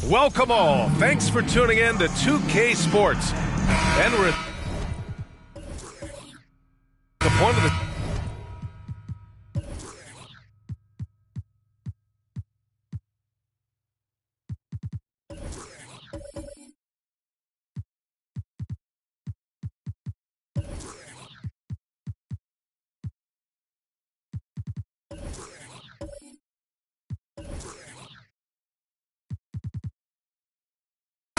Welcome all. Thanks for tuning in to 2K Sports. And we're at the point of the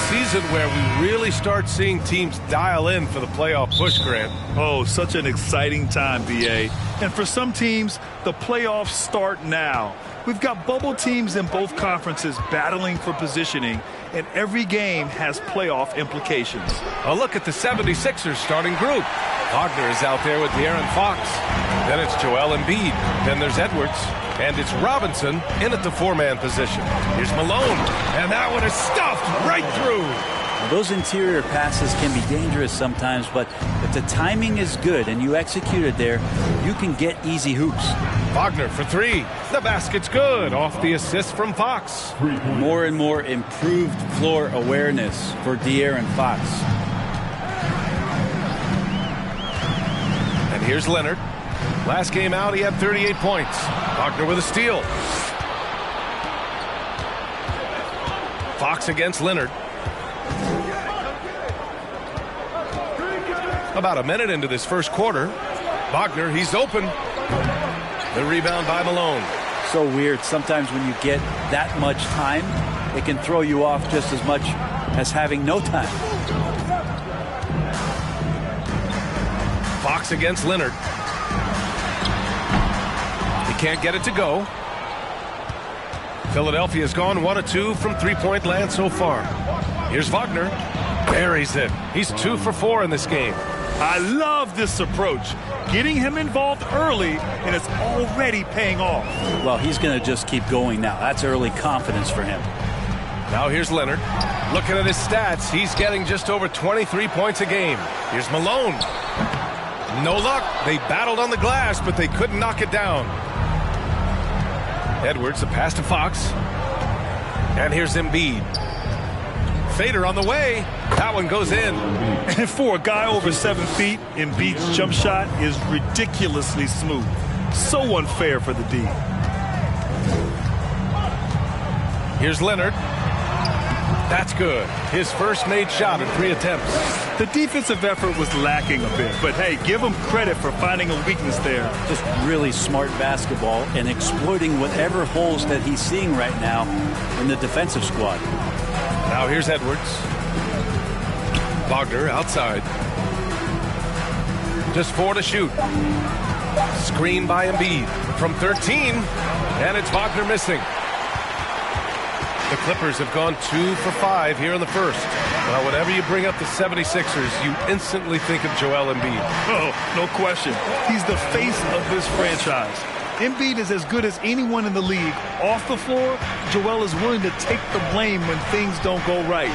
season where we really start seeing teams dial in for the playoff push, Grant. Oh, such an exciting time, BA. And for some teams, the playoffs start now. We've got bubble teams in both conferences battling for positioning, and every game has playoff implications. A look at the 76ers starting group. Wagner is out there with De'Aaron Fox. Then it's Joel Embiid. Then there's Edwards. And it's Robinson in at the four-man position. Here's Malone. And that one is stuffed right through. Well, those interior passes can be dangerous sometimes, but if the timing is good and you execute it there, you can get easy hoops. Wagner for three. The basket's good. Off the assist from Fox. More and more improved floor awareness for De'Aaron Fox. And here's Leonard. Last game out, he had 38 points. Wagner with a steal. Fox against Leonard. About a minute into this first quarter. Wagner, he's open. The rebound by Malone. So weird. Sometimes when you get that much time, it can throw you off just as much as having no time. Fox against Leonard. He can't get it to go. Philadelphia's gone 1 of 2 from three-point land so far. Here's Wagner. Buries it. He's 2 for 4 in this game. I love this approach. Getting him involved early, and it's already paying off. Well, he's going to just keep going now. That's early confidence for him. Now here's Leonard. Looking at his stats, he's getting just over 23 points a game. Here's Malone. No luck. They battled on the glass, but they couldn't knock it down. Edwards, the pass to Fox. And here's Embiid. Fader on the way. That one goes in. And for a guy over 7 feet, Embiid's jump shot is ridiculously smooth. So unfair for the D. Here's Leonard. That's good. His first made shot in 3 attempts. The defensive effort was lacking a bit, but hey, give him credit for finding a weakness there. Just really smart basketball and exploiting whatever holes that he's seeing right now in the defensive squad. Now here's Edwards. Wagner outside. Just 4 to shoot. Screen by Embiid from 13, and it's Wagner missing. The Clippers have gone 2 for 5 here in the first. Now, whenever you bring up the 76ers, you instantly think of Joel Embiid. Oh, no question. He's the face of this franchise. Embiid is as good as anyone in the league. Off the floor, Joel is willing to take the blame when things don't go right.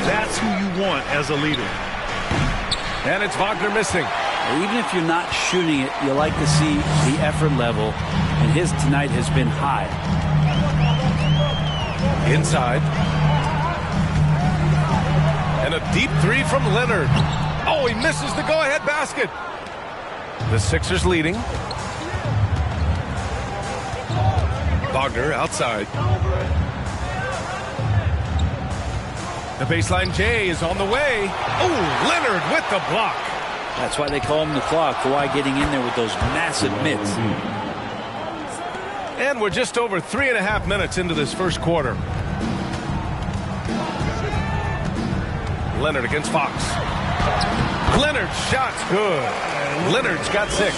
That's who you want as a leader. And it's Wagner missing. Even if you're not shooting it, you like to see the effort level, and his tonight has been high. Inside. And a deep 3 from Leonard. Oh, he misses the go-ahead basket. The Sixers leading. Wagner outside. The baseline J is on the way. Oh, Leonard with the block. That's why they call him the clock. Kawhi getting in there with those massive mitts. And we're just over 3.5 minutes into this first quarter. Leonard against Fox. Leonard's shot's good. Leonard's got 6.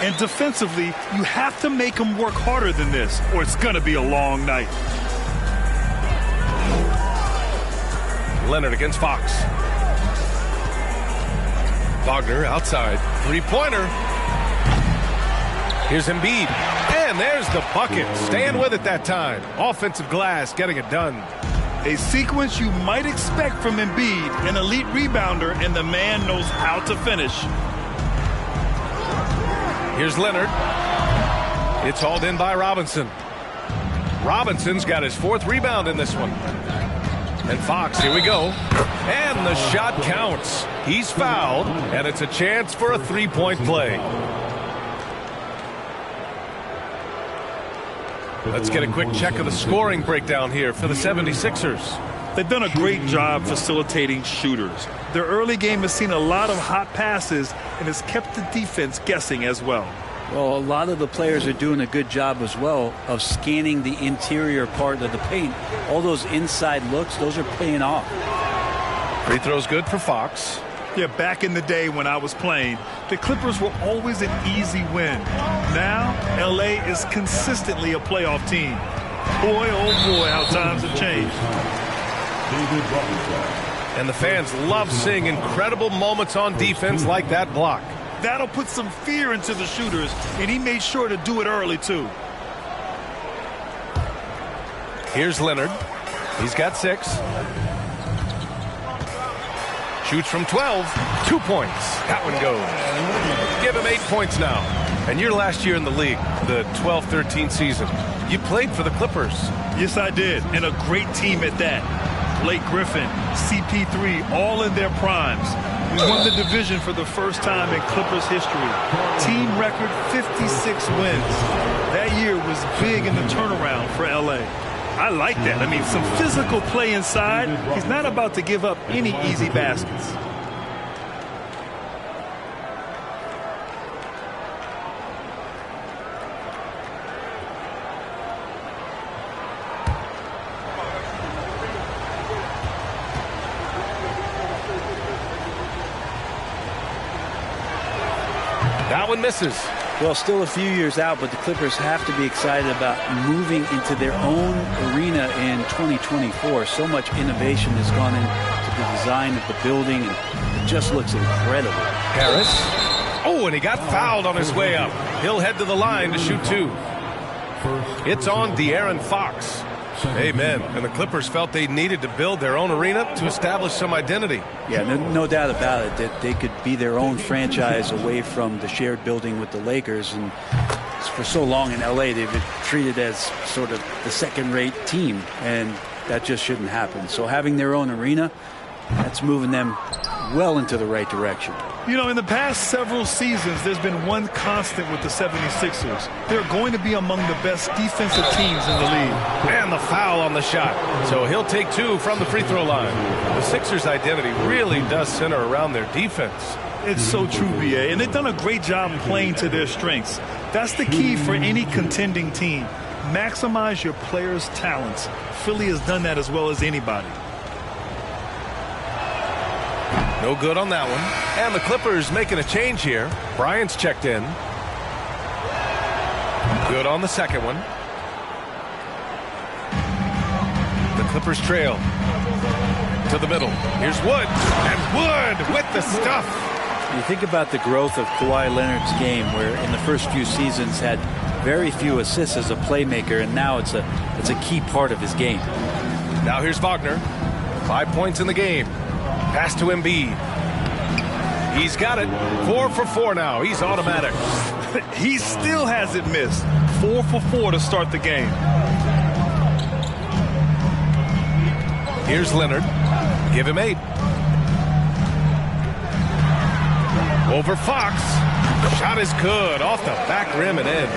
And defensively, you have to make him work harder than this, or it's going to be a long night. Leonard against Fox. Wagner outside. 3-pointer. Here's Embiid. And there's the bucket. Staying with it that time. Offensive glass getting it done. A sequence you might expect from Embiid, an elite rebounder, and the man knows how to finish. Here's Leonard. It's hauled in by Robinson. Robinson's got his 4th rebound in this one. And Fox, here we go. And the shot counts. He's fouled, and it's a chance for a 3-point play. Let's get a quick check of the scoring breakdown here for the 76ers. They've done a great job facilitating shooters. Their early game has seen a lot of hot passes and has kept the defense guessing as well. Well, a lot of the players are doing a good job as well of scanning the interior part of the paint. All those inside looks, those are paying off. Free throw's good for Fox. Yeah, back in the day when I was playing, the Clippers were always an easy win. Now, LA is consistently a playoff team. Boy, oh boy, how times have changed. And the fans love seeing incredible moments on defense like that block. That'll put some fear into the shooters, and he made sure to do it early, too. Here's Leonard. He's got 6. Shoots from 12. 2 points. That one goes. Give him 8 points now. And your last year in the league, the 12-13 season, you played for the Clippers. Yes, I did, and a great team at that. Blake Griffin, CP3, all in their primes. We won the division for the first time in Clippers history. Team record 56 wins. That year was big in the turnaround for LA. I like that. I mean, some physical play inside. He's not about to give up any easy baskets. That one misses. Well, still a few years out, but the Clippers have to be excited about moving into their own arena in 2024. So much innovation has gone into the design of the building, and it just looks incredible. Harris. Oh, and he got fouled on his way up. He'll head to the line to shoot 2. It's on De'Aaron Fox. Amen. And the Clippers felt they needed to build their own arena to establish some identity. Yeah, no doubt about it that they could be their own franchise away from the shared building with the Lakers. And for so long in L.A., they've been treated as sort of the second-rate team, and that just shouldn't happen. So having their own arena, that's moving them well into the right direction. You know, in the past several seasons, there's been one constant with the 76ers. They're going to be among the best defensive teams in the league. And the foul on the shot. So he'll take 2 from the free throw line. The Sixers' identity really does center around their defense. It's so true, B.A., and they've done a great job playing to their strengths. That's the key for any contending team. Maximize your players' talents. Philly has done that as well as anybody. No good on that one. And the Clippers making a change here. Bryant's checked in. Good on the second one. The Clippers trail to the middle. Here's Wood. And Wood with the stuff. You think about the growth of Kawhi Leonard's game, where in the first few seasons had very few assists as a playmaker, and now it's a key part of his game. Now here's Wagner. 5 points in the game. Pass to Embiid. He's got it. 4 for 4 now. He's automatic. He still hasn't missed. 4 for 4 to start the game. Here's Leonard. Give him 8. Over Fox. Shot is good. Off the back rim and in.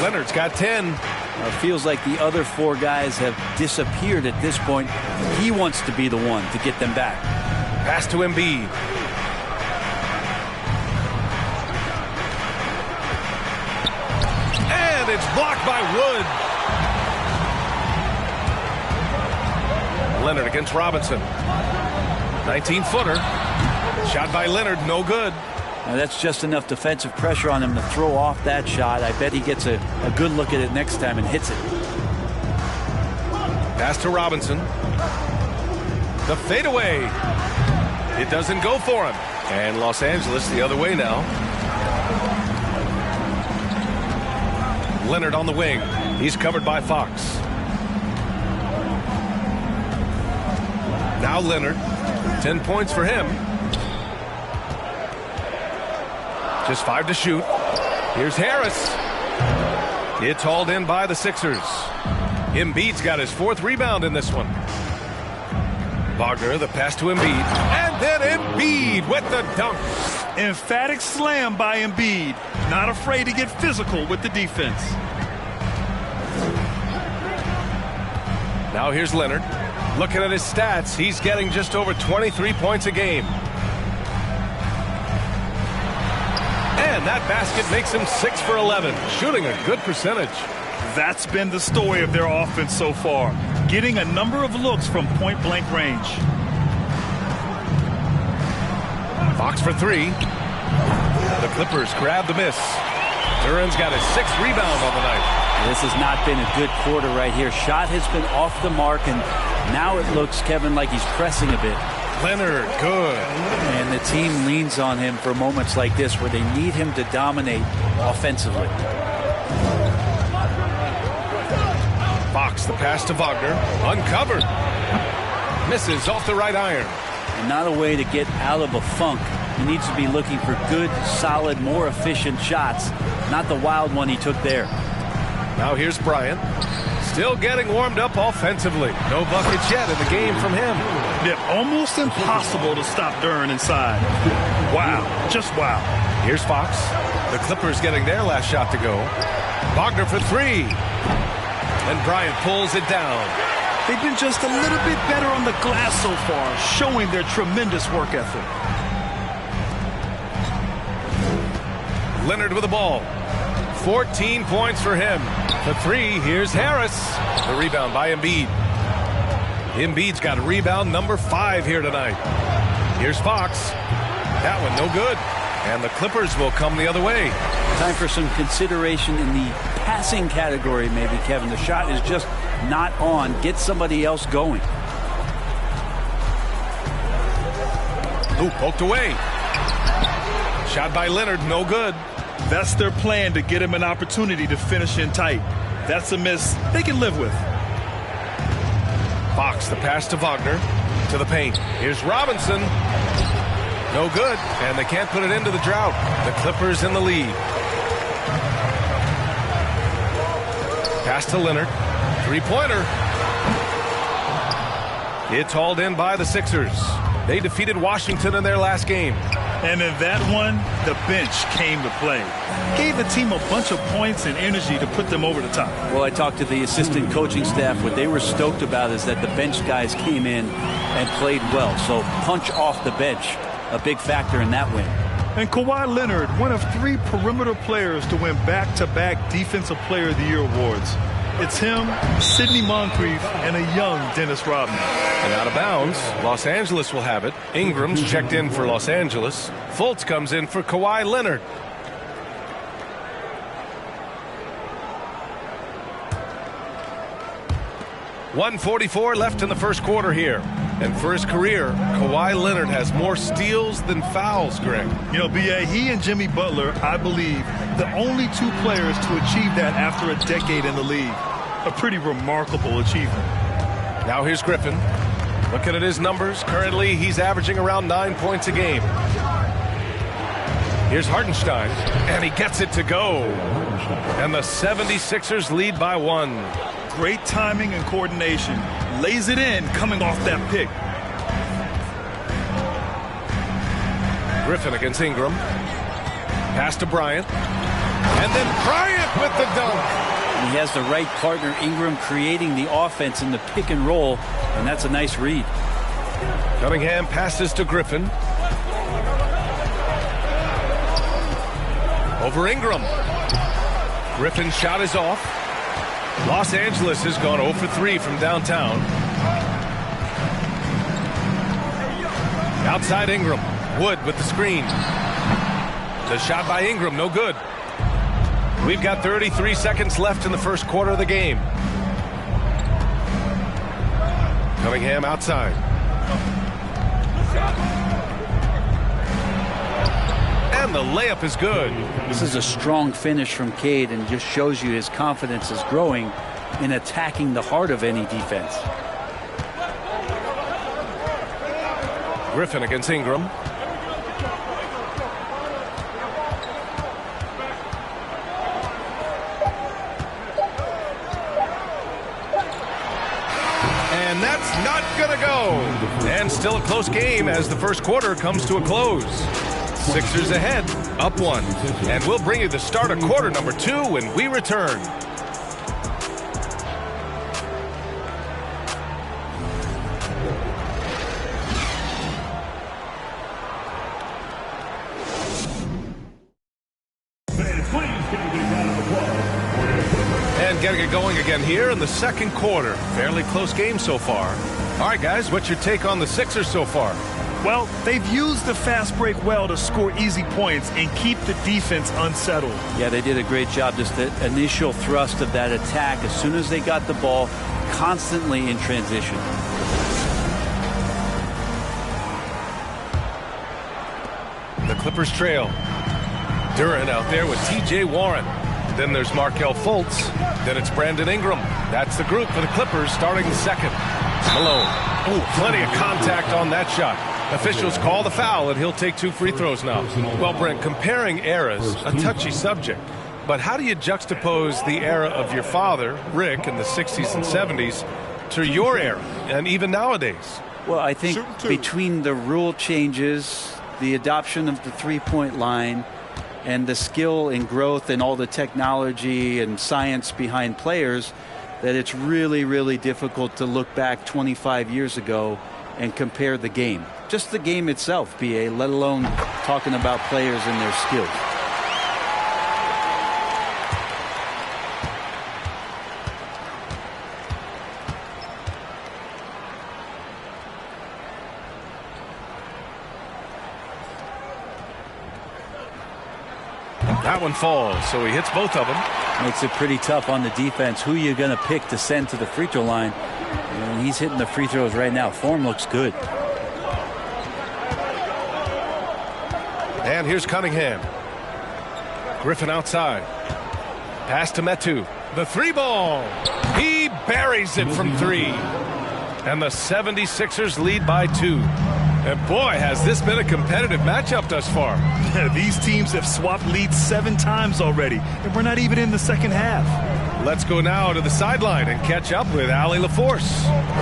Leonard's got 10. It feels like the other 4 guys have disappeared at this point. He wants to be the one to get them back. Pass to Embiid. And it's blocked by Wood. Leonard against Robinson. 19-footer. Shot by Leonard, no good. Now that's just enough defensive pressure on him to throw off that shot. I bet he gets a good look at it next time and hits it. Pass to Robinson. The fadeaway. It doesn't go for him. And Los Angeles the other way now. Leonard on the wing. He's covered by Fox. Now Leonard. 10 points for him. Just 5 to shoot. Here's Harris. It's hauled in by the Sixers. Embiid's got his 4th rebound in this one. Wagner, the pass to Embiid. And then Embiid with the dunk. Emphatic slam by Embiid. Not afraid to get physical with the defense. Now here's Leonard. Looking at his stats, he's getting just over 23 points a game. And that basket makes him 6 for 11, shooting a good percentage. That's been the story of their offense so far, getting a number of looks from point-blank range. Fox for 3. The Clippers grab the miss. Duran's got his 6th rebound on the night. This has not been a good quarter right here. Shot has been off the mark, and now it looks, Kevin, like he's pressing a bit. Leonard, good. And the team leans on him for moments like this where they need him to dominate offensively. Fox, the pass to Wagner. Uncovered. Misses off the right iron. And not a way to get out of a funk. He needs to be looking for good, solid, more efficient shots. Not the wild one he took there. Now here's Bryant. Still getting warmed up offensively. No buckets yet in the game from him. Yeah, almost impossible to stop Duran inside. Wow, just wow. Here's Fox. The Clippers getting their last shot to go. Wagner for 3. And Bryant pulls it down. They've been just a little bit better on the glass so far, showing their tremendous work ethic. Leonard with the ball. 14 points for him. For 3, here's Harris. The rebound by Embiid. Embiid's got rebound number 5 here tonight. Here's Fox. That one no good. And the Clippers will come the other way. Time for some consideration in the passing category, maybe, Kevin. The shot is just not on. Get somebody else going. Ooh, poked away. Shot by Leonard, no good. That's their plan, to get him an opportunity to finish in tight. That's a miss they can live with. Fox, the pass to Wagner, to the paint. Here's Robinson. No good, and they can't put it into the drought. The Clippers in the lead. Pass to Leonard. Three-pointer. It's hauled in by the Sixers. They defeated Washington in their last game. And in that one, the bench came to play. Gave the team a bunch of points and energy to put them over the top. Well, I talked to the assistant coaching staff. What they were stoked about is that the bench guys came in and played well. So punch off the bench, a big factor in that win. And Kawhi Leonard, one of 3 perimeter players to win back-to-back Defensive Player of the Year awards. It's him, Sidney Moncrief, and a young Dennis Rodman. And out of bounds, Los Angeles will have it. Ingram's checked in for Los Angeles. Fultz comes in for Kawhi Leonard. .144 left in the first quarter here. And for his career, Kawhi Leonard has more steals than fouls, Greg. You know, B.A., he and Jimmy Butler, I believe, the only 2 players to achieve that after a decade in the league. A pretty remarkable achievement. Now here's Griffin. Looking at his numbers, currently he's averaging around 9 points a game. Here's Hartenstein, and he gets it to go. And the 76ers lead by 1. Great timing and coordination. Lays it in coming off that pick. Griffin against Ingram. Pass to Bryant. And then Bryant with the dunk. And he has the right partner, Ingram, creating the offense in the pick and roll, and that's a nice read. Cunningham passes to Griffin. Over Ingram. Griffin's shot is off. Los Angeles has gone 0 for 3 from downtown. Outside Ingram. Wood with the screen. The shot by Ingram, no good. We've got 33 seconds left in the first quarter of the game. Cunningham outside. And the layup is good. This is a strong finish from Cade and just shows you his confidence is growing in attacking the heart of any defense. Griffin against Ingram. And that's not going to go. And still a close game as the first quarter comes to a close. Sixers ahead, up 1. And we'll bring you the start of quarter number 2 when we return. And getting it going again here in the second quarter. Fairly close game so far. All right, guys, what's your take on the Sixers so far? Well, they've used the fast break well to score easy points and keep the defense unsettled. Yeah, they did a great job. Just the initial thrust of that attack, as soon as they got the ball, constantly in transition. The Clippers trail. Duran out there with T.J. Warren. Then there's Markelle Fultz. Then it's Brandon Ingram. That's the group for the Clippers starting the second. Malone. Ooh, plenty of contact on that shot. Officials call the foul, and he'll take 2 free throws now. Well, Brent, comparing eras, a touchy subject. But how do you juxtapose the era of your father, Rick, in the 60s and 70s, to your era, and even nowadays? Well, I think between the rule changes, the adoption of the three-point line, and the skill and growth and all the technology and science behind players, that it's really, really difficult to look back 25 years ago and compare the game. Just the game itself, B.A., let alone talking about players and their skills. That one falls, so he hits both of them. Makes it pretty tough on the defense. Who you going to pick to send to the free throw line? And he's hitting the free throws right now. Form looks good. And here's Cunningham. Griffin outside. Pass to Metu. The three ball. He buries it from three. And the 76ers lead by 2. And boy, has this been a competitive matchup thus far. These teams have swapped leads 7 times already, and we're not even in the second half. Let's go now to the sideline and catch up with Allie LaForce.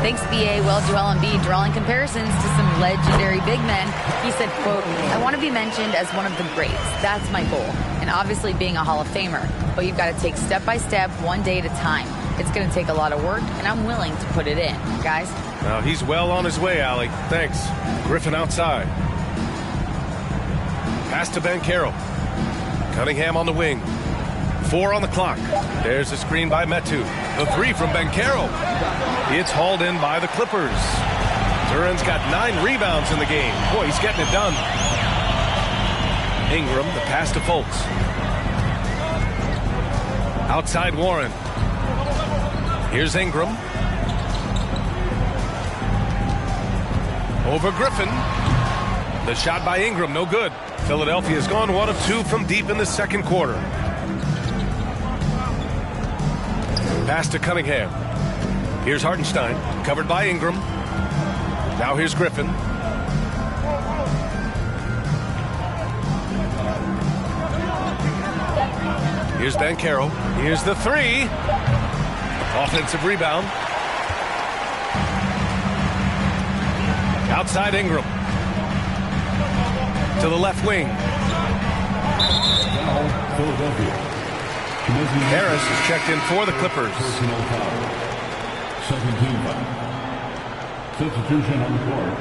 Thanks, B.A. Well, Joel Embiid drawing comparisons to some legendary big men. He said, quote, "I want to be mentioned as one of the greats. That's my goal. And obviously being a Hall of Famer. But you've got to take step by step, one day at a time. It's going to take a lot of work, and I'm willing to put it in. Guys?" Now he's well on his way, Allie. Thanks. Griffin outside. Pass to Banchero. Cunningham on the wing. 4 on the clock. There's a screen by Metu. The 3 from Banchero. It's hauled in by the Clippers. Duran's got 9 rebounds in the game. Boy, he's getting it done. Ingram, the pass to Fultz. Outside Warren. Here's Ingram. Over Griffin. The shot by Ingram, no good. Philadelphia's gone 1 of 2 from deep in the second quarter. Pass to Cunningham. Here's Hartenstein, covered by Ingram. Now here's Griffin. Here's Banchero. Here's the 3. Offensive rebound. Outside Ingram. To the left wing. Harris is checked in for the Clippers. Second team foul. Substitution on the court.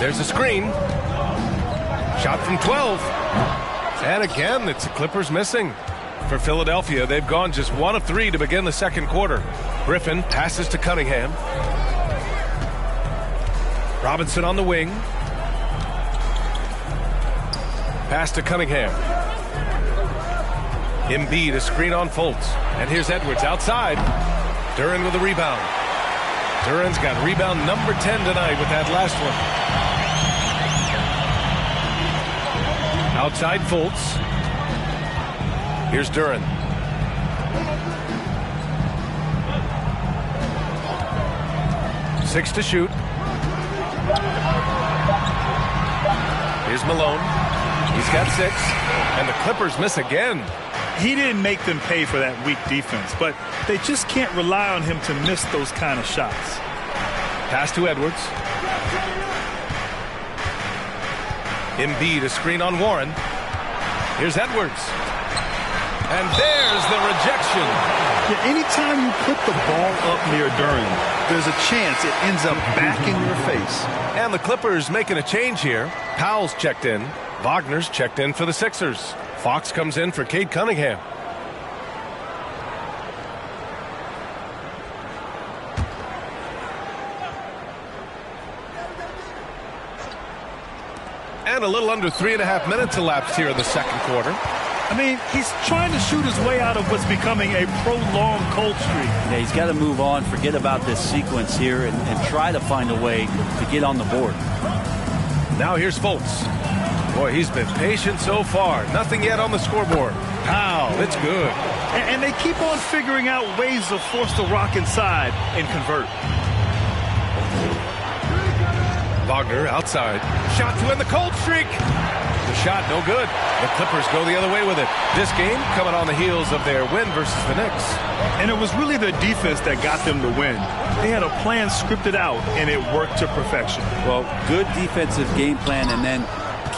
There's a screen. Shot from 12. And again, it's the Clippers missing. For Philadelphia, they've gone just 1 of 3 to begin the second quarter. Griffin passes to Cunningham. Robinson on the wing. Pass to Cunningham. Embiid, a screen on Fultz. And here's Edwards outside. Duran with a rebound. Duran's got rebound number 10 tonight with that last one. Outside Fultz. Here's Duran. Six to shoot. Here's Malone. He's got 6. And the Clippers miss again. He didn't make them pay for that weak defense, but they just can't rely on him to miss those kind of shots. Pass to Edwards. Embiid, a screen on Warren. Here's Edwards. And there's the rejection. Yeah, anytime you put the ball up near Duran, there's a chance it ends up back in your face. And the Clippers making a change here. Powell's checked in. Wagner's checked in for the Sixers. Fox comes in for Cade Cunningham. And a little under 3.5 minutes elapsed here in the second quarter. I mean, he's trying to shoot his way out of what's becoming a prolonged cold streak. Yeah, he's got to move on, forget about this sequence here, and try to find a way to get on the board. Now here's Fultz. Boy, he's been patient so far. Nothing yet on the scoreboard. Pow, it's good. And they keep on figuring out ways to force the rock inside and convert. Wagner outside. Shot to end the cold streak. The shot no good. The Clippers go the other way with it. This game coming on the heels of their win versus the Knicks. And it was really the defense that got them to win. They had a plan scripted out, and it worked to perfection. Well, good defensive game plan, and then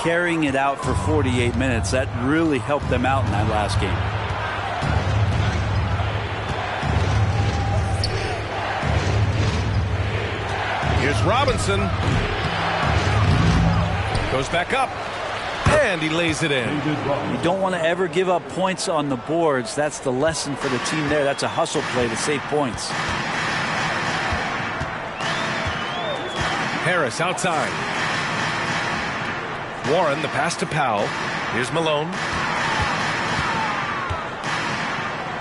carrying it out for 48 minutes. That really helped them out in that last game. Here's Robinson. Goes back up. And he lays it in. You don't want to ever give up points on the boards. That's the lesson for the team there. That's a hustle play to save points. Harris outside. Warren, the pass to Powell. Here's Malone.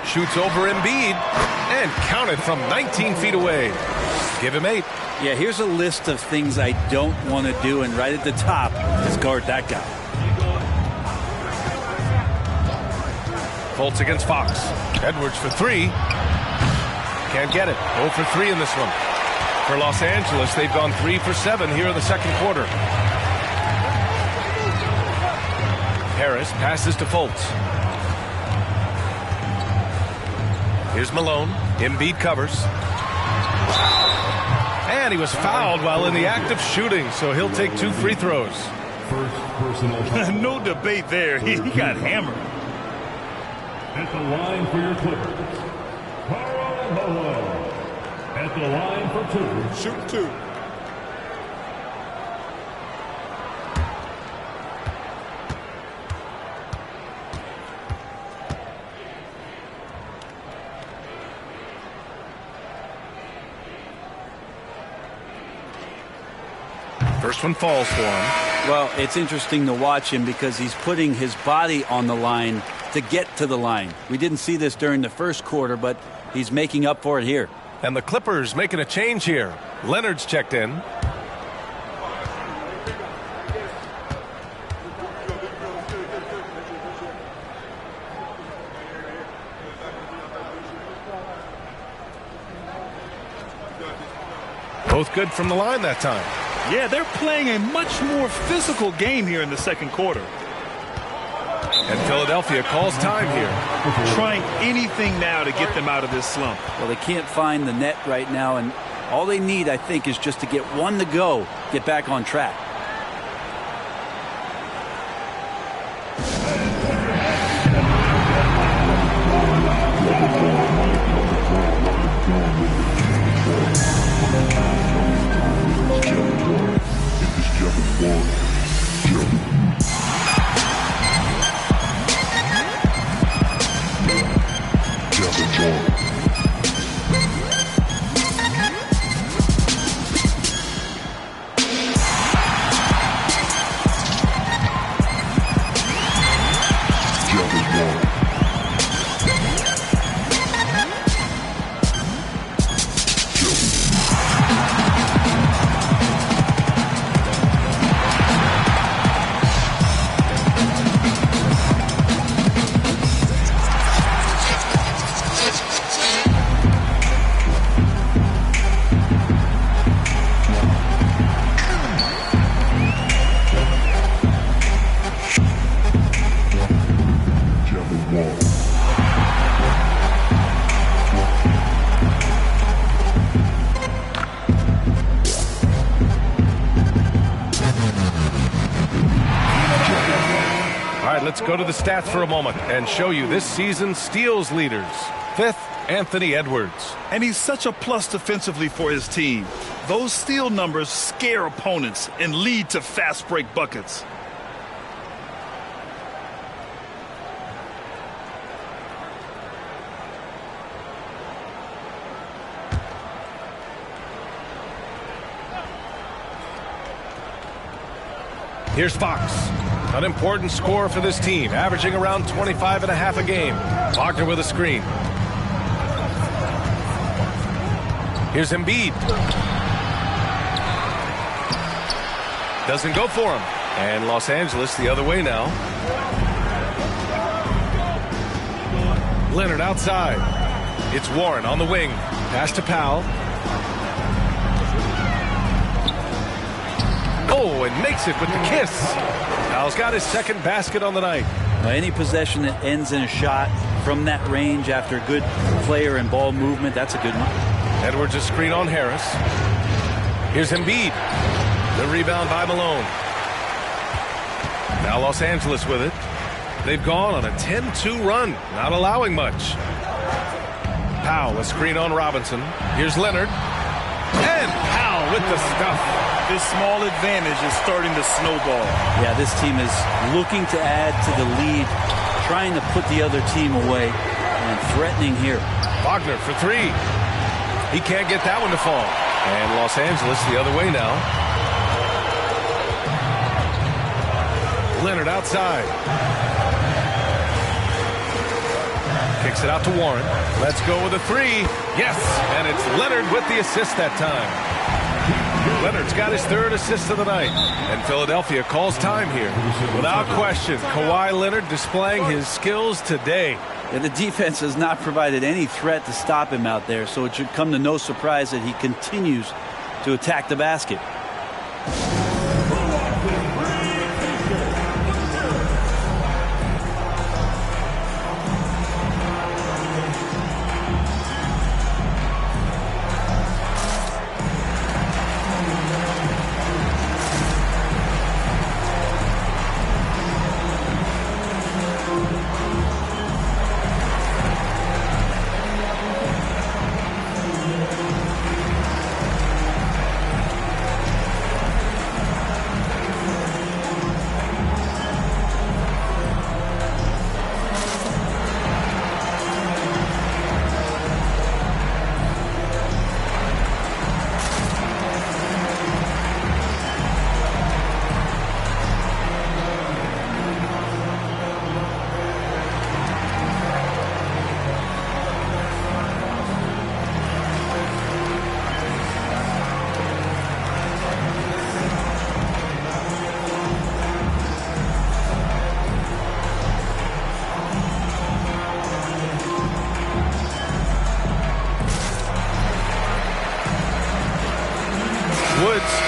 Shoots over Embiid and counted from 19 feet away. Give him 8. Yeah, here's a list of things I don't want to do, and right at the top is guard that guy. Fultz against Fox. Edwards for 3. Can't get it. 0 for 3 in this one. For Los Angeles, they've gone 3 for 7 here in the second quarter. Harris passes to Fultz. Here's Malone. Embiid covers. And he was fouled while in the act of shooting, so he'll take 2 free throws. First personal foul. No debate there. He got hammered. At the line for your Clippers, Karl Malone. At the line for 2. Shoot 2. First one falls for him. Well, it's interesting to watch him because he's putting his body on the line to get to the line. We didn't see this during the first quarter, but he's making up for it here. And the Clippers making a change here. Leonard's checked in. Both good from the line that time. Yeah, they're playing a much more physical game here in the second quarter. And Philadelphia calls time here. Trying anything now to get them out of this slump. Well, they can't find the net right now, and all they need, I think, is just to get one to go, get back on track. Let's go to the stats for a moment and show you this season's steals leaders. 5th, Anthony Edwards. And he's such a plus defensively for his team. Those steal numbers scare opponents and lead to fast break buckets. Here's Fox. An important scorer for this team, averaging around 25.5 a game. Wagner with a screen. Here's Embiid. Doesn't go for him. And Los Angeles the other way now. Leonard outside. It's Warren on the wing. Pass to Powell. Oh, and makes it with the kiss. Powell's got his second basket on the night. Now, any possession that ends in a shot from that range after good player and ball movement, that's a good one. Edwards a screen on Harris. Here's Embiid. The rebound by Malone. Now Los Angeles with it. They've gone on a 10-2 run, not allowing much. Powell a screen on Robinson. Here's Leonard. And Powell with the stuff. This small advantage is starting to snowball. Yeah, this team is looking to add to the lead, trying to put the other team away, and threatening here. Wagner for 3. He can't get that one to fall. And Los Angeles the other way now. Leonard outside. Kicks it out to Warren. Let's go with a three. Yes, and it's Leonard with the assist that time. Leonard's got his third assist of the night, and Philadelphia calls time here. Without question, Kawhi Leonard displaying his skills today. Yeah, the defense has not provided any threat to stop him out there, so it should come to no surprise that he continues to attack the basket.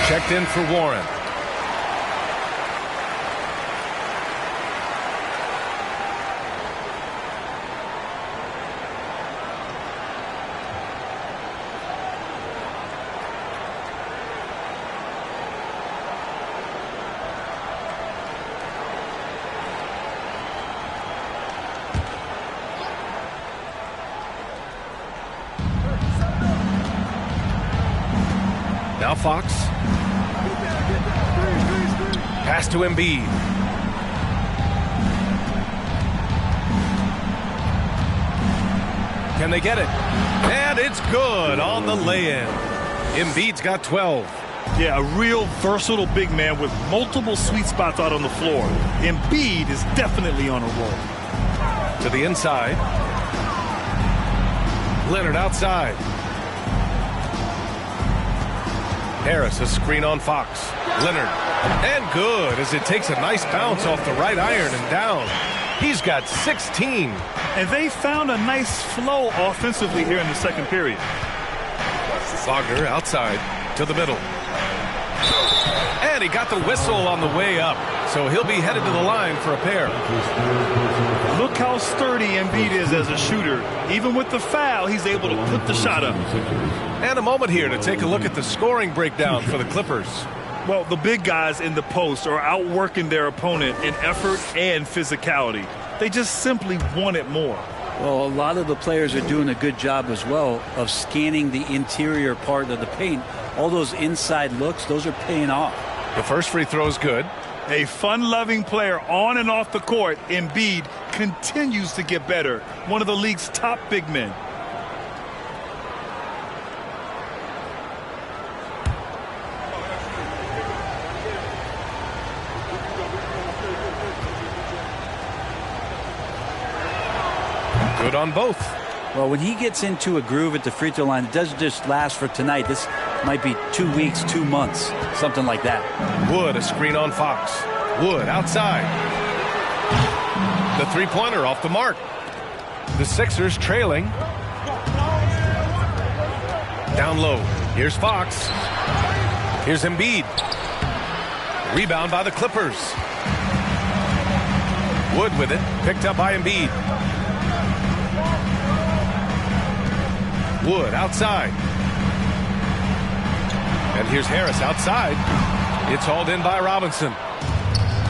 Checked in for Warren. Now Fox. Pass to Embiid. Can they get it? And it's good on the lay-in. Embiid's got 12. Yeah, a real versatile big man with multiple sweet spots out on the floor. Embiid is definitely on a roll. To the inside. Leonard outside. Harris, a screen on Fox. Leonard. And good as it takes a nice bounce off the right iron and down. He's got 16. And they found a nice flow offensively here in the second period. Wagner outside to the middle. And he got the whistle on the way up. So he'll be headed to the line for a pair. Look how sturdy Embiid is as a shooter. Even with the foul, he's able to put the shot up. And a moment here to take a look at the scoring breakdown for the Clippers. Well, the big guys in the post are outworking their opponent in effort and physicality. They just simply want it more. Well, a lot of the players are doing a good job as well of scanning the interior part of the paint. All those inside looks, those are paying off. The first free throw is good. A fun-loving player on and off the court, Embiid continues to get better. One of the league's top big men. Good on both. Well, when he gets into a groove at the free throw line, it doesn't just last for tonight. This might be 2 weeks, 2 months, something like that. Wood, a screen on Fox. Wood outside. The three-pointer off the mark. The Sixers trailing. Down low. Here's Fox. Here's Embiid. Rebound by the Clippers. Wood with it. Picked up by Embiid. Wood outside. And here's Harris outside. It's hauled in by Robinson.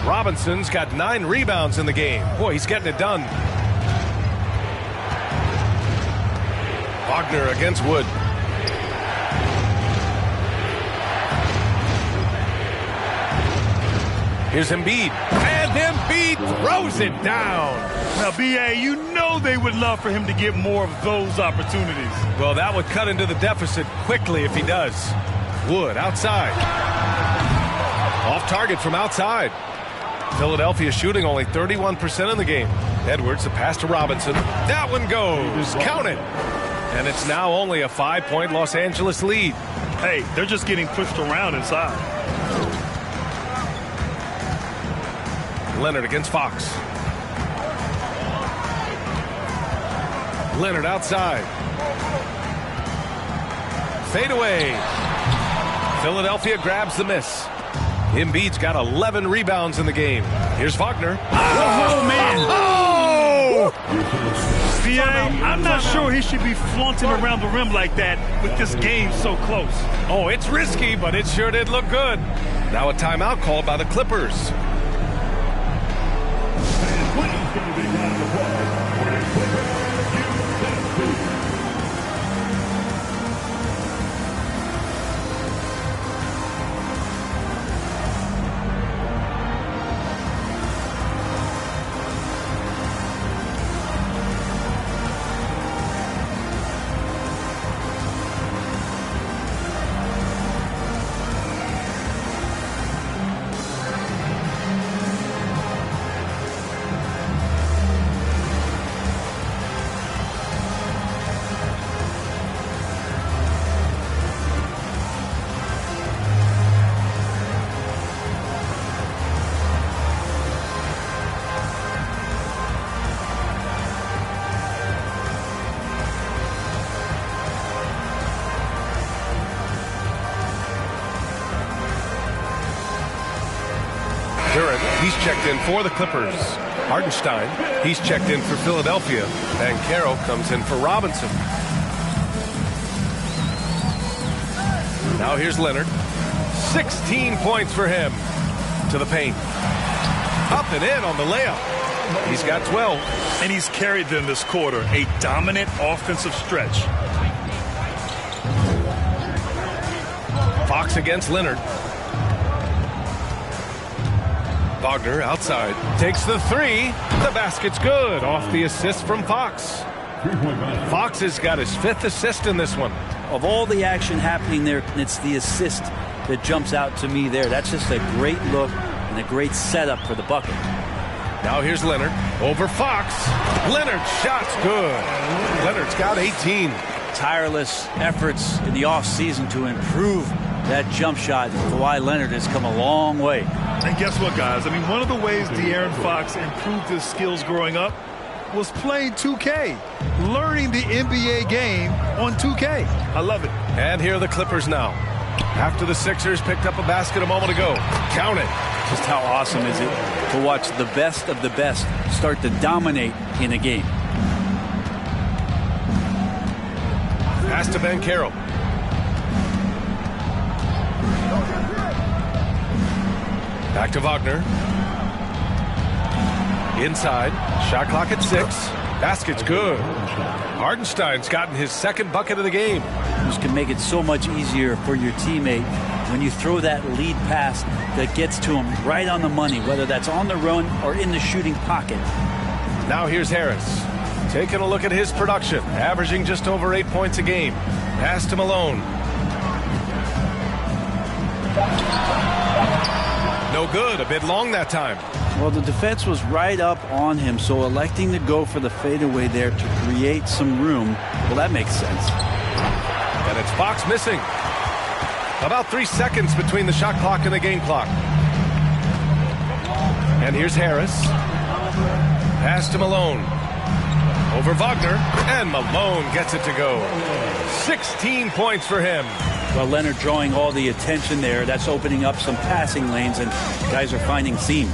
Robinson's got 9 rebounds in the game. Boy, he's getting it done. Wagner against Wood. Here's Embiid. And Embiid throws it down. Now, B.A., you know they would love for him to get more of those opportunities. Well, that would cut into the deficit quickly if he does. Wood outside. Off target from outside. Philadelphia shooting only 31% in the game. Edwards, the pass to Robinson. That one goes. Count it. And it's now only a 5-point Los Angeles lead. Hey, they're just getting pushed around inside. Leonard against Fox. Leonard outside. Fade away. Philadelphia grabs the miss. Embiid's got 11 rebounds in the game. Here's Wagner. Oh, man. Oh! VA, I'm not sure he should be flaunting around the rim like that with this game so close. Oh, it's risky, but it sure did look good. Now a timeout called by the Clippers. He's checked in for the Clippers. Hartenstein, he's checked in for Philadelphia. And Carroll comes in for Robinson. Now here's Leonard. 16 points for him. To the paint. Up and in on the layup. He's got 12. And he's carried them this quarter. A dominant offensive stretch. Fox against Leonard. Wagner outside. Takes the three. The basket's good. Off the assist from Fox. Fox has got his 5th assist in this one. Of all the action happening there, it's the assist that jumps out to me there. That's just a great look and a great setup for the bucket. Now here's Leonard. Over Fox. Leonard's shot's good. Leonard's got 18. Tireless efforts in the offseason to improve that jump shot. Kawhi Leonard has come a long way. And guess what, guys? I mean, one of the ways De'Aaron Fox improved his skills growing up was playing 2K, learning the NBA game on 2K. I love it. And here are the Clippers now. After the Sixers picked up a basket a moment ago. Count it. Just how awesome is it to watch the best of the best start to dominate in a game. Pass to Ben Carroll. Back to Wagner. Inside. Shot clock at 6. Basket's good. Hartenstein's gotten his 2nd bucket of the game. This can make it so much easier for your teammate when you throw that lead pass that gets to him right on the money, whether that's on the run or in the shooting pocket. Now here's Harris. Taking a look at his production. Averaging just over 8 points a game. Pass to Malone. No good. A bit long that time. Well, the defense was right up on him, so electing to go for the fadeaway there to create some room, well, that makes sense. And it's Fox missing. About 3 seconds between the shot clock and the game clock. And here's Harris. Pass to Malone. Over Wagner. And Malone gets it to go. 16 points for him. Well, Leonard drawing all the attention there. That's opening up some passing lanes, and guys are finding seams.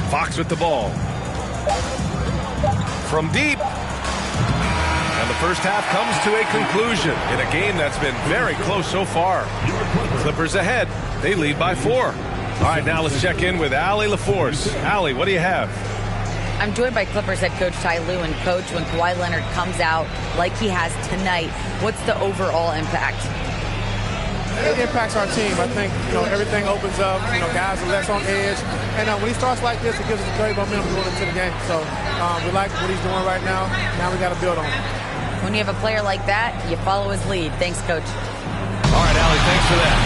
Fox with the ball. From deep. And the first half comes to a conclusion in a game that's been very close so far. Clippers ahead. They lead by 4. All right, now let's check in with Allie LaForce. Allie, what do you have? I'm joined by Clippers head coach Ty Lue. And coach, when Kawhi Leonard comes out like he has tonight, what's the overall impact? It impacts our team. I think, everything opens up. Guys are less on edge. And when he starts like this, it gives us a great momentum going into the game. So we like what he's doing right now. Now we got to build on it. When you have a player like that, you follow his lead. Thanks, coach. All right, Allie, thanks for that.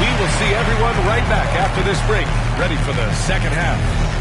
We will see everyone right back after this break, ready for the second half.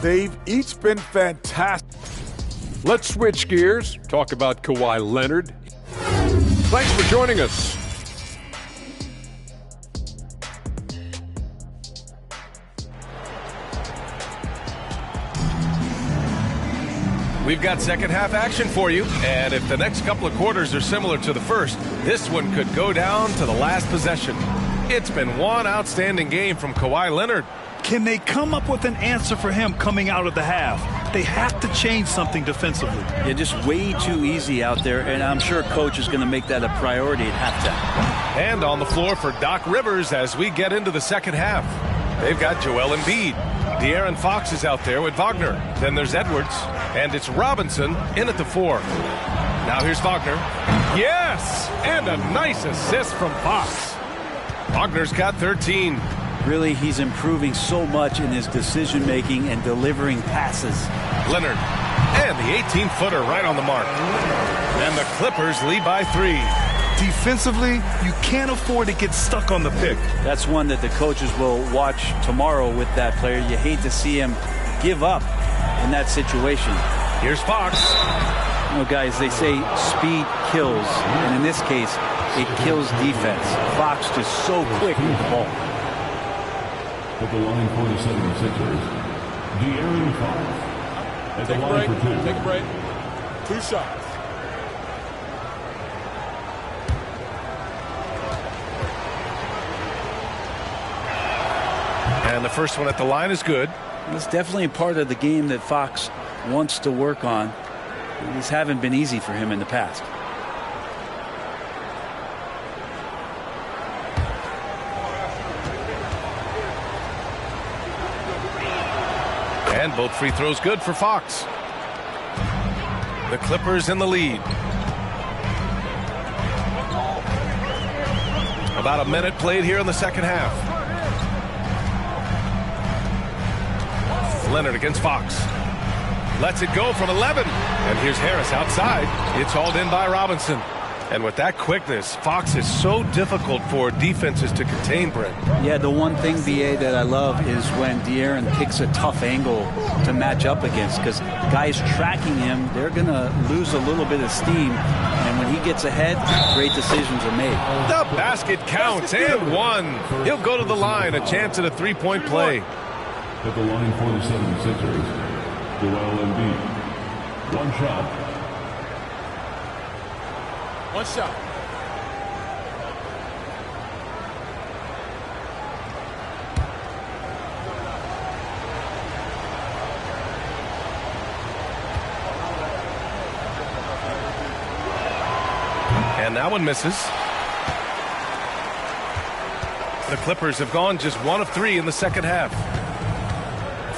They've each been fantastic. Let's switch gears, talk about Kawhi Leonard. Thanks for joining us. We've got second half action for you, and if the next couple of quarters are similar to the first, this one could go down to the last possession. It's been one outstanding game from Kawhi Leonard. Can they come up with an answer for him coming out of the half? They have to change something defensively. Yeah, just way too easy out there, and I'm sure coach is going to make that a priority at halftime. And on the floor for Doc Rivers as we get into the second half. They've got Joel Embiid. De'Aaron Fox is out there with Wagner. Then there's Edwards, and it's Robinson in at the 4. Now here's Wagner. Yes! And a nice assist from Fox. Wagner's got 13. Really, he's improving so much in his decision-making and delivering passes. Leonard, and the 18-footer right on the mark. And the Clippers lead by 3. Defensively, you can't afford to get stuck on the pick. That's one that the coaches will watch tomorrow with that player. You hate to see him give up in that situation. Here's Fox. You know, guys, they say speed kills, and in this case, it kills defense. Fox just so quick with the ball. At the line for the 76ers, De'Aaron Fox. At the line for 2. Take a break. 2 shots. And the first one at the line is good. It's definitely a part of the game that Fox wants to work on. These haven't been easy for him in the past. And both free throws good for Fox. The Clippers in the lead. About a minute played here in the second half. Leonard against Fox. Lets it go from 11. And here's Harris outside. It's hauled in by Robinson. And with that quickness, Fox is so difficult for defenses to contain, Brent. Yeah, the one thing, BA, that I love is when De'Aaron picks a tough angle to match up against, because guys tracking him, they're going to lose a little bit of steam. And when he gets ahead, great decisions are made. The basket counts, and one. He'll go to the line, a chance at a three-point play. At the line for the 76ers, Joel Embiid. 1 shot. 1 shot. And that one misses. The Clippers have gone just 1 of 3 in the second half.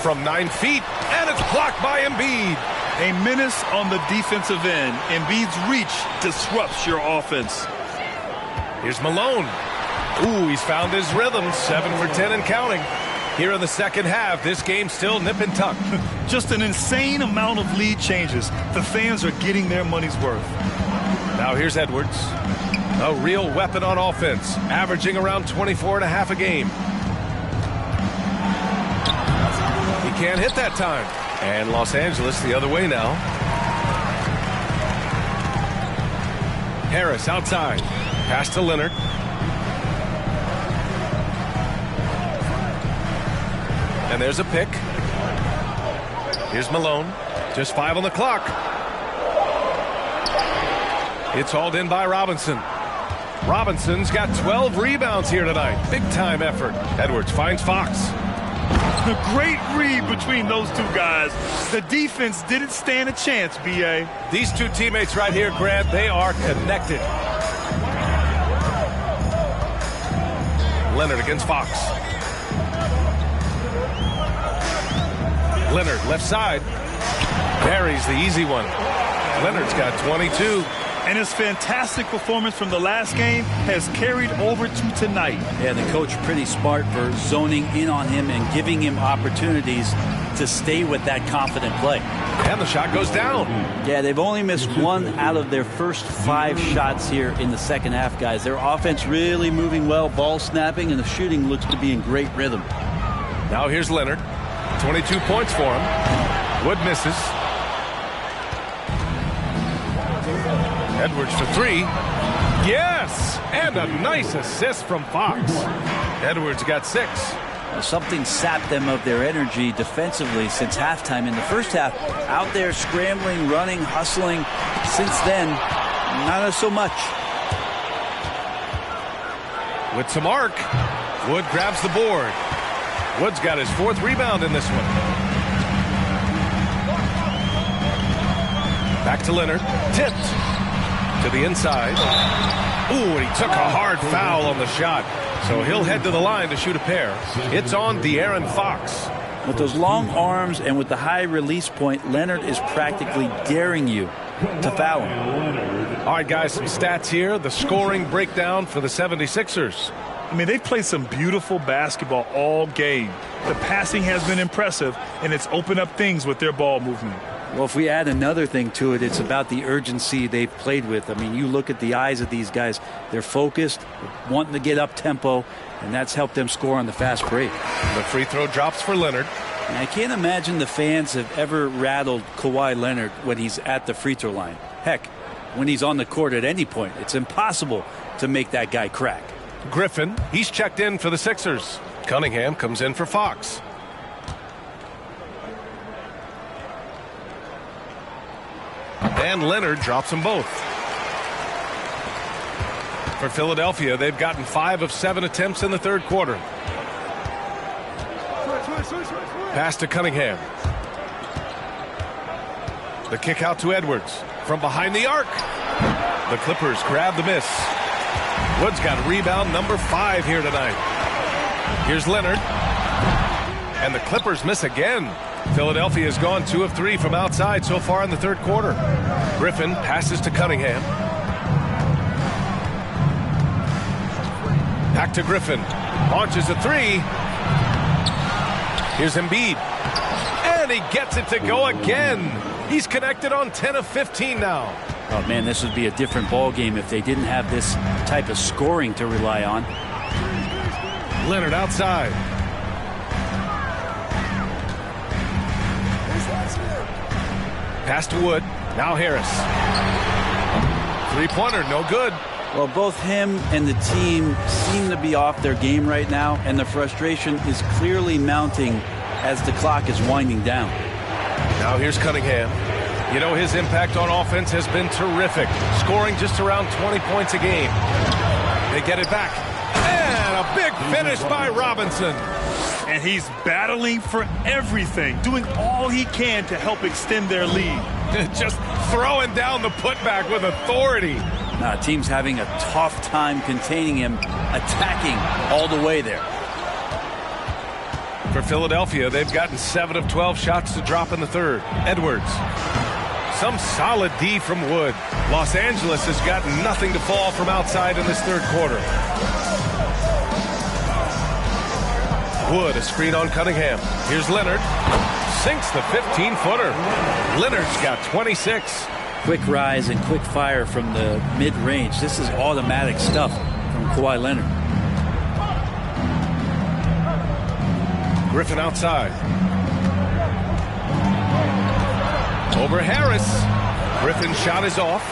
From 9 feet, and it's blocked by Embiid. A menace on the defensive end. Embiid's reach disrupts your offense. Here's Malone. Ooh, he's found his rhythm. 7 for 10 and counting. Here in the second half, this game's still nip and tuck. Just an insane amount of lead changes. The fans are getting their money's worth. Now here's Edwards. A real weapon on offense, averaging around 24.5 a game. He can't hit that time. And Los Angeles the other way now. Harris outside. Pass to Leonard. And there's a pick. Here's Malone. Just 5 on the clock. It's hauled in by Robinson. Robinson's got 12 rebounds here tonight. Big time effort. Edwards finds Fox. A great read between those two guys. The defense didn't stand a chance, B.A. These two teammates right here, Grant, they are connected. Leonard against Fox. Leonard left side. Buries the easy one. Leonard's got 22. And his fantastic performance from the last game has carried over to tonight. Yeah, the coach pretty smart for zoning in on him and giving him opportunities to stay with that confident play. And the shot goes down. Yeah, they've only missed 1 out of their first 5 shots here in the second half, guys. Their offense really moving well, ball snapping, and the shooting looks to be in great rhythm. Now here's Leonard. 22 points for him. Wood misses. Edwards for 3. Yes! And a nice assist from Fox. Edwards got 6. Something sapped them of their energy defensively since halftime. In the first half, out there scrambling, running, hustling. Since then, not so much. With some arc, Wood grabs the board. Wood's got his 4th rebound in this one. Back to Leonard. Tipped. To the inside. Ooh, and he took a hard foul on the shot. So he'll head to the line to shoot a pair. It's on De'Aaron Fox. With those long arms and with the high release point, Leonard is practically daring you to foul him. All right, guys, some stats here. The scoring breakdown for the 76ers. I mean, they've played some beautiful basketball all game. The passing has been impressive, and it's opened up things with their ball movement. Well, if we add another thing to it, it's about the urgency they've played with. I mean, you look at the eyes of these guys. They're focused, wanting to get up tempo, and that's helped them score on the fast break. The free throw drops for Leonard. And I can't imagine the fans have ever rattled Kawhi Leonard when he's at the free throw line. Heck, when he's on the court at any point, it's impossible to make that guy crack. Griffin, he's checked in for the Sixers. Cunningham comes in for Fox. And Leonard drops them both. For Philadelphia, they've gotten 5 of 7 attempts in the third quarter. Pass to Cunningham. The kick out to Edwards. From behind the arc. The Clippers grab the miss. Wood's got rebound number 5 here tonight. Here's Leonard. And the Clippers miss again. Philadelphia has gone 2 of 3 from outside so far in the third quarter. Griffin passes to Cunningham. Back to Griffin. Launches a 3. Here's Embiid. And he gets it to go again. He's connected on 10 of 15 now. Oh, man, this would be a different ball game if they didn't have this type of scoring to rely on. Leonard outside. Pass to Wood. Now Harris. 3-pointer, no good. Well, both him and the team seem to be off their game right now, and the frustration is clearly mounting as the clock is winding down. Now here's Cunningham. You know, his impact on offense has been terrific, scoring just around 20 points a game. They get it back. And a big finish by Robinson. And he's battling for everything, doing all he can to help extend their lead. Just throwing down the putback with authority. Team's having a tough time containing him, attacking all the way there. For Philadelphia, they've gotten 7 of 12 shots to drop in the third. Edwards. Some solid D from Wood. Los Angeles has gotten nothing to fall from outside in this third quarter. Wood, a screen on Cunningham. Here's Leonard. Sinks the 15-footer. Leonard's got 26. quick rise and quick fire from the mid-range. This is automatic stuff from Kawhi Leonard. Griffin outside. Over Harris. Griffin's shot is off.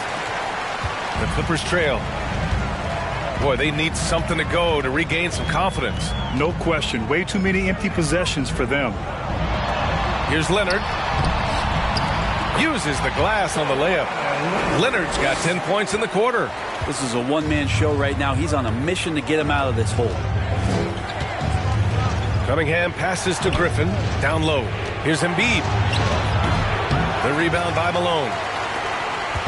The Clippers trail. Boy, they need something to go to regain some confidence. No question. Way too many empty possessions for them. Here's Leonard. Uses the glass on the layup. Leonard's got 10 points in the quarter. This is a one-man show right now. He's on a mission to get him out of this hole. Cunningham passes to Griffin. Down low. Here's Embiid. The rebound by Malone.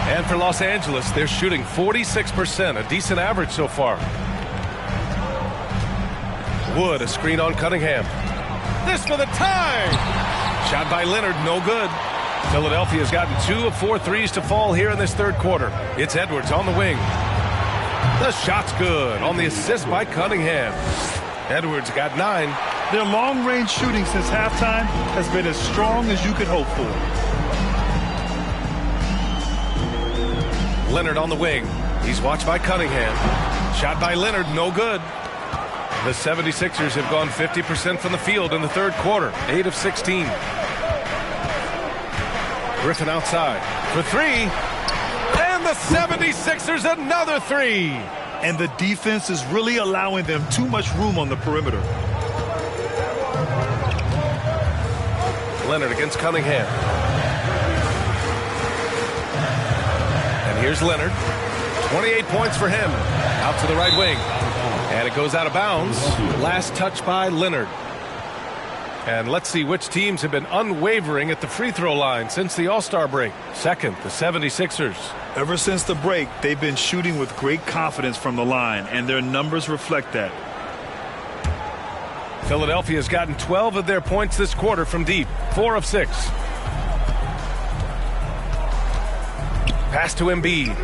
And for Los Angeles, they're shooting 46%, a decent average so far. Wood, a screen on Cunningham. This for the tie! Shot by Leonard, no good. Philadelphia's gotten 2 of 4 threes to fall here in this third quarter. It's Edwards on the wing. The shot's good on the assist by Cunningham. Edwards got 9. Their long-range shooting since halftime has been as strong as you could hope for. Leonard on the wing. He's watched by Cunningham. Shot by Leonard, no good. The 76ers have gone 50% from the field in the third quarter, 8 of 16. Griffin outside for 3. And the 76ers another 3. And the defense is really allowing them too much room on the perimeter. Leonard against Cunningham. Here's Leonard. 28 points for him. Out to the right wing. And it goes out of bounds. Last touch by Leonard. And let's see which teams have been unwavering at the free throw line since the All-Star break. Second, the 76ers. Ever since the break, they've been shooting with great confidence from the line, and their numbers reflect that. Philadelphia's gotten 12 of their points this quarter from deep. 4 of 6. Pass to Embiid.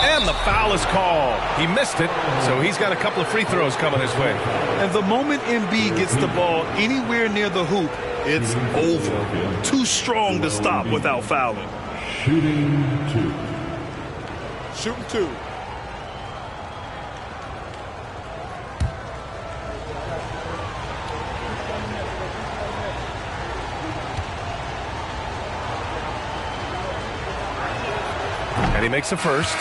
And the foul is called. He missed it, so he's got a couple of free throws coming his way. And the moment Embiid gets the ball anywhere near the hoop, it's over. Too strong to stop without fouling. Shooting 2. Shooting 2. And he makes the first.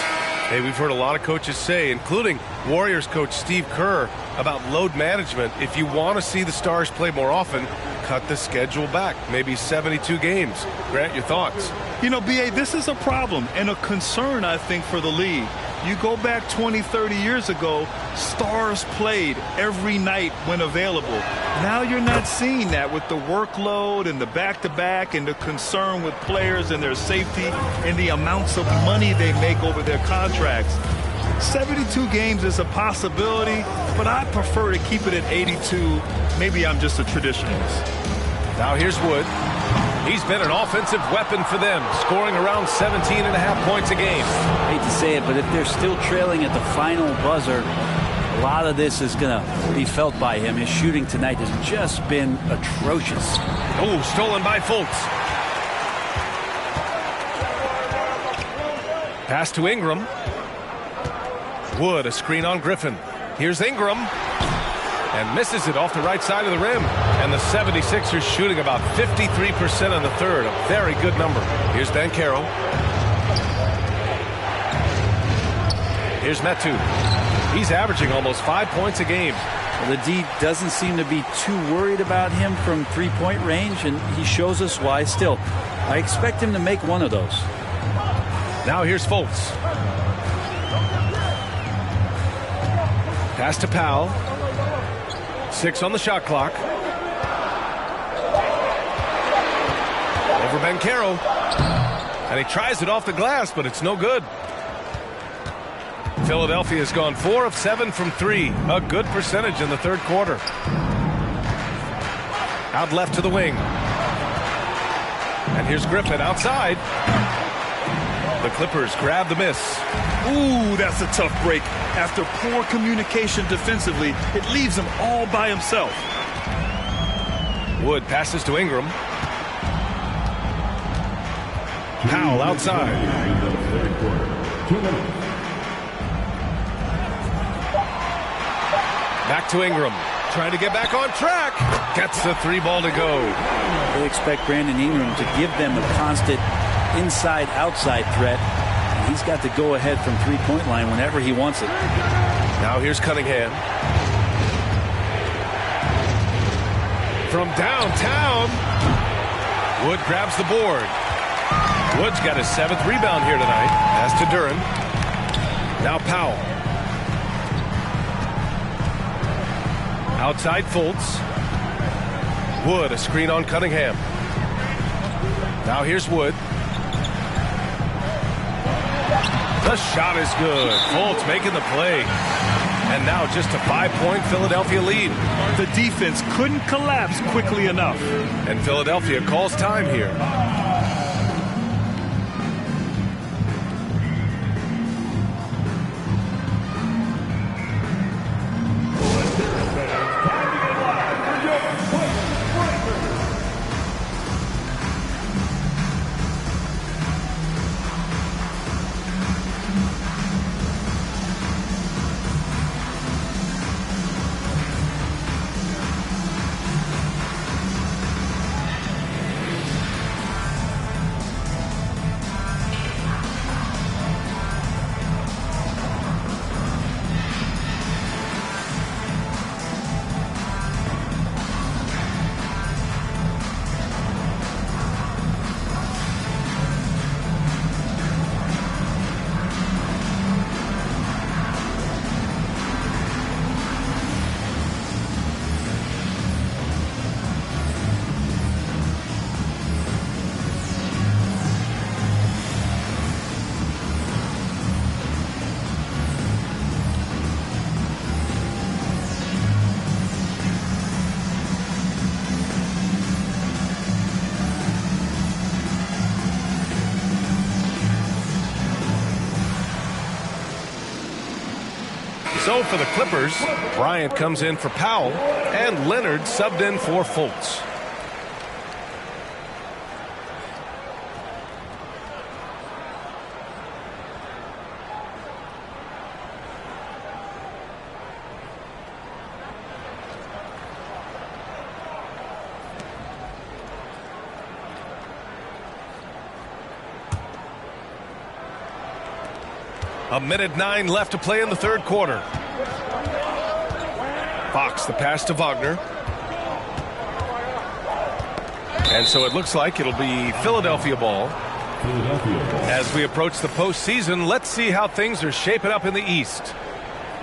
Hey, we've heard a lot of coaches say, including Warriors coach Steve Kerr, about load management. If you want to see the Stars play more often, cut the schedule back. Maybe 72 games. Grant, your thoughts? You know, B.A., this is a problem and a concern, I think, for the league. You go back 20, 30 years ago, Stars played every night when available. Now you're not seeing that with the workload and the back-to-back and the concern with players and their safety and the amounts of money they make over their contracts. 72 games is a possibility, but I prefer to keep it at 82. Maybe I'm just a traditionalist. Now here's Wood. He's been an offensive weapon for them, scoring around 17.5 points a game. I hate to say it, but if they're still trailing at the final buzzer, a lot of this is going to be felt by him. His shooting tonight has just been atrocious. Oh, stolen by Fultz. Pass to Ingram. Wood, a screen on Griffin. Here's Ingram. And misses it off the right side of the rim. And the 76ers shooting about 53% in the third. A very good number. Here's Banchero. Here's Metu. He's averaging almost 5 points a game. Well, the D doesn't seem to be too worried about him from three-point range, and he shows us why. Still, I expect him to make one of those. Now here's Fultz. Pass to Powell. 6 on the shot clock. Over Banchero. And he tries it off the glass, but it's no good. Philadelphia has gone 4 of 7 from 3. A good percentage in the third quarter. Out left to the wing. And here's Griffin outside. The Clippers grab the miss. Ooh, that's a tough break. After poor communication defensively, it leaves him all by himself. Wood passes to Ingram. Powell outside. Back to Ingram. Trying to get back on track. Gets the 3 ball to go. They expect Brandon Ingram to give them a constant inside-outside threat. And he's got to go ahead from three-point line whenever he wants it. Now here's Cunningham. From downtown. Wood grabs the board. Wood's got his 7th rebound here tonight. Pass to Duren. Now Powell. Outside Fultz. Wood, a screen on Cunningham. Now here's Wood. The shot is good. Fultz making the play. And now just a 5-point Philadelphia lead. The defense couldn't collapse quickly enough. And Philadelphia calls time here. So for the Clippers, Bryant comes in for Powell, and Leonard subbed in for Fultz. A minute 9 left to play in the third quarter. Fox, the pass to Wagner. And so it looks like it'll be Philadelphia ball. As we approach the postseason, let's see how things are shaping up in the East.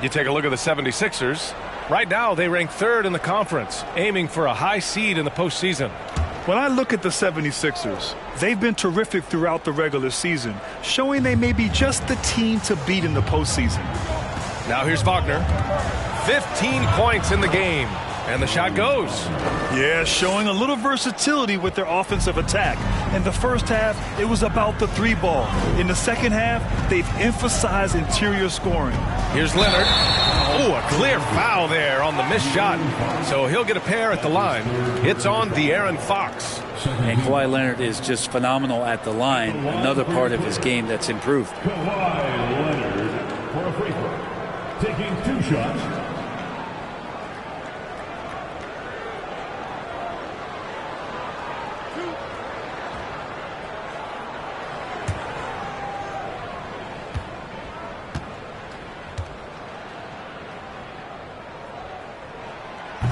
You take a look at the 76ers. Right now, they rank 3rd in the conference, aiming for a high seed in the postseason. When I look at the 76ers, they've been terrific throughout the regular season, showing they may be just the team to beat in the postseason. Now here's Wagner. 15 points in the game, and the shot goes. Yeah, showing a little versatility with their offensive attack. In the first half, it was about the 3 ball. In the second half, they've emphasized interior scoring. Here's Leonard. Oh, a clear foul there on the missed shot. So he'll get a pair at the line. It's on De'Aaron Fox. And Kawhi Leonard is just phenomenal at the line. Another part of his game that's improved. Kawhi Leonard for a free throw. Taking 2 shots.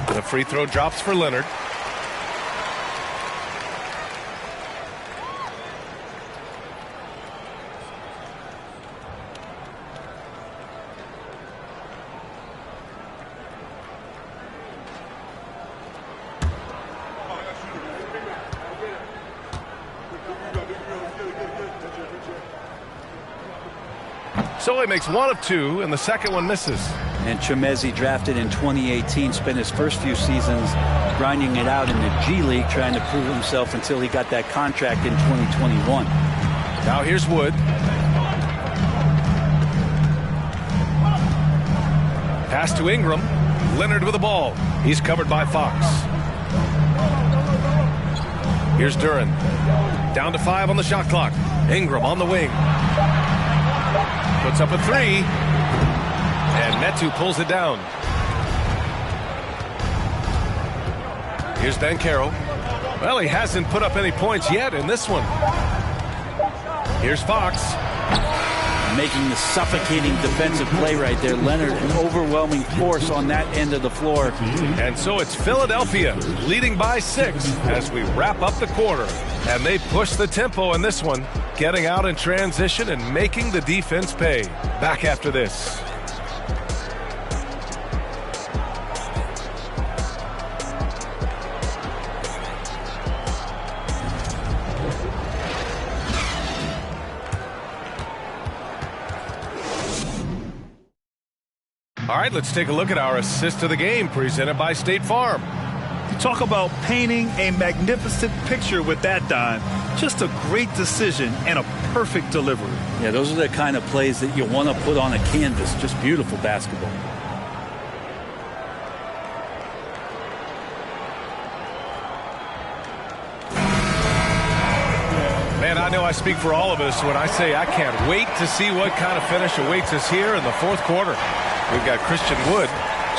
The free throw drops for Leonard. So he makes 1 of 2, and the second one misses. And Chimezie, drafted in 2018, spent his first few seasons grinding it out in the G League, trying to prove himself until he got that contract in 2021. Now here's Wood. Pass to Ingram. Leonard with the ball. He's covered by Fox. Here's Duren. Down to 5 on the shot clock. Ingram on the wing. Puts up a 3. And Metu pulls it down. Here's Banchero. Well, he hasn't put up any points yet in this one. Here's Fox. Making the suffocating defensive play right there. Leonard, an overwhelming force on that end of the floor. And so it's Philadelphia leading by 6 as we wrap up the quarter. And they push the tempo in this one, getting out in transition and making the defense pay. Back after this. All right, let's take a look at our assist of the game presented by State Farm. You talk about painting a magnificent picture with that dime. Just a great decision and a perfect delivery. Yeah, those are the kind of plays that you want to put on a canvas. Just beautiful basketball. Man, I know I speak for all of us when I say I can't wait to see what kind of finish awaits us here in the fourth quarter. We've got Christian Wood,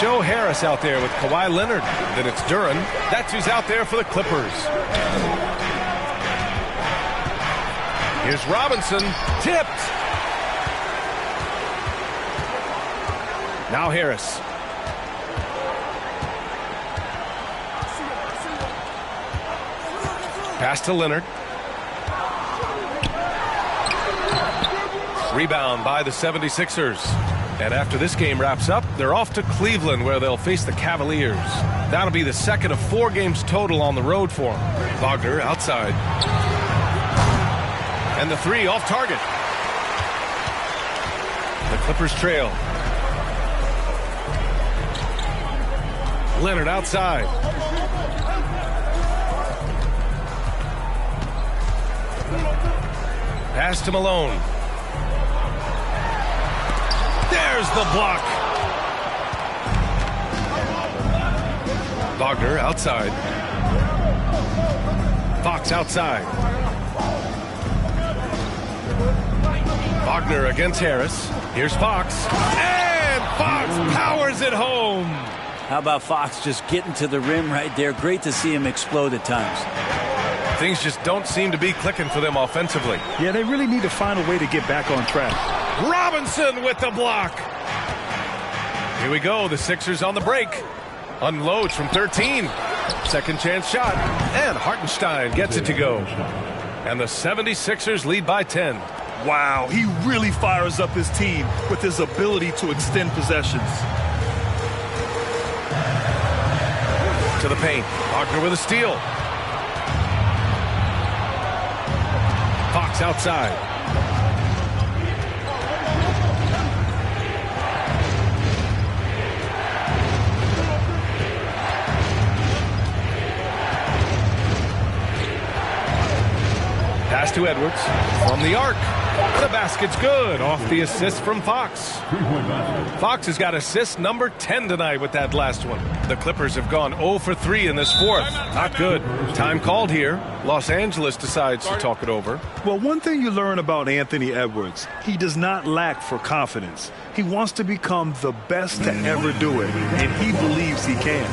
Joe Harris out there with Kawhi Leonard. Then it's Duren. That's who's out there for the Clippers. Here's Robinson. Tipped. Now Harris. Pass to Leonard. Rebound by the 76ers. And after this game wraps up, they're off to Cleveland where they'll face the Cavaliers. That'll be the second of 4 games total on the road for them. Wagner outside. And the 3 off target. The Clippers trail. Leonard outside. Pass to Malone. There's the block. Wagner outside. Fox outside. Wagner against Harris. Here's Fox. And Fox powers it home. How about Fox just getting to the rim right there? Great to see him explode at times. Things just don't seem to be clicking for them offensively. Yeah, they really need to find a way to get back on track. Robinson with the block. Here we go. The Sixers on the break. Unloads from 13. Second chance shot. And Hartenstein gets it to go. And the 76ers lead by 10. Wow, he really fires up his team with his ability to extend possessions. To the paint. Wagner with a steal. Fox outside. Pass to Edwards from the arc. The basket's good off the assist from Fox. Fox has got assist number 10 tonight with that last one. The Clippers have gone 0 for 3 in this fourth. Not good. Time called here. Los Angeles decides to talk it over. Well, one thing you learn about Anthony Edwards, he does not lack for confidence. He wants to become the best to ever do it, and he believes he can.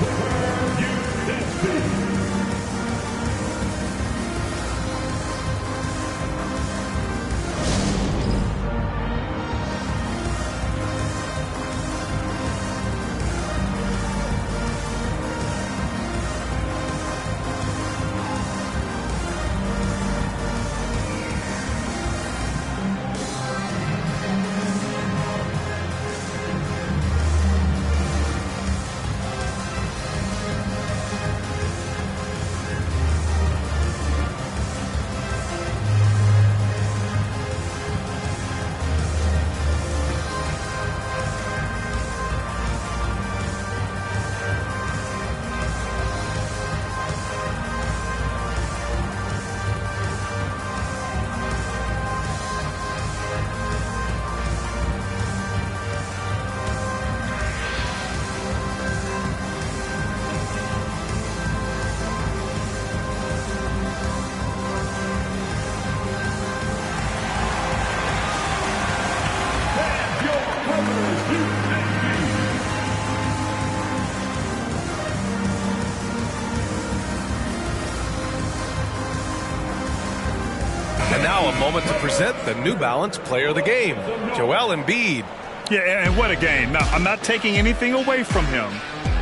moment to present the New Balance Player of the Game, Joel Embiid. Yeah, and what a game. Now, I'm not taking anything away from him,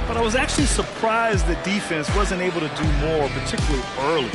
but I was actually surprised the defense wasn't able to do more, particularly early.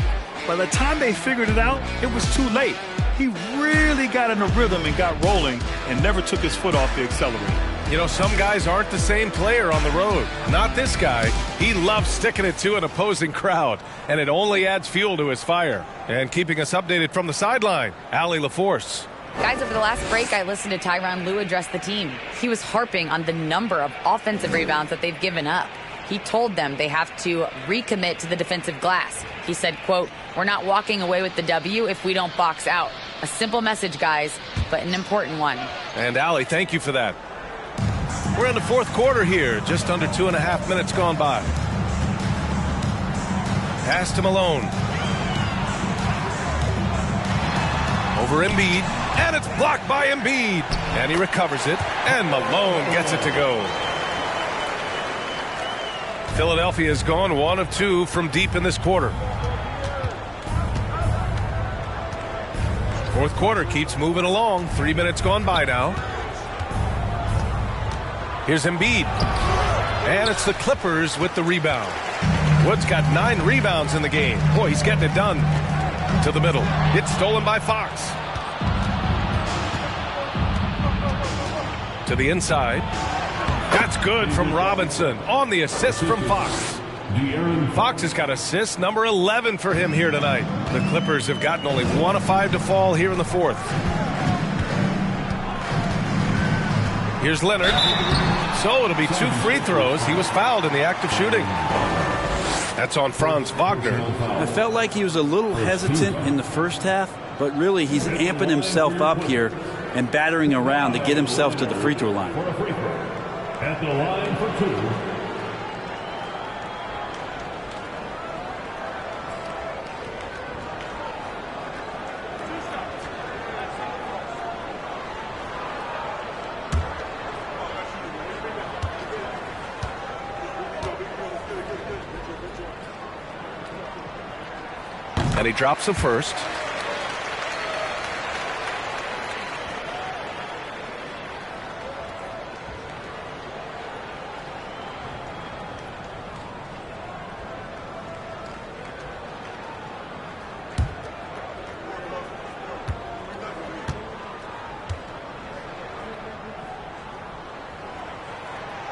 By the time they figured it out, it was too late. He really got in a rhythm and got rolling and never took his foot off the accelerator. You know, some guys aren't the same player on the road. Not this guy. He loves sticking it to an opposing crowd, and it only adds fuel to his fire. And keeping us updated from the sideline, Allie LaForce. Guys, over the last break, I listened to Tyronn Lue address the team. He was harping on the number of offensive rebounds that they've given up. He told them they have to recommit to the defensive glass. He said, quote, "We're not walking away with the W if we don't box out." A simple message, guys, but an important one. And Allie, thank you for that. We're in the fourth quarter here, just under 2.5 minutes gone by. Pass to Malone. Over Embiid, and it's blocked by Embiid. And he recovers it, and Malone gets it to go. Philadelphia has gone 1 of 2 from deep in this quarter. Fourth quarter keeps moving along. 3 minutes gone by now. Here's Embiid. And it's the Clippers with the rebound. Wood's got 9 rebounds in the game. Boy, he's getting it done. To the middle. It's stolen by Fox. To the inside. That's good from Robinson on the assist from Fox. Fox has got assist number 11 for him here tonight. The Clippers have gotten only 1 of 5 to fall here in the fourth. Here's Leonard. So it'll be 2 free throws. He was fouled in the act of shooting. That's on Franz Wagner. I felt like he was a little hesitant in the first half, but really he's amping himself up here and battering around to get himself to the free throw line. At the line for 2. And he drops the first.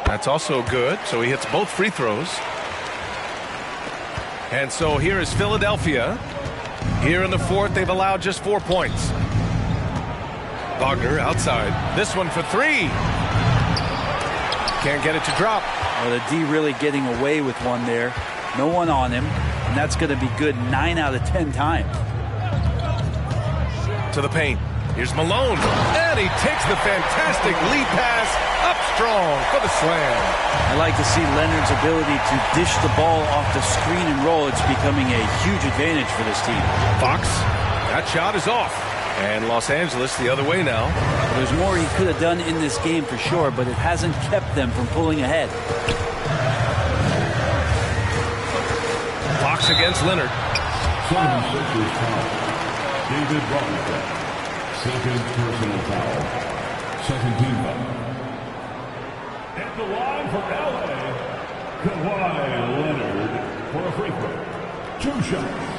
That's also good. So he hits both free throws. And so here is Philadelphia. Here in the fourth, they've allowed just 4 points. Wagner outside. This one for 3. Can't get it to drop. Well, the D really getting away with one there. No one on him. And that's going to be good 9 out of 10 times. To the paint. Here's Malone. And he takes the fantastic lead pass up strong for the slam. I like to see Leonard's ability to dish the ball off the screen and roll. It's becoming a huge advantage for this team. Fox, that shot is off. And Los Angeles the other way now. There's more he could have done in this game for sure, but it hasn't kept them from pulling ahead. Fox against Leonard. 76ers foul. David Robinson. Second personal foul. Second team foul. At the line for LA, Kawhi Leonard for a free throw. 2 shots.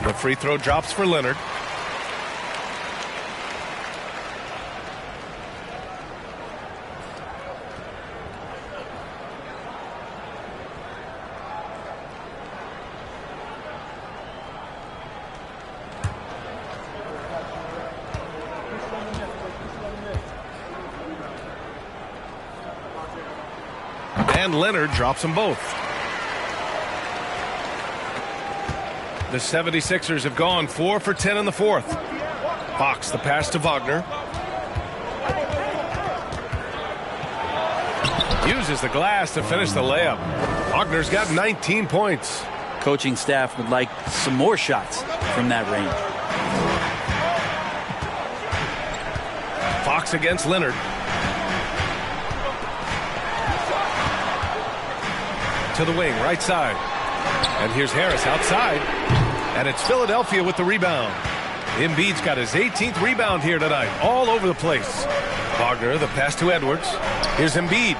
The free throw drops for Leonard. And Leonard drops them both. The 76ers have gone 4 for 10 in the fourth. Fox, the pass to Wagner. Uses the glass to finish the layup. Wagner's got 19 points. coaching staff would like some more shots from that range. Fox against Leonard. To the wing, right side. And here's Harris outside. And it's Philadelphia with the rebound. Embiid's got his 18th rebound here tonight, all over the place. Wagner, the pass to Edwards. Here's Embiid.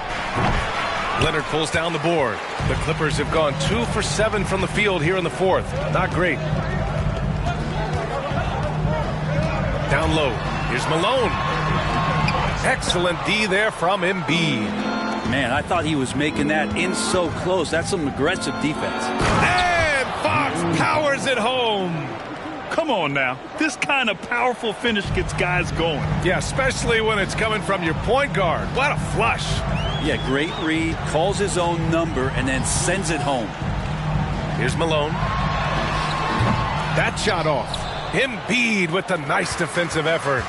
Leonard pulls down the board. The Clippers have gone 2 for 7 from the field here in the fourth. Not great. Down low. Here's Malone. Excellent D there from Embiid. Man, I thought he was making that in so close. That's some aggressive defense. And Fox powers it home. Come on now. This kind of powerful finish gets guys going. Yeah, especially when it's coming from your point guard. What a flush. Yeah, great read, calls his own number, and then sends it home. Here's Malone. That shot off. Embiid with the nice defensive effort.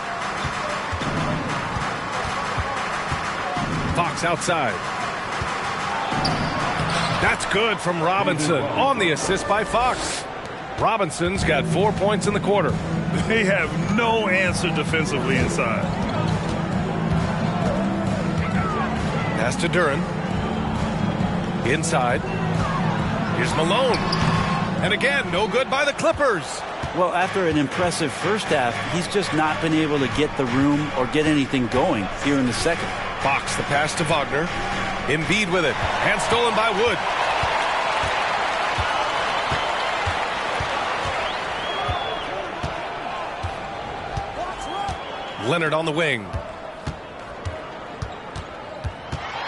Fox outside. That's good from Robinson on the assist by Fox. Robinson's got 4 points in the quarter. They have no answer defensively inside. Pass to Duren. Inside. Here's Malone. And again, no good by the Clippers. Well, after an impressive first half, he's just not been able to get the room or get anything going here in the second. Fox, the pass to Wagner. Embiid with it. Hand stolen by Wood. Leonard on the wing.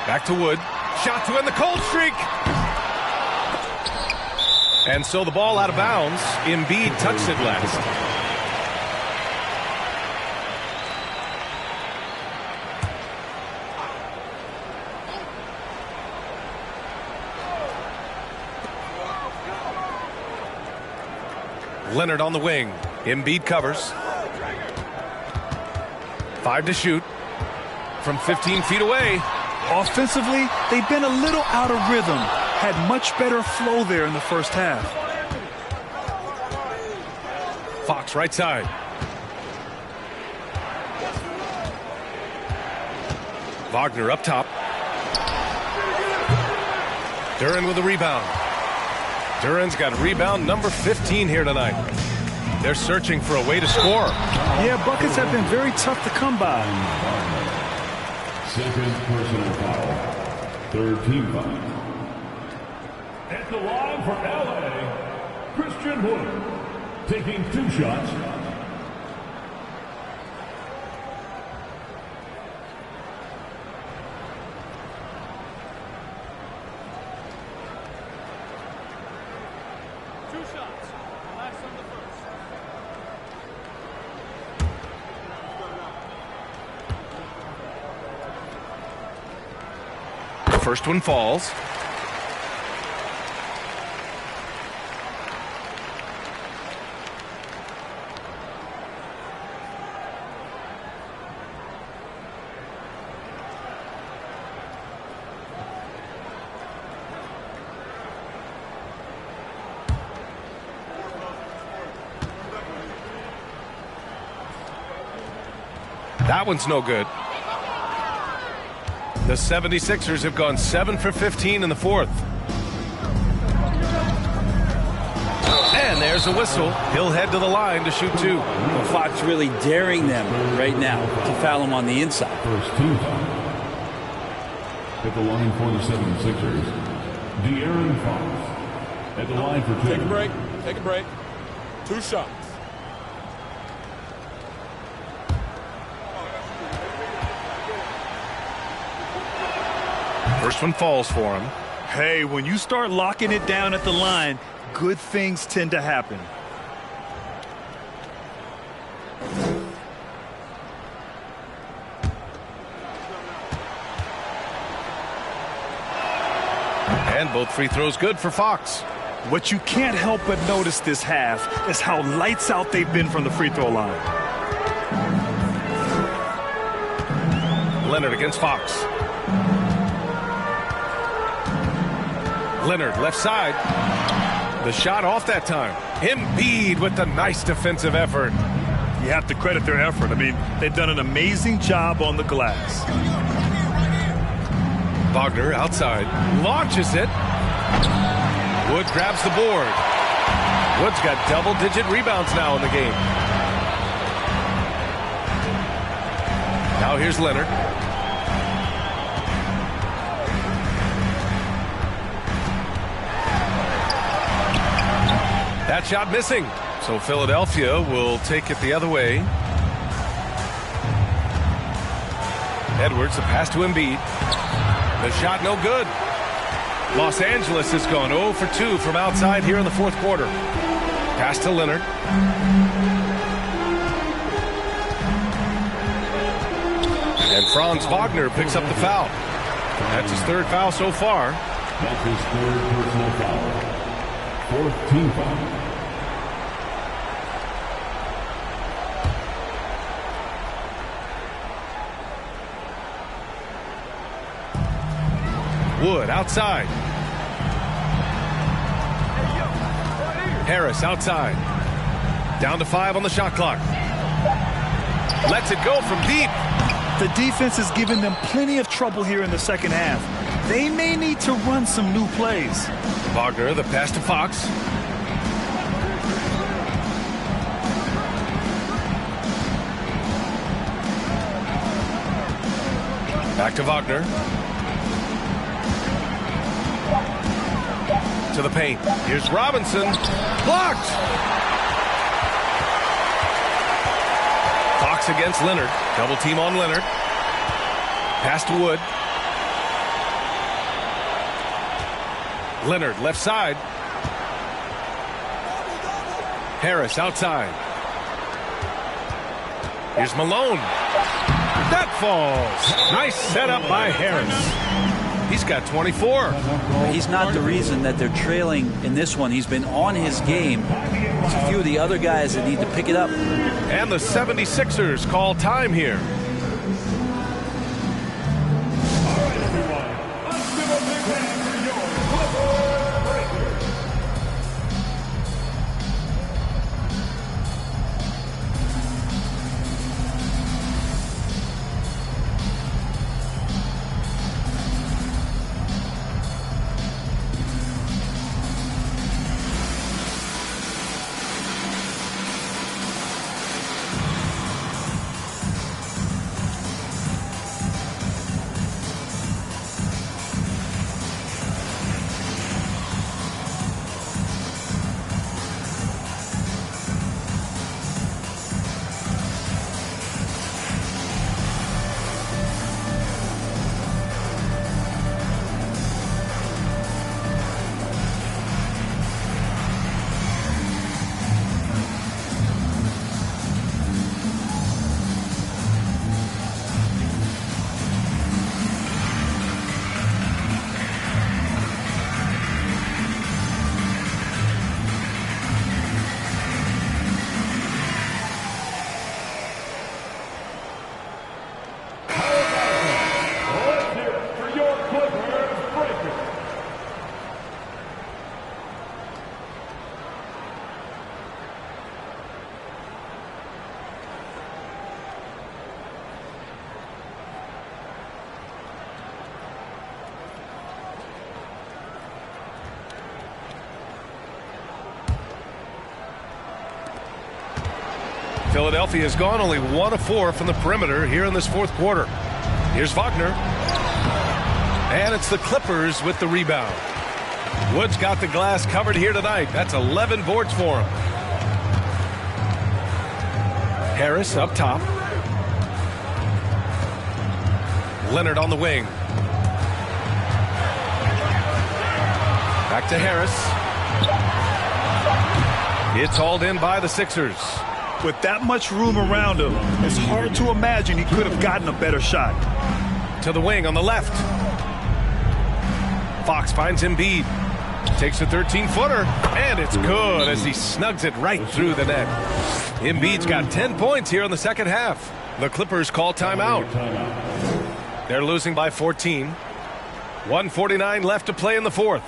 Back to Wood. Shot to end the cold streak. And so the ball out of bounds. Embiid touched it last. Leonard on the wing. Embiid covers. 5 to shoot from 15 feet away. Offensively, they've been a little out of rhythm. Had much better flow there in the first half. Fox right side. Wagner up top. Duren with the rebound. Duren's got rebound number 15 here tonight. They're searching for a way to score. Yeah, buckets have been very tough to come by. Second personal foul. Third team foul. At the line for LA, Christian Wood taking 2 shots. First one falls. That one's no good. The 76ers have gone 7 for 15 in the fourth. And there's a whistle. He'll head to the line to shoot 2. Well, Fox really daring them right now to foul him on the inside. First team foul. At the line for the 76ers, De'Aaron Fox. At the line for 2. Take a break. Take a break. 2 shots. First one falls for him. Hey, when you start locking it down at the line, good things tend to happen. And both free throws good for Fox. What you can't help but notice this half is how lights out they've been from the free throw line. Leonard against Fox. Leonard left side. The shot off that time. Embiid with the nice defensive effort. You have to credit their effort. I mean, they've done an amazing job on the glass. Wagner outside. Launches it. Wood grabs the board. Wood's got double-digit rebounds now in the game. Now here's Leonard. That shot missing. So Philadelphia will take it the other way. Edwards, the pass to Embiid. The shot no good. Los Angeles has gone 0 for 2 from outside here in the fourth quarter. Pass to Leonard. And Franz Wagner picks up the foul. That's his third foul so far. That's his third personal foul. Fourth team foul. Wood outside. Harris outside. Down to 5 on the shot clock. Lets it go from deep. The defense has given them plenty of trouble here in the second half. They may need to run some new plays. Wagner, the pass to Fox. Back to Wagner. To the paint. Here's Robinson. Blocked! Fox against Leonard. Double team on Leonard. Pass to Wood. Leonard left side. Harris outside. Here's Malone. That falls. Nice setup by Harris. He's got 24. He's not the reason that they're trailing in this one. He's been on his game. There's a few of the other guys that need to pick it up. And the 76ers call time here. Philadelphia has gone only 1 of 4 from the perimeter here in this fourth quarter. Here's Wagner. And it's the Clippers with the rebound. Wood's got the glass covered here tonight. That's 11 boards for him. Harris up top. Leonard on the wing. Back to Harris. It's hauled in by the Sixers. With that much room around him, it's hard to imagine he could have gotten a better shot. To the wing on the left. Fox finds Embiid. Takes a 13-footer, and it's good as he snugs it right through the net. Embiid's got 10 points here in the second half. The Clippers call timeout. They're losing by 14. 1:49 left to play in the fourth.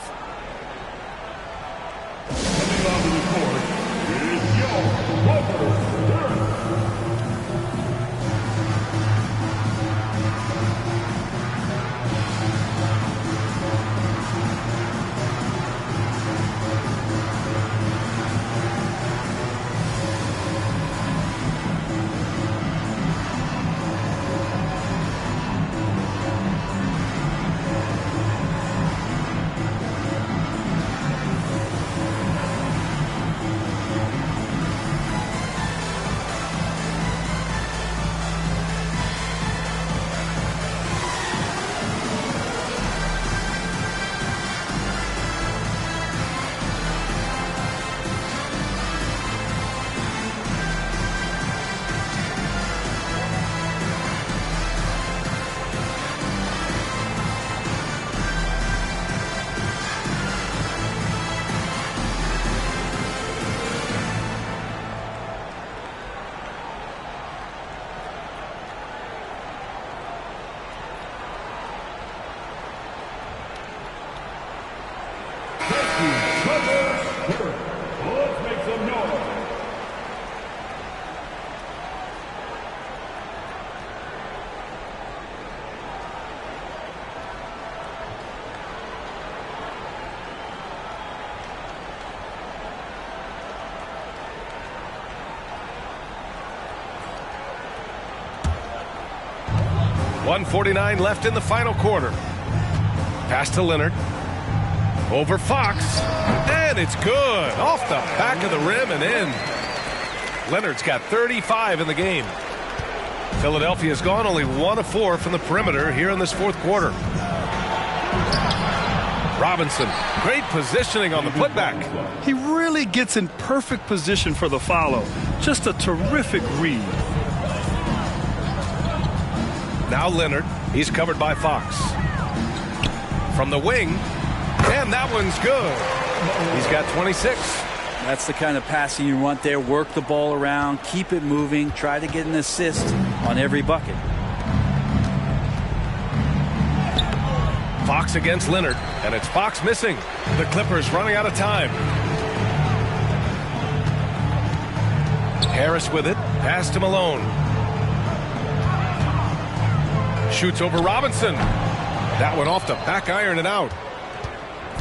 1:49 left in the final quarter. Pass to Leonard. Over Fox. And it's good. Off the back of the rim and in. Leonard's got 35 in the game. Philadelphia's gone only 1 of 4 from the perimeter here in this fourth quarter. Robinson, great positioning on the putback. He really gets in perfect position for the follow. Just a terrific read. Now Leonard, he's covered by Fox. From the wing, and that one's good. He's got 26. That's the kind of passing you want there. Work the ball around, keep it moving, try to get an assist on every bucket. Fox against Leonard, and it's Fox missing. The Clippers running out of time. Harris with it, pass to Malone. Shoots over Robinson. That one off the back iron and out.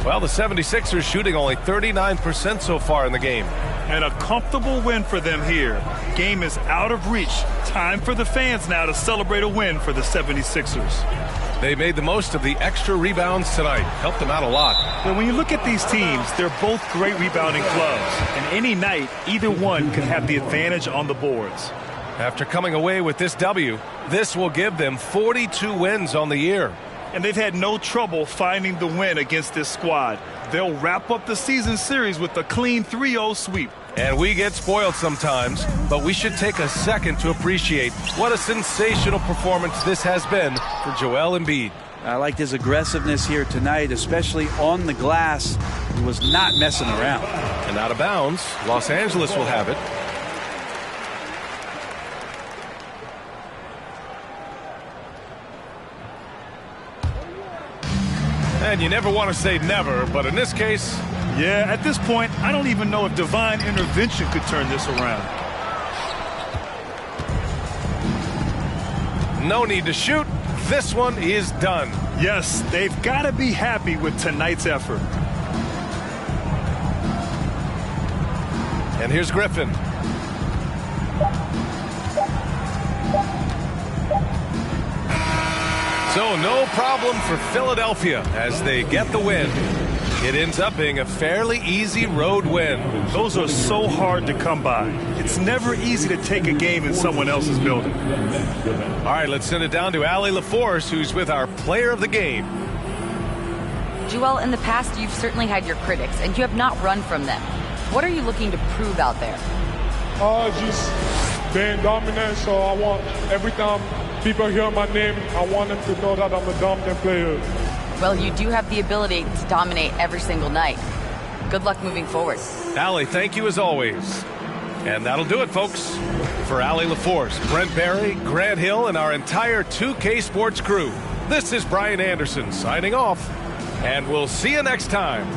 Well, the 76ers shooting only 39% so far in the game. And a comfortable win for them here. Game is out of reach. Time for the fans now to celebrate a win for the 76ers. They made the most of the extra rebounds tonight. Helped them out a lot. But when you look at these teams, they're both great rebounding clubs. And any night, either one could have the advantage on the boards. After coming away with this W, this will give them 42 wins on the year. And they've had no trouble finding the win against this squad. They'll wrap up the season series with a clean 3-0 sweep. And we get spoiled sometimes, but we should take a second to appreciate what a sensational performance this has been for Joel Embiid. I liked his aggressiveness here tonight, especially on the glass. He was not messing around. And out of bounds, Los Angeles will have it. And you never want to say never, but in this case... Yeah, at this point, I don't even know if divine intervention could turn this around. No need to shoot. This one is done. Yes, they've got to be happy with tonight's effort. And here's Griffin. So no problem for Philadelphia as they get the win. It ends up being a fairly easy road win. Those are so hard to come by. It's never easy to take a game in someone else's building. All right, let's send it down to Allie LaForce, who's with our player of the game. Joel, in the past, you've certainly had your critics, and you have not run from them. What are you looking to prove out there? Just being dominant, so I want every time people hear my name, I want them to know that I'm a dominant player. Well, you do have the ability to dominate every single night. Good luck moving forward. Allie, thank you as always. And that'll do it, folks. For Allie LaForce, Brent Barry, Grant Hill, and our entire 2K Sports crew, this is Brian Anderson signing off. And we'll see you next time.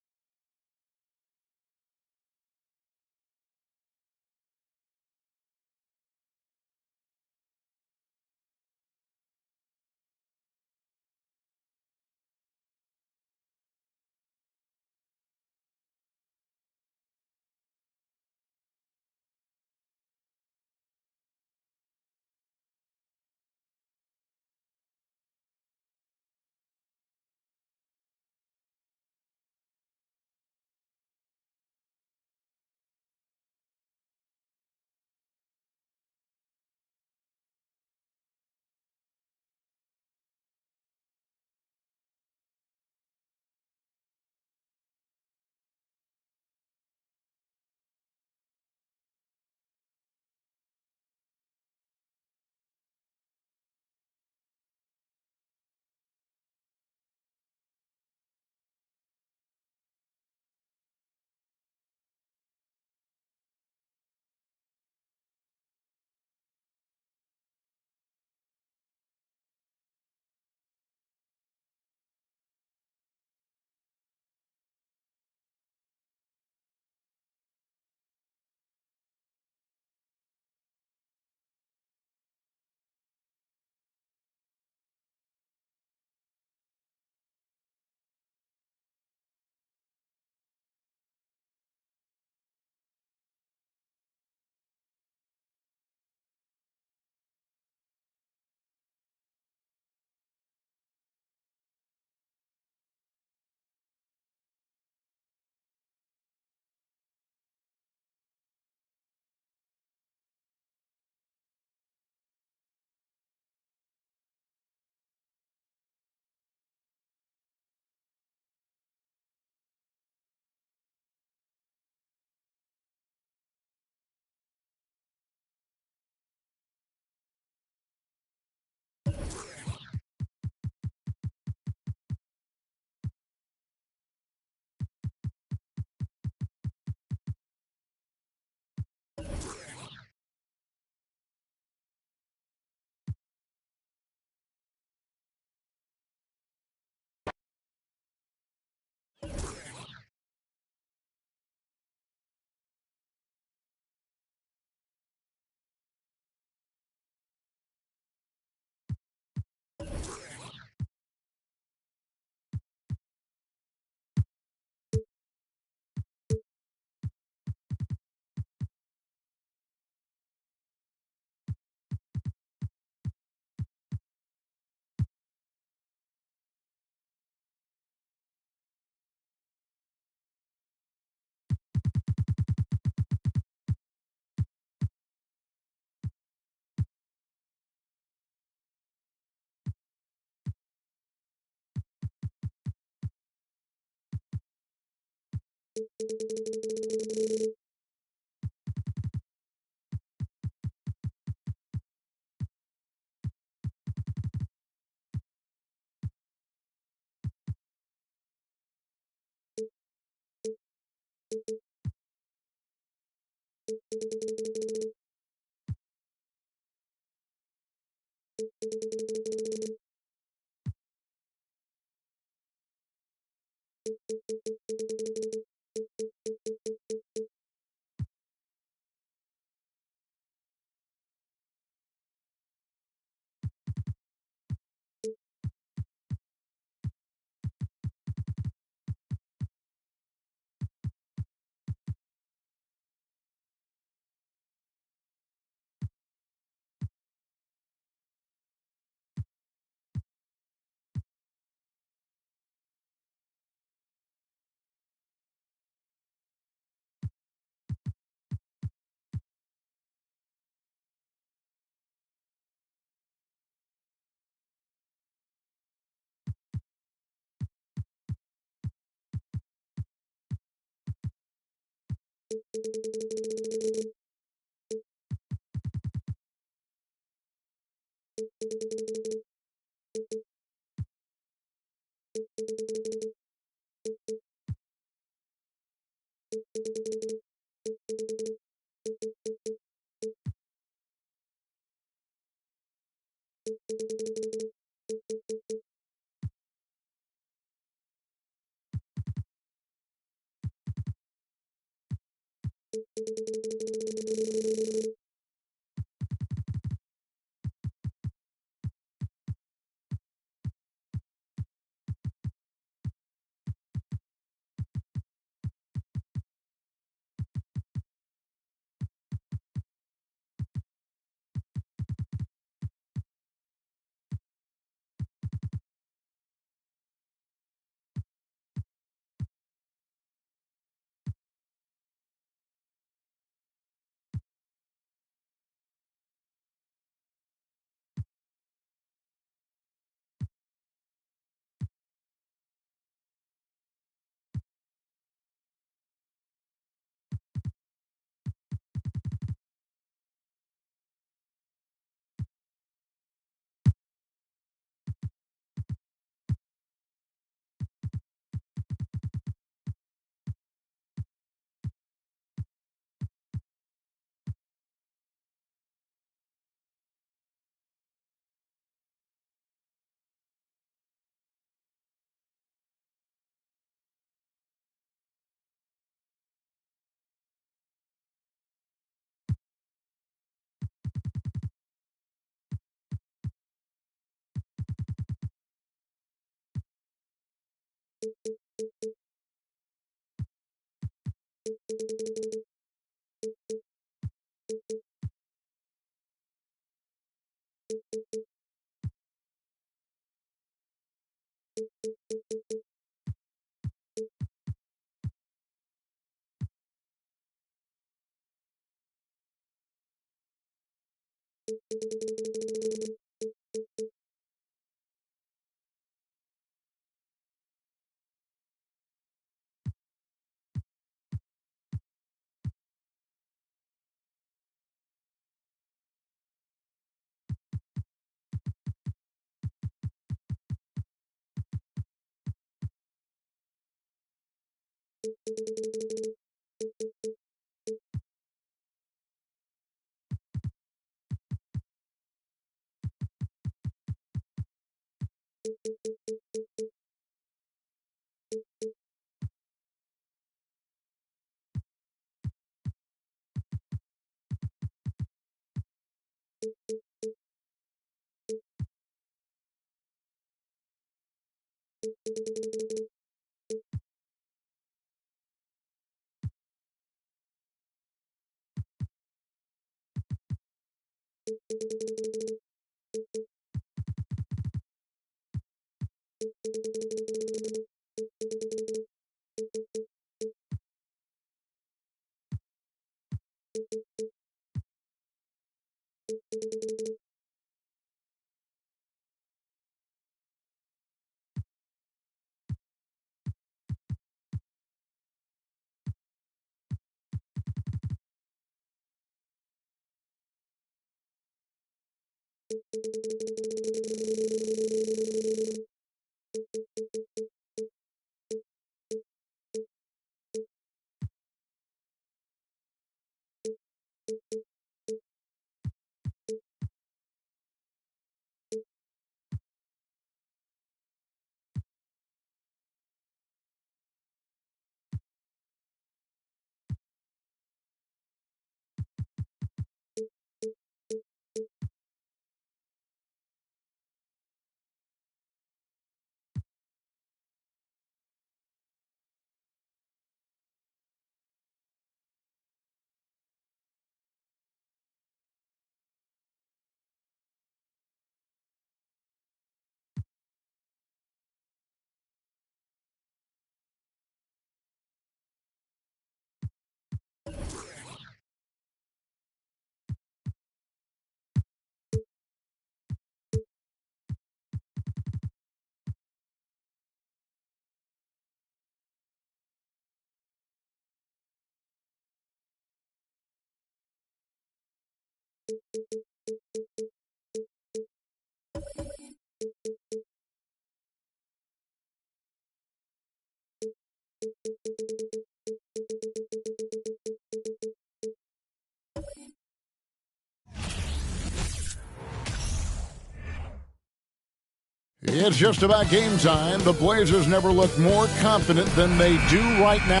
It's just about game time. The Blazers never looked more confident than they do right now.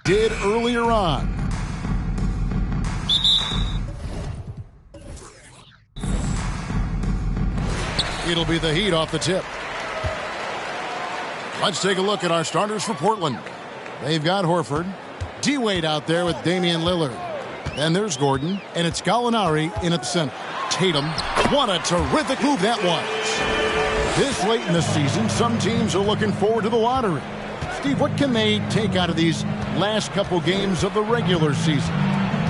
Did earlier on. It'll be the Heat off the tip. Let's take a look at our starters for Portland. They've got Horford, D-Wade out there with Damian Lillard. And there's Gordon, and it's Gallinari in at the center. Tatum, what a terrific move that was. This late in the season, some teams are looking forward to the lottery. Steve, what can they take out of these last couple games of the regular season?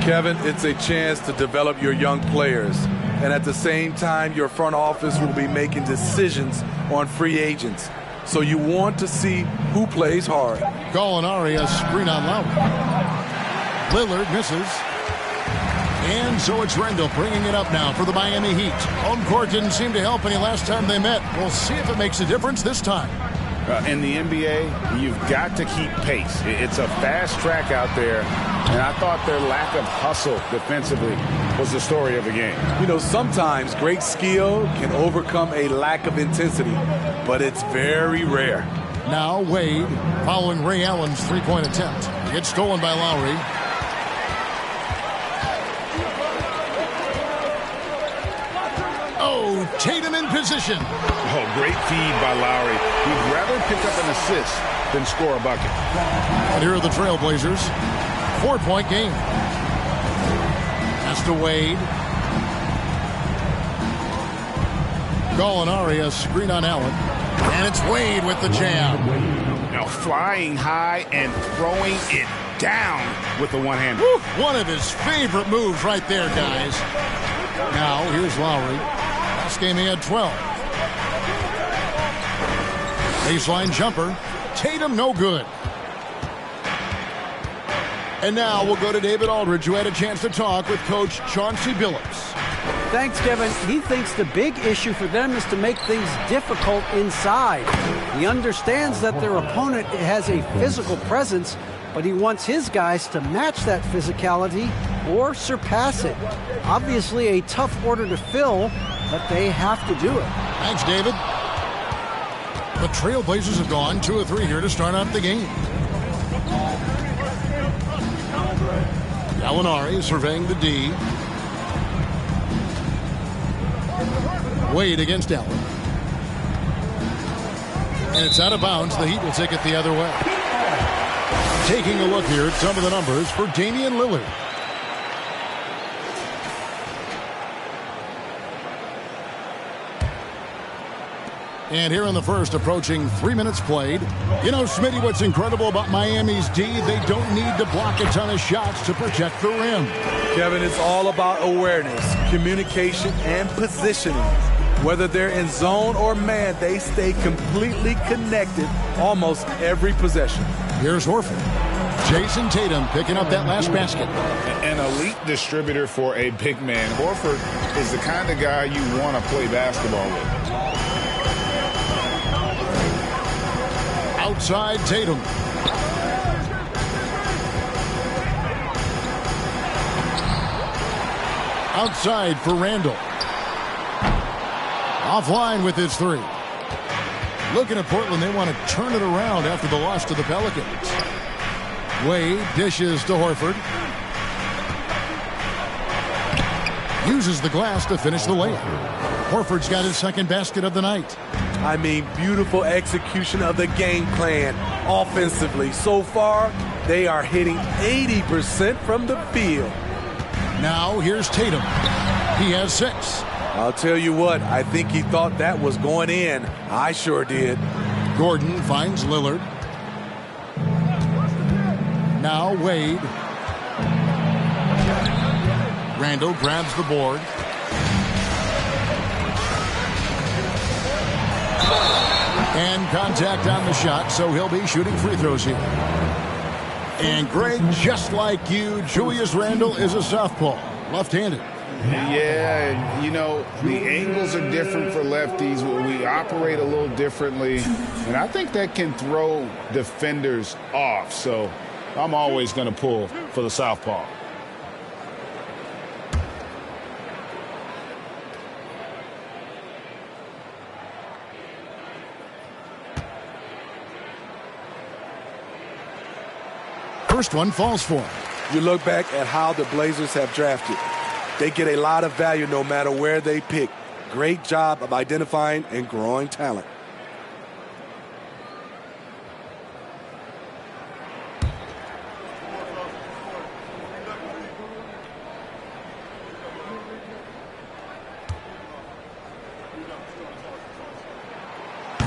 Kevin, it's a chance to develop your young players. And at the same time, your front office will be making decisions on free agents. So you want to see who plays hard. Gallinari, a screen on Lowry. Lillard misses. And so it's Randall bringing it up now for the Miami Heat. Home court didn't seem to help any last time they met. We'll see if it makes a difference this time. In the NBA, you've got to keep pace. It's a fast track out there, and I thought their lack of hustle defensively was the story of the game. You know, sometimes great skill can overcome a lack of intensity, but it's very rare. Now Wade, following Ray Allen's three-point attempt. It gets stolen by Lowry. Oh, Tatum in position. Oh, great feed by Lowry. He'd rather pick up an assist than score a bucket. And here are the Trailblazers. 4-point game. Pass to Wade. Gallinari, a screen on Allen. And it's Wade with the jam. Now flying high and throwing it down with the one-hander. One of his favorite moves right there, guys. Now, here's Lowry. Last game he had 12. Baseline jumper. Tatum no good. And now we'll go to David Aldridge, who had a chance to talk with Coach Chauncey Billups. Thanks, Kevin. He thinks the big issue for them is to make things difficult inside. He understands that their opponent has a physical presence, but he wants his guys to match that physicality or surpass it. Obviously a tough order to fill, but they have to do it. Thanks, David. The Trailblazers have gone 2 of 3 here to start out the game. Gallinari surveying the D. Wade against Allen. And it's out of bounds. The Heat will take it the other way. Taking a look here at some of the numbers for Damian Lillard. And here in the first, approaching 3 minutes played. You know, Smitty, what's incredible about Miami's D, they don't need to block a ton of shots to protect the rim. Kevin, it's all about awareness, communication, and positioning. Whether they're in zone or man, they stay completely connected almost every possession. Here's Horford. Jason Tatum picking up that last basket. An elite distributor for a big man. Horford is the kind of guy you want to play basketball with. Outside Tatum. Outside for Randall. Offline with his three. Looking at Portland, they want to turn it around after the loss to the Pelicans. Wade dishes to Horford. Uses the glass to finish the layup. Horford's got his second basket of the night. I mean, beautiful execution of the game plan offensively. So far, they are hitting 80% from the field. Now here's Tatum. He has 6. I'll tell you what, I think he thought that was going in. I sure did. Gordon finds Lillard. Now Wade. Randall grabs the board. And contact on the shot, so he'll be shooting free throws here. And Greg, just like you, Julius Randle is a southpaw, left-handed. Yeah, you know, the angles are different for lefties. We operate a little differently, and I think that can throw defenders off. So I'm always going to pull for the southpaw. First one falls for him. You look back at how the Blazers have drafted. They get a lot of value no matter where they pick. Great job of identifying and growing talent.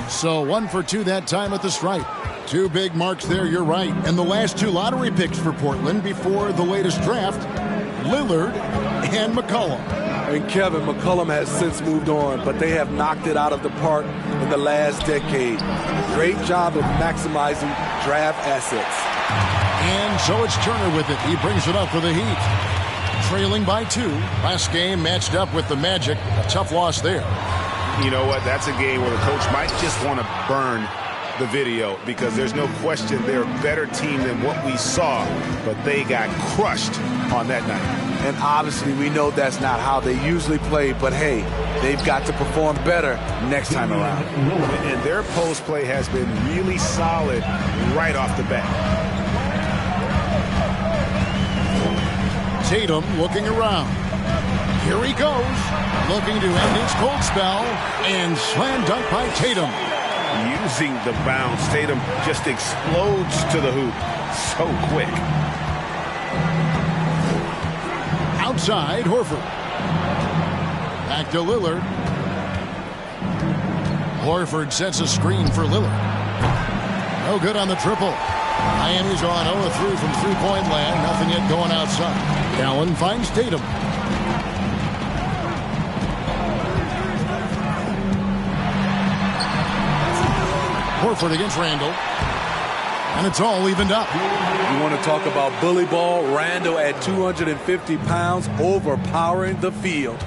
So 1 for 2 that time at the stripe. 2 big marks there, you're right. And the last 2 lottery picks for Portland before the latest draft, Lillard and McCollum. And Kevin, McCollum has since moved on, but they have knocked it out of the park in the last decade. Great job of maximizing draft assets. And so it's Turner with it. He brings it up for the Heat. Trailing by 2. Last game matched up with the Magic. A tough loss there. You know what? That's a game where the coach might just want to burn the video because there's no question they're a better team than what we saw, but they got crushed on that night. And obviously we know that's not how they usually play, but hey, they've got to perform better next time around. And their post play has been really solid right off the bat. Tatum looking around. Here he goes, looking to end his cold spell, and slam dunk by Tatum. Using the bounce, Tatum just explodes to the hoop so quick. Outside, Horford. Back to Lillard. Horford sets a screen for Lillard. No good on the triple. Miami's on 0-3 from three-point land. Nothing yet going outside. Allen finds Tatum. Horford against Randall. And it's all evened up. You want to talk about bully ball? Randall at 250 pounds, overpowering the field.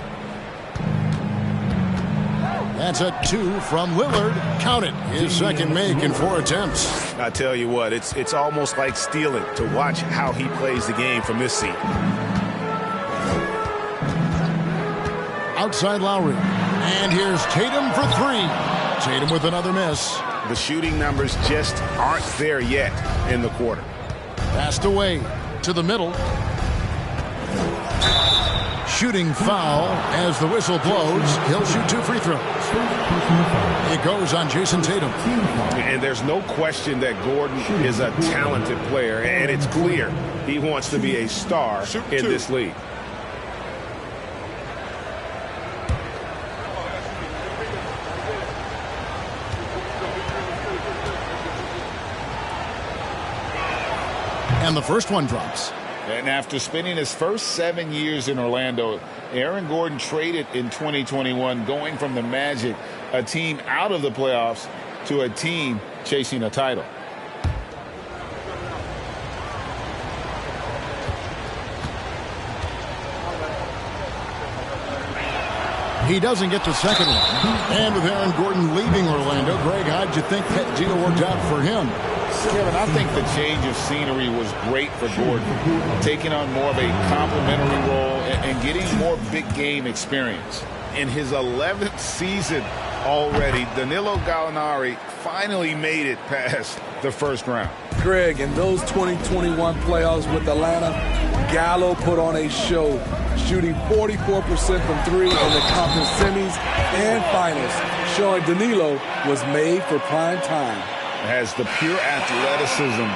That's a 2 from Lillard. Count it. His second make in 4 attempts. I tell you what, it's almost like stealing to watch how he plays the game from this seat. Outside Lowry. And here's Tatum for 3. Tatum with another miss. The shooting numbers just aren't there yet in the quarter. Passed away to the middle. Shooting foul as the whistle blows. He'll shoot 2 free throws. It goes on Jason Tatum. And there's no question that Gordon is a talented player, and it's clear he wants to be a star in this league. And the first one drops. And after spending his first 7 years in Orlando, Aaron Gordon traded in 2021, going from the Magic, a team out of the playoffs, to a team chasing a title. He doesn't get the second one. And with Aaron Gordon leaving Orlando, Greg, how'd you think that deal worked out for him? Kevin, I think the change of scenery was great for Gordon, taking on more of a complimentary role and getting more big game experience. In his 11th season already, Danilo Gallinari finally made it past the first round. Greg, in those 2021 playoffs with Atlanta, Gallo put on a show, shooting 44% from three in the conference semis and finals, showing Danilo was made for prime time. Has the pure athleticism.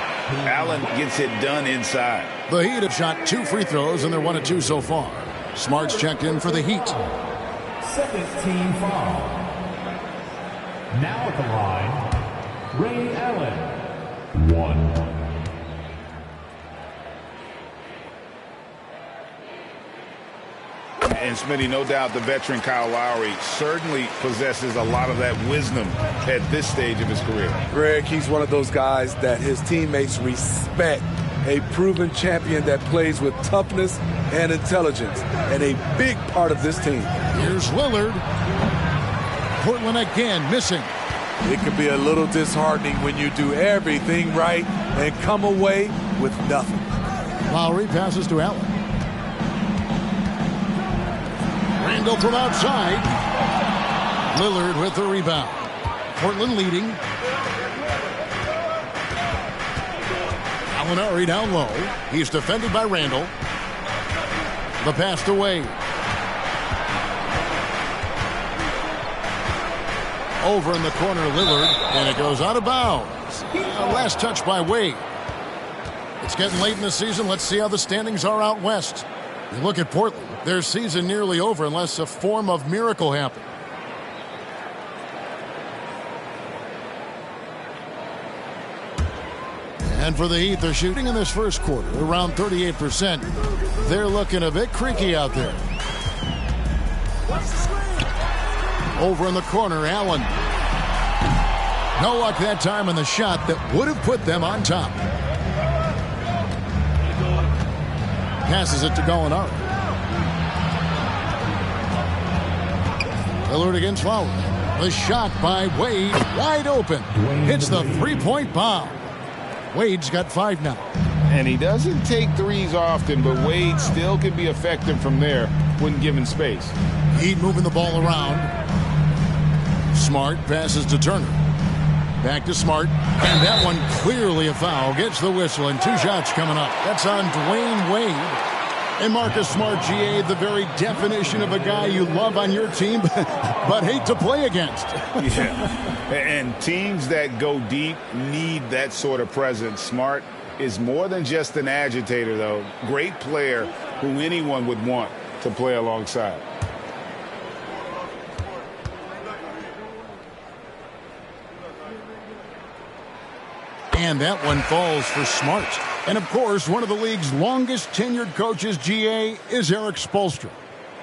Allen gets it done inside. The Heat have shot 2 free throws, and they're 1 of 2 so far. Smart's checked in for the Heat. Second team foul. Now at the line, Ray Allen. 1. And Smitty, no doubt the veteran Kyle Lowry certainly possesses a lot of that wisdom at this stage of his career. Greg, he's one of those guys that his teammates respect. A proven champion that plays with toughness and intelligence, and a big part of this team. Here's Lillard. Portland again missing. It can be a little disheartening when you do everything right and come away with nothing. Lowry passes to Allen. Randall from outside. Lillard with the rebound. Portland leading. Gallinari down low. He's defended by Randall. The pass to Wade. Over in the corner, Lillard, and it goes out of bounds. Last touch by Wade. It's getting late in the season. Let's see how the standings are out west. You look at Portland. Their season nearly over unless a form of miracle happens. And for the Heat, they're shooting in this first quarter around 38%. They're looking a bit creaky out there. Over in the corner, Allen. No luck that time on the shot that would have put them on top. Passes it to Gallinari. Lillard against Lowry. The shot by Wade, wide open. Hits the three-point bomb. Wade's got 5 now. And he doesn't take threes often, but Wade still can be effective from there when given space. Heat moving the ball around. Smart passes to Turner. Back to Smart. And that one clearly a foul. Gets the whistle, and 2 shots coming up. That's on Dwayne Wade. And Marcus Smart, GA, the very definition of a guy you love on your team, but hate to play against. Yeah, and teams that go deep need that sort of presence. Smart is more than just an agitator, though. Great player who anyone would want to play alongside. And that one falls for Smart. And, of course, one of the league's longest tenured coaches, GA, is Eric Spoelstra.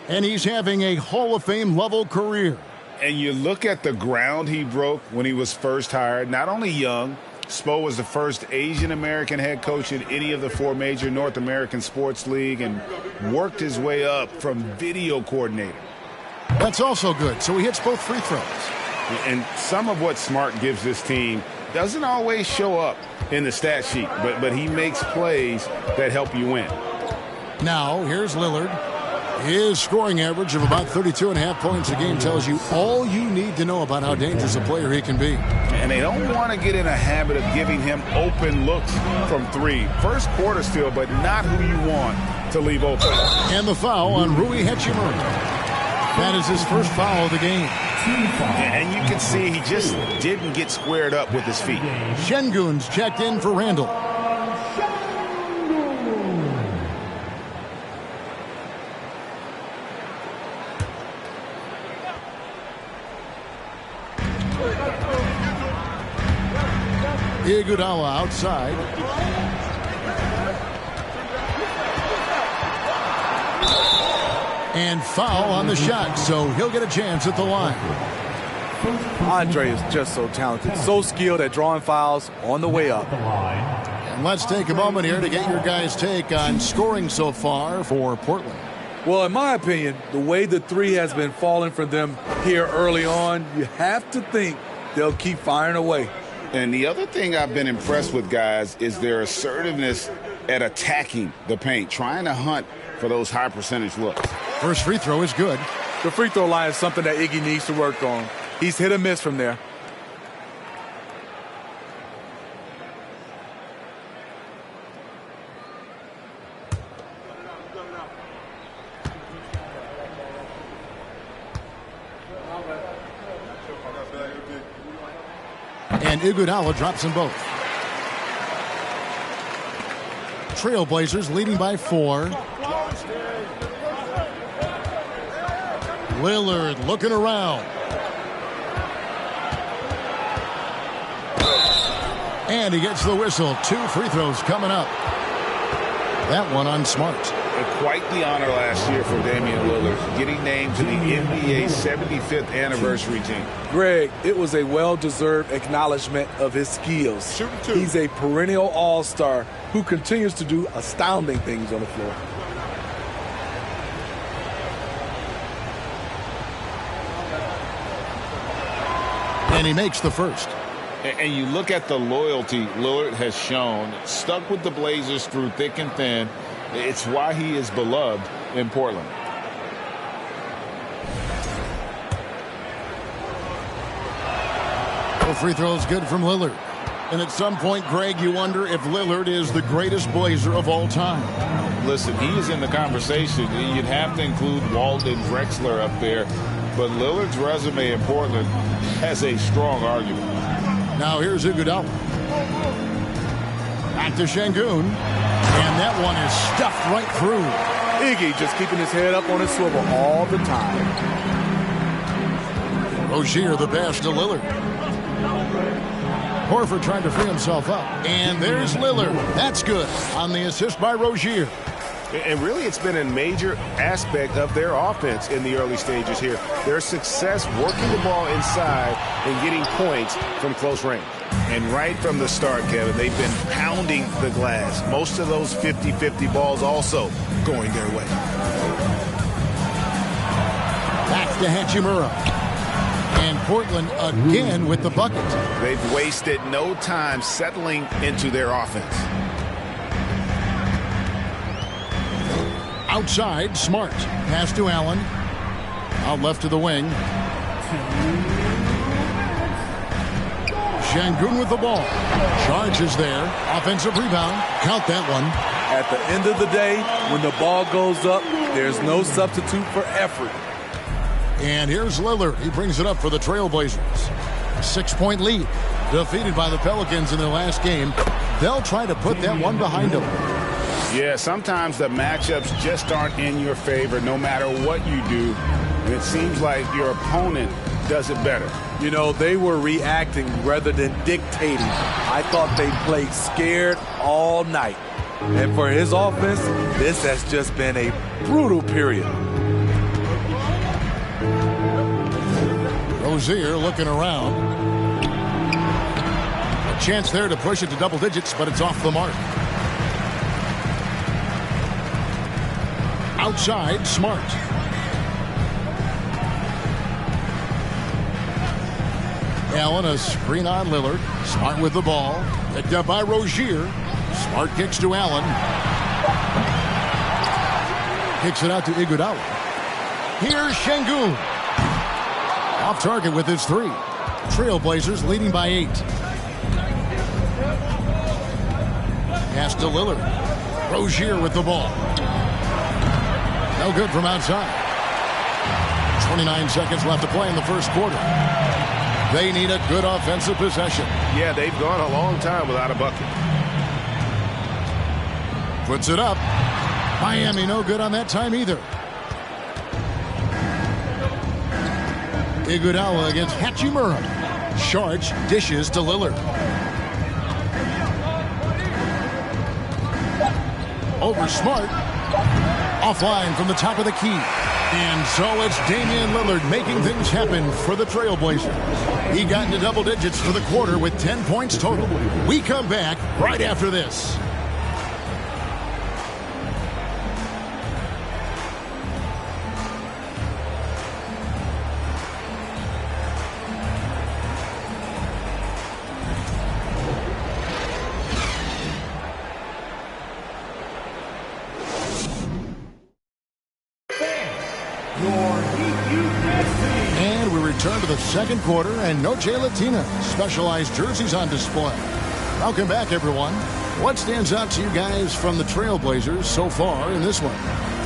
And he's having a Hall of Fame level career. And you look at the ground he broke when he was first hired. Not only young, Spo was the first Asian-American head coach in any of the 4 major North American sports league and worked his way up from video coordinator. That's also good. So he hits both free throws. And some of what Smart gives this team doesn't always show up in the stat sheet, but he makes plays that help you win. Now, here's Lillard. His scoring average of about 32.5 points a game tells you all you need to know about how dangerous a player he can be. And they don't want to get in a habit of giving him open looks from 3. First quarter still, but not who you want to leave open. And the foul on Rui Hachimura. That is his first foul of the game. And you can see he just didn't get squared up with his feet. Şengün's checked in for Randall. Iguodala outside. And foul on the shot, so he'll get a chance at the line. Andre is just so talented, so skilled at drawing fouls on the way up. And let's take a moment here to get your guys' take on scoring so far for Portland. Well, in my opinion, the way the three has been falling for them here early on, you have to think they'll keep firing away. And the other thing I've been impressed with, guys, is their assertiveness at attacking the paint, trying to hunt for those high percentage looks. First free throw is good. The free throw line is something that Iggy needs to work on. He's hit or miss from there. And Iguodala drops them both. Trailblazers leading by 4. Lillard looking around. And he gets the whistle. 2 free throws coming up. That one on Smart. Quite the honor last year for Damian Lillard, getting named to the NBA 75th anniversary team. Greg, it was a well-deserved acknowledgement of his skills. He's a perennial all-star who continues to do astounding things on the floor. And he makes the first. And you look at the loyalty Lillard has shown, stuck with the Blazers through thick and thin. It's why he is beloved in Portland. No free throws good from Lillard. And at some point, Greg, you wonder if Lillard is the greatest Blazer of all time. Listen, he is in the conversation. You'd have to include Walden Drexler up there. But Lillard's resume in Portland has a strong argument. Now here's Iguodala. Back to Şengün. And that one is stuffed right through. Iggy just keeping his head up on his swivel all the time. Rozier the pass to Lillard. Horford trying to free himself up. And there's Lillard. That's good on the assist by Rozier. And really, it's been a major aspect of their offense in the early stages here. Their success working the ball inside and getting points from close range. And right from the start, Kevin, they've been pounding the glass. Most of those 50-50 balls also going their way. Back to Hachimura. And Portland again with the bucket. They've wasted no time settling into their offense. Outside, Smart. Pass to Allen. Out left to the wing. Şengün with the ball. Charge is there. Offensive rebound. Count that one. At the end of the day, when the ball goes up, there's no substitute for effort. And here's Lillard. He brings it up for the Trailblazers. 6-point lead. Defeated by the Pelicans in their last game. They'll try to put that one behind them. Yeah, sometimes the matchups just aren't in your favor no matter what you do. And it seems like your opponent does it better. You know, they were reacting rather than dictating. I thought they played scared all night. And for his offense, this has just been a brutal period. Rozier looking around. A chance there to push it to double digits, but it's off the mark. Outside, Smart. Allen, a screen on Lillard. Smart with the ball. Picked up by Rozier. Smart kicks to Allen. Kicks it out to Iguodala. Here's Şengün. Off target with his 3. Trailblazers leading by 8. Pass to Lillard. Rozier with the ball. No good from outside. 29 seconds left to play in the first quarter. They need a good offensive possession. Yeah, they've gone a long time without a bucket. Puts it up. Miami no good on that time either. Iguodala against Hachimura. Sharge dishes to Lillard. Over Smart. Offline from the top of the key. And so it's Damian Lillard making things happen for the Trailblazers. He got into double digits for the quarter with 10 points total. We come back right after this. And we return to the second quarter, and Noche Latina specialized jerseys on display. Welcome back, everyone. What stands out to you guys from the Trailblazers so far in this one?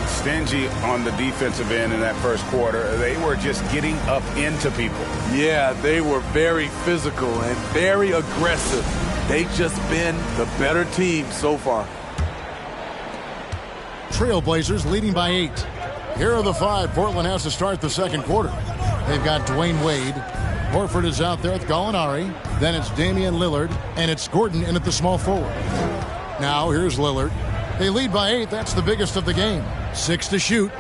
Stingy on the defensive end in that first quarter. They were just getting up into people. Yeah, they were very physical and very aggressive. They've just been the better team so far. Trailblazers leading by 8. Here are the 5 Portland has to start the second quarter. They've got Dwayne Wade. Horford is out there with Gallinari. Then it's Damian Lillard, and it's Gordon in at the small forward. Now here's Lillard. They lead by 8. That's the biggest of the game. 6 to shoot.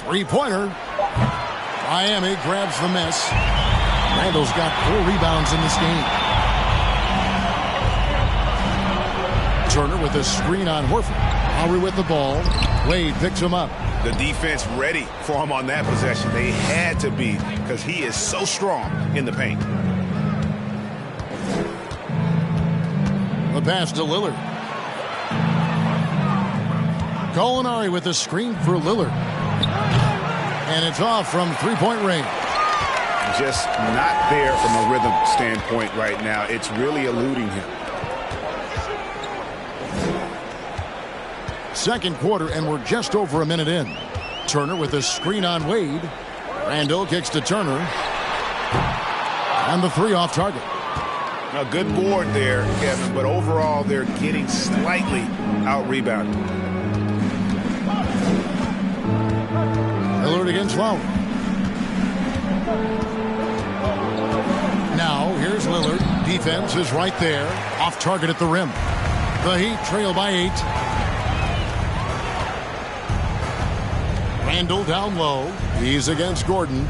Three-pointer. Miami grabs the miss. Randall's got 4 rebounds in this game. Turner with a screen on Horford. Lowry with the ball. Wade picks him up. The defense ready for him on that possession. They had to be, because he is so strong in the paint. The pass to Lillard. Gallinari with a screen for Lillard. And it's off from three-point range. Just not there from a rhythm standpoint right now. It's really eluding him. Second quarter, and we're just over a minute in. Turner with a screen on Wade. Randall kicks to Turner. And the 3 off target. A good board there, Kevin, but overall they're getting slightly out-rebounded. Lillard against Lowry. Now, here's Lillard. Defense is right there. Off target at the rim. The Heat trail by 8. Randall down low. He's against Gordon.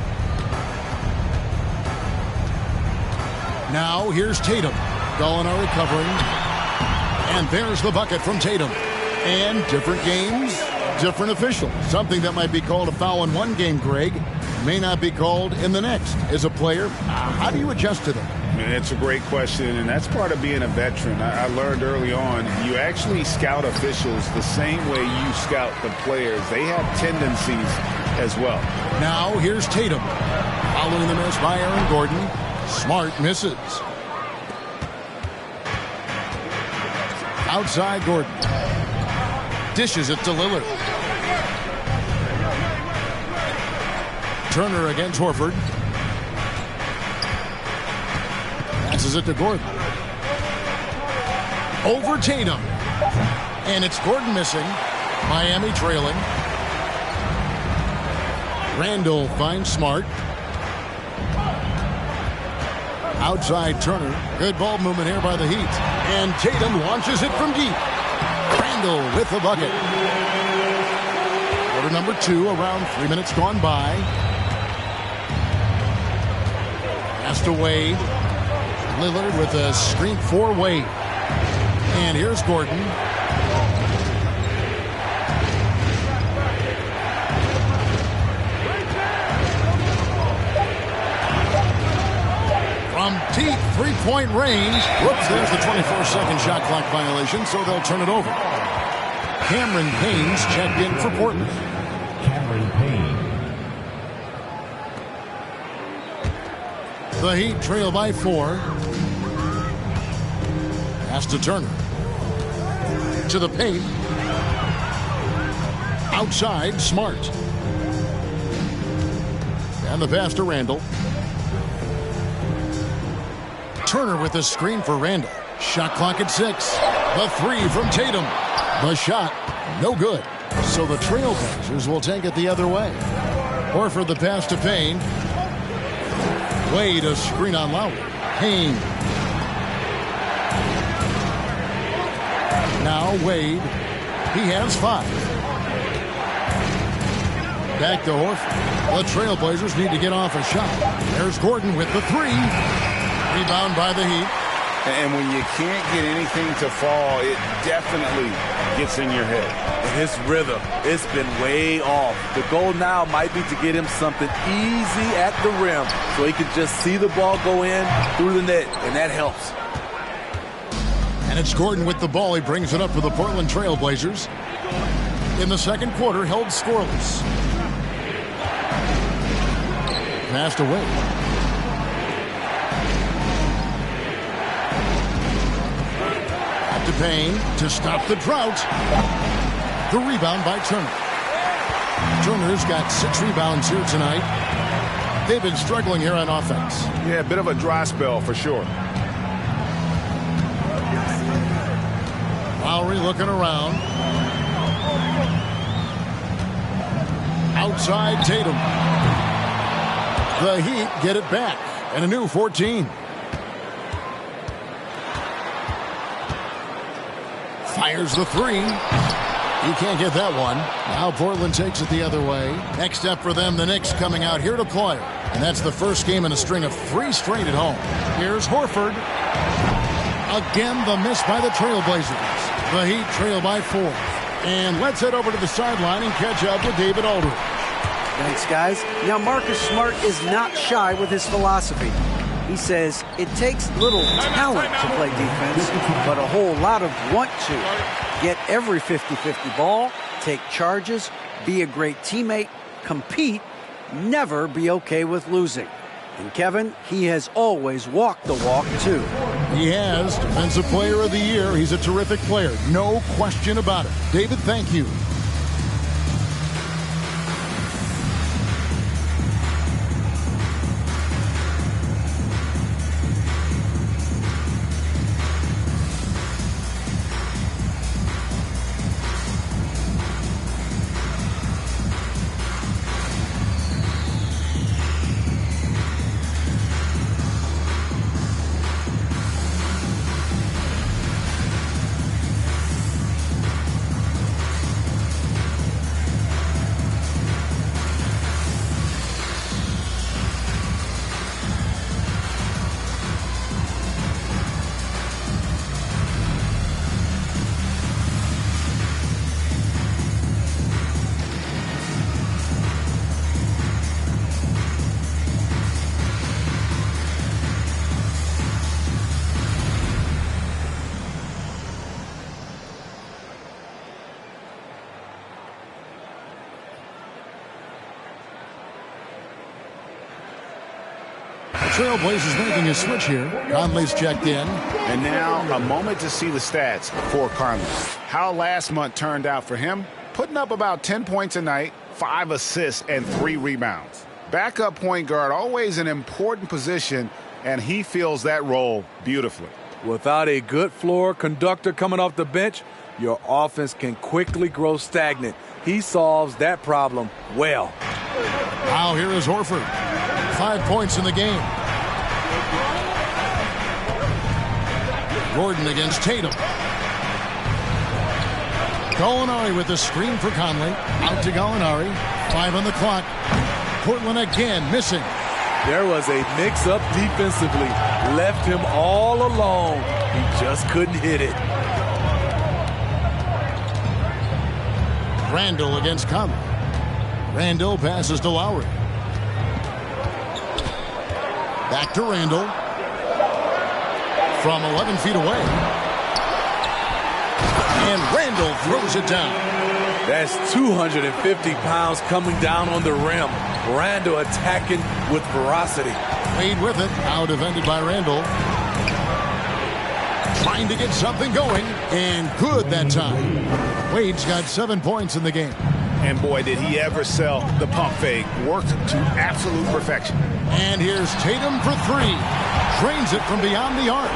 Now here's Tatum. Gallinari covering. And there's the bucket from Tatum. And different games, different officials. Something that might be called a foul in one game, Greg, may not be called in the next. As a player, how do you adjust to that? It's a great question, and that's part of being a veteran. I learned early on, you actually scout officials the same way you scout the players. They have tendencies as well. Now here's Tatum. Following the miss by Aaron Gordon. Smart misses. Outside Gordon. Dishes it to Lillard. Turner against Horford. Passes it to Gordon. Over Tatum. And it's Gordon missing. Miami trailing. Randall finds Smart. Outside Turner. Good ball movement here by the Heat. And Tatum launches it from deep. Randall with the bucket. Quarter number 2, around 3 minutes gone by. Pass to Wade. Lillard with a screen for Wade. And here's Gordon. From deep three-point range. Whoops, there's the 24-second shot clock violation, so they'll turn it over. Cameron Payne's checked in for Portland. Cameron Payne. The Heat trail by 4. Pass to Turner. To the paint. Outside, Smart. And the pass to Randall. Turner with the screen for Randall. Shot clock at 6. The 3 from Tatum. The shot, no good. So the Trailblazers will take it the other way. Horford the pass to Payne. Wade a screen on Lowry. Payne. Now Wade. He has 5. Back to Horford. The Trailblazers need to get off a shot. There's Gordon with the three. Rebound by the Heat. And when you can't get anything to fall, it definitely gets in your head. His rhythm, it's been way off. The goal now might be to get him something easy at the rim so he can just see the ball go in through the net, and that helps. And it's Gordon with the ball. He brings it up for the Portland Trailblazers. In the second quarter, held scoreless. Passed away. Back to Payne to stop the drought. The rebound by Turner. Turner's got 6 rebounds here tonight. They've been struggling here on offense. Yeah, a bit of a dry spell for sure. Lowry looking around. Outside Tatum. The Heat get it back. And a new 14. Fires the three. He can't get that one. Now Portland takes it the other way. Next up for them, the Knicks coming out here to play. And that's the first game in a string of 3 straight at home. Here's Horford. Again, the miss by the Trailblazers. The Heat trail by 4. And let's head over to the sideline and catch up with David Aldridge. Thanks, guys. Now, Marcus Smart is not shy with his philosophy. He says it takes little talent to play defense, but a whole lot of want to. Get every 50-50 ball, take charges, be a great teammate, compete, never be okay with losing. And Kevin, he has always walked the walk, too. He has. Defensive Player of the Year. He's a terrific player. No question about it. David, thank you. Trailblazers making a switch here. Conley's checked in. And now a moment to see the stats for Conley. How last month turned out for him. Putting up about 10 points a night, 5 assists, and 3 rebounds. Backup point guard, always an important position, and he fills that role beautifully. Without a good floor conductor coming off the bench, your offense can quickly grow stagnant. He solves that problem well. Now here is Horford. 5 points in the game. Gordon against Tatum. Gallinari with the screen for Conley. Out to Gallinari. 5 on the clock. Portland again missing. There was a mix-up defensively. Left him all alone. He just couldn't hit it. Randall against Conley. Randall passes to Lowry. Back to Randall. From 11 feet away. And Randall throws it down. That's 250 pounds coming down on the rim. Randall attacking with ferocity. Wade with it. Now defended by Randall. Trying to get something going. And good that time. Wade's got 7 points in the game. And boy, did he ever sell the pump fake. Worked to absolute perfection. And here's Tatum for 3. Drains it from beyond the arc.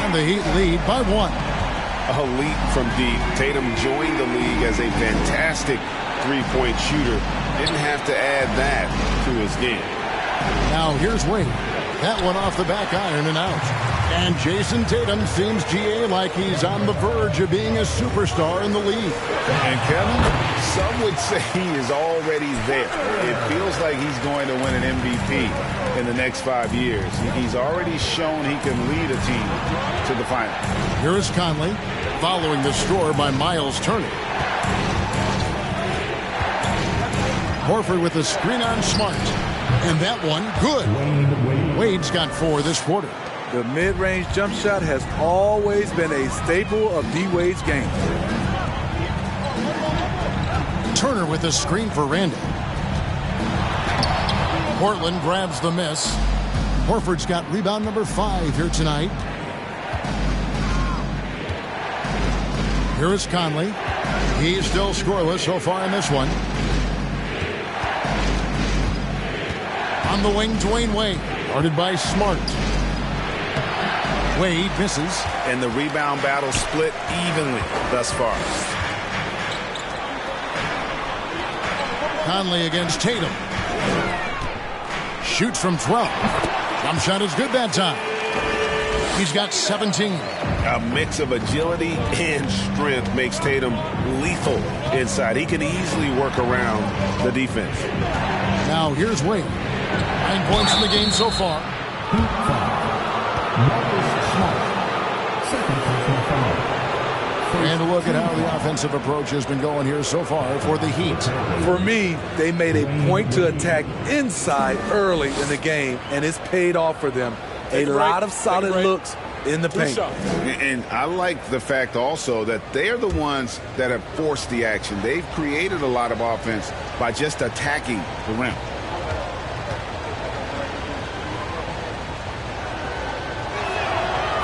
And the Heat lead by 1. A leap from deep. Tatum joined the league as a fantastic three-point shooter. Didn't have to add that to his game. Now here's Wade. That one off the back iron and out. And Jason Tatum seems, GA, like he's on the verge of being a superstar in the league. And Kevin, Some would say he is already there. It feels like he's going to win an MVP in the next 5 years. He's already shown he can lead a team to the final. Here is Conley following the score by Miles Turner. Horford with a screen on Smart. And that one, good. Wade's got 4 this quarter. The mid-range jump shot has always been a staple of D. Wade's game. Turner with a screen for Randall. Portland grabs the miss. Horford's got rebound number 5 here tonight. Here is Conley. He's still scoreless so far in this one. On the wing, Dwayne Wade. Guarded by Smart. Wade misses. And the rebound battle split evenly thus far. Conley against Tatum. Shoots from 12. Jump shot is good that time. He's got 17. A mix of agility and strength makes Tatum lethal inside. He can easily work around the defense. Now here's Wade. 9 points in the game so far. And a look at how the offensive approach has been going here so far for the Heat. For me, they made a point to attack inside early in the game, and it's paid off for them. A lot of solid looks in the paint. And I like the fact also that they're the ones that have forced the action. They've created a lot of offense by just attacking the rim.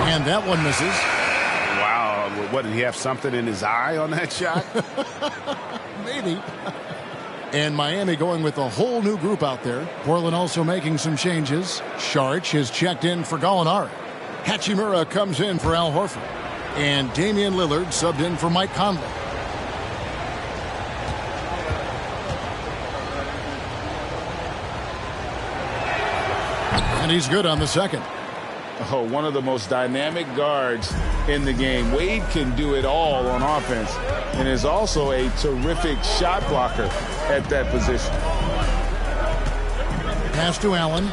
And that one misses. Wow. What, did he have something in his eye on that shot? Maybe. And Miami going with a whole new group out there. Portland also making some changes. Saric has checked in for Gallinari. Hachimura comes in for Al Horford. And Damian Lillard subbed in for Mike Conley. And he's good on the second. Oh, one of the most dynamic guards in the game. Wade can do it all on offense and is also a terrific shot blocker at that position. Pass to Allen.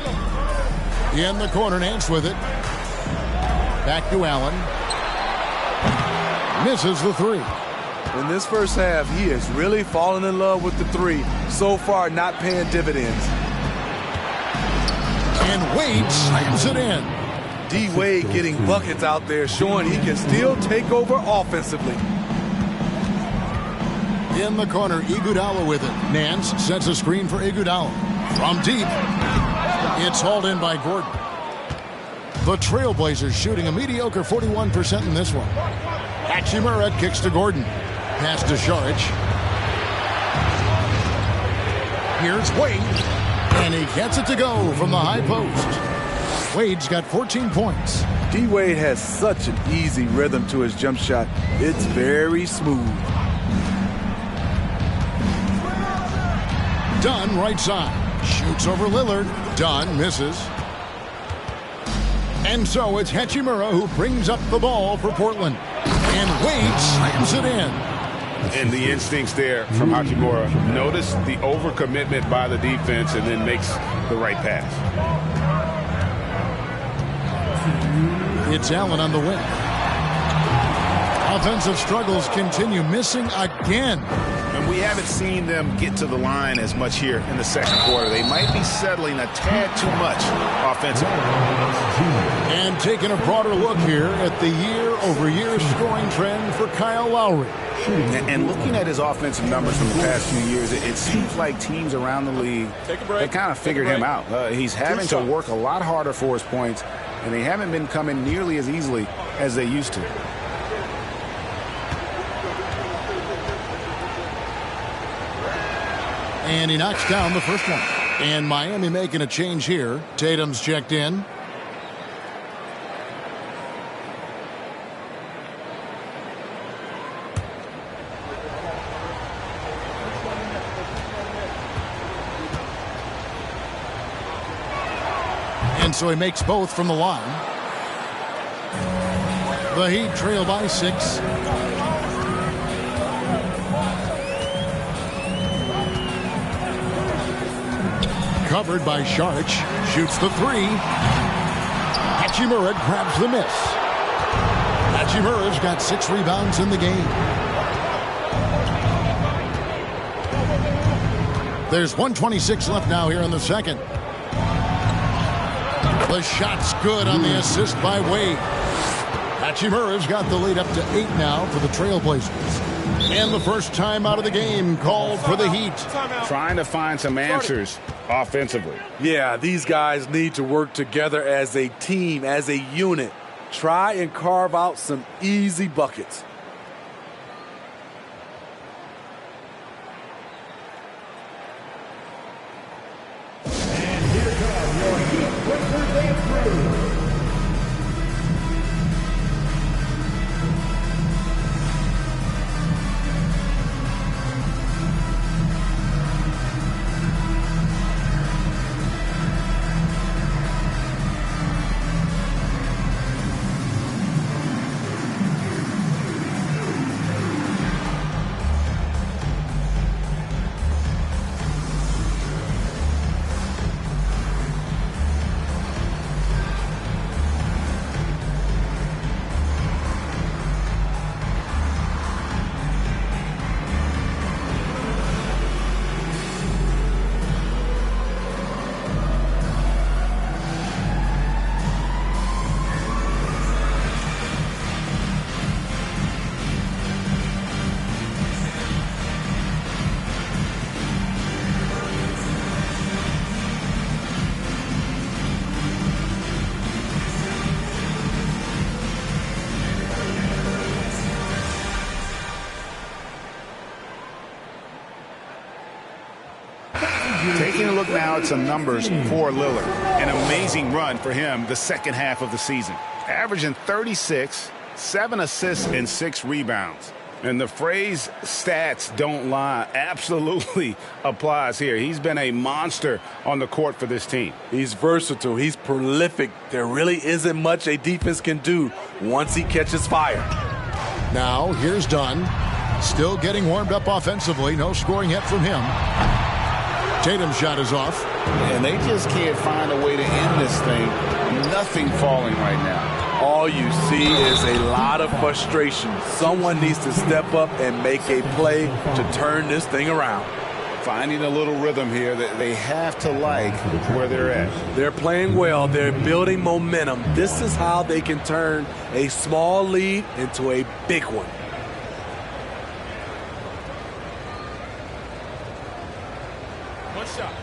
In the corner, Nance with it. Back to Allen. Misses the 3. In this first half, he has really fallen in love with the 3. So far, not paying dividends. And Wade slams it in. D. Wade getting buckets out there, showing he can still take over offensively. In the corner, Iguodala with it. Nance sets a screen for Iguodala. From deep, it's hauled in by Gordon. The Trailblazers shooting a mediocre 41% in this one. Hachimura kicks to Gordon. Pass to Saric. Here's Wade. And he gets it to go from the high post. Wade's got 14 points. D. Wade has such an easy rhythm to his jump shot. It's very smooth. Dunn right side. Shoots over Lillard. Dunn misses. And so it's Hachimura who brings up the ball for Portland. And Wade slams it in. And the instincts there from Hachimura. Notice the overcommitment by the defense and then makes the right pass. It's Allen on the wing. Offensive struggles continue, missing again. And we haven't seen them get to the line as much here in the second quarter. They might be settling a tad too much offensively. And taking a broader look here at the year-over-year scoring trend for Kyle Lowry. And looking at his offensive numbers from the past few years, it seems like teams around the league have kind of figured him out. He's having to work a lot harder for his points, and they haven't been coming nearly as easily as they used to. And he knocks down the first one. And Miami making a change here. Tatum's checked in. And so he makes both from the line. The Heat trail by 6. covered by Saric. Shoots the three. Hachimura grabs the miss. Hachimura's got 6 rebounds in the game. There's 1:26 left now here in the second. The shot's good on the assist by Wade. Hachimura's got the lead up to 8 now for the Trailblazers. And the first time out of the game called for the Heat. Trying to find some answers offensively. Yeah, these guys need to work together as a team, as a unit. Try and carve out some easy buckets. And here come your Heat representative. Taking a look now at some numbers for Lillard. An amazing run for him the second half of the season. Averaging 36, 7 assists, and 6 rebounds. And the phrase stats don't lie absolutely applies here. He's been a monster on the court for this team. He's versatile. He's prolific. There really isn't much a defense can do once he catches fire. Now, here's Dunn. Still getting warmed up offensively. No scoring yet from him. Tatum's shot is off. And they just can't find a way to end this thing. Nothing falling right now. All you see is a lot of frustration. Someone needs to step up and make a play to turn this thing around. Finding a little rhythm here that they have to like where they're at. They're playing well. They're building momentum. This is how they can turn a small lead into a big one. One shot.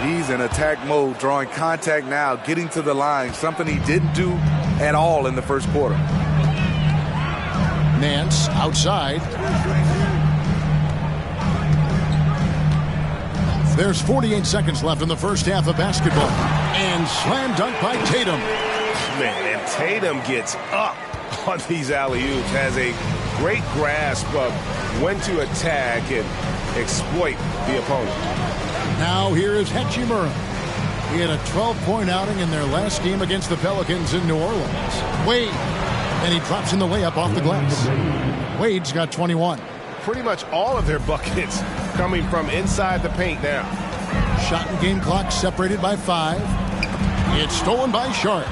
He's in attack mode, drawing contact now, getting to the line, something he didn't do at all in the first quarter. Nance outside. There's 48 seconds left in the first half of basketball. And slam dunk by Tatum. Man, and Tatum gets up on these alley-oops. Has a great grasp of when to attack and exploit the opponent. Now here is Hachimura. He had a 12-point outing in their last game against the Pelicans in New Orleans. Wade. And he drops in the layup off the glass. Wade's got 21. Pretty much all of their buckets coming from inside the paint now. Shot and game clock separated by 5. It's stolen by Saric.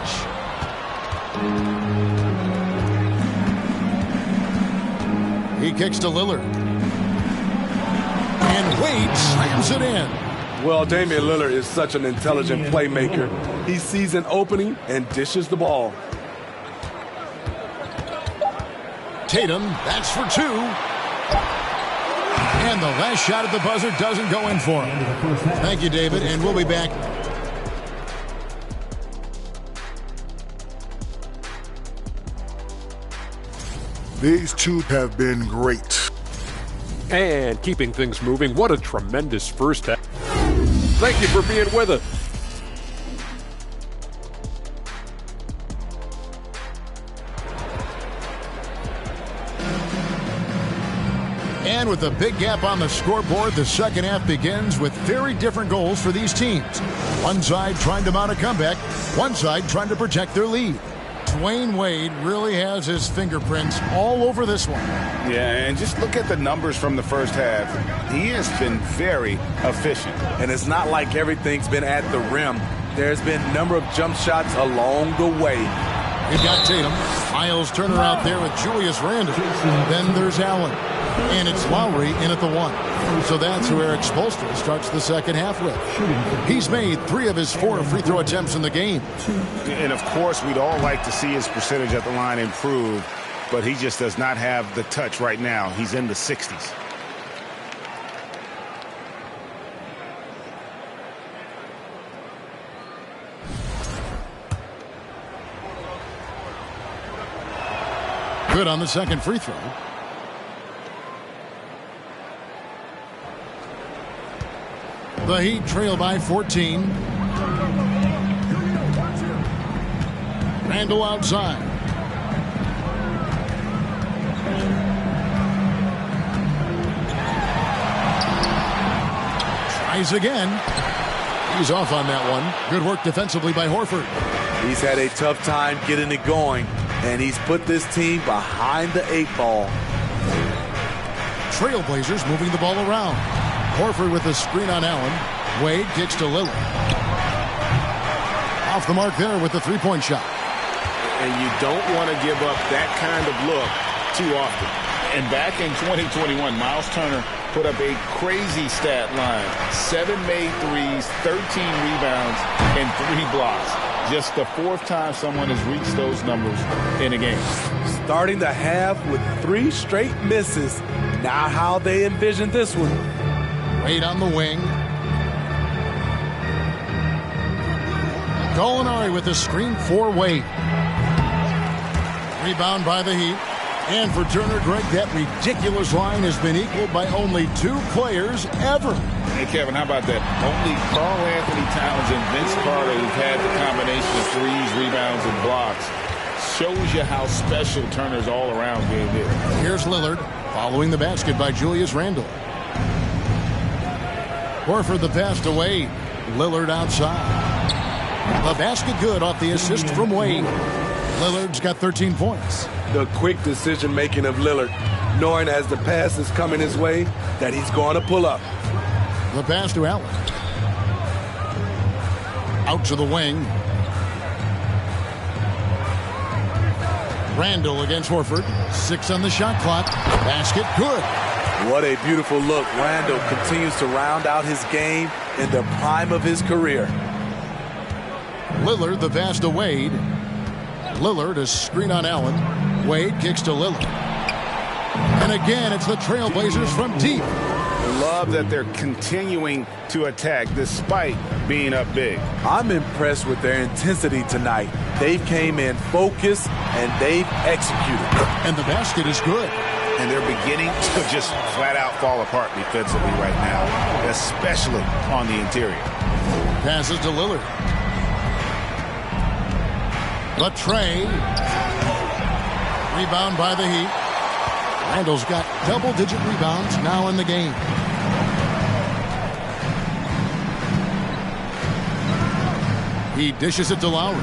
He kicks to Lillard. And Wade slams it in. Well, Damian Lillard is such an intelligent playmaker. He sees an opening and dishes the ball. Tatum, that's for 2. And the last shot at the buzzer doesn't go in for him. Thank you, David, and we'll be back. These two have been great. And keeping things moving, what a tremendous first half. Thank you for being with us. And with a big gap on the scoreboard, the second half begins with very different goals for these teams. One side trying to mount a comeback, one side trying to protect their lead. Dwayne Wade really has his fingerprints all over this one. Yeah, and just look at the numbers from the first half. He has been very efficient. And it's not like everything's been at the rim. There's been a number of jump shots along the way. You've got Tatum. Miles Turner out there with Julius Randle. Then there's Allen. And it's Lowry in at the 1. So that's who Eric Spoelstra starts the second half with. He's made 3 of his 4 free throw attempts in the game. And, of course, we'd all like to see his percentage at the line improve, but he just does not have the touch right now. He's in the 60s. Good on the second free throw. The Heat trail by 14. Randle outside. Tries again. He's off on that one. Good work defensively by Horford. He's had a tough time getting it going, and he's put this team behind the 8 ball. Trailblazers moving the ball around. Horford with a screen on Allen. Wade kicks to Lillard. Off the mark there with the three-point shot. And you don't want to give up that kind of look too often. And back in 2021, Miles Turner put up a crazy stat line. 7 made threes, 13 rebounds, and 3 blocks. Just the 4th time someone has reached those numbers in a game. Starting the half with 3 straight misses. Not how they envisioned this one. Wade on the wing. Gallinari with the screen for Wade. Rebound by the Heat. And for Turner, Greg, that ridiculous line has been equaled by only 2 players ever. Hey, Kevin, how about that? Only Karl Anthony Towns and Vince Carter who've had the combination of threes, rebounds, and blocks. Shows you how special Turner's all-around game is. Here's Lillard following the basket by Julius Randle. Horford the pass to Wade. Lillard outside. The basket good off the assist from Wade. Lillard's got 13 points. The quick decision-making of Lillard, knowing as the pass is coming his way that he's going to pull up. The pass to Allen. Out to the wing. Randle against Horford. 6 on the shot clock. Basket good. What a beautiful look. Randle continues to round out his game in the prime of his career. Lillard the pass to Wade. Lillard a screen on Allen. Wade kicks to Lillard. And again, it's the Trailblazers from deep. Love that they're continuing to attack despite being up big. I'm impressed with their intensity tonight. They've came in focused and they've executed. And the basket is good. And they're beginning to just flat out fall apart defensively right now, especially on the interior. Passes to Lillard. Latrey. Rebound by the Heat. Randle's got double-digit rebounds now in the game. He dishes it to Lowry.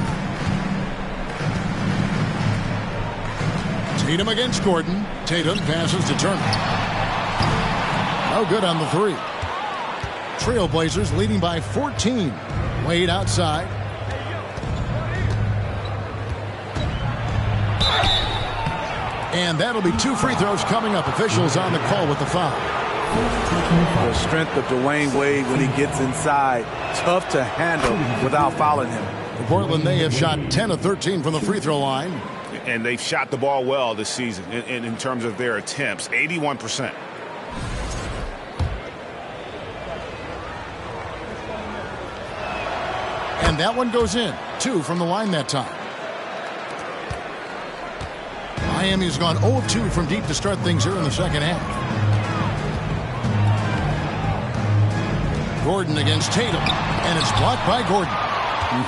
Tatum against Gordon. Tatum passes to Turner. No good on the 3. Trailblazers leading by 14. Wade outside. And that'll be 2 free throws coming up. Officials on the call with the foul. The strength of Dwayne Wade when he gets inside. Tough to handle without fouling him. For Portland, they have shot 10 of 13 from the free throw line. And they've shot the ball well this season in terms of their attempts. 81%. And that one goes in. 2 from the line that time. Miami's gone 0 of 2 from deep to start things here in the second half. Gordon against Tatum. And it's blocked by Gordon.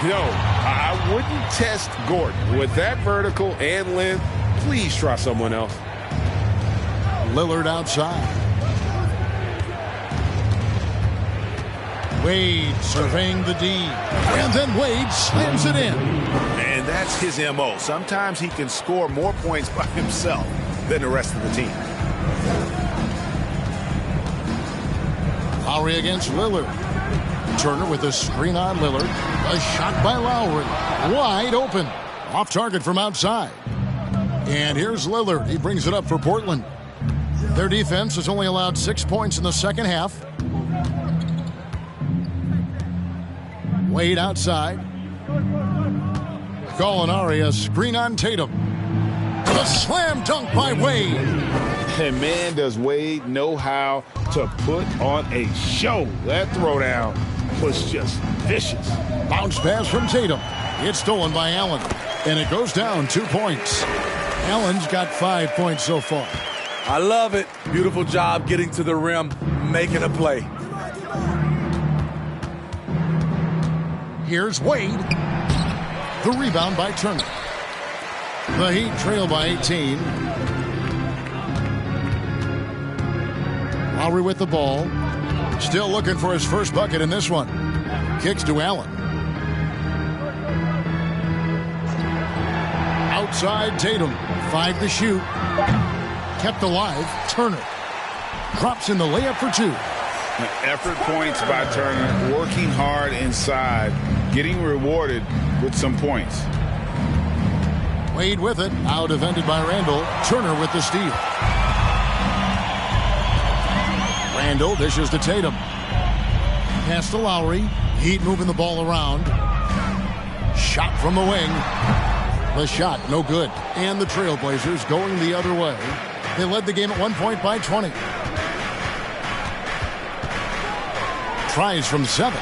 No, I wouldn't test Gordon. With that vertical and length, please try someone else. Lillard outside. Wade surveying the D. And then Wade slams it in. And that's his MO. Sometimes he can score more points by himself than the rest of the team. Lowry against Lillard. Turner with a screen on Lillard. A shot by Lowry. Wide open. Off target from outside. And here's Lillard. He brings it up for Portland. Their defense has only allowed 6 points in the second half. Wade outside. Gallinari, a screen on Tatum. A slam dunk by Wade. And man, does Wade know how to put on a show. That throwdown was just vicious. Bounce pass from Tatum. It's stolen by Allen. And it goes down 2 points. Allen's got 5 points so far. I love it. Beautiful job getting to the rim, making a play. Here's Wade. The rebound by Turner. The Heat trail by 18. Lowry with the ball. Still looking for his first bucket in this one. Kicks to Allen. Outside Tatum. 5 to shoot. Kept alive. Turner. Drops in the layup for 2. Effort points by Turner. Working hard inside. Getting rewarded with some points. Wade with it. Out defended by Randall. Turner with the steal. Randall dishes to Tatum. Pass to Lowry. Heat moving the ball around. Shot from the wing. The shot, no good. And the Trailblazers going the other way. They led the game at 1 point by 20. Tries from 7.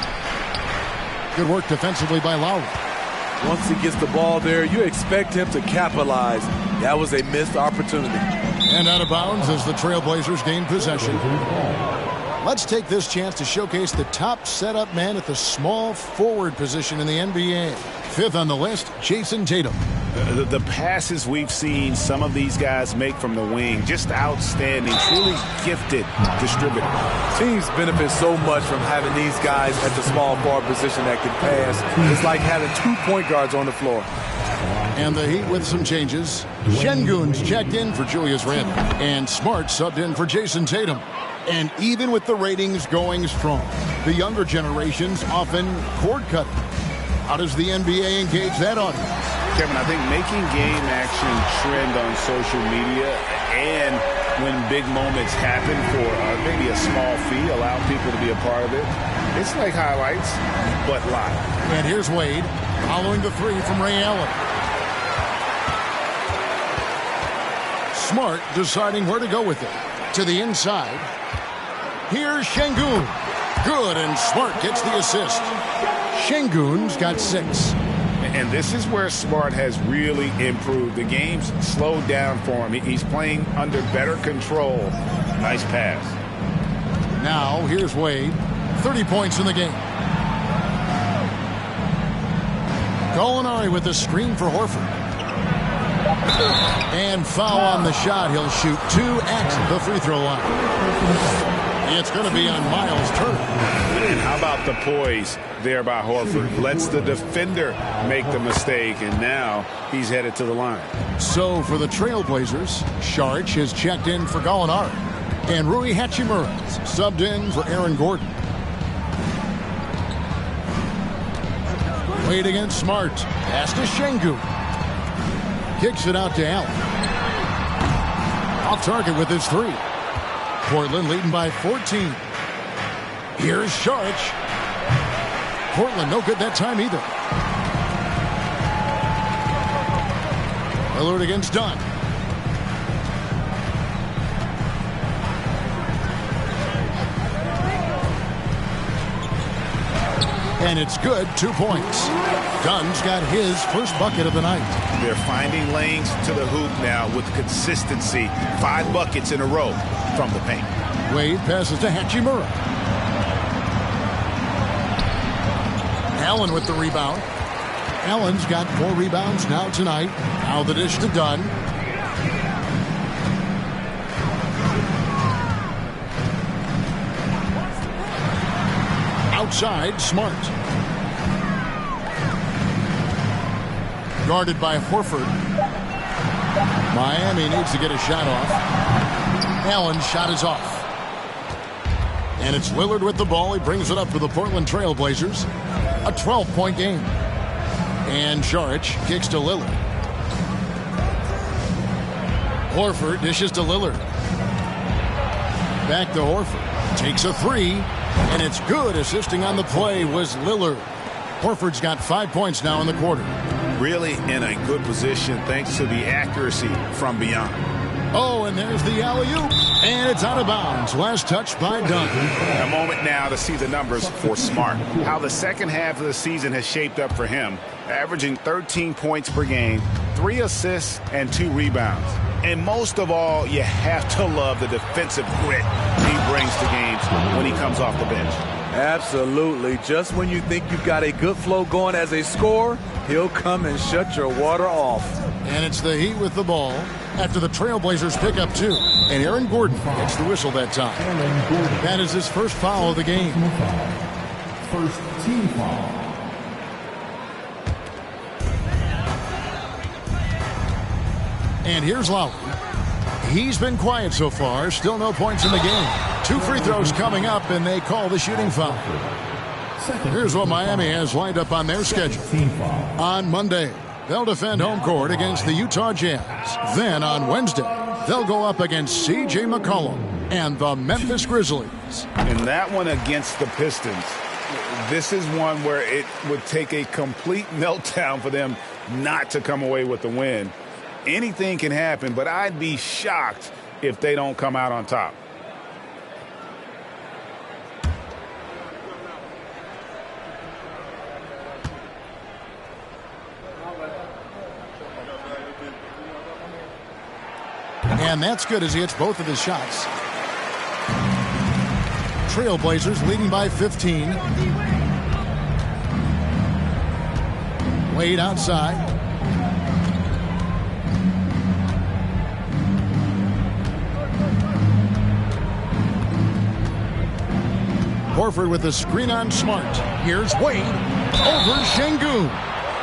Good work defensively by Lowry. Once he gets the ball there, you expect him to capitalize. That was a missed opportunity. And out of bounds as the Trailblazers gain possession. Let's take this chance to showcase the top setup man at the small forward position in the NBA. 5th on the list, Jason Tatum. The passes we've seen some of these guys make from the wing, just outstanding, truly gifted distributor. Teams benefit so much from having these guys at the small forward position that can pass. It's like having 2 point guards on the floor. And the Heat with some changes. Şengün's checked in for Julius Randle. And Smart subbed in for Jason Tatum. And even with the ratings going strong, the younger generations often cord cutting. How does the NBA engage that audience? Kevin, I think making game action trend on social media and when big moments happen for maybe a small fee, allow people to be a part of it. It's like highlights, but live. And here's Wade following the 3 from Ray Allen. Smart deciding where to go with it. To the inside. Here's Şengün. Good, and Smart gets the assist. Şengün's got 6. And this is where Smart has really improved. The game's slowed down for him. He's playing under better control. Nice pass. Now, here's Wade. 30 points in the game. Gallinari with the screen for Horford. And foul on the shot. He'll shoot 2 at the free throw line. It's going to be on Miles Turner. And how about the poise there by Horford? Lets the defender make the mistake, and now he's headed to the line. So for the Trailblazers, Saric has checked in for Gallinari. And Rui Hachimura subbed in for Aaron Gordon. Wade against Smart. Pass to Şengün. Kicks it out to Allen. Off target with his 3. Portland leading by 14. Here's Saric. Portland no good that time either. Lillard against Dunn. And it's good, 2 points. Dunn's got his first bucket of the night. They're finding lanes to the hoop now with consistency. 5 buckets in a row from the paint. Wade passes to Hachimura. Allen with the rebound. Allen's got 4 rebounds now tonight. Now the dish to Dunn. outside, Smart. Guarded by Horford. Miami needs to get a shot off. Allen's shot is off. And it's Lillard with the ball. He brings it up for the Portland Trail Blazers. A 12-point game. And Saric kicks to Lillard. Horford dishes to Lillard. Back to Horford. Takes a three. And it's good. Assisting on the play was Lillard. Horford's got 5 points now in the quarter. Really in a good position thanks to the accuracy from beyond. Oh, and there's the alley-oop. And it's out of bounds. Last touch by Duncan. A moment now to see the numbers for Smart. How the second half of the season has shaped up for him. Averaging 13 points per game, 3 assists, and 2 rebounds. And most of all, you have to love the defensive grit he brings to games when he comes off the bench. Absolutely. Just when you think you've got a good flow going as a scorer, he'll come and shut your water off. And it's the Heat with the ball after the Trailblazers pick up 2. And Aaron Gordon gets the whistle that time. That is his first foul of the game. First team foul. And here's Lowry. He's been quiet so far. Still no points in the game. 2 free throws coming up, and they call the shooting foul. Here's what Miami has lined up on their schedule. On Monday, they'll defend home court against the Utah Jazz. Then on Wednesday, they'll go up against C.J. McCollum and the Memphis Grizzlies. And that one against the Pistons, this is one where it would take a complete meltdown for them not to come away with the win. Anything can happen, but I'd be shocked if they don't come out on top. And that's good as he hits both of his shots. Trailblazers leading by 15. Wade outside. Horford with the screen on Smart. Here's Wade over Şengün.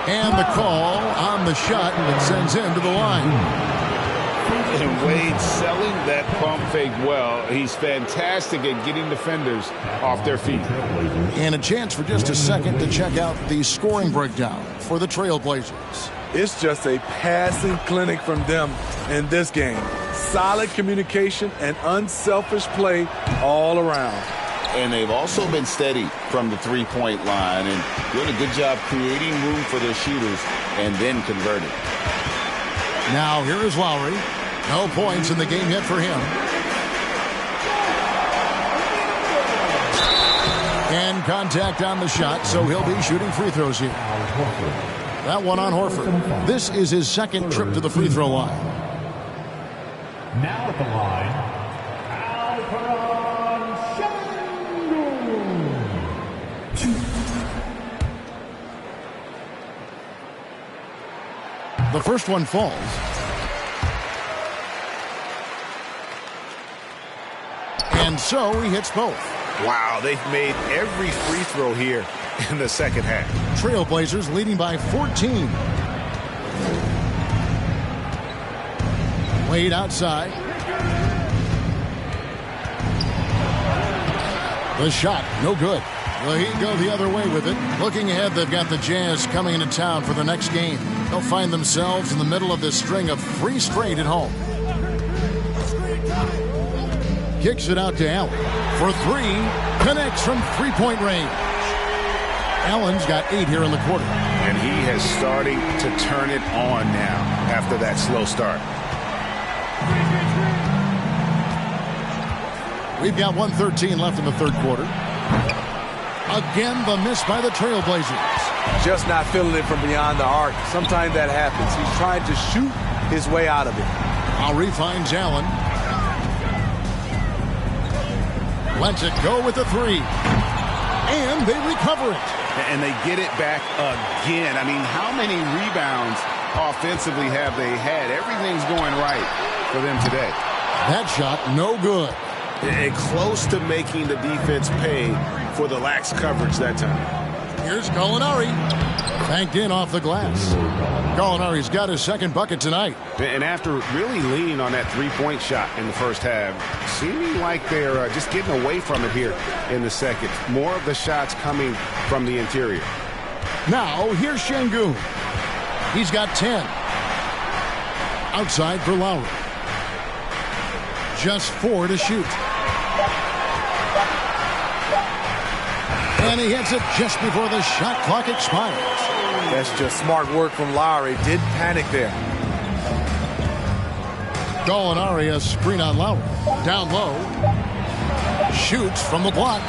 And the call on the shot that sends him to the line. And Wade selling that pump fake well. He's fantastic at getting defenders off their feet. And a chance for just a second to check out the scoring breakdown for the Trailblazers. It's just a passing clinic from them in this game. Solid communication and unselfish play all around. And they've also been steady from the three-point line and doing a good job creating room for their shooters and then converting. Now here is Lowry. No points in the game yet for him. And contact on the shot, so he'll be shooting free throws here. That one on Horford. This is his second trip to the free throw line. Now at the line, the first one falls. And so he hits both. Wow, they've made every free throw here in the second half. Trailblazers leading by 14. Wade outside. The shot, no good. The Heat go the other way with it. Looking ahead, they've got the Jazz coming into town for the next game. They'll find themselves in the middle of this string of 3 straight at home. Kicks it out to Allen for 3. Connects from three-point range. Allen's got 8 here in the quarter. And he has starting to turn it on now after that slow start. We've got 1:13 left in the third quarter. Again, the miss by the Trailblazers. Just not feeling it from beyond the arc. Sometimes that happens. He's trying to shoot his way out of it. Lowry finds Allen. Lets it go with the 3. And they recover it. And they get it back again. I mean, how many rebounds offensively have they had? Everything's going right for them today. That shot, no good. And close to making the defense pay for the lax coverage that time. Here's Gallinari. Banked in off the glass. Gallinari's got his second bucket tonight. And after really leaning on that three-point shot in the first half, seeming like they're just getting away from it here in the second. More of the shots coming from the interior. Now, here's Şengün. He's got 10. Outside for Lowry. Just 4 to shoot. And he hits it just before the shot clock expires. That's just smart work from Lowry. Didn't panic there. Gallinari, a screen on Lowry. Down low. Shoots from the block.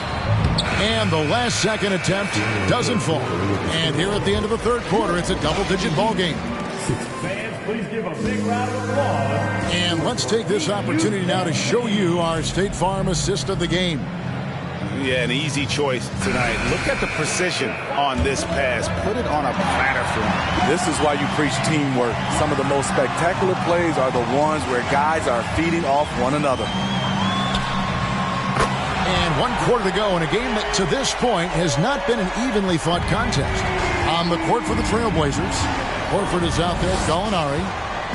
And the last second attempt doesn't fall. And here at the end of the third quarter, it's a double-digit ball game. Fans, please give a big round of applause. And let's take this opportunity now to show you our State Farm assist of the game. Yeah, an easy choice tonight. Look at the precision on this pass. Put it on a platter for him. This is why you preach teamwork. Some of the most spectacular plays are the ones where guys are feeding off one another. And 1 quarter to go in a game that to this point has not been an evenly fought contest. On the court for the Trailblazers, Horford is out there, Gallinari.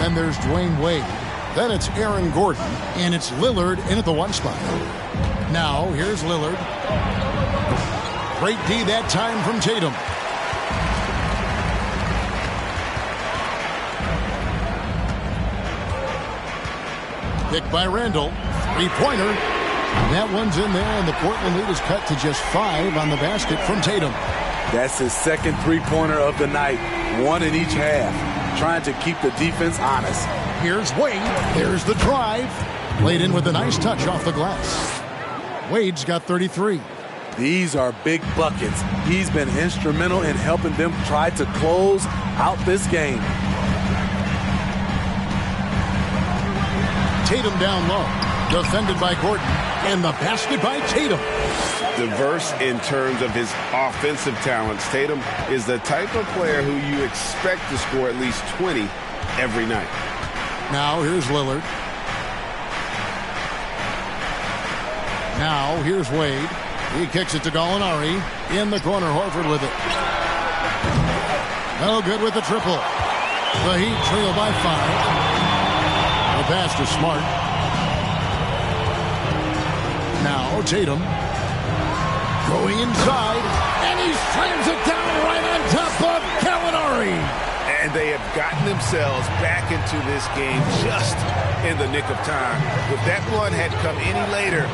Then there's Dwayne Wade. Then it's Aaron Gordon. And it's Lillard in at the 1 spot. Now, here's Lillard. Great D that time from Tatum. Picked by Randall. Three-pointer. That one's in there, and the Portland lead is cut to just 5 on the basket from Tatum. That's his second three-pointer of the night. 1 in each half. Trying to keep the defense honest. Here's Wade. There's the drive. Played in with a nice touch off the glass. Wade's got 33. These are big buckets. He's been instrumental in helping them try to close out this game. Tatum down low. Defended by Gordon. And the basket by Tatum. Diverse in terms of his offensive talents. Tatum is the type of player who you expect to score at least 20 every night. Now here's Lillard. Now here's Wade. He kicks it to Gallinari. In the corner, Horford with it. No good with the triple. The Heat trail by 5. The pass to Smart. Now Tatum. Going inside. And he slams it down right on top of Gallinari. And they have gotten themselves back into this game just in the nick of time. If that one had come any later,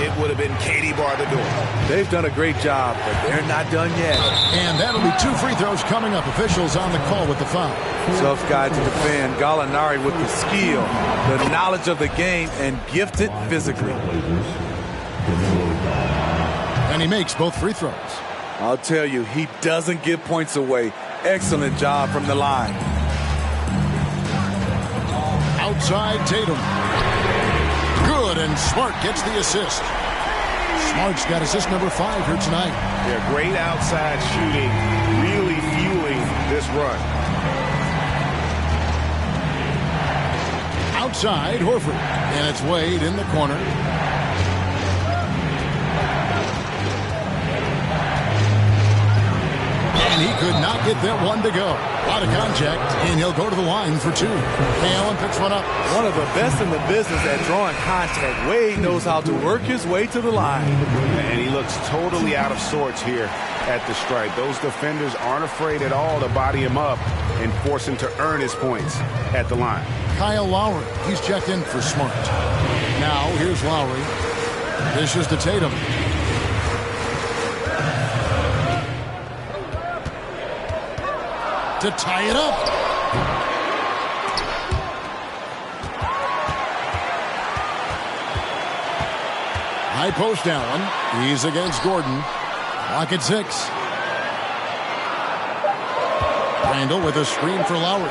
it would have been Katie bar the door. They've done a great job, but they're not done yet. And that'll be 2 free throws coming up. Officials on the call with the foul. Tough guy to defend. Gallinari with the skill, the knowledge of the game, and gifted physically. And he makes both free throws. I'll tell you, he doesn't give points away. Excellent job from the line. Outside Tatum. Good, and Smart gets the assist. Smart's got assist number 5 here tonight. Yeah, great outside shooting, really fueling this run. Outside, Horford. And it's Wade in the corner. And he could not get that one to go. Out of contact, and he'll go to the line for 2. Ray Allen picks one up. One of the best in the business at drawing contact. Wade knows how to work his way to the line. And he looks totally out of sorts here at the stripe. Those defenders aren't afraid at all to body him up and force him to earn his points at the line. Kyle Lowry, he's checked in for Smart. Now, here's Lowry. Dishes to Tatum. To tie it up. High post Allen. He's against Gordon. Clock at 6. Randall with a screen for Lowry.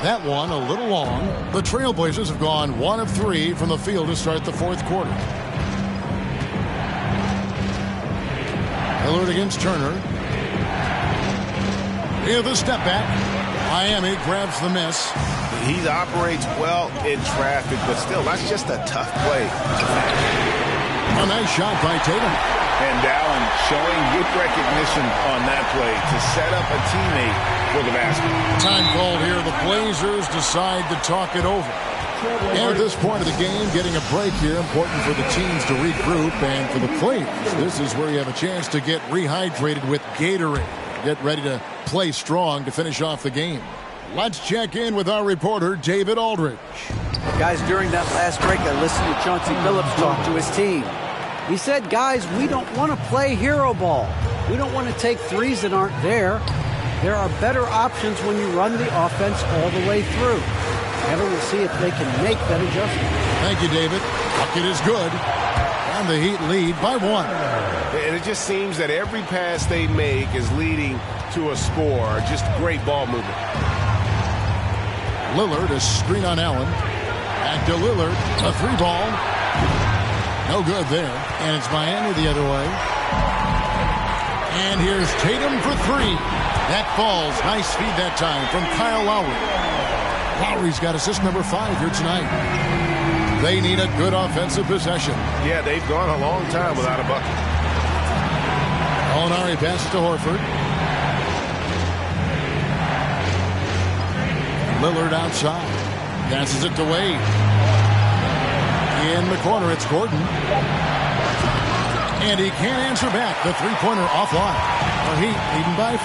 That one a little long. The Trailblazers have gone 1 of 3 from the field to start the 4th quarter. Lillard against Turner. Here's the step back. Miami grabs the miss. He operates well in traffic, but still, that's just a tough play. A nice shot by Tatum. And Allen showing good recognition on that play to set up a teammate for the basket. Time called here. The Blazers decide to talk it over. And at this point of the game, getting a break here, important for the teams to regroup. And for the players, this is where you have a chance to get rehydrated with Gatorade. Get ready to play strong to finish off the game. Let's check in with our reporter, David Aldridge. Guys, during that last break, I listened to Chauncey Billups talk to his team. He said, guys, we don't want to play hero ball. We don't want to take threes that aren't there. There are better options when you run the offense all the way through. Ever will see if they can make that adjustment. Thank you, David. Bucket is good. And the Heat lead by 1. And it just seems that every pass they make is leading to a score. Just great ball movement. Lillard, a screen on Allen. Back to Lillard, a 3-ball. No good there. And it's Miami the other way. And here's Tatum for 3. That falls. Nice feed that time from Kyle Lowry. Lowry's got assist number 5 here tonight. They need a good offensive possession. Yeah, they've gone a long time without a bucket. Gallinari passes to Horford. Lillard outside. Passes it to Wade. In the corner, it's Gordon. And he can't answer back. The three-pointer offline. The Heat leading by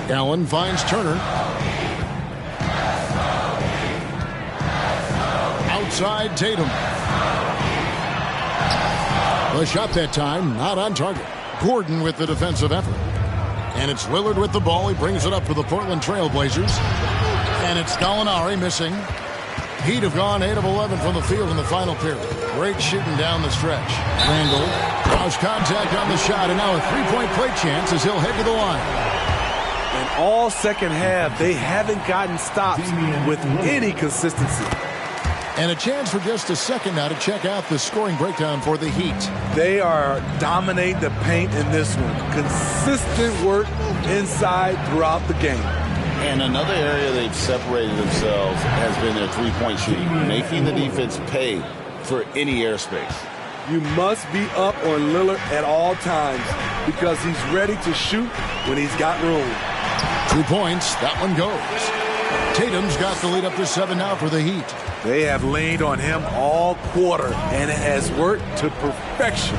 4. Allen finds Turner. Outside Tatum. The shot that time, not on target. Gordon with the defensive effort. And it's Lillard with the ball. He brings it up for the Portland Trail Blazers. And it's Gallinari missing. Heat have gone 8 of 11 from the field in the final period. Great shooting down the stretch. Randall draws contact on the shot, and now a three-point play chance as he'll head to the line. And all second half, they haven't gotten stops with any consistency. And a chance for just a second now to check out the scoring breakdown for the Heat. They are dominating the paint in this one. Consistent work inside throughout the game. And another area they've separated themselves has been their three-point shooting, making the defense pay for any airspace. You must be up on Lillard at all times because he's ready to shoot when he's got room. 2 points. That one goes. Tatum's got the lead up to 7 now for the Heat. They have leaned on him all quarter, and it has worked to perfection.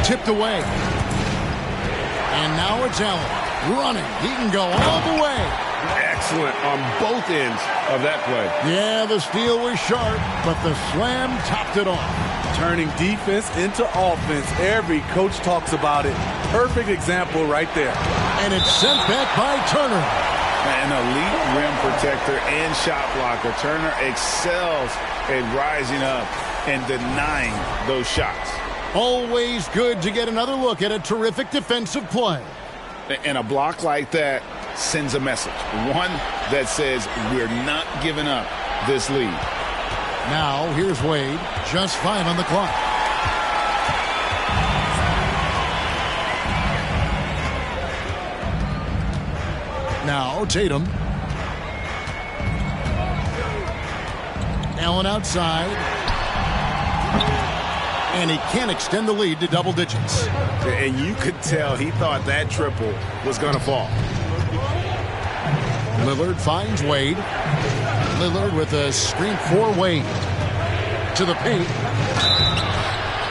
Tipped away. And now it's Allen. Running. He can go all the way. Excellent on both ends of that play. Yeah, the steal was sharp, but the slam topped it off. Turning defense into offense. Every coach talks about it. Perfect example right there. And it's sent back by Turner. An elite rim protector and shot blocker. Turner excels at rising up and denying those shots. Always good to get another look at a terrific defensive play. And a block like that sends a message. One that says we're not giving up this lead. Now, here's Wade. Just 5 on the clock. Now, Tatum. Allen outside. And he can't extend the lead to double digits. And you could tell he thought that triple was going to fall. Lillard finds Wade. Lillard with a screen for Wade. To the paint.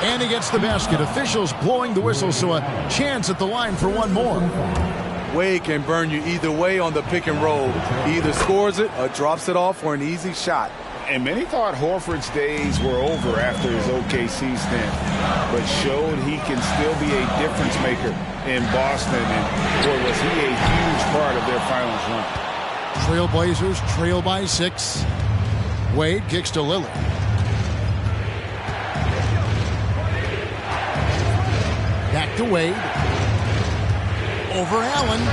And he gets the basket. Officials blowing the whistle, so a chance at the line for one more. Wade can burn you either way on the pick and roll. He either scores it or drops it off for an easy shot. And many thought Horford's days were over after his OKC stint, but showed he can still be a difference maker in Boston, and boy, was he a huge part of their finals run. Trailblazers trail by 6. Wade kicks to Lillard. Back to Wade. Over Allen.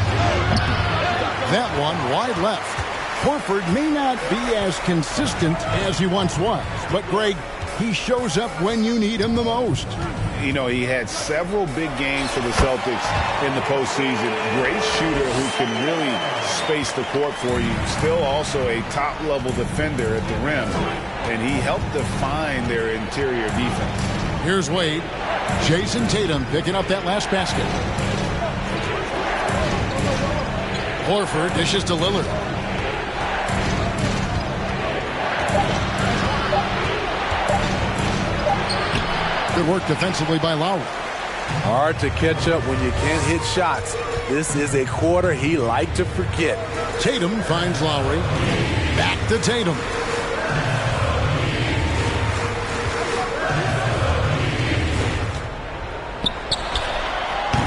That one wide left. Horford may not be as consistent as he once was, but Greg, he shows up when you need him the most. You know, he had several big games for the Celtics in the postseason. Great shooter who can really space the court for you. Still also a top-level defender at the rim. And he helped define their interior defense. Here's Wade. Jason Tatum picking up that last basket. Horford dishes to Lillard. Good work defensively by Lowry. Hard to catch up when you can't hit shots. This is a quarter he liked to forget. Tatum finds Lowry. Back to Tatum.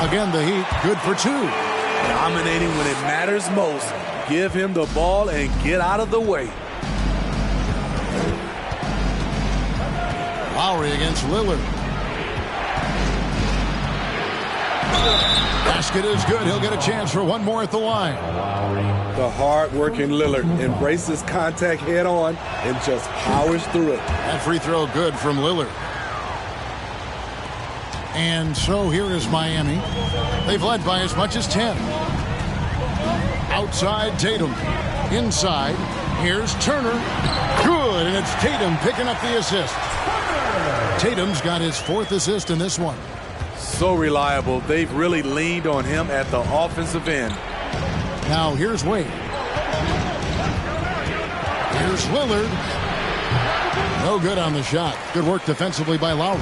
Again, the Heat good for 2. Dominating when it matters most. Give him the ball and get out of the way. Lowry against Lillard. Basket is good. He'll get a chance for one more at the line. The hard-working Lillard embraces contact head-on and just powers through it. That free throw good from Lillard. And so here is Miami. They've led by as much as 10. Outside Tatum. Inside. Here's Turner. Good, and it's Tatum picking up the assist. Tatum's got his 4th assist in this one. So reliable. They've really leaned on him at the offensive end. Now here's Wade. Here's Lillard. No good on the shot. Good work defensively by Lowry.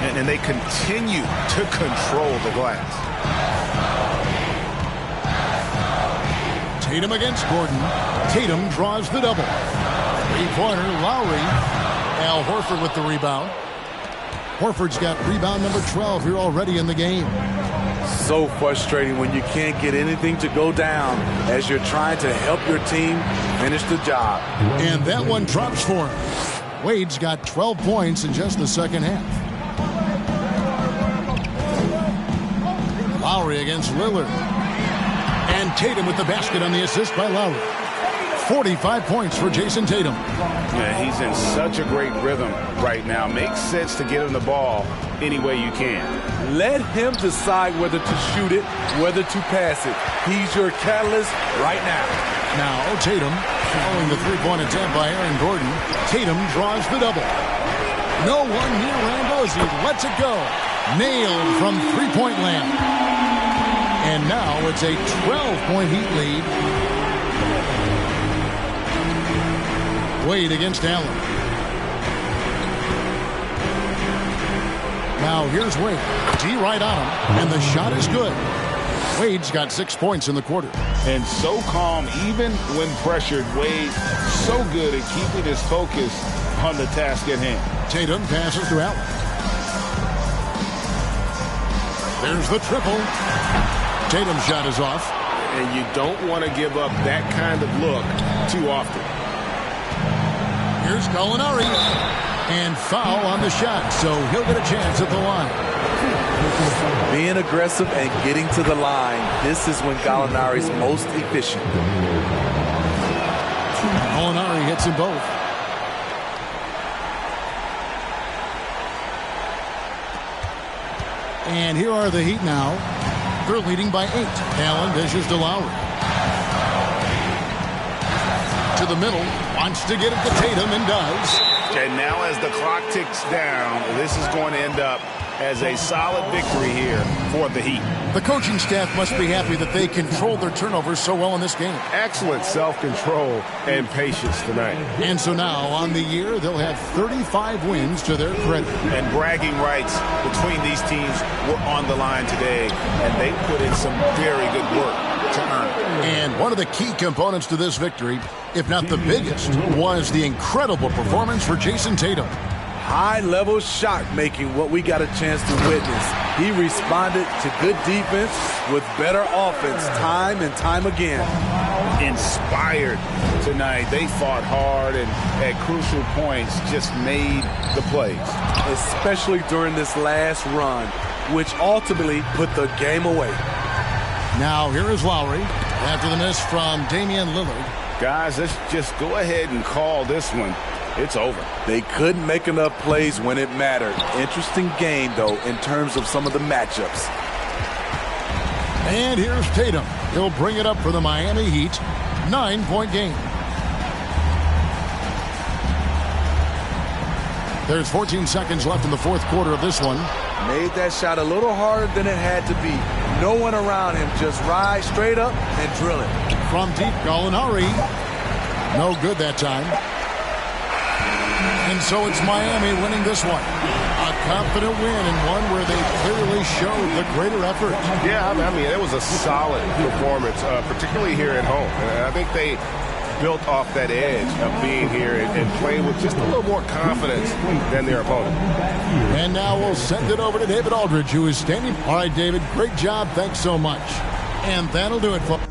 And they continue to control the glass. Tatum against Gordon. Tatum draws the double. Three-pointer, Lowry. Al Horford with the rebound. Horford's got rebound number 12 here already in the game. So frustrating when you can't get anything to go down as you're trying to help your team finish the job. And that one drops for him. Wade's got 12 points in just the second half. Lowry against Lillard. And Tatum with the basket on the assist by Lowry. 45 points for Jason Tatum. Yeah, he's in such a great rhythm right now. Makes sense to get him the ball any way you can. Let him decide whether to shoot it, whether to pass it. He's your catalyst right now. Now Tatum following the three-point attempt by Aaron Gordon. Tatum draws the double. No one near Randle as he lets it go. Nailed from three-point land. And now it's a 12-point Heat lead. Wade against Allen. Now here's Wade. D right on him, and the shot is good. Wade's got 6 points in the quarter. And so calm even when pressured. Wade so good at keeping his focus on the task at hand. Tatum passes to Allen. There's the triple. Tatum's shot is off. And you don't want to give up that kind of look too often. Here's Gallinari. And foul on the shot, so he'll get a chance at the line. Being aggressive and getting to the line, this is when Gallinari's most efficient. Gallinari hits them both. And here are the Heat now. They're leading by 8. Allen dishes to Lowry. To the middle. Wants to get it to Tatum and does. And now as the clock ticks down, this is going to end up as a solid victory here for the Heat. The coaching staff must be happy that they controlled their turnovers so well in this game. Excellent self-control and patience tonight. And so now on the year, they'll have 35 wins to their credit. And bragging rights between these teams were on the line today, and they put in some very good work to earn it. And one of the key components to this victory, if not the biggest, was the incredible performance for Jason Tatum. High-level shot making, what we got a chance to witness. He responded to good defense with better offense time and time again. Inspired tonight. They fought hard and at crucial points just made the plays. Especially during this last run, which ultimately put the game away. Now here is Lowry after the miss from Damian Lillard. Guys, let's just go ahead and call this one it's over. They couldn't make enough plays when it mattered. Interesting game, though, in terms of some of the matchups. And here's Tatum. He'll bring it up for the Miami Heat. 9-point game. There's 14 seconds left in the fourth quarter of this one. Made that shot a little harder than it had to be. No one around him. Just ride straight up and drill it. From deep, Gallinari. No good that time. And so it's Miami winning this one. A confident win and one where they clearly showed the greater effort. Yeah, I mean, it was a solid performance, particularly here at home. And I think they built off that edge of being here and playing with just a little more confidence than their opponent. And now we'll send it over to David Aldridge, who is standing. All right, David, great job. Thanks so much. And that'll do it, folks.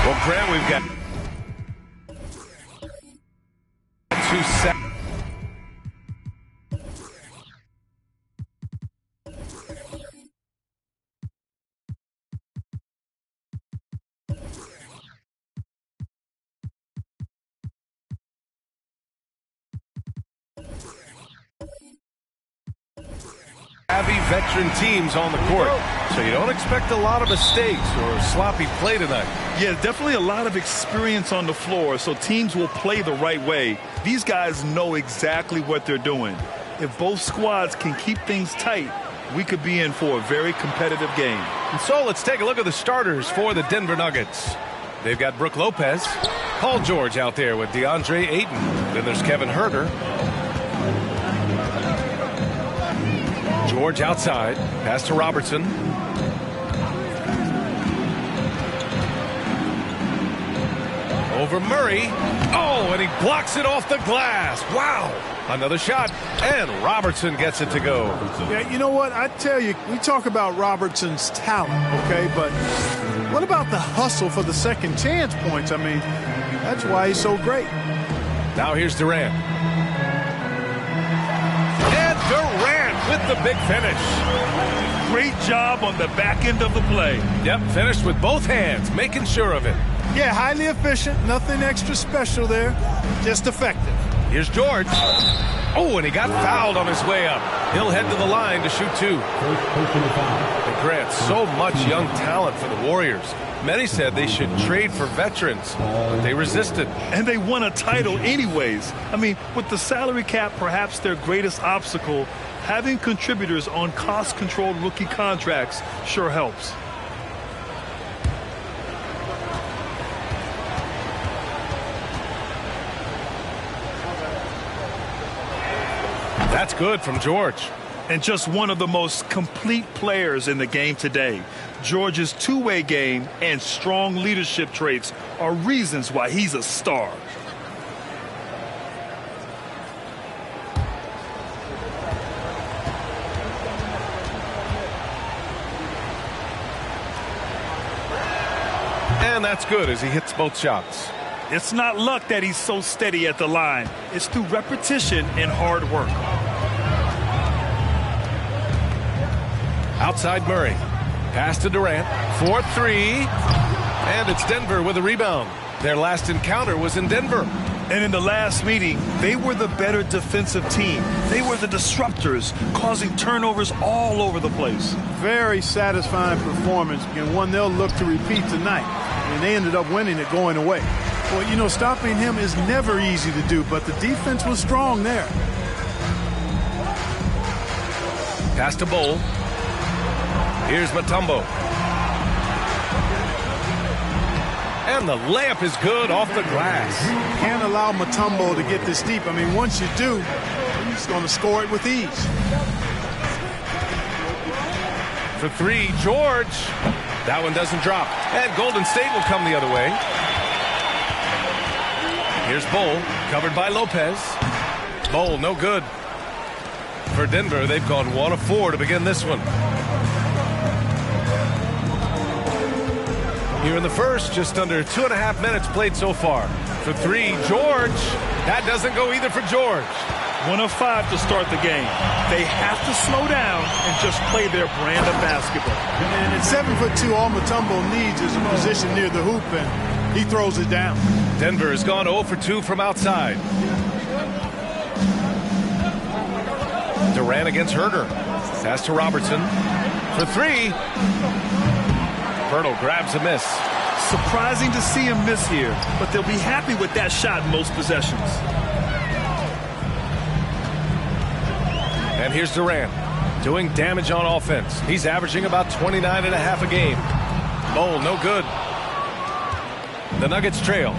Well, Grant, we've got 2 seconds. Savvy veteran teams on the court, so you don't expect a lot of mistakes or sloppy play tonight. Yeah, definitely a lot of experience on the floor, so teams will play the right way. These guys know exactly what they're doing. If both squads can keep things tight, we could be in for a very competitive game. And so let's take a look at the starters for the Denver Nuggets. They've got Brook Lopez, Paul George out there with DeAndre Ayton. Then there's Kevin Huerter. George outside, pass to Robertson. Over Murray. Oh, and he blocks it off the glass. Wow. Another shot, and Robertson gets it to go. Yeah, you know what? I tell you, we talk about Robertson's talent, okay, but what about the hustle for the second chance points? I mean, that's why he's so great. Now here's Durant. And Durant with the big finish. Great job on the back end of the play. Yep, finished with both hands, making sure of it. Yeah, highly efficient, nothing extra special there, just effective. Here's George. Oh, and he got fouled on his way up. He'll head to the line to shoot 2. And Grant, so much young talent for the Warriors. Many said they should trade for veterans, but they resisted. And they won a title anyways. I mean, with the salary cap perhaps their greatest obstacle, having contributors on cost-controlled rookie contracts sure helps. That's good from George. And just one of the most complete players in the game today. George's two-way game and strong leadership traits are reasons why he's a star. And that's good as he hits both shots. It's not luck that he's so steady at the line. It's through repetition and hard work. Outside Murray. Pass to Durant. 4-3. And it's Denver with a rebound. Their last encounter was in Denver. And in the last meeting, they were the better defensive team. They were the disruptors, causing turnovers all over the place. Very satisfying performance, and one they'll look to repeat tonight. And they ended up winning it going away. Well, you know, stopping him is never easy to do, but the defense was strong there. Pass to Bol. Here's Mutombo. And the layup is good off the glass. Can't allow Mutombo to get this deep. I mean, once you do, he's going to score it with ease. For 3, George. That one doesn't drop. And Golden State will come the other way. Here's Bol, covered by Lopez. Bol, no good. For Denver, they've gone 1 of 4 to begin this one. Here in the first, just under 2.5 minutes played so far. For 3, George. That doesn't go either for George. 1 of 5 to start the game. They have to slow down and just play their brand of basketball. And at 7'2", all Mutombo needs is a position near the hoop, and he throws it down. Denver has gone 0 for 2 from outside. Durant against Huerter. Pass to Robertson. For 3. Pirtle grabs a miss. Surprising to see him miss here, but they'll be happy with that shot in most possessions. And here's Durant doing damage on offense. He's averaging about 29.5 a game. Bol, no good. The Nuggets trail.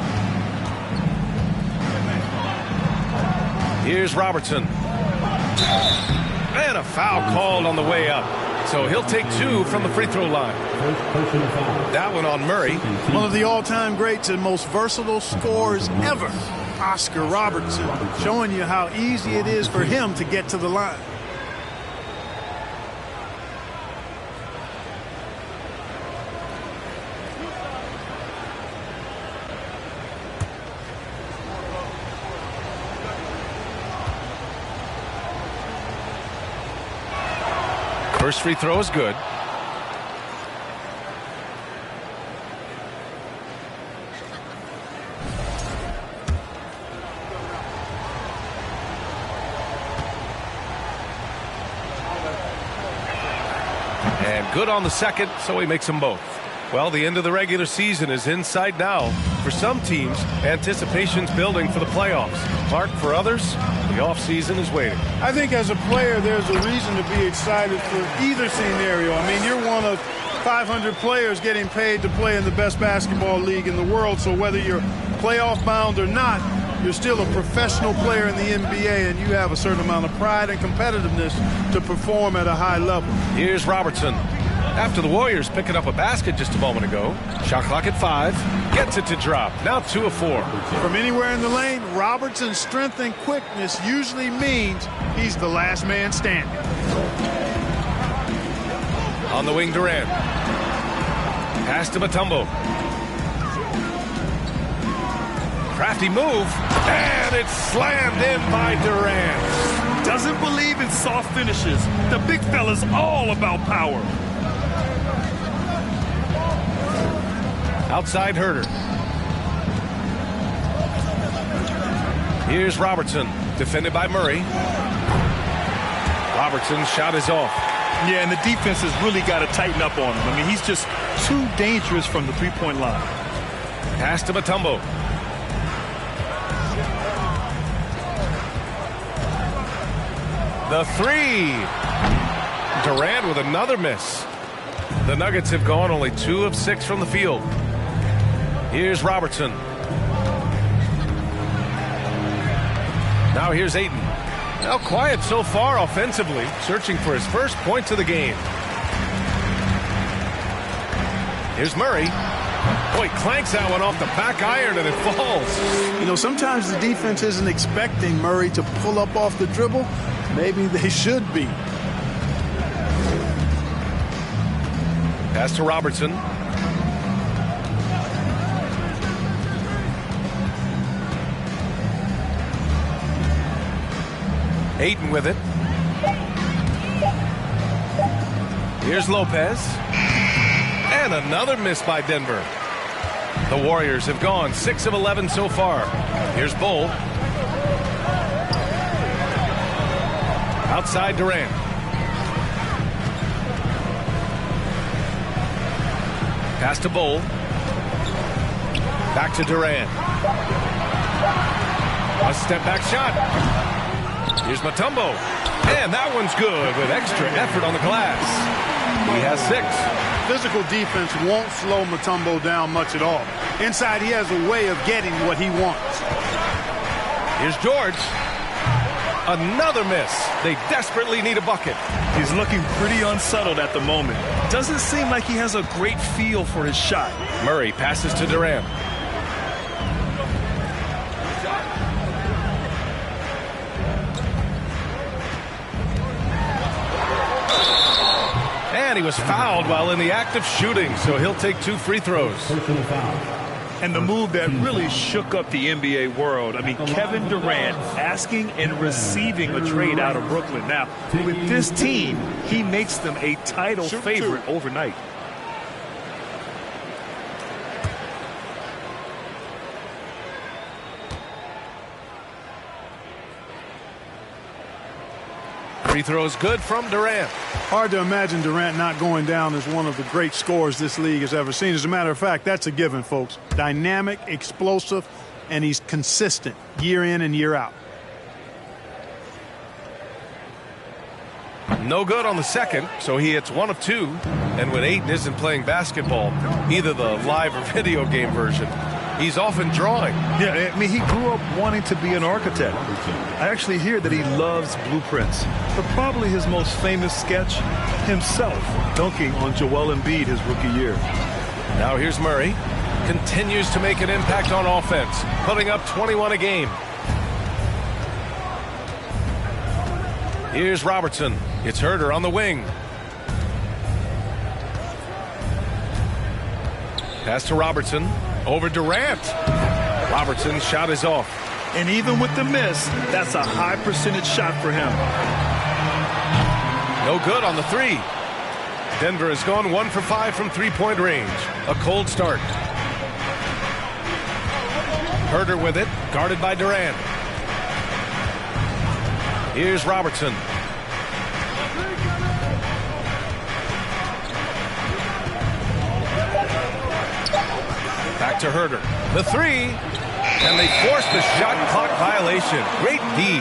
Here's Robertson. And a foul called on the way up. So he'll take 2 from the free throw line. That one on Murray. One of the all-time greats and most versatile scorers ever, Oscar Robertson, showing you how easy it is for him to get to the line. First free throw is good. And good on the second, so he makes them both. Well, the end of the regular season is in sight now. For some teams, anticipation's building for the playoffs. Clark, for others, the offseason is waiting. I think as a player, there's a reason to be excited for either scenario. I mean, you're one of 500 players getting paid to play in the best basketball league in the world, so whether you're playoff bound or not, you're still a professional player in the NBA, and you have a certain amount of pride and competitiveness to perform at a high level. Here's Robertson. After the Warriors picking up a basket just a moment ago. Shot clock at 5. Gets it to drop. Now 2 of 4. From anywhere in the lane, Robertson's strength and quickness usually means he's the last man standing. On the wing, Durant. Pass to Mutombo. Crafty move. And it's slammed in by Durant. Doesn't believe in soft finishes. The big fella's all about power. Outside Herter. Here's Robertson, defended by Murray. Robertson's shot is off. Yeah, and the defense has really got to tighten up on him. I mean, he's just too dangerous from the three-point line. Pass to Mutombo. The 3. Durant with another miss. The Nuggets have gone only 2 of 6 from the field. Here's Robertson. Now here's Ayton. Now quiet so far offensively, searching for his first points of the game. Here's Murray. Boy, clanks that one off the back iron and it falls. You know, sometimes the defense isn't expecting Murray to pull up off the dribble. Maybe they should be. Pass to Robertson. Ayton with it. Here's Lopez. And another miss by Denver. The Warriors have gone 6 of 11 so far. Here's Bull. Outside Durant. Pass to Bull. Back to Durant. A step back shot. Here's Mutombo. And that one's good with extra effort on the glass. He has 6. Physical defense won't slow Mutombo down much at all. Inside, he has a way of getting what he wants. Here's George. Another miss. They desperately need a bucket. He's looking pretty unsettled at the moment. Doesn't seem like he has a great feel for his shot. Murray passes to Durant. And he was fouled while in the act of shooting, so he'll take 2 free throws. And the move that really shook up the NBA world. I mean, Kevin Durant asking and receiving a trade out of Brooklyn. Now, with this team, he makes them a title favorite overnight. Free throws good from Durant. Hard to imagine Durant not going down as one of the great scorers this league has ever seen. As a matter of fact, that's a given, folks. Dynamic, explosive, and he's consistent year in and year out. No good on the second, so he hits 1 of 2. And when Ayton isn't playing basketball, either the live or video game version, he's often drawing. Yeah, I mean, he grew up wanting to be an architect. I actually hear that he loves blueprints. But probably his most famous sketch, himself dunking on Joel Embiid his rookie year. Now here's Murray. Continues to make an impact on offense, putting up 21 a game. Here's Robertson. It's Herter on the wing. Pass to Robertson. Over Durant. Robertson's shot is off. And even with the miss, that's a high percentage shot for him. No good on the 3. Denver has gone 1 for 5 from three-point range. A cold start. Herder with it, guarded by Durant. Here's Robertson. Back to Herder. The three. And they force the shot clock violation. Great D.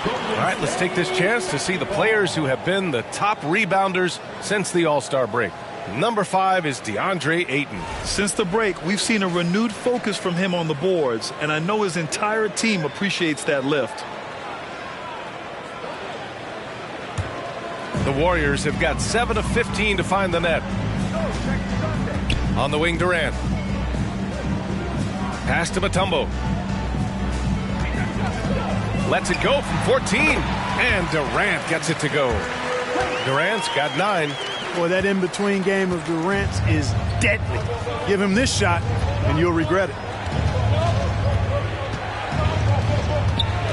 All right, let's take this chance to see the players who have been the top rebounders since the All-Star break. Number 5 is DeAndre Ayton. Since the break, we've seen a renewed focus from him on the boards, and I know his entire team appreciates that lift. The Warriors have got 7 of 15 to find the net. On the wing, Durant. Pass to Mutombo. Lets it go from 14. And Durant gets it to go. Durant's got 9. Boy, that in-between game of Durant's is deadly. Give him this shot, and you'll regret it.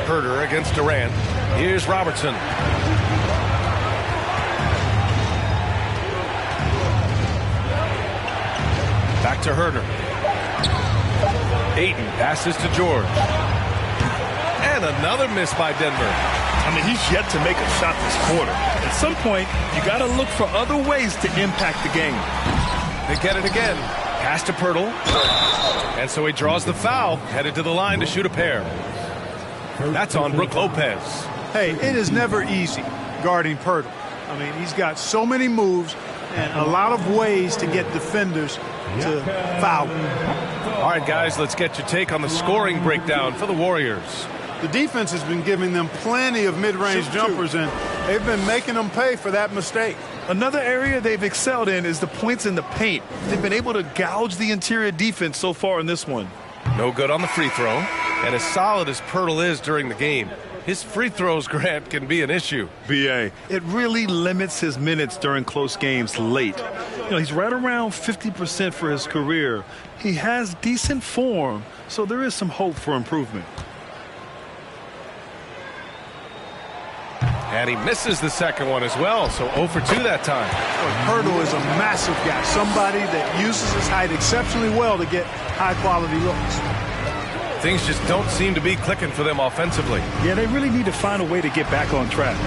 Herder against Durant. Here's Robertson. Back to Herder. Ayton passes to George. And another miss by Denver. I mean, he's yet to make a shot this quarter. At some point, you got to look for other ways to impact the game. They get it again. Pass to Pirtle. And so he draws the foul, headed to the line to shoot a pair. That's on Brook Lopez. Hey, it is never easy guarding Pirtle. I mean, he's got so many moves and a lot of ways to get defenders to foul. All right, guys, let's get your take on the scoring breakdown for the Warriors. The defense has been giving them plenty of mid-range jumpers, and they've been making them pay for that mistake. Another area they've excelled in is the points in the paint. They've been able to gouge the interior defense so far in this one. No good on the free throw. And as solid as Pirtle is during the game, his free throws, Grant, can be an issue. B.A. It really limits his minutes during close games late. You know, he's right around 50% for his career. He has decent form, so there is some hope for improvement. And he misses the second one as well, so 0 for 2 that time. Pirtle is a massive guy, somebody that uses his height exceptionally well to get high-quality looks. Things just don't seem to be clicking for them offensively. Yeah, they really need to find a way to get back on track.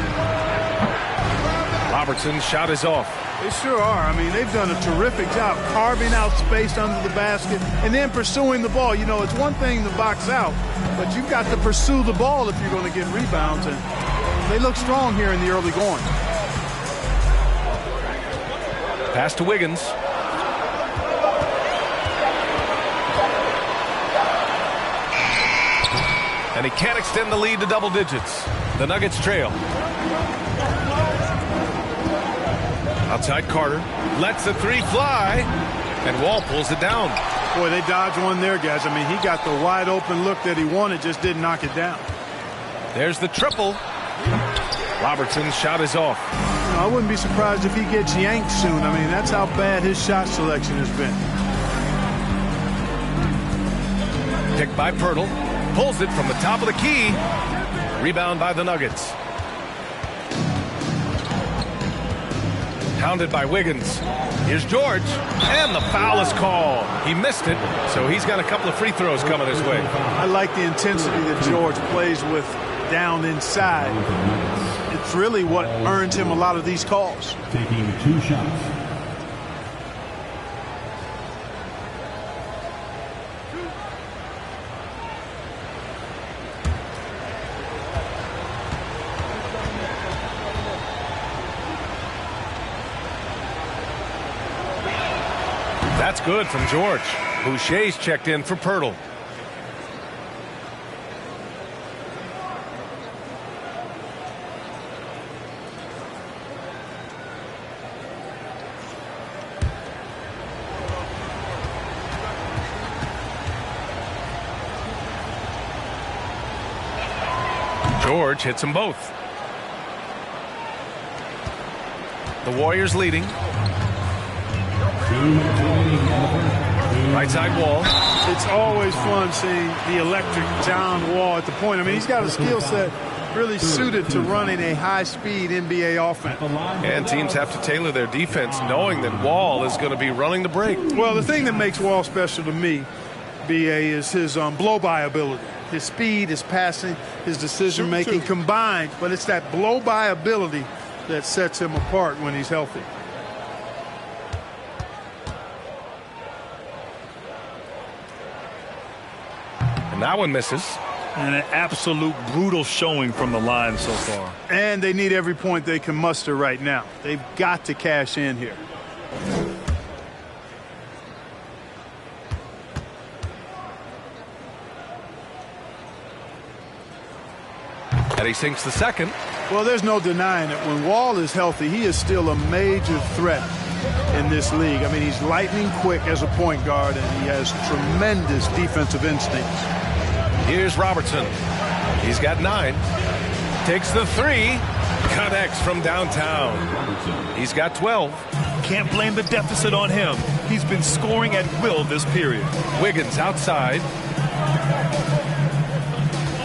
Robertson's shot is off. They sure are. I mean, they've done a terrific job carving out space under the basket and then pursuing the ball. You know, it's one thing to box out, but you've got to pursue the ball if you're going to get rebounds. And they look strong here in the early going. Pass to Wiggins. And he can't extend the lead to double digits. The Nuggets trail. Outside Carter. Lets the three fly. And Wall pulls it down. Boy, they dodged one there, guys. I mean, he got the wide open look that he wanted, just didn't knock it down. There's the triple. Robertson's shot is off. You know, I wouldn't be surprised if he gets yanked soon. I mean, that's how bad his shot selection has been. Picked by Pirtle. Pulls it from the top of the key. Rebound by the Nuggets. Hounded by Wiggins. Here's George. And the foul is called. He missed it, so he's got a couple of free throws coming his way. I like the intensity that George plays with down inside. It's really what earns him a lot of these calls. Taking 2 shots. That's good from George. Boucher's checked in for Pirtle. George hits them both. The Warriors leading. Right side Wall. It's always fun seeing the electric John Wall at the point. I mean, he's got a skill set really suited to running a high-speed NBA offense. And teams have to tailor their defense knowing that Wall is going to be running the break. Well, the thing that makes Wall special to me, B.A., is his blow-by ability. His speed, his passing, his decision-making combined, but it's that blow-by ability that sets him apart when he's healthy. And that one misses. And an absolute brutal showing from the line so far. And they need every point they can muster right now. They've got to cash in here. And he sinks the second. Well, there's no denying it. When Wall is healthy, he is still a major threat in this league. I mean, he's lightning quick as a point guard, and he has tremendous defensive instincts. Here's Robertson. He's got 9. Takes the 3. Connects from downtown. He's got 12. Can't blame the deficit on him. He's been scoring at will this period. Wiggins outside.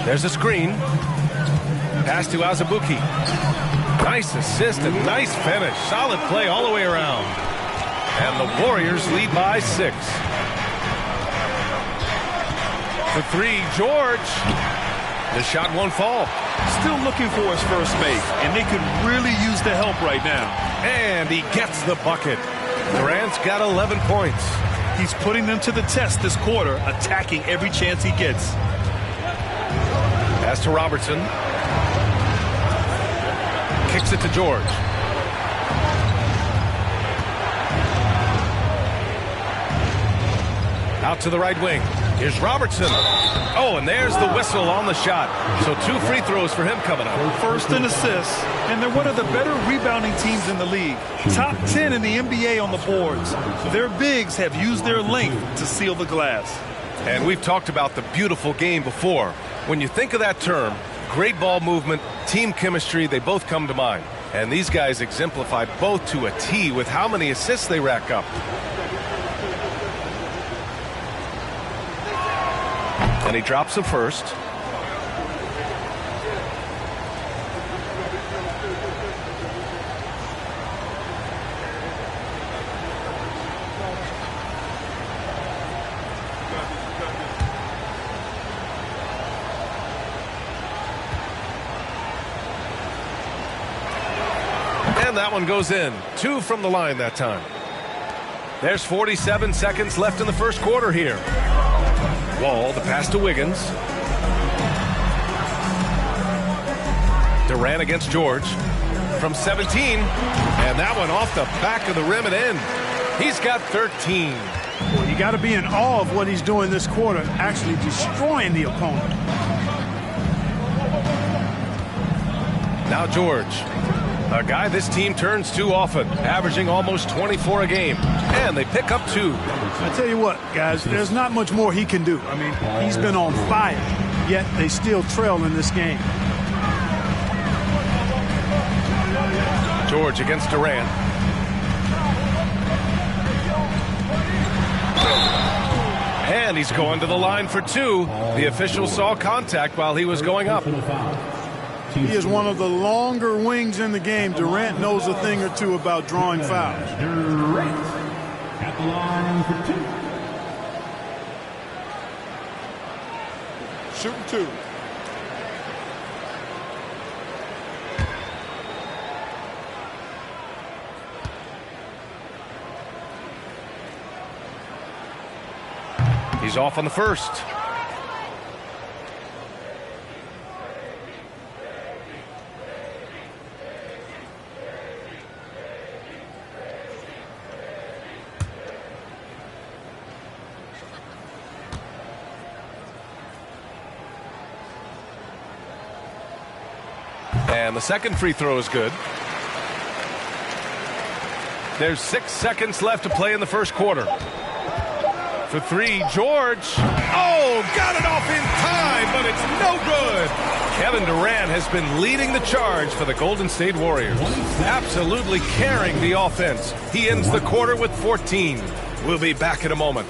There's a screen. Pass to Azubuike. Nice assist and nice finish. Solid play all the way around. And the Warriors lead by 6. For 3, George. The shot won't fall. Still looking for his first make, and they could really use the help right now. And he gets the bucket. Durant's got 11 points. He's putting them to the test this quarter, attacking every chance he gets. Pass to Robertson. Kicks it to George. Out to the right wing. Here's Robertson. Oh, and there's the whistle on the shot. So 2 free throws for him coming up. First an assist, and they're one of the better rebounding teams in the league. Top 10 in the NBA on the boards. Their bigs have used their length to seal the glass. And we've talked about the beautiful game before. When you think of that term, great ball movement, team chemistry, they both come to mind. And these guys exemplify both to a T with how many assists they rack up. And he drops the first. And that one goes in. 2 from the line that time. There's 47 seconds left in the first quarter here. Wall, the pass to Wiggins. Durant against George from 17. And that one off the back of the rim and in. He's got 13. Well, you got to be in awe of what he's doing this quarter, actually destroying the opponent. Now George, a guy this team turns to often, averaging almost 24 a game. And they pick up 2. I tell you what, guys, there's not much more he can do. I mean, he's been on fire, yet they still trail in this game. George against Durant. And he's going to the line for 2. The official saw contact while he was going up. He is one of the longer wings in the game. Durant knows a thing or two about drawing fouls. Durant at the line for 2. Shooting 2. He's off on the first. And the second free throw is good. There's 6 seconds left to play in the first quarter. For 3, George. Oh, got it off in time, but it's no good. Kevin Durant has been leading the charge for the Golden State Warriors. Absolutely carrying the offense. He ends the quarter with 14. We'll be back in a moment.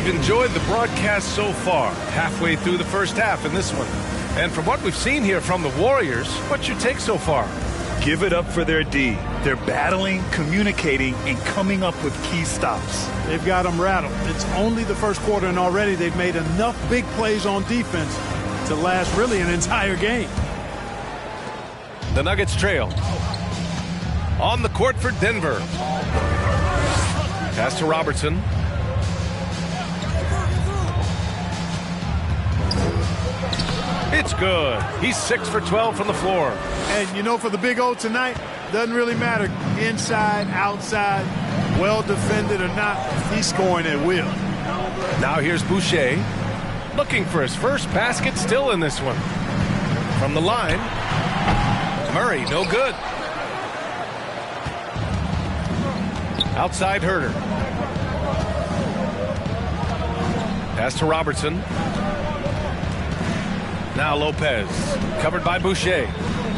We've enjoyed the broadcast so far, halfway through the first half in this one. And from what we've seen here from the Warriors, what's your take so far? Give it up for their D. They're battling, communicating, and coming up with key stops. They've got them rattled. It's only the first quarter, and already they've made enough big plays on defense to last really an entire game. The Nuggets trail. On the court for Denver. Pass to Robertson. It's good. He's 6 for 12 from the floor. And, you know, for the Big O tonight, doesn't really matter inside, outside, well defended or not. He's scoring at will. Now here's Boucher. Looking for his first basket, still in this one. From the line. Murray, no good. Outside Herter. Pass to Robertson. Now Lopez, covered by Boucher.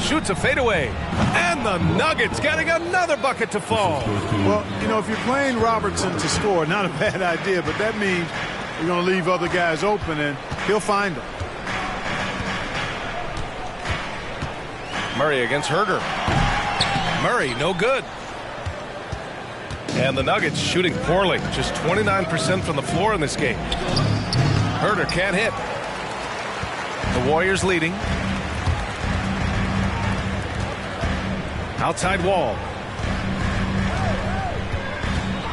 Shoots a fadeaway. And the Nuggets getting another bucket to fall. Well, you know, if you're playing Robertson to score, not a bad idea, but that means you're going to leave other guys open, and he'll find them. Murray against Herter. Murray, no good. And the Nuggets shooting poorly. Just 29% from the floor in this game. Herter can't hit. The Warriors leading. Outside Wall.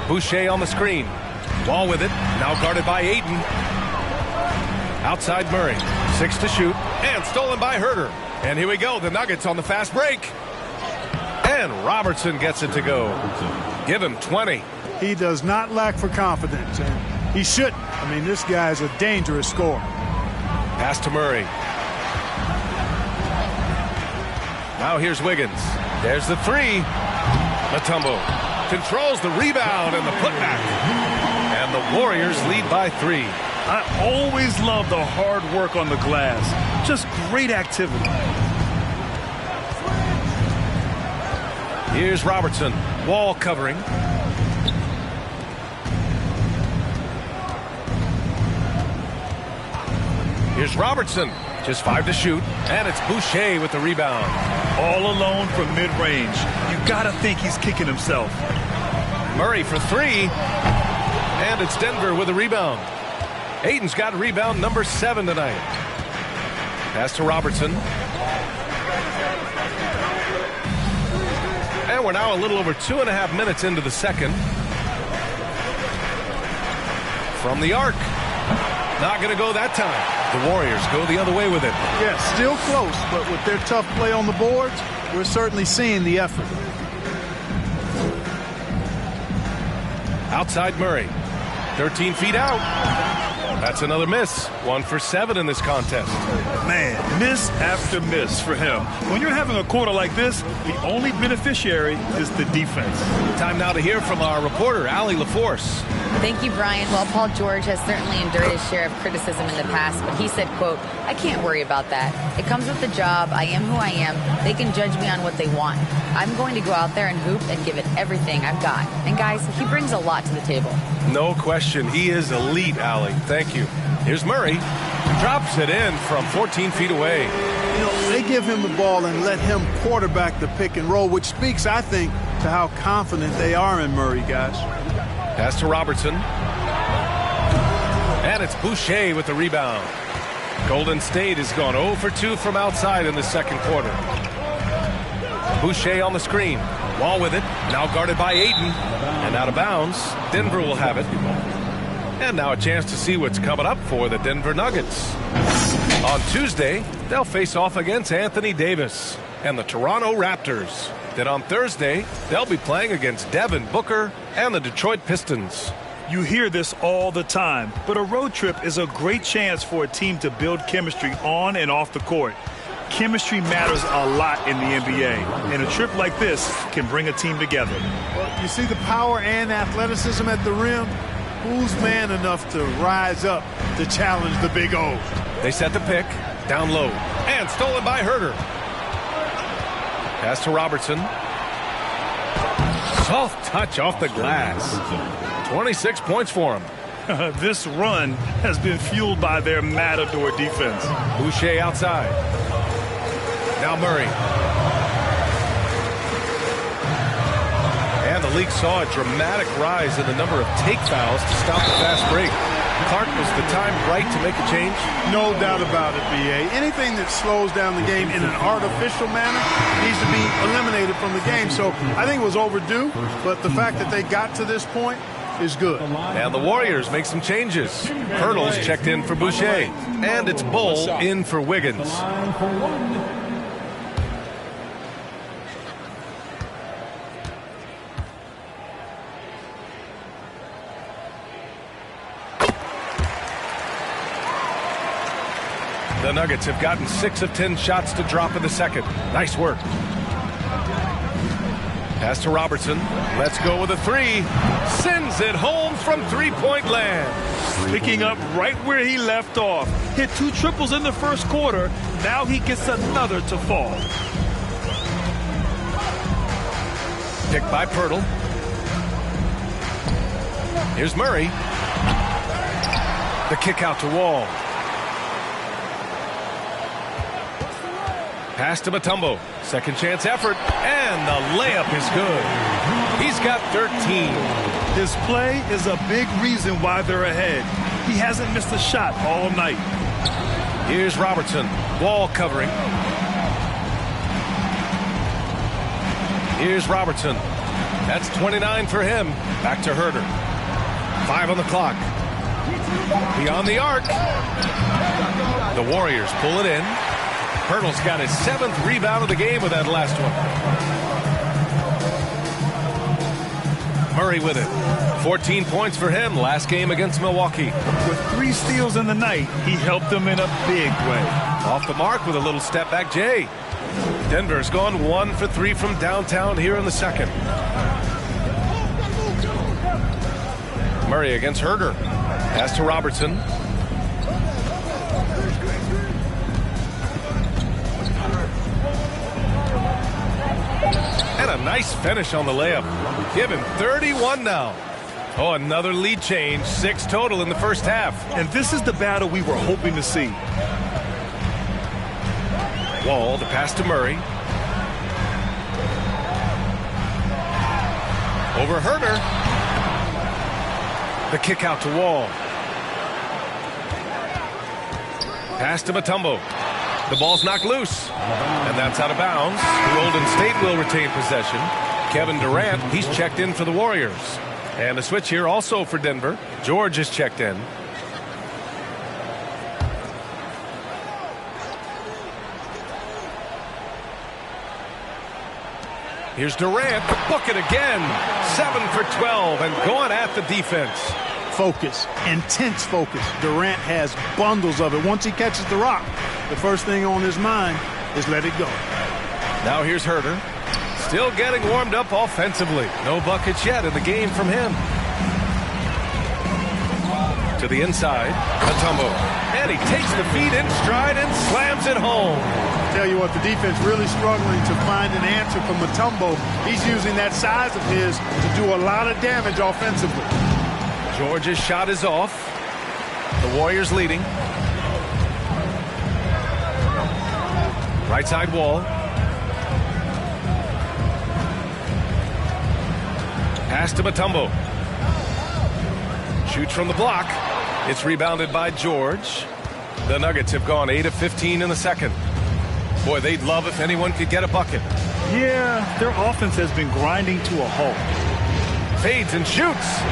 Boucher on the screen. Wall with it. Now guarded by Ayton. Outside Murray. 6 to shoot. And stolen by Herter. And here we go. The Nuggets on the fast break. And Robertson gets it to go. Give him 20. He does not lack for confidence. And he shouldn't. I mean, this guy's a dangerous scorer. Pass to Murray. Now here's Wiggins. There's the three. Mutombo controls the rebound and the putback. And the Warriors lead by 3. I always love the hard work on the glass. Just great activity. Here's Robertson. Wall covering. Here's Robertson. Just 5 to shoot. And it's Boucher with the rebound. All alone from mid-range. You gotta think he's kicking himself. Murray for 3. And it's Denver with a rebound. Ayton's got rebound number 7 tonight. Pass to Robertson. And we're now a little over 2.5 minutes into the second. From the arc. Not going to go that time. The Warriors go the other way with it. Yeah, still close, but with their tough play on the boards, we're certainly seeing the effort. Outside Murray. 13 feet out. That's another miss. 1 for 7 in this contest. Man, miss after miss for him. When you're having a quarter like this, the only beneficiary is the defense. Time now to hear from our reporter, Allie LaForce. Thank you, Brian. Well, Paul George has certainly endured his share of criticism in the past, but he said, quote, "I can't worry about that. It comes with the job. I am who I am. They can judge me on what they want. I'm going to go out there and hoop and give it everything I've got." And guys, he brings a lot to the table. No question. He is elite, Allie. Thank you. Here's Murray. Drops it in from 14 feet away. You know, they give him the ball and let him quarterback the pick and roll, which speaks, I think, to how confident they are in Murray, guys. Pass to Robertson. And it's Boucher with the rebound. Golden State has gone 0 for 2 from outside in the second quarter. Boucher on the screen. Wall with it. Now guarded by Ayton. And out of bounds. Denver will have it. And now a chance to see what's coming up for the Denver Nuggets. On Tuesday, they'll face off against Anthony Davis and the Toronto Raptors. Then on Thursday, they'll be playing against Devin Booker and the Detroit Pistons. You hear this all the time, but a road trip is a great chance for a team to build chemistry on and off the court. Chemistry matters a lot in the NBA, and a trip like this can bring a team together. Well, you see the power and athleticism at the rim? Who's man enough to rise up to challenge the Big O? They set the pick, down low, and stolen by Herter. Pass to Robertson. Soft touch off the glass. 26 points for him. This run has been fueled by their matador defense. Boucher outside. Now Murray. And the league saw a dramatic rise in the number of take fouls to stop the fast break. Clark, was the time right to make a change? No doubt about it, B.A. Anything that slows down the game in an artificial manner needs to be eliminated from the game. So I think it was overdue, but the fact that they got to this point is good. And the Warriors make some changes. Hurdles checked in for Boucher. And it's Bull in for Wiggins. The Nuggets have gotten 6 of 10 shots to drop in the second. Nice work. Pass to Robertson. Let's go with a 3. Sends it home from three-point land. Picking up right where he left off. Hit 2 triples in the first quarter. Now he gets another to fall. Picked by Pirtle. Here's Murray. The kick out to Wall. Pass to Mutombo. Second chance effort. And the layup is good. He's got 13. His play is a big reason why they're ahead. He hasn't missed a shot all night. Here's Robertson. Wall covering. Here's Robertson. That's 29 for him. Back to Herder. 5 on the clock. Beyond the arc. The Warriors pull it in. Pirtle's got his 7th rebound of the game with that last one. Murray with it. 14 points for him last game against Milwaukee. With 3 steals in the night, he helped them in a big way. Off the mark with a little step back, Jay. Denver's gone 1 for 3 from downtown here in the second. Murray against Herder. Pass to Robertson. And a nice finish on the layup. Give him 31 now. Oh, another lead change. 6 total in the first half. And this is the battle we were hoping to see. Wall, the pass to Murray. Over Herder. The kick out to Wall. Pass to Mutombo. The ball's knocked loose. And that's out of bounds. Golden State will retain possession. Kevin Durant, he's checked in for the Warriors. And a switch here also for Denver. George is checked in. Here's Durant to book it again. 7 for 12 and going at the defense. Focus, intense focus. Durant has bundles of it. Once he catches the rock, the first thing on his mind is let it go. Now here's Herder. Still getting warmed up offensively. No buckets yet in the game from him. To the inside, Mutombo. And he takes the feed in stride and slams it home. Tell you what, the defense really struggling to find an answer for Mutombo. He's using that size of his to do a lot of damage offensively. George's shot is off. The Warriors leading. Right side Wall. Pass to Mutombo. Shoots from the block. It's rebounded by George. The Nuggets have gone 8 of 15 in the second. Boy, they'd love if anyone could get a bucket. Yeah, their offense has been grinding to a halt. Fades and shoots.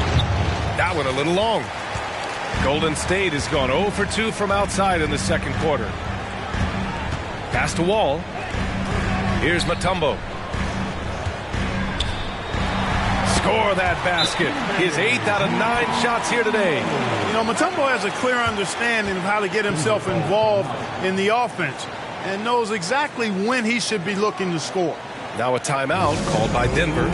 That one a little long. Golden State has gone 0 for 2 from outside in the second quarter. Pass to Wall. Here's Mutombo. Score that basket. His 8th out of 9 shots here today. You know, Mutombo has a clear understanding of how to get himself involved in the offense and knows exactly when he should be looking to score. Now a timeout called by Denver.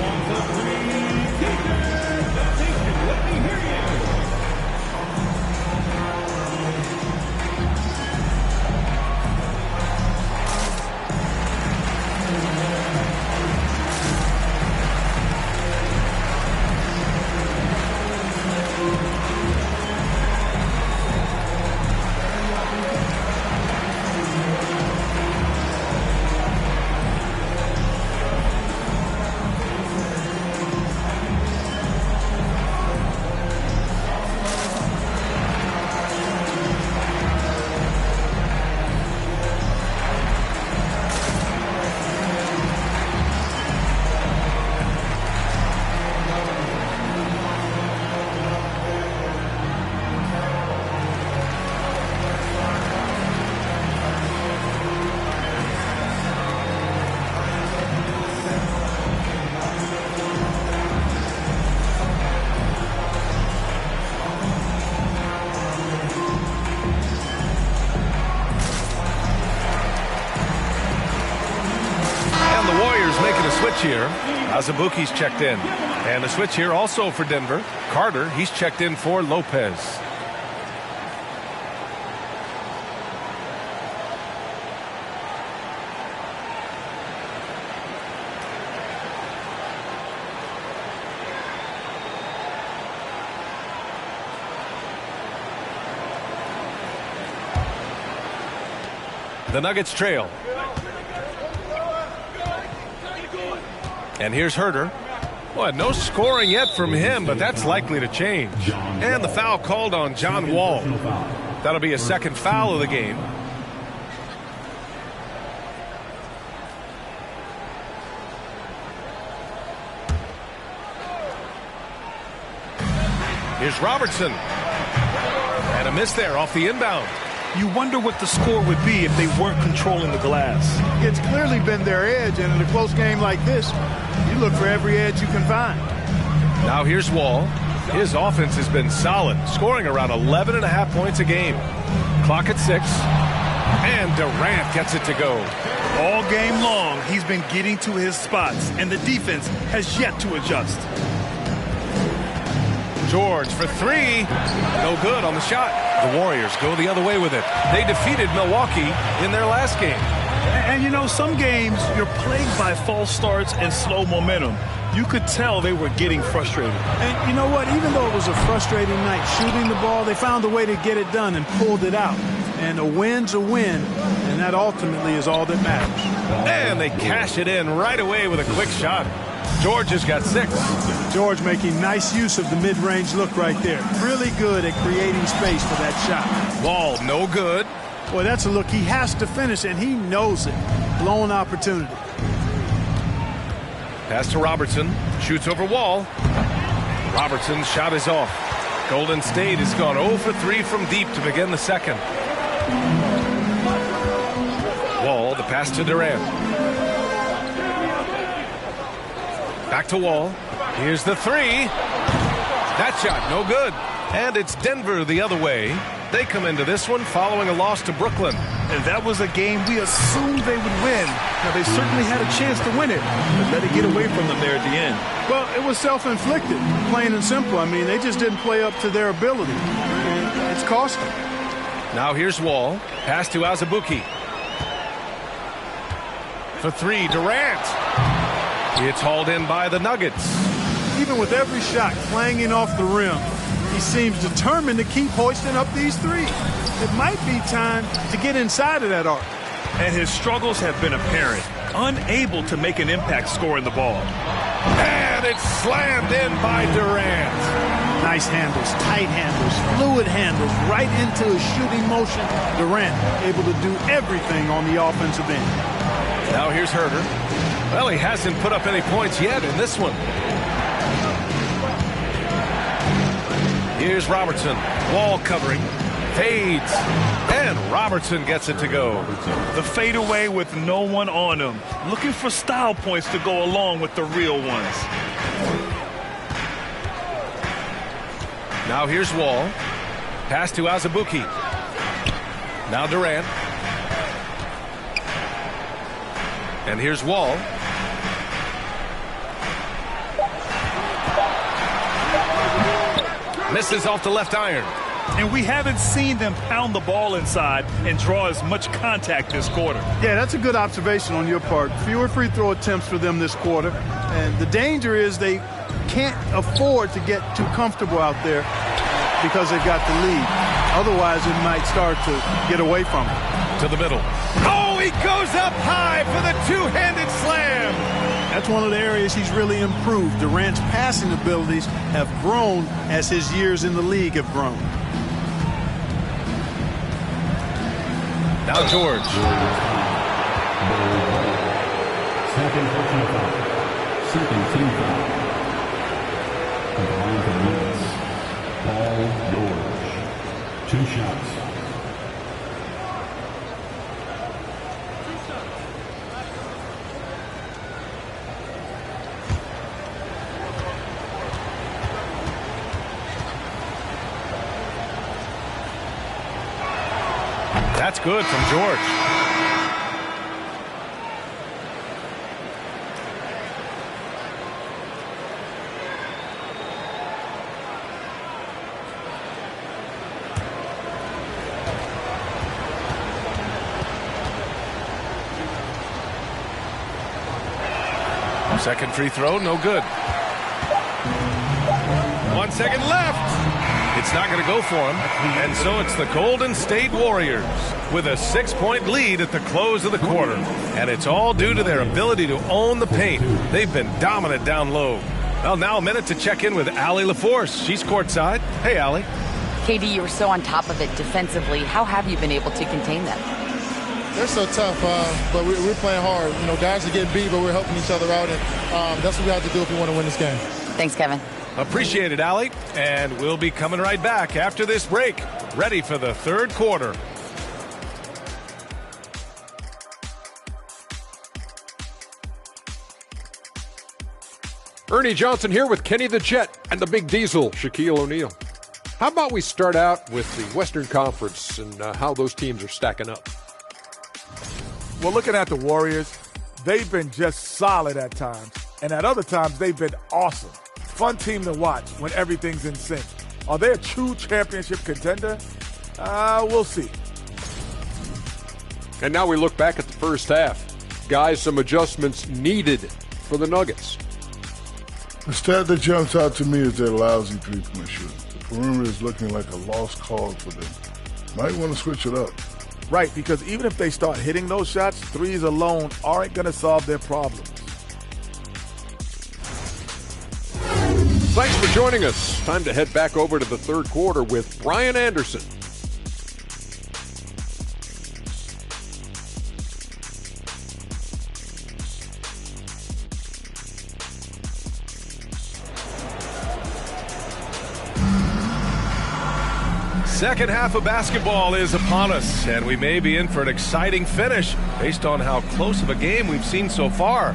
switch here. Azubuike's checked in. And a switch here also for Denver. Carter, he's checked in for Lopez. The Nuggets trail. And here's Herter. Well, no scoring yet from him, but that's likely to change. And the foul called on John Wall. That'll be a second foul of the game. Here's Robertson. And a miss there off the inbound. You wonder what the score would be if they weren't controlling the glass. It's clearly been their edge, and in a close game like this, you look for every edge you can find. Now here's Wall. His offense has been solid, scoring around 11.5 points a game. Clock at 6, and Durant gets it to go. All game long, he's been getting to his spots, and the defense has yet to adjust. George for 3. No good on the shot. The Warriors go the other way with it. They defeated Milwaukee in their last game. And you know, some games you're plagued by false starts and slow momentum. You could tell they were getting frustrated. And you know what? Even though it was a frustrating night shooting the ball, they found a way to get it done and pulled it out. And a win's a win, and that ultimately is all that matters. And they cash it in right away with a quick shot. George has got 6. George making nice use of the mid-range look right there. Really good at creating space for that shot. Wall, no good. Boy, that's a look he has to finish, and he knows it. Blown opportunity. Pass to Robertson. Shoots over Wall. Robertson's shot is off. Golden State has gone 0 for 3 from deep to begin the second. Wall, the pass to Durant. Back to Wall. Here's the 3. That shot, no good. And it's Denver the other way. They come into this one following a loss to Brooklyn. And that was a game we assumed they would win. Now, they certainly had a chance to win it, but let it get away from them there at the end. Well, it was self-inflicted, plain and simple. I mean, they just didn't play up to their ability. And it's cost them. Now here's Wall. Pass to Azubuike. For 3, Durant. It's hauled in by the Nuggets. Even with every shot clanging off the rim, he seems determined to keep hoisting up these threes. It might be time to get inside of that arc. And his struggles have been apparent. Unable to make an impact scoring the ball. And it's slammed in by Durant. Nice handles, tight handles, fluid handles, right into a shooting motion. Durant able to do everything on the offensive end. Now here's Herter. Well, he hasn't put up any points yet in this one. Here's Robertson. Wall covering. Fades. And Robertson gets it to go. The fadeaway with no one on him. Looking for style points to go along with the real ones. Now here's Wall. Pass to Azubuike. Now Durant. And here's Wall. Misses off the left iron. And we haven't seen them pound the ball inside and draw as much contact this quarter. Yeah, that's a good observation on your part. Fewer free throw attempts for them this quarter. And the danger is they can't afford to get too comfortable out there because they've got the lead. Otherwise, it might start to get away from them. To the middle. Oh, he goes up high for the two-handed slam. That's one of the areas he's really improved. Durant's passing abilities have grown as his years in the league have grown. Now George. Second personal foul. Second team foul. From the line for the Nuggets, Paul George. 2 shots. That's good from George. Second free throw, no good. 1 second left. It's not going to go for him. And so it's the Golden State Warriors with a 6-point lead at the close of the quarter. And it's all due to their ability to own the paint. They've been dominant down low. Well, now a minute to check in with Allie LaForce. She's courtside. Hey, Allie. KD, you were so on top of it defensively. How have you been able to contain them? They're so tough, but we're playing hard. You know, guys are getting beat, but we're helping each other out, and that's what we have to do if we want to win this game. Thanks, Kevin. Appreciate it, Allie. And we'll be coming right back after this break, ready for the third quarter. Ernie Johnson here with Kenny the Jet and the Big Diesel, Shaquille O'Neal. How about we start out with the Western Conference and how those teams are stacking up? Well, looking at the Warriors, they've been just solid at times. And at other times, they've been awesome. Fun team to watch when everything's in sync. Are they a true championship contender? We'll see. And now we look back at the first half. Guys, some adjustments needed for the Nuggets. The stat that jumps out to me is their lousy three-point shooting. The perimeter is looking like a lost cause for them. Might want to switch it up. Right, because even if they start hitting those shots, threes alone aren't going to solve their problems. Thanks for joining us. Time to head back over to the third quarter with Brian Anderson. Second half of basketball is upon us, and we may be in for an exciting finish based on how close of a game we've seen so far.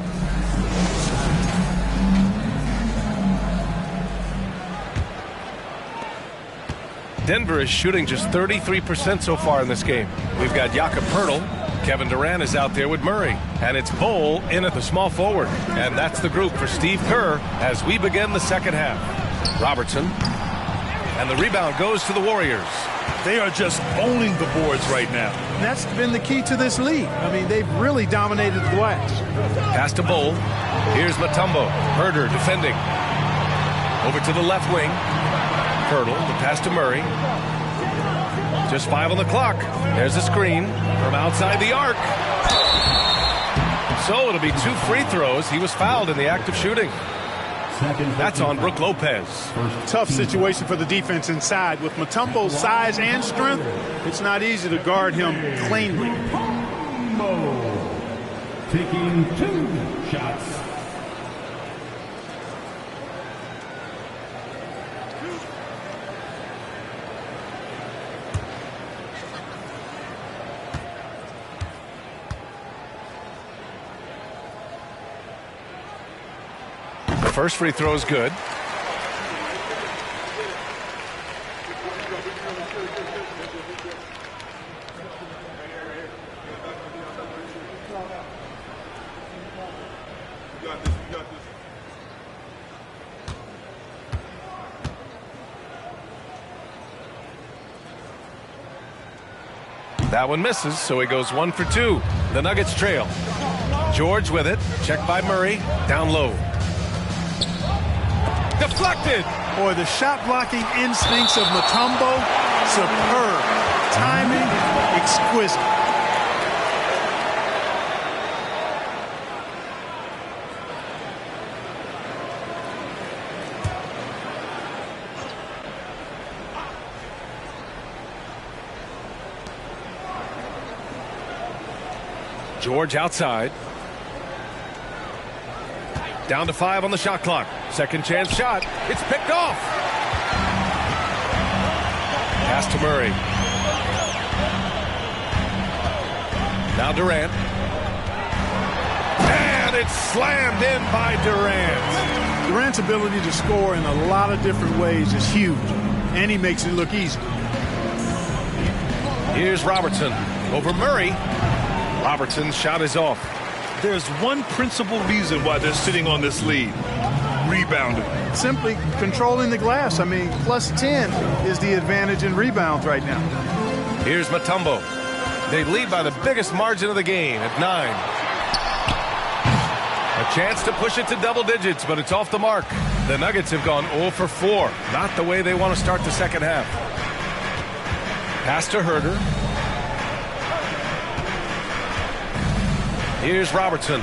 Denver is shooting just 33% so far in this game. We've got Jakob Poeltl. Kevin Durant is out there with Murray. And it's Bol in at the small forward. And that's the group for Steve Kerr as we begin the second half. Robertson. And the rebound goes to the Warriors. They are just owning the boards right now. And that's been the key to this league. I mean, they've really dominated the glass. Pass to Bol. Here's Mutombo. Herder defending. Over to the left wing. Poeltl, the pass to Murray. Just 5 on the clock. There's a screen from outside the arc. So it'll be 2 free throws. He was fouled in the act of shooting. That's on Brook Lopez. Tough situation for the defense inside. With Mutombo's size and strength, it's not easy to guard him cleanly. Taking 2 shots. First free throw is good. That one misses, so he goes 1 for 2. The Nuggets trail. George with it. Checked by Murray. Down low. Deflected. Boy, the shot blocking instincts of Mutombo, superb. Timing, exquisite. George outside. Down to 5 on the shot clock. Second chance shot. It's picked off. Pass to Murray. Now Durant. And it's slammed in by Durant. Durant's ability to score in a lot of different ways is huge, and he makes it look easy. Here's Robertson over Murray. Robertson's shot is off. There's one principal reason why they're sitting on this lead. Rebounding. Simply controlling the glass. I mean, plus 10 is the advantage in rebounds right now. Here's Mutombo. They lead by the biggest margin of the game at 9. A chance to push it to double digits, but it's off the mark. The Nuggets have gone 0 for 4. Not the way they want to start the second half. Pass to Herder. Here's Robertson.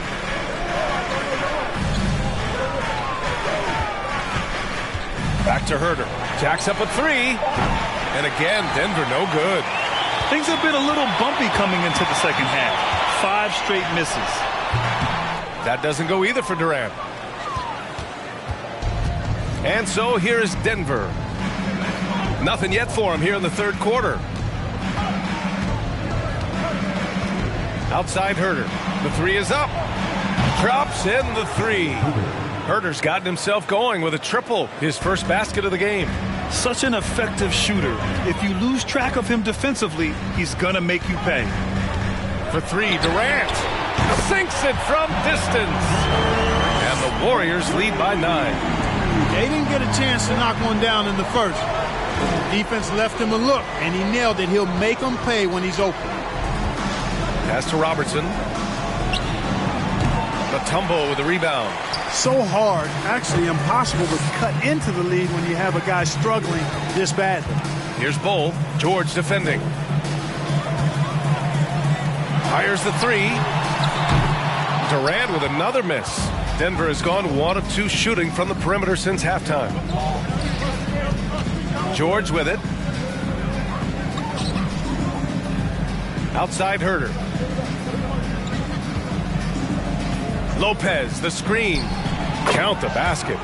Back to Herder. Jacks up a 3. And again, Denver no good. Things have been a little bumpy coming into the second half. 5 straight misses. That doesn't go either for Durant. And so here is Denver. Nothing yet for him here in the third quarter. Outside Herder. The 3 is up. Drops in the 3. Herder's gotten himself going with a triple. His first basket of the game. Such an effective shooter. If you lose track of him defensively, he's going to make you pay. For 3, Durant sinks it from distance. And the Warriors lead by 9. They didn't get a chance to knock one down in the first. The defense left him a look, and he nailed it. He'll make them pay when he's open. Pass to Robertson. Mutombo with the rebound. So hard, actually impossible to cut into the lead when you have a guy struggling this badly. Here's Bull. George defending. Fires the 3. Durant with another miss. Denver has gone 1 of 2 shooting from the perimeter since halftime. George with it. Outside Herder. Lopez, the screen. Count the basket.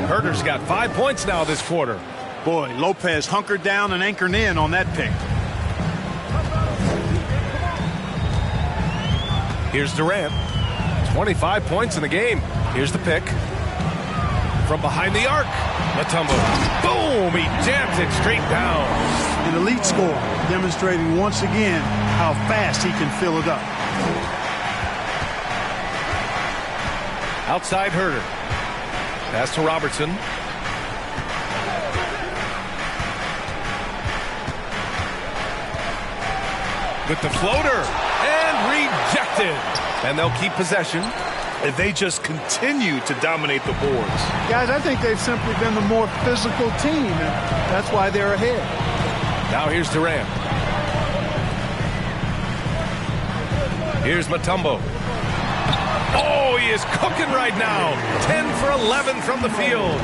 Herder's got 5 points now this quarter. Boy, Lopez hunkered down and anchored in on that pick. Here's Durant. 25 points in the game. Here's the pick. From behind the arc. Mutombo. Boom! He jams it straight down. An elite score, demonstrating once again how fast he can fill it up. Outside Herder. Pass to Robertson. With the floater. And rejected. And they'll keep possession. And they just continue to dominate the boards. Guys, I think they've simply been the more physical team, and that's why they're ahead. Now here's Durant. Here's Mutombo. Oh, he is cooking right now. 10 for 11 from the field.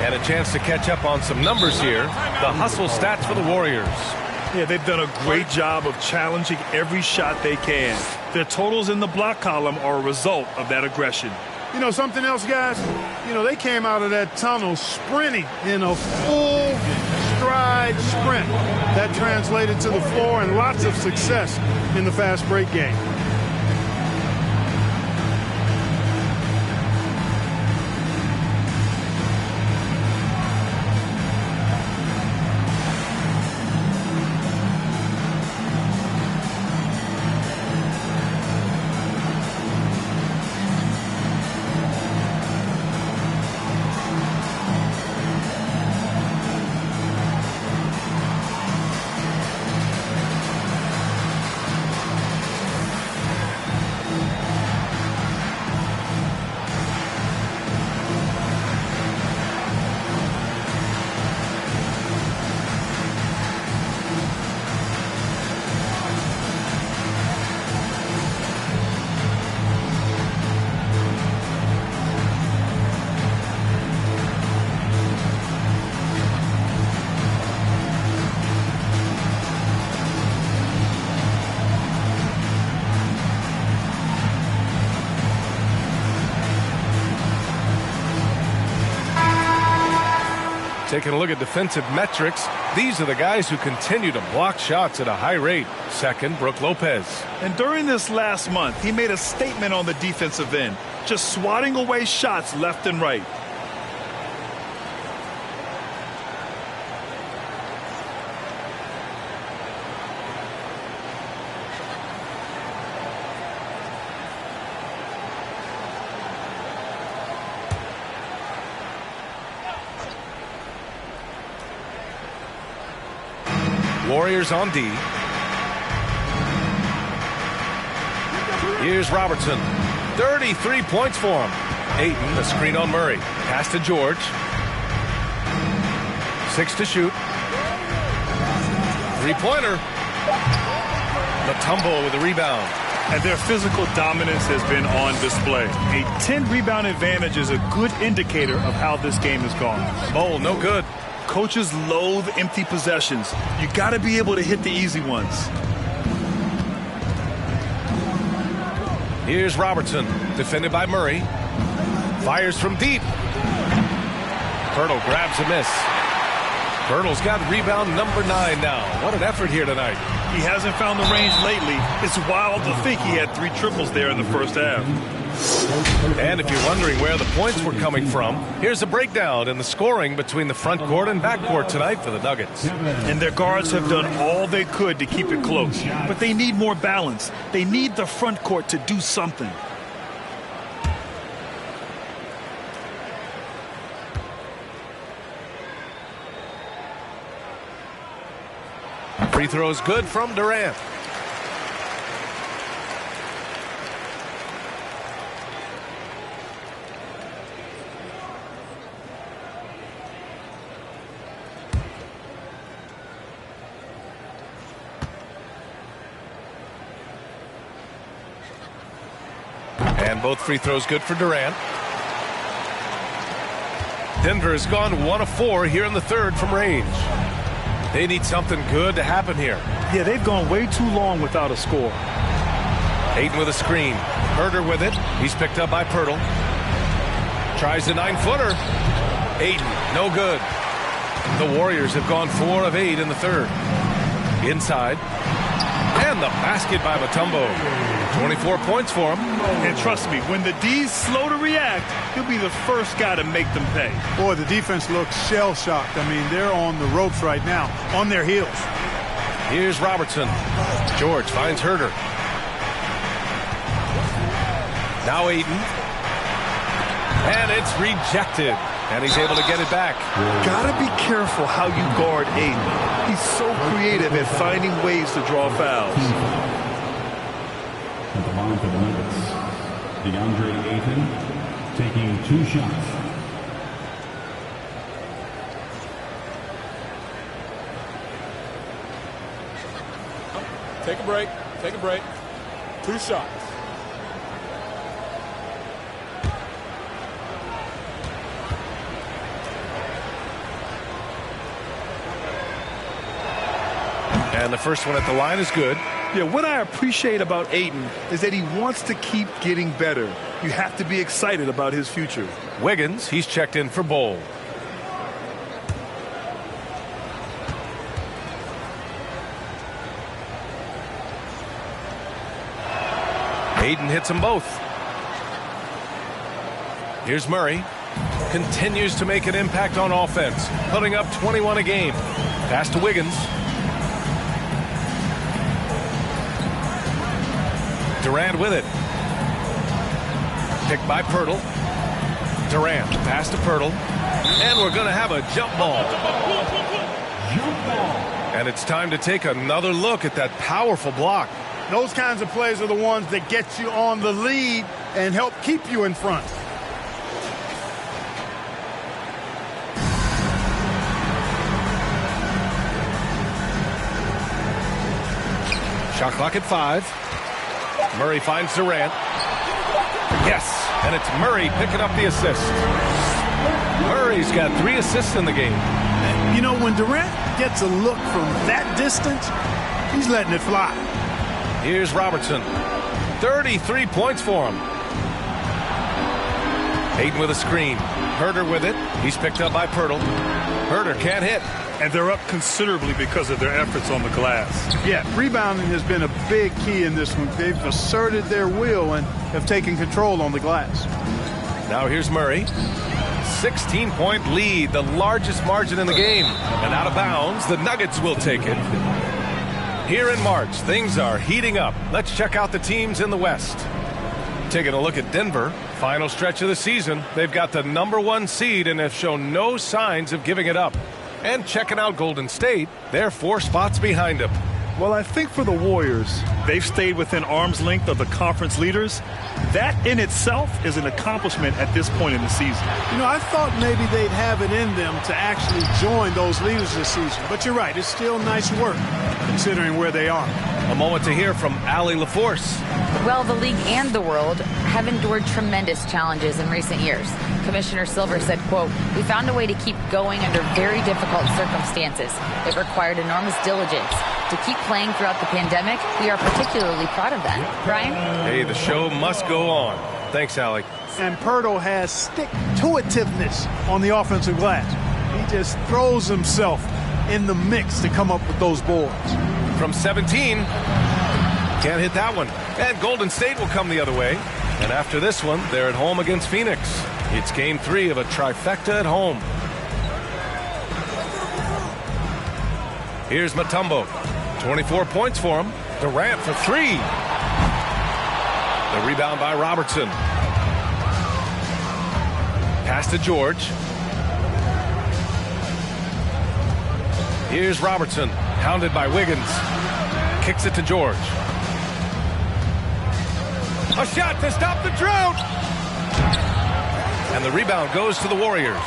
And a chance to catch up on some numbers here. The hustle stats for the Warriors. Yeah, they've done a great job of challenging every shot they can. Their totals in the block column are a result of that aggression. You know something else, guys? You know, they came out of that tunnel sprinting in a full stride sprint. That translated to the floor and lots of success in the fast break game. Taking a look at defensive metrics, these are the guys who continue to block shots at a high rate. Second, Brook Lopez. And during this last month, he made a statement on the defensive end, just swatting away shots left and right. Warriors on D. Here's Robertson. 33 points for him. Ayton, the screen on Murray. Pass to George. 6 to shoot. Three-pointer. Mutombo with a rebound. And their physical dominance has been on display. A 10-rebound advantage is a good indicator of how this game has gone. Mole, no good. Coaches loathe empty possessions. You got to be able to hit the easy ones. Here's Robertson, defended by Murray. Fires from deep. Pirtle grabs a miss. Pirtle's got rebound number 9 now. What an effort here tonight. He hasn't found the range lately. It's wild to think he had 3 triples there in the first half. And if you're wondering where the points were coming from, here's a breakdown in the scoring between the front court and back court tonight for the Nuggets. And their guards have done all they could to keep it close. But they need more balance. They need the front court to do something. Free throws good from Durant. And both free throws good for Durant. Denver has gone 1 of 4 here in the third from range. They need something good to happen here. Yeah, they've gone way too long without a score. Ayton with a screen. Herder with it. He's picked up by Pirtle. Tries the 9-footer. Ayton, no good. The Warriors have gone 4 of 8 in the third. Inside. And the basket by Mutombo. 24 points for him. And trust me, when the D's slow to react, he'll be the first guy to make them pay. Boy, the defense looks shell-shocked. I mean, they're on the ropes right now, on their heels. Here's Robertson. George finds Herder. Now Ayton. And it's rejected. And he's able to get it back. Gotta be careful how you guard Ayton. He's so creative at finding ways to draw fouls. At the line for the Nuggets, DeAndre Ayton taking 2 shots. Take a break. Take a break. 2 shots. And the first one at the line is good. Yeah, what I appreciate about Ayton is that he wants to keep getting better. You have to be excited about his future. Wiggins, he's checked in for Bol. Ayton hits them both. Here's Murray. Continues to make an impact on offense, putting up 21 a game. Pass to Wiggins. Durant with it. Picked by Pirtle. Durant, pass to Pirtle. And we're going to have a jump ball. And it's time to take another look at that powerful block. Those kinds of plays are the ones that get you on the lead and help keep you in front. Shot clock at 5. Murray finds Durant. Yes, and it's Murray picking up the assist. Murray's got 3 assists in the game. You know, when Durant gets a look from that distance, he's letting it fly. Here's Robertson. 33 points for him. Ayton with a screen. Herder with it. He's picked up by Pirtle. Herder can't hit. And they're up considerably because of their efforts on the glass. Yeah, rebounding has been a big key in this one. They've asserted their will and have taken control on the glass. Now here's Murray. 16-point lead, the largest margin in the game. And out of bounds, the Nuggets will take it. Here in March, things are heating up. Let's check out the teams in the West. Taking a look at Denver, final stretch of the season. They've got the #1 seed and have shown no signs of giving it up. And checking out Golden State, they're 4 spots behind them. Well, I think for the Warriors, they've stayed within arm's length of the conference leaders. That in itself is an accomplishment at this point in the season. You know, I thought maybe they'd have it in them to actually join those leaders this season. But you're right, it's still nice work considering where they are. A moment to hear from Allie LaForce. Well, the league and the world have endured tremendous challenges in recent years. Commissioner Silver said, quote, "We found a way to keep going under very difficult circumstances. It required enormous diligence. To keep playing throughout the pandemic, we are particularly proud of that." Brian? Hey, the show must go on. Thanks, Allie. And Poeltl has stick-to-itiveness on the offensive glass. He just throws himself in the mix to come up with those boards. From 17, can't hit that one. And Golden State will come the other way. And after this one, they're at home against Phoenix. It's game 3 of a trifecta at home. Here's Mutombo. 24 points for him. Durant for 3. The rebound by Robertson. Pass to George. Here's Robertson, hounded by Wiggins. Kicks it to George. A shot to stop the drought! And the rebound goes to the Warriors.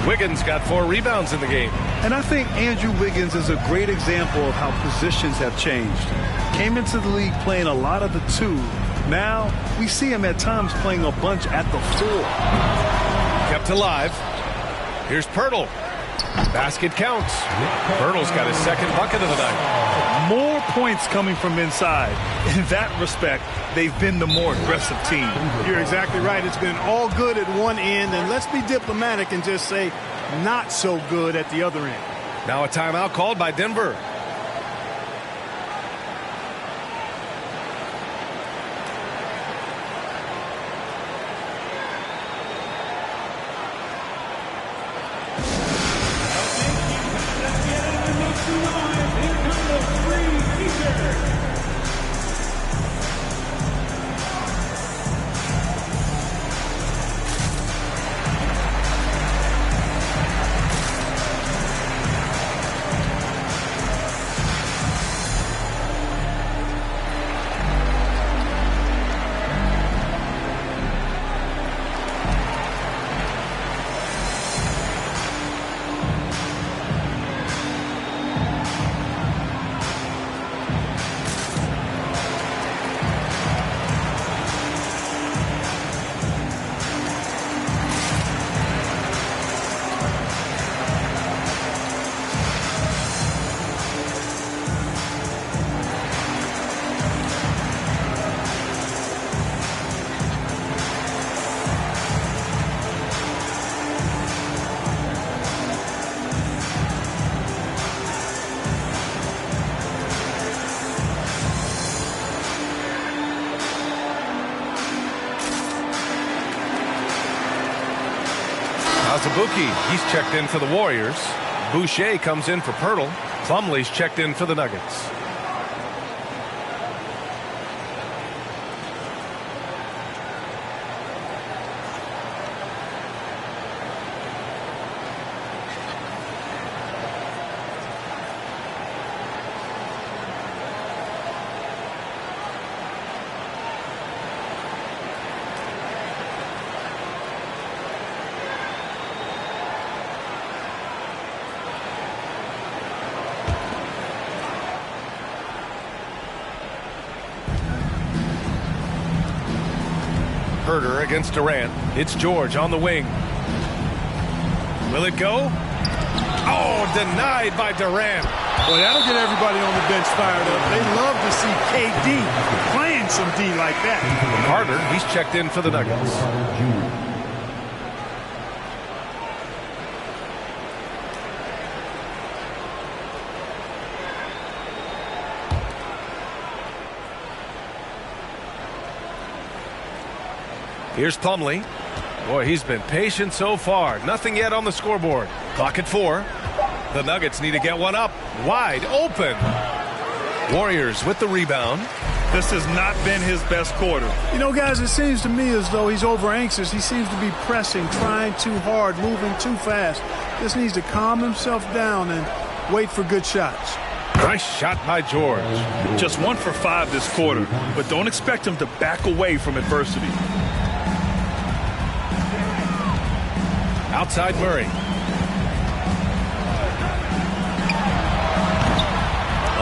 Wiggins got 4 rebounds in the game. And I think Andrew Wiggins is a great example of how positions have changed. Came into the league playing a lot of the 2. Now we see him at times playing a bunch at the 4. Kept alive. Here's Poeltl. Basket counts. Poeltl's got his second bucket of the night. More points coming from inside. In that respect, they've been the more aggressive team. You're exactly right. It's been all good at one end, and let's be diplomatic and just say not so good at the other end. Now a timeout called by Denver. Azubuike, he's checked in for the Warriors. Boucher comes in for Poeltl. Plumlee's checked in for the Nuggets. Herter against Durant. It's George on the wing. Will it go? Oh, denied by Durant. Well, that'll get everybody on the bench fired up. They love to see KD playing some D like that. Carter, he's checked in for the Nuggets. Here's Plumlee. Boy, he's been patient so far. Nothing yet on the scoreboard. Clock at 4. The Nuggets need to get one up. Wide open. Warriors with the rebound. This has not been his best quarter. You know, guys, it seems to me as though he's over anxious. He seems to be pressing, trying too hard, moving too fast. Just needs to calm himself down and wait for good shots. Nice shot by George. Just 1 for 5 this quarter, but don't expect him to back away from adversity. Outside Murray.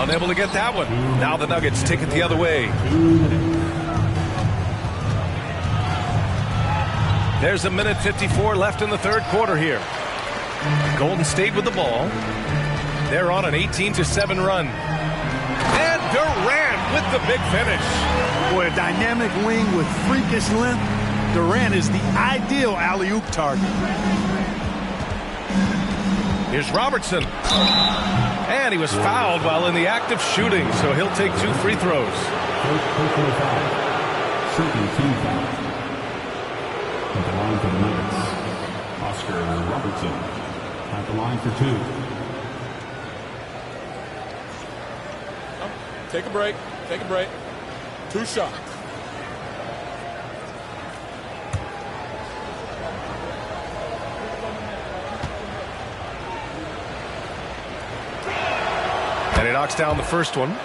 Unable to get that one. Now the Nuggets take it the other way. There's 1:54 left in the third quarter here. Golden State with the ball. They're on an 18-7 run. And Durant with the big finish. Boy, a dynamic wing with freakish length. Durant is the ideal alley-oop target. Here's Robertson. And he was fouled while in the act of shooting, so he'll take 2 free throws. Shooting team foul. At the line for the Nuggets, Oscar Robertson at the line for 2. Take a break. Take a break. 2 shots. And he knocks down the first one.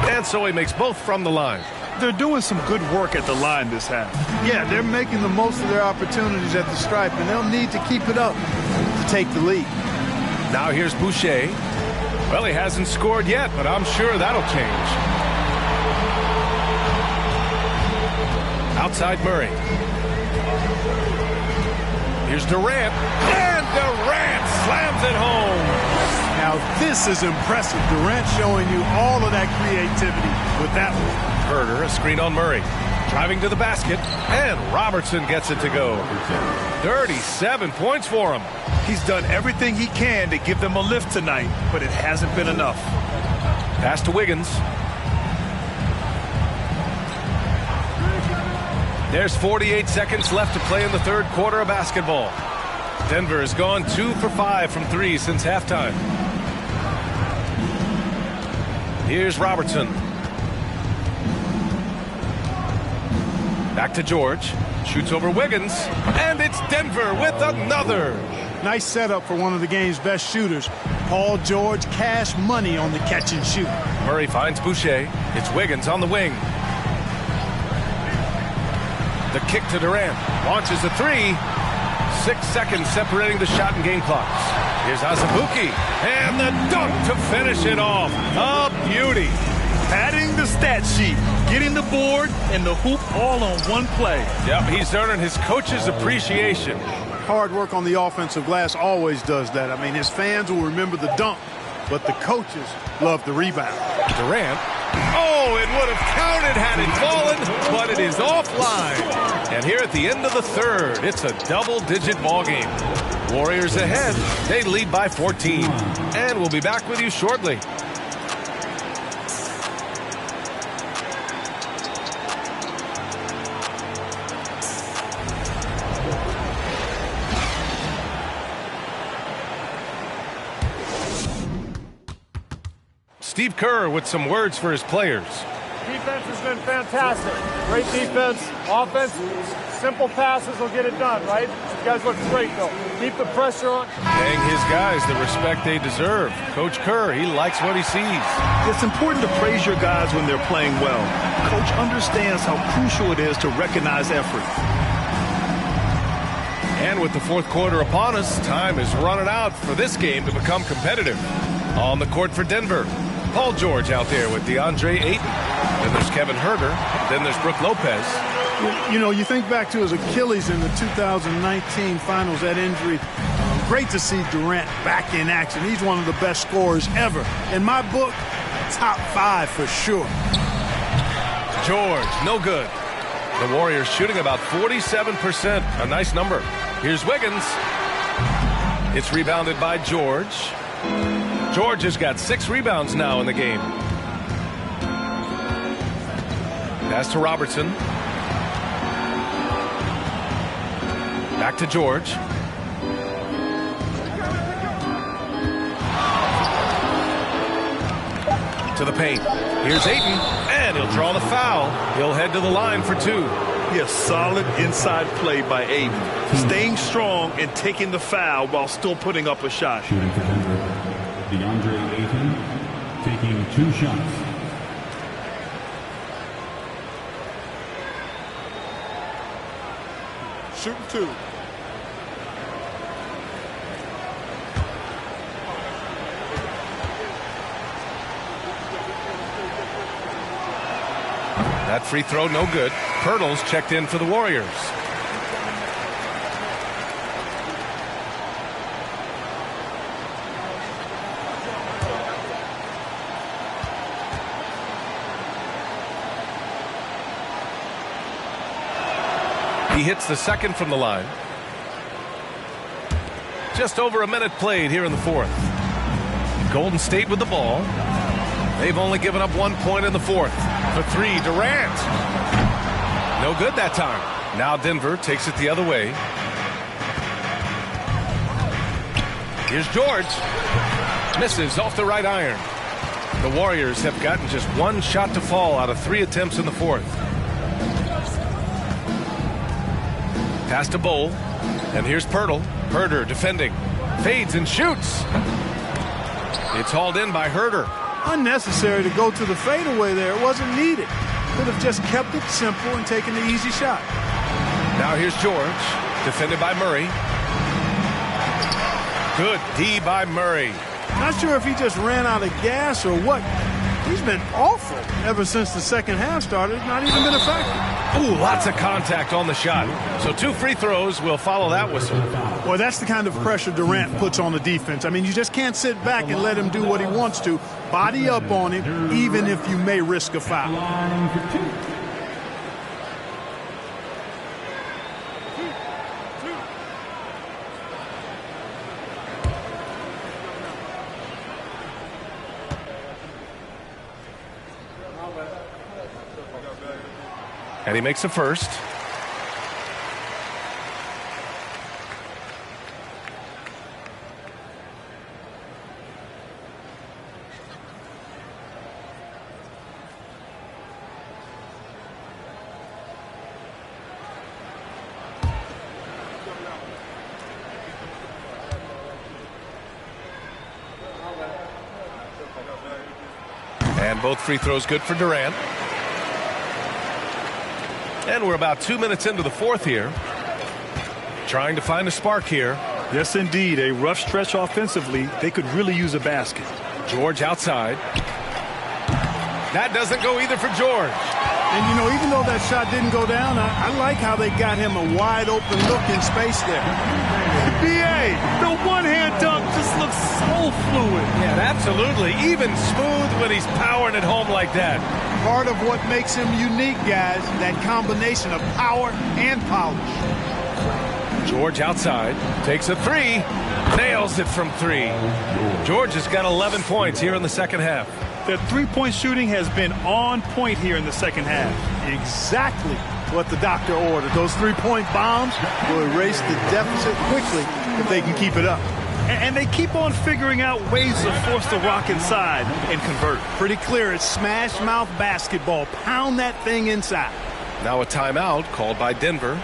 And so he makes both from the line. They're doing some good work at the line this half. Yeah, they're making the most of their opportunities at the stripe, and they'll need to keep it up to take the lead. Now here's Boucher. Well, he hasn't scored yet, but I'm sure that'll change. Outside Murray. Here's Durant. And Durant slams it home. Now this is impressive. Durant showing you all of that creativity with that one. Herder, a screen on Murray. Driving to the basket. And Robertson gets it to go. 37 points for him. He's done everything he can to give them a lift tonight, but it hasn't been enough. Pass to Wiggins. There's 48 seconds left to play in the third quarter of basketball. Denver has gone 2 for 5 from 3 since halftime. Here's Robertson. Back to George. Shoots over Wiggins. And it's Denver with another. Nice setup for one of the game's best shooters. Paul George, cash money on the catch and shoot. Murray finds Boucher. It's Wiggins on the wing. The kick to Durant. Launches a 3. 6 seconds separating the shot and game clocks. Here's Azubuike. And the dunk to finish it off. A beauty. Padding the stat sheet, getting the board and the hoop all on one play. Yep, he's earning his coach's appreciation. Hard work on the offensive glass always does that. I mean, his fans will remember the dunk, but the coaches love the rebound. Durant. Oh, it would have counted had it fallen, but it is offline. And here at the end of the third, it's a double-digit ball game. Warriors ahead. They lead by 14. And we'll be back with you shortly. Steve Kerr with some words for his players. Defense has been fantastic. Great defense. Offense, simple passes will get it done, right? You guys look great, though. Keep the pressure on. Paying his guys the respect they deserve. Coach Kerr, he likes what he sees. It's important to praise your guys when they're playing well. Coach understands how crucial it is to recognize effort. And with the fourth quarter upon us, time is running out for this game to become competitive. On the court for Denver, Paul George out there with DeAndre Ayton. Then there's Kevin Herter. Then there's Brook Lopez. You know, you think back to his Achilles in the 2019 finals, that injury. Great to see Durant back in action. He's one of the best scorers ever. In my book, top 5 for sure. George, no good. The Warriors shooting about 47%. A nice number. Here's Wiggins. It's rebounded by George. George has got 6 rebounds now in the game. Pass to Robertson. Back to George. To the paint. Here's Ayton, and he'll draw the foul. He'll head to the line for 2. Yes, solid inside play by Ayton. Staying strong and taking the foul while still putting up a shot. Shooting for Denver, DeAndre Ayton, taking 2 shots. Shooting 2. That free throw, no good. Pirtle's checked in for the Warriors. He hits the second from the line. Just over a minute played here in the 4th. Golden State with the ball. They've only given up 1 point in the 4th. For 3, Durant. No good that time. Now Denver takes it the other way. Here's George. Misses off the right iron. The Warriors have gotten just 1 shot to fall out of 3 attempts in the 4th. Pass to Bowl. And here's Pirtle. Herder defending. Fades and shoots. It's hauled in by Herder. Unnecessary to go to the fadeaway there. It wasn't needed. Could have just kept it simple and taken the easy shot. Now here's George, defended by Murray. Good D by Murray. Not sure if he just ran out of gas or what. He's been awful ever since the second half started. Not even been effective. Ooh, lots of contact on the shot. So 2 free throws will follow that whistle. Well, that's the kind of pressure Durant puts on the defense. I mean, you just can't sit back and let him do what he wants to. Body up on him, even if you may risk a foul. And he makes a first. And both free throws good for Durant. And we're about 2 minutes into the 4th here. Trying to find a spark here. Yes, indeed. A rough stretch offensively. They could really use a basket. George outside. That doesn't go either for George. And, you know, even though that shot didn't go down, I like how they got him a wide open look in space there. B.A., the one-hand dunk just looks so fluid. Yeah, absolutely. Even smooth when he's powering it home like that. Part of what makes him unique, guys, that combination of power and polish. George outside, takes a 3, nails it from 3. George has got 11 points here in the second half. That three-point shooting has been on point here in the second half. Exactly what the doctor ordered. Those three-point bombs will erase the deficit quickly if they can keep it up. And they keep on figuring out ways to force the rock inside and convert. Pretty clear. It's smash mouth basketball. Pound that thing inside. Now a timeout called by Denver.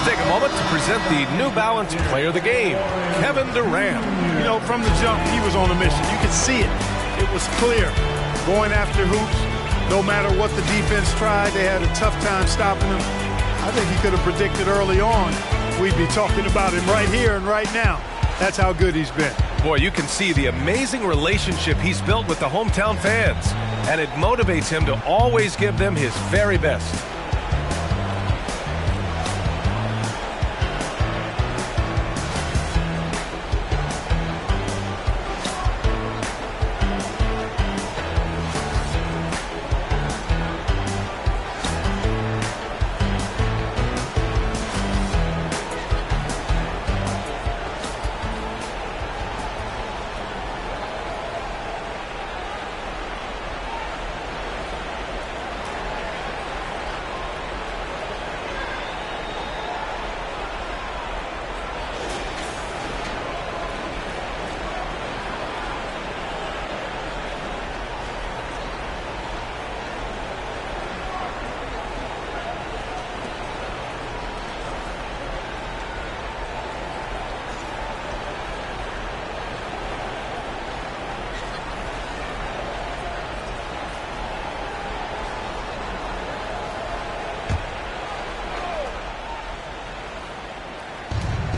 take a moment to present the New Balance Player of the Game, Kevin Durant. You know, from the jump, he was on a mission. You could see it. It was clear. Going after hoops, no matter what the defense tried, they had a tough time stopping him. I think he could have predicted early on we'd be talking about him right here and right now. That's how good he's been. Boy, you can see the amazing relationship he's built with the hometown fans, and it motivates him to always give them his very best.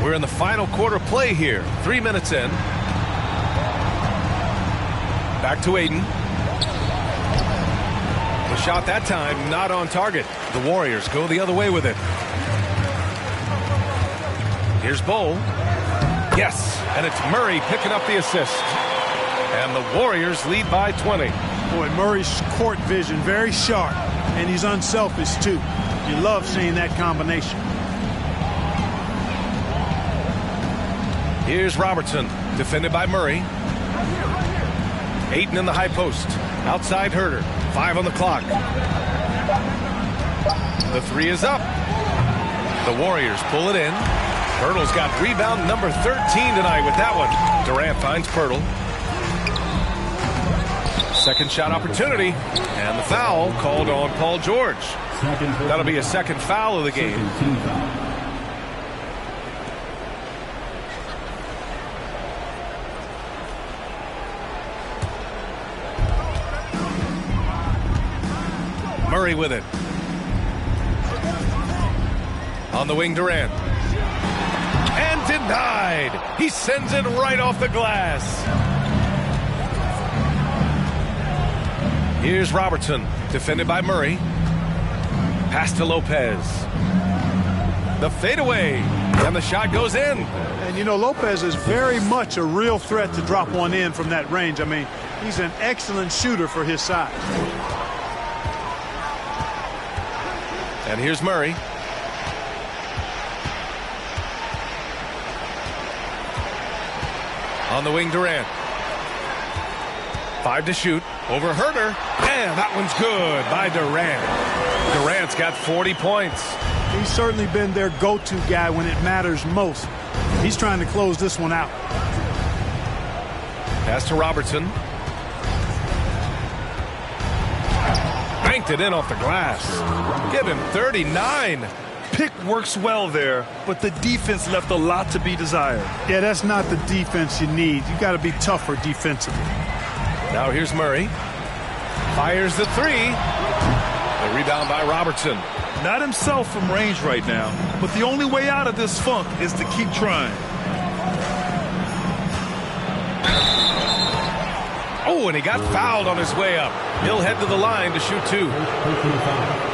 We're in the final quarter play here. 3 minutes in. Back to Ayton. The shot that time not on target. The Warriors go the other way with it. Here's Bol. Yes, and it's Murray picking up the assist. And the Warriors lead by 20. Boy, Murray's court vision very sharp, and he's unselfish too. You love seeing that combination. Here's Robertson, defended by Murray. Ayton in the high post. Outside Herter. 5 on the clock. The 3 is up. The Warriors pull it in. Pirtle's got rebound number 13 tonight with that one. Durant finds Pirtle. Second shot opportunity. And the foul called on Paul George. That'll be a second foul of the game. Murray with it. On the wing, Durant. And denied. He sends it right off the glass. Here's Robertson, defended by Murray. Pass to Lopez. The fadeaway. And the shot goes in. And, you know, Lopez is very much a real threat to drop one in from that range. I mean, he's an excellent shooter for his size. And here's Murray. On the wing, Durant. 5 to shoot. Over Herter. And that one's good by Durant. Durant's got 40 points. He's certainly been their go-to guy when it matters most. He's trying to close this one out. Pass to Robertson. Banked it in off the glass. Give him 39. Pick works well there, but the defense left a lot to be desired. Yeah, that's not the defense you need. You got to be tougher defensively. Now here's Murray. Fires the 3. The rebound by Robertson. Not himself from range right now, but the only way out of this funk is to keep trying. Oh, and he got fouled on his way up. He'll head to the line to shoot 2.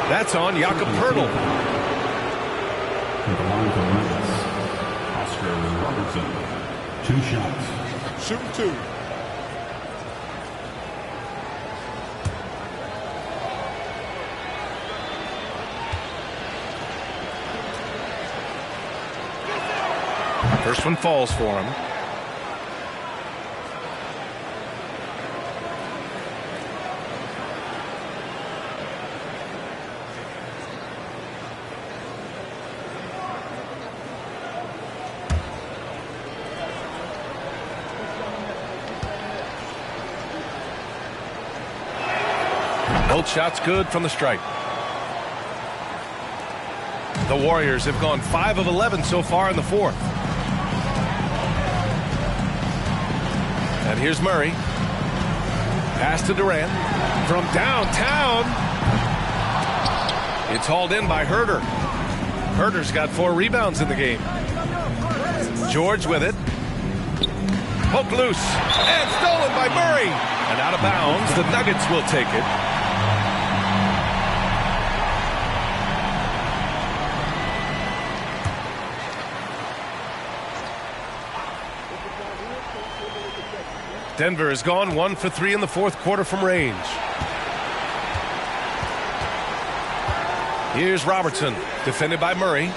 That's on Jakob Poeltl. At the line for Memphis, Oscar Robertson. 2 shots. Shooting 2. First one falls for him. Both shots good from the stripe. The Warriors have gone 5 of 11 so far in the fourth. And here's Murray. Pass to Durant. From downtown. It's hauled in by Herter. Herter's got 4 rebounds in the game. George with it. Poked loose. And stolen by Murray. And out of bounds. The Nuggets will take it. Denver has gone 1 for 3 in the fourth quarter from range. Here's Robertson, defended by Murray.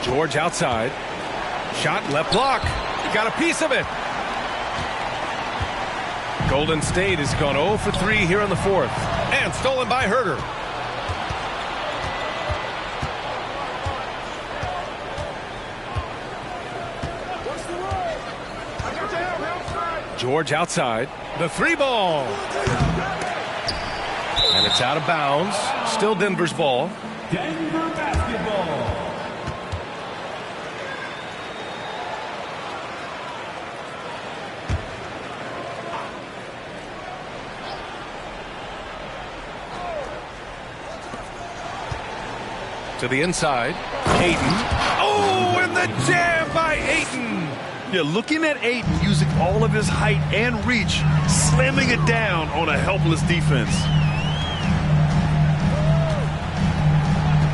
George outside. Shot left block. Got a piece of it. Golden State has gone 0 for 3 here in the fourth. And stolen by Herter. George outside. The 3 ball. And it's out of bounds. Still Denver's ball. Denver basketball. To the inside. Ayton. Oh, and the jam by Ayton. Yeah, looking at Ayton using all of his height and reach, slamming it down on a helpless defense.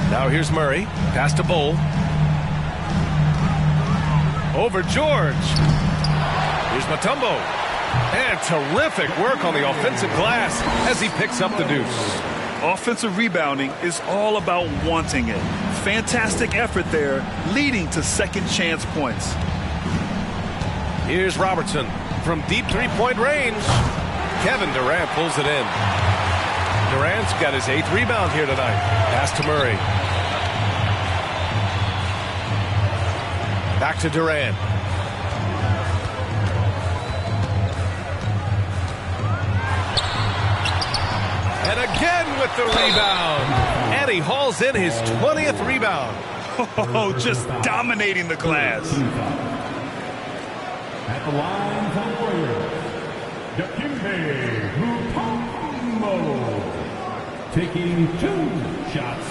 Now here's Murray. Pass to Bull. Over George. Here's Mutombo. And terrific work on the offensive glass as he picks up the deuce. Offensive rebounding is all about wanting it. Fantastic effort there, leading to second chance points. Here's Robertson from deep three-point range. Kevin Durant pulls it in. Durant's got his 8th rebound here tonight. Pass to Murray. Back to Durant. And again with the rebound. And he hauls in his 20th rebound. Oh, just dominating the glass. At the line for the Warriors, Dikembe Mutombo, taking 2 shots.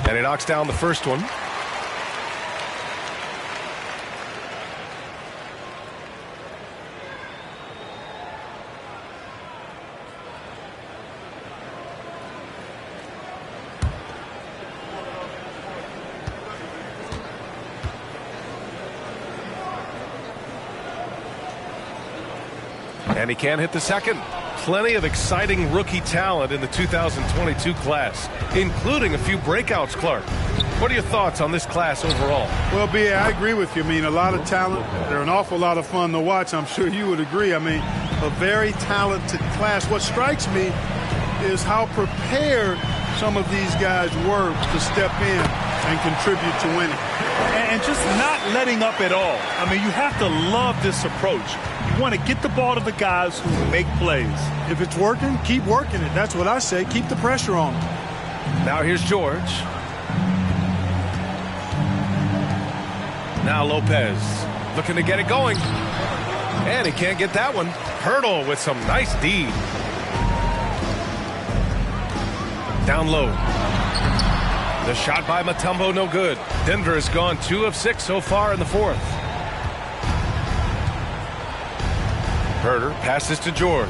And he knocks down the first one. And he can't hit the second. Plenty of exciting rookie talent in the 2022 class, including a few breakouts, Clark. What are your thoughts on this class overall? Well, B.A., I agree with you. I mean, a lot of talent. They're an awful lot of fun to watch. I'm sure you would agree. I mean, a very talented class. What strikes me is how prepared some of these guys were to step in and contribute to winning. And just not letting up at all. I mean, you have to love this approach. You want to get the ball to the guys who make plays. If it's working, keep working it. That's what I say. Keep the pressure on them. Now here's George. Now Lopez looking to get it going. And he can't get that one. Hurdle with some nice D. Down low. The shot by Mutombo, no good. Denver has gone 2 of 6 so far in the fourth. Herter passes to George.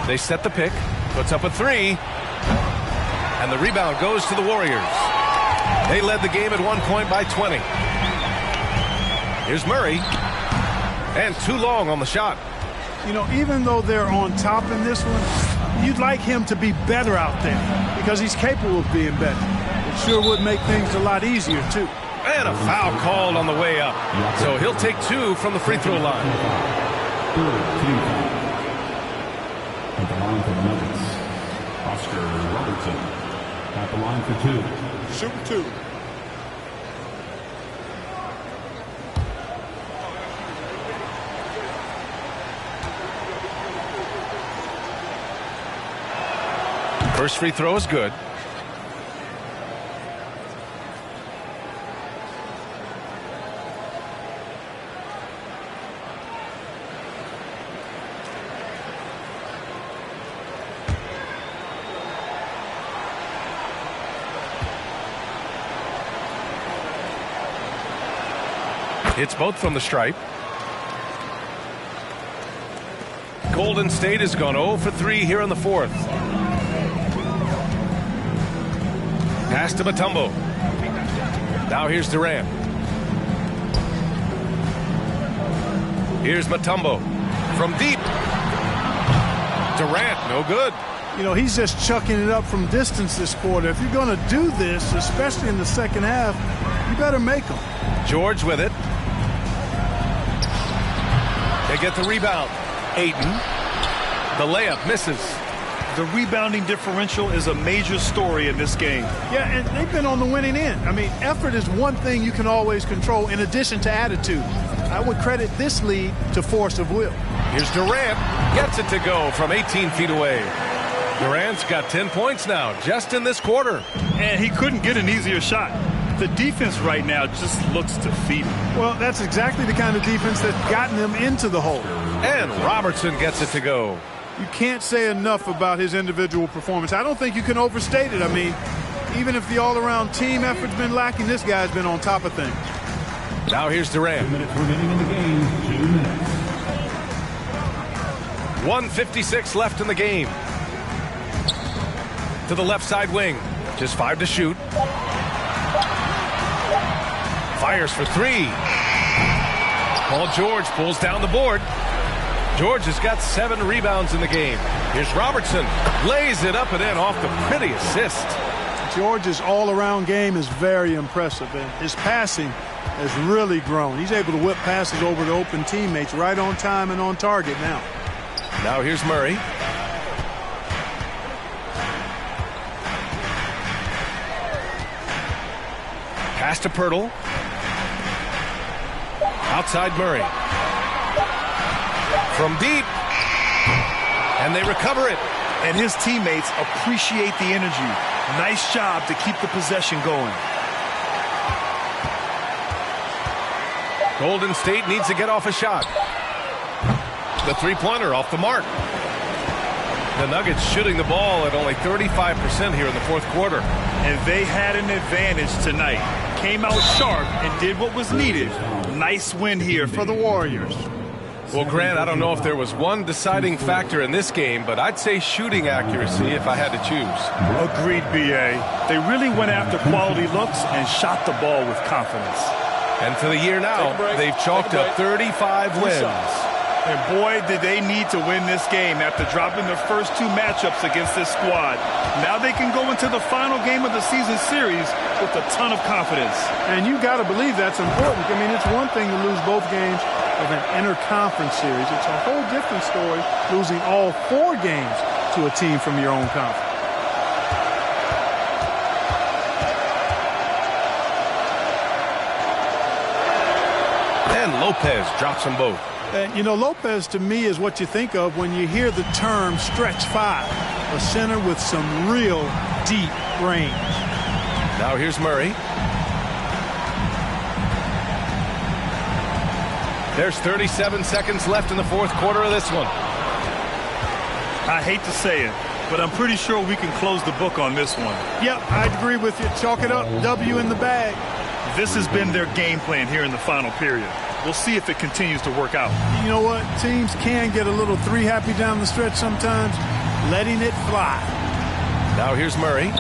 They set the pick. Puts up a 3. And the rebound goes to the Warriors. They led the game at one point by 20. Here's Murray. And too long on the shot. You know, even though they're on top in this one, you'd like him to be better out there because he's capable of being better. It sure would make things a lot easier, too. And a foul called on the way up. So he'll take 2 from the free throw line. At the line for the Nuggets, Parker Robertson at the line for 2. Shooting 2. First free throw is good. It's both from the stripe. Golden State has gone 0 for 3 here in the fourth. Pass to Mutombo. Now here's Durant. Here's Mutombo from deep. Durant, no good. You know, he's just chucking it up from distance this quarter. If you're going to do this, especially in the second half, you better make them. George with it. They get the rebound. Ayton. The layup misses. The rebounding differential is a major story in this game. Yeah, and they've been on the winning end. I mean, effort is one thing you can always control in addition to attitude. I would credit this lead to force of will. Here's Durant. Gets it to go from 18 feet away. Durant's got 10 points now just in this quarter. And he couldn't get an easier shot. The defense right now just looks defeated. Well, that's exactly the kind of defense that's gotten them into the hole. And Robertson gets it to go. You can't say enough about his individual performance. I don't think you can overstate it. I mean, even if the all-around team effort's been lacking, this guy's been on top of things. Now here's Durant. 2 minutes remaining in the game. 2 minutes. 1:56 left in the game. To the left side wing. Just 5 to shoot. Fires for 3. Paul George pulls down the board. George has got 7 rebounds in the game. Here's Robertson. Lays it up and in off the pretty assist. George's all-around game is very impressive, and his passing has really grown. He's able to whip passes over to open teammates right on time and on target now. Now here's Murray. Pass to Pirtle. Outside Murray. From deep. And they recover it. And his teammates appreciate the energy. Nice job to keep the possession going. Golden State needs to get off a shot. The three-pointer off the mark. The Nuggets shooting the ball at only 35% here in the fourth quarter. And they had an advantage tonight. Came out sharp and did what was needed. Nice win here for the Warriors. Well, Grant, I don't know if there was one deciding factor in this game, but I'd say shooting accuracy if I had to choose. Agreed, B.A. They really went after quality looks and shot the ball with confidence. And for the year now, they've chalked up 35 wins. And boy, did they need to win this game after dropping their first 2 matchups against this squad. Now they can go into the final game of the season series with a ton of confidence. And you got to believe that's important. I mean, it's one thing to lose both games of an interconference series. It's a whole different story losing all 4 games to a team from your own conference. And Lopez drops them both. And, you know, Lopez to me is what you think of when you hear the term stretch 5, a center with some real deep range. Now here's Murray. There's 37 seconds left in the fourth quarter of this one. I hate to say it, but I'm pretty sure we can close the book on this one. Yep, I'd agree with you. Chalk it up, W in the bag. This has been their game plan here in the final period. We'll see if it continues to work out. You know what? Teams can get a little 3 happy down the stretch sometimes, letting it fly. Now here's Murray.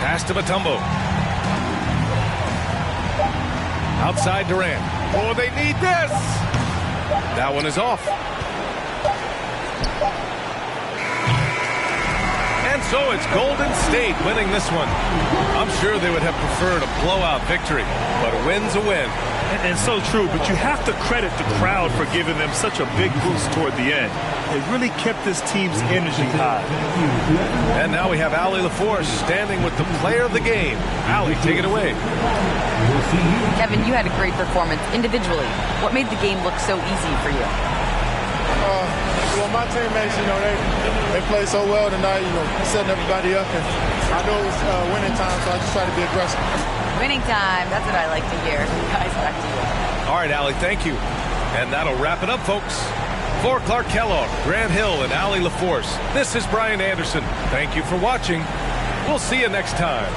Pass to Mutombo. Outside Durant. Oh, they need this. That one is off. And so it's Golden State winning this one. I'm sure they would have preferred a blowout victory, but a win's a win. And so true, but you have to credit the crowd for giving them such a big boost toward the end. They really kept this team's energy high. And now we have Allie LaForce standing with the player of the game. Allie, take it away. Kevin, you had a great performance individually. What made the game look so easy for you? Well, my teammates, they played so well tonight, setting everybody up. And I know it was winning time, so I just tried to be aggressive. Winning time. That's what I like to hear. Guys, back to you. All right, Allie, thank you. And that'll wrap it up, folks. For Clark Kellogg, Grant Hill, and Allie LaForce, this is Brian Anderson. Thank you for watching. We'll see you next time.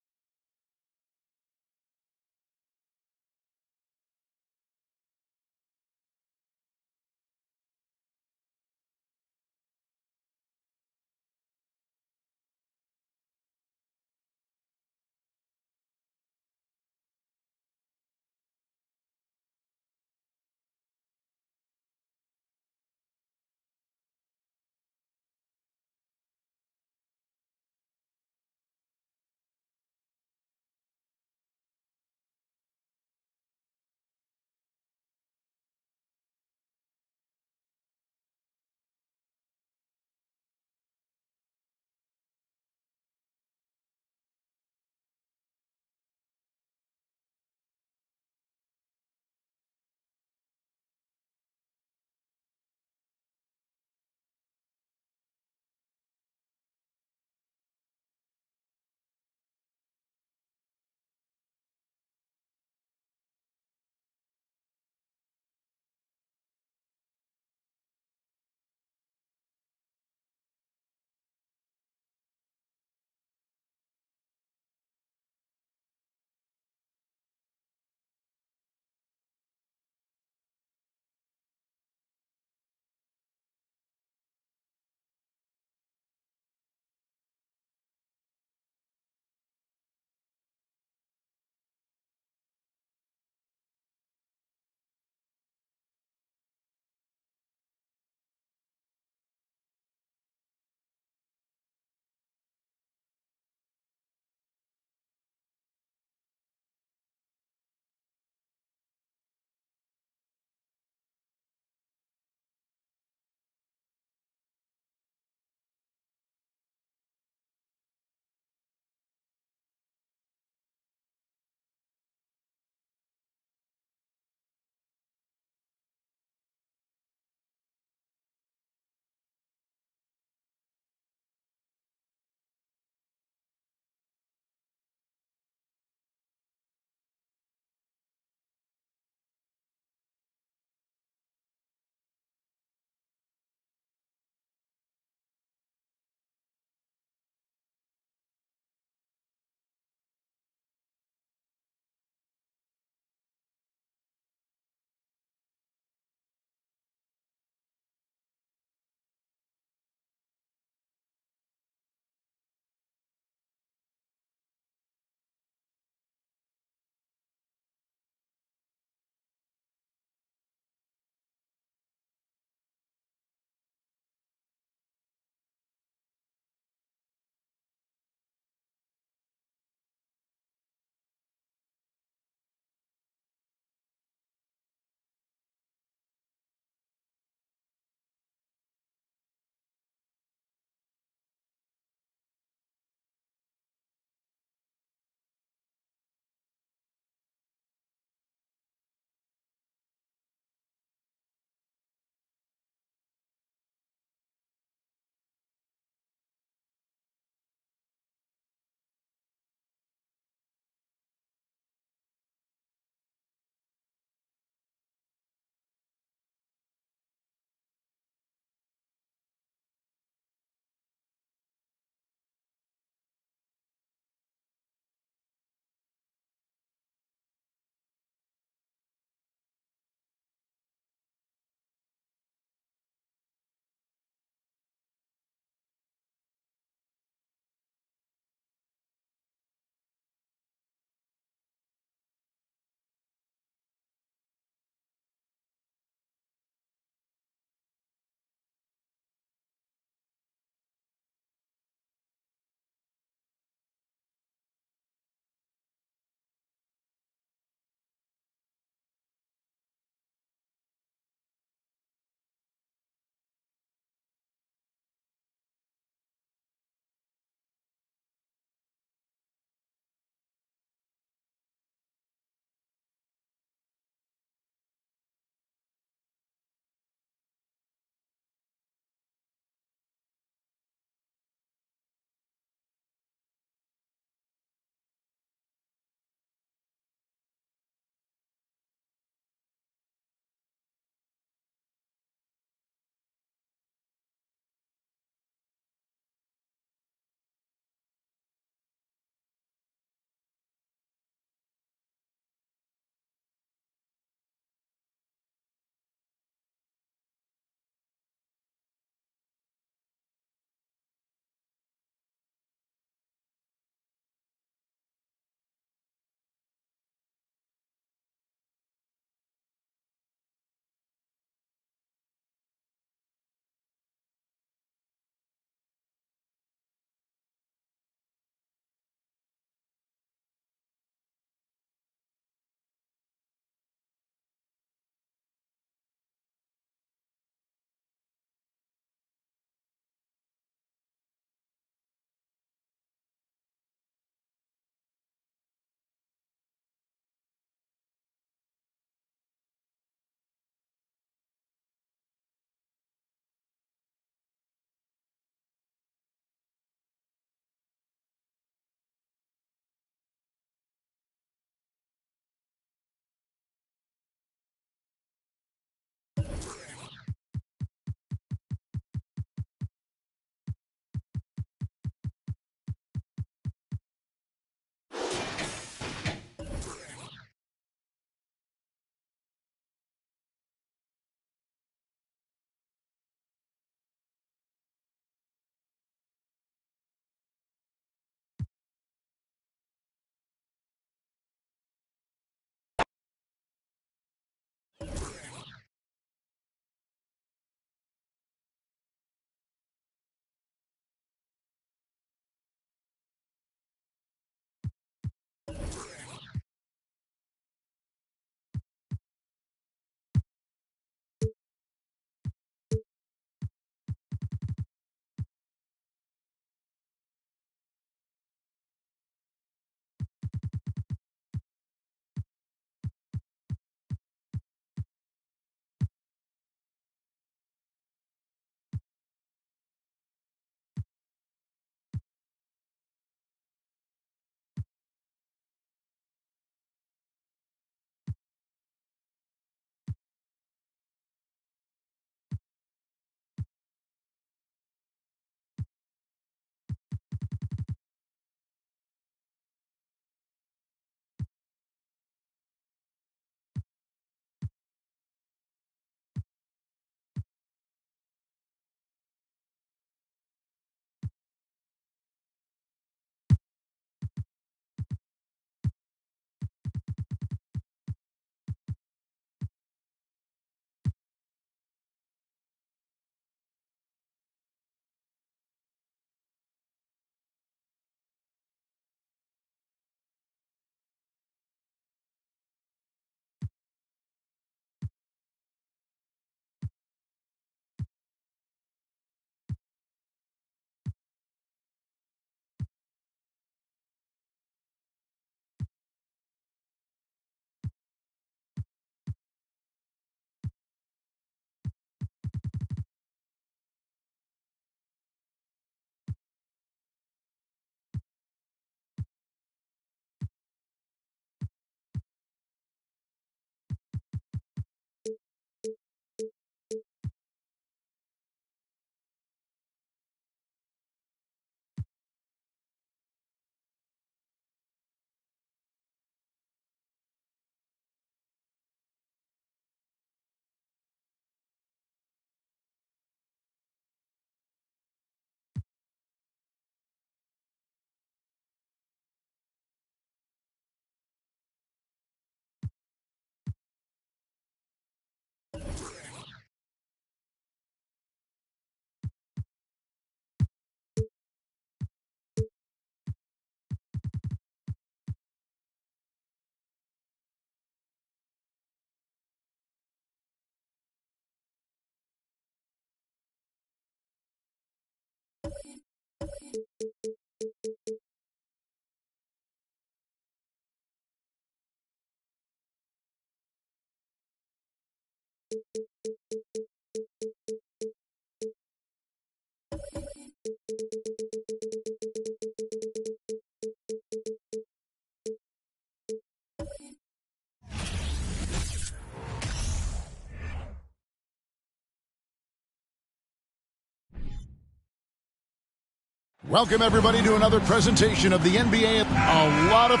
Welcome, everybody, to another presentation of the NBA. A lot of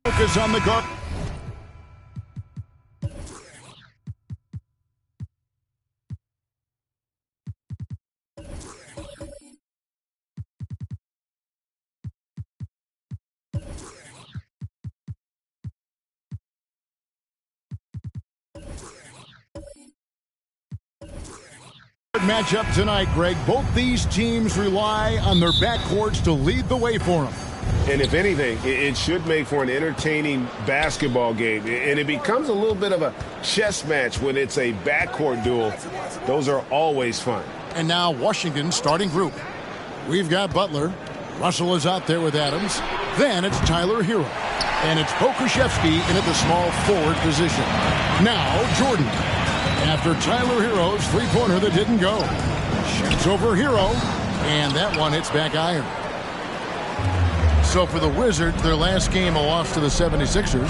focus on the guard. Matchup tonight, Greg. Both these teams rely on their backcourts to lead the way for them. And if anything, it should make for an entertaining basketball game. And it becomes a little bit of a chess match when it's a backcourt duel. Those are always fun. And now Washington's starting group. We've got Butler. Russell is out there with Adams. Then it's Tyler Hero. And it's Pokusevski in at the small forward position. Now Jordan. After Tyler Hero's three-pointer that didn't go. Shoots over Hero, and that one hits back iron. So for the Wizards, their last game, a loss to the 76ers.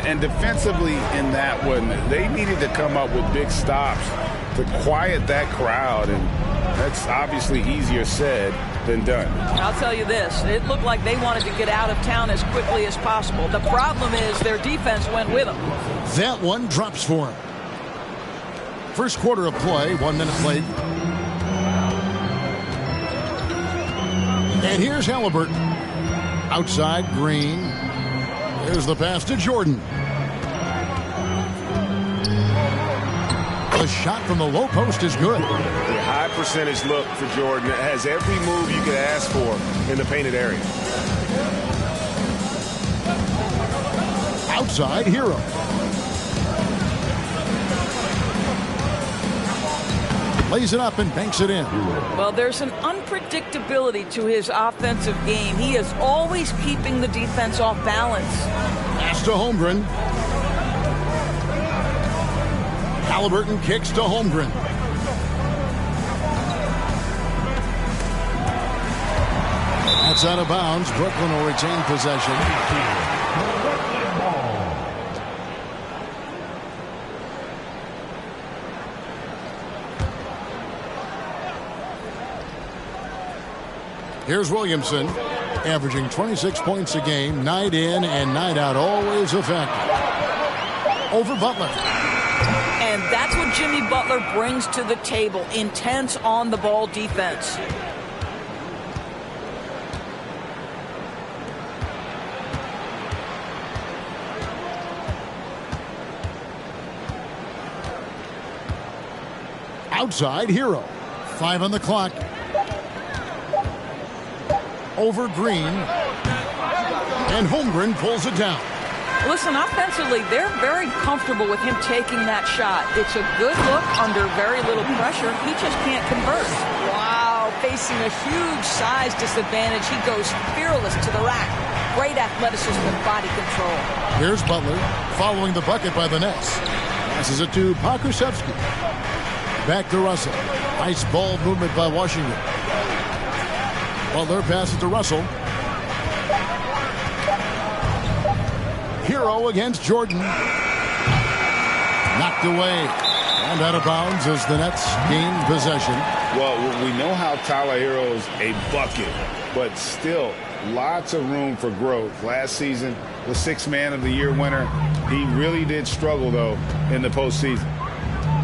And defensively in that one, they needed to come up with big stops to quiet that crowd, and that's obviously easier said than done. I'll tell you this, it looked like they wanted to get out of town as quickly as possible. The problem is their defense went with them. That one drops for him. First quarter of play, 1 minute played. And here's Halliburton. Outside, Green. There's the pass to Jordan. The shot from the low post is good. The high percentage look for Jordan. It has every move you could ask for in the painted area. Outside, Hero. Lays it up and banks it in. Well, there's an unpredictability to his offensive game. He is always keeping the defense off balance. Pass to Holmgren. Halliburton kicks to Holmgren. That's out of bounds. Brooklyn will retain possession. Here's Williamson, averaging 26 points a game, night in and night out, always effective. Over Butler. And that's what Jimmy Butler brings to the table, intense on-the-ball defense. Outside, Hero. 5 on the clock. Over Green, and Holmgren pulls it down. Listen, offensively, they're very comfortable with him taking that shot. It's a good look under very little pressure. He just can't convert. Wow, facing a huge size disadvantage, he goes fearless to the rack. Great athleticism and body control. Here's Butler, following the bucket by the Nets. Passes it to Pokusevski. Back to Russell. Nice ball movement by Washington. Butler passes to Russell. Hero against Jordan. Knocked away. And out of bounds as the Nets gain possession. Well, we know how Tyler Hero's a bucket, but still lots of room for growth. Last season, the Sixth Man of the Year winner. He really did struggle, though, in the postseason.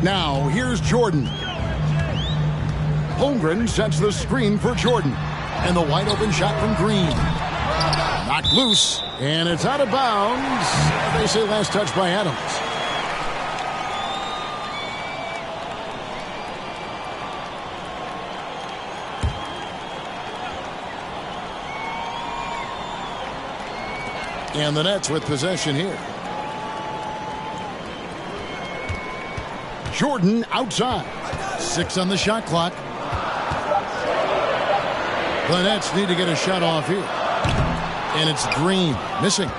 Now, here's Jordan. Holmgren sets the screen for Jordan. And the wide open shot from Green. Knocked loose. And it's out of bounds. They say last touch by Adams. And the Nets with possession here. Jordan outside. 6 on the shot clock. The Nets need to get a shot off here. And it's Green missing.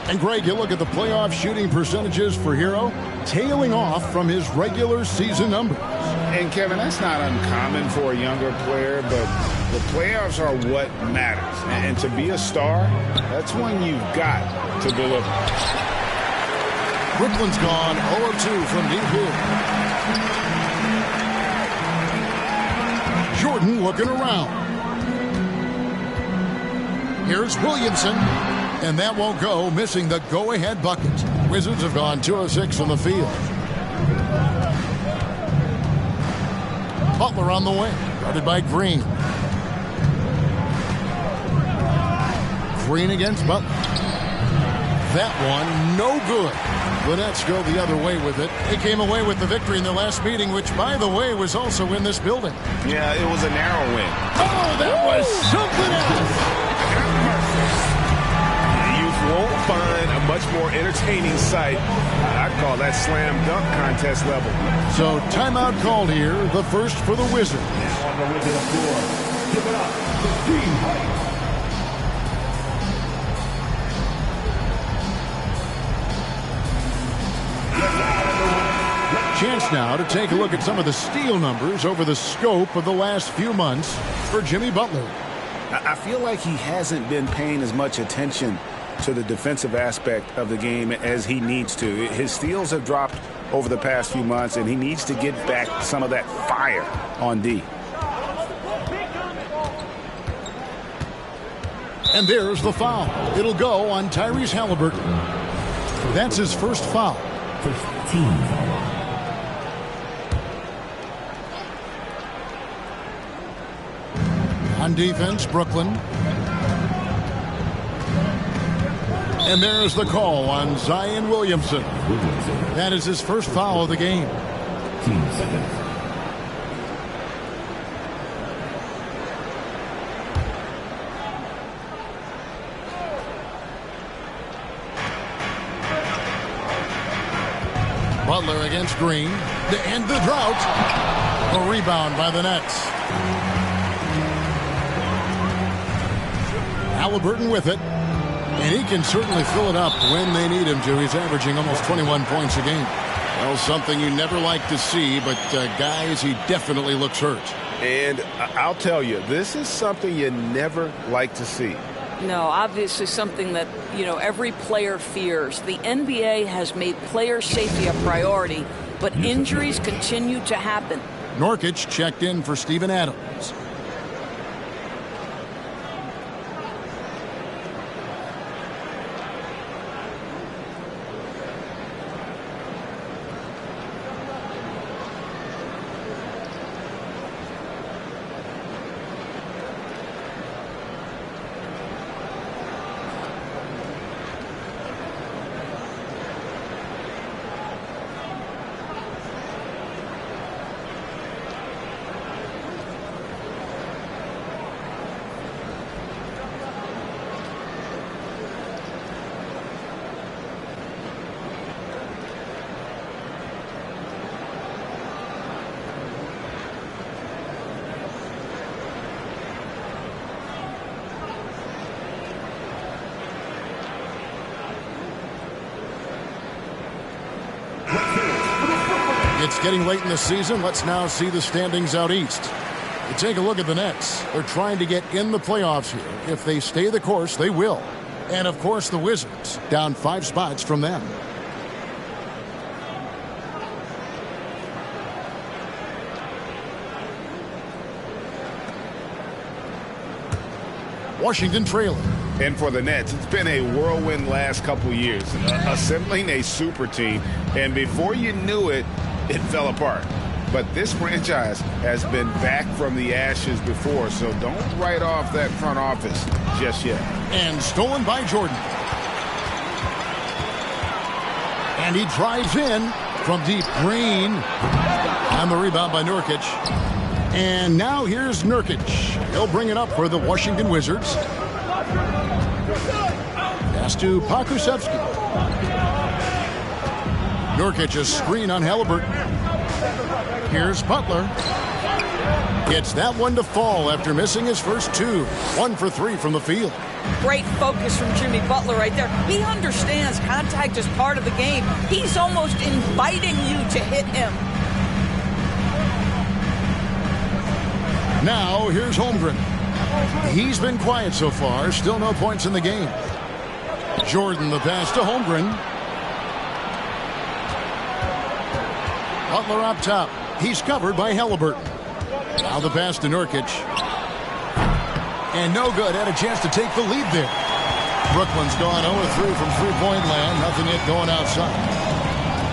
And Greg, you look at the playoff shooting percentages for Hero, tailing off from his regular season numbers. And Kevin, that's not uncommon for a younger player, but the playoffs are what matters. And to be a star, that's when you've got to deliver. Brooklyn's gone 0-2 from deep here. Jordan looking around. Here's Williamson. And that won't go, missing the go-ahead bucket. Wizards have gone 2 of 6 from the field. Butler on the wing, guarded by Green. Green against Butler. That one, no good. The Nets go the other way with it. They came away with the victory in the last meeting, which, by the way, was also in this building. Yeah, it was a narrow win. Oh, that was something else. Won't find a much more entertaining sight. I'd call that slam dunk contest level. So timeout called here, the first for the Wizards. Now on the way to the floor, give it up to Steve White. Chance now to take a look at some of the steal numbers over the scope of the last few months for Jimmy Butler. I feel like he hasn't been paying as much attention to the defensive aspect of the game as he needs to. His steals have dropped over the past few months, and he needs to get back some of that fire on D. And there's the foul. It'll go on Tyrese Halliburton. That's his first foul. First team foul. On defense, Brooklyn. And there's the call on Zion Williamson. That is his first foul of the game. 15 seconds. Butler against Green to end the drought. A rebound by the Nets. Halliburton with it. And he can certainly fill it up when they need him to. He's averaging almost 21 points a game. Well, something you never like to see, but guys, he definitely looks hurt. And I'll tell you, this is something you never like to see. No, obviously something that, every player fears. The NBA has made player safety a priority, but injuries continue to happen. Nurkic checked in for Steven Adams. It's getting late in the season. Let's now see the standings out east. You take a look at the Nets. They're trying to get in the playoffs here. If they stay the course, they will. And, of course, the Wizards, down 5 spots from them. Washington trailing. And for the Nets, it's been a whirlwind last couple years, assembling a super team. And before you knew it, it fell apart. But this franchise has been back from the ashes before, so don't write off that front office just yet. And stolen by Jordan. And he drives in from deep. Green on the rebound by Nurkic. And now here's Nurkic. He'll bring it up for the Washington Wizards. Pass to Pokusevski. Nurkic a screen on Halliburton. Here's Butler. Gets that one to fall after missing his first two. 1 for 3 from the field. Great focus from Jimmy Butler right there. He understands contact is part of the game. He's almost inviting you to hit him. Now, here's Holmgren. He's been quiet so far. Still no points in the game. Jordan the pass to Holmgren. Butler up top. He's covered by Halliburton. Now the pass to Nurkic. And no good. Had a chance to take the lead there. Brooklyn's gone 0-3 from three-point land. Nothing yet going outside.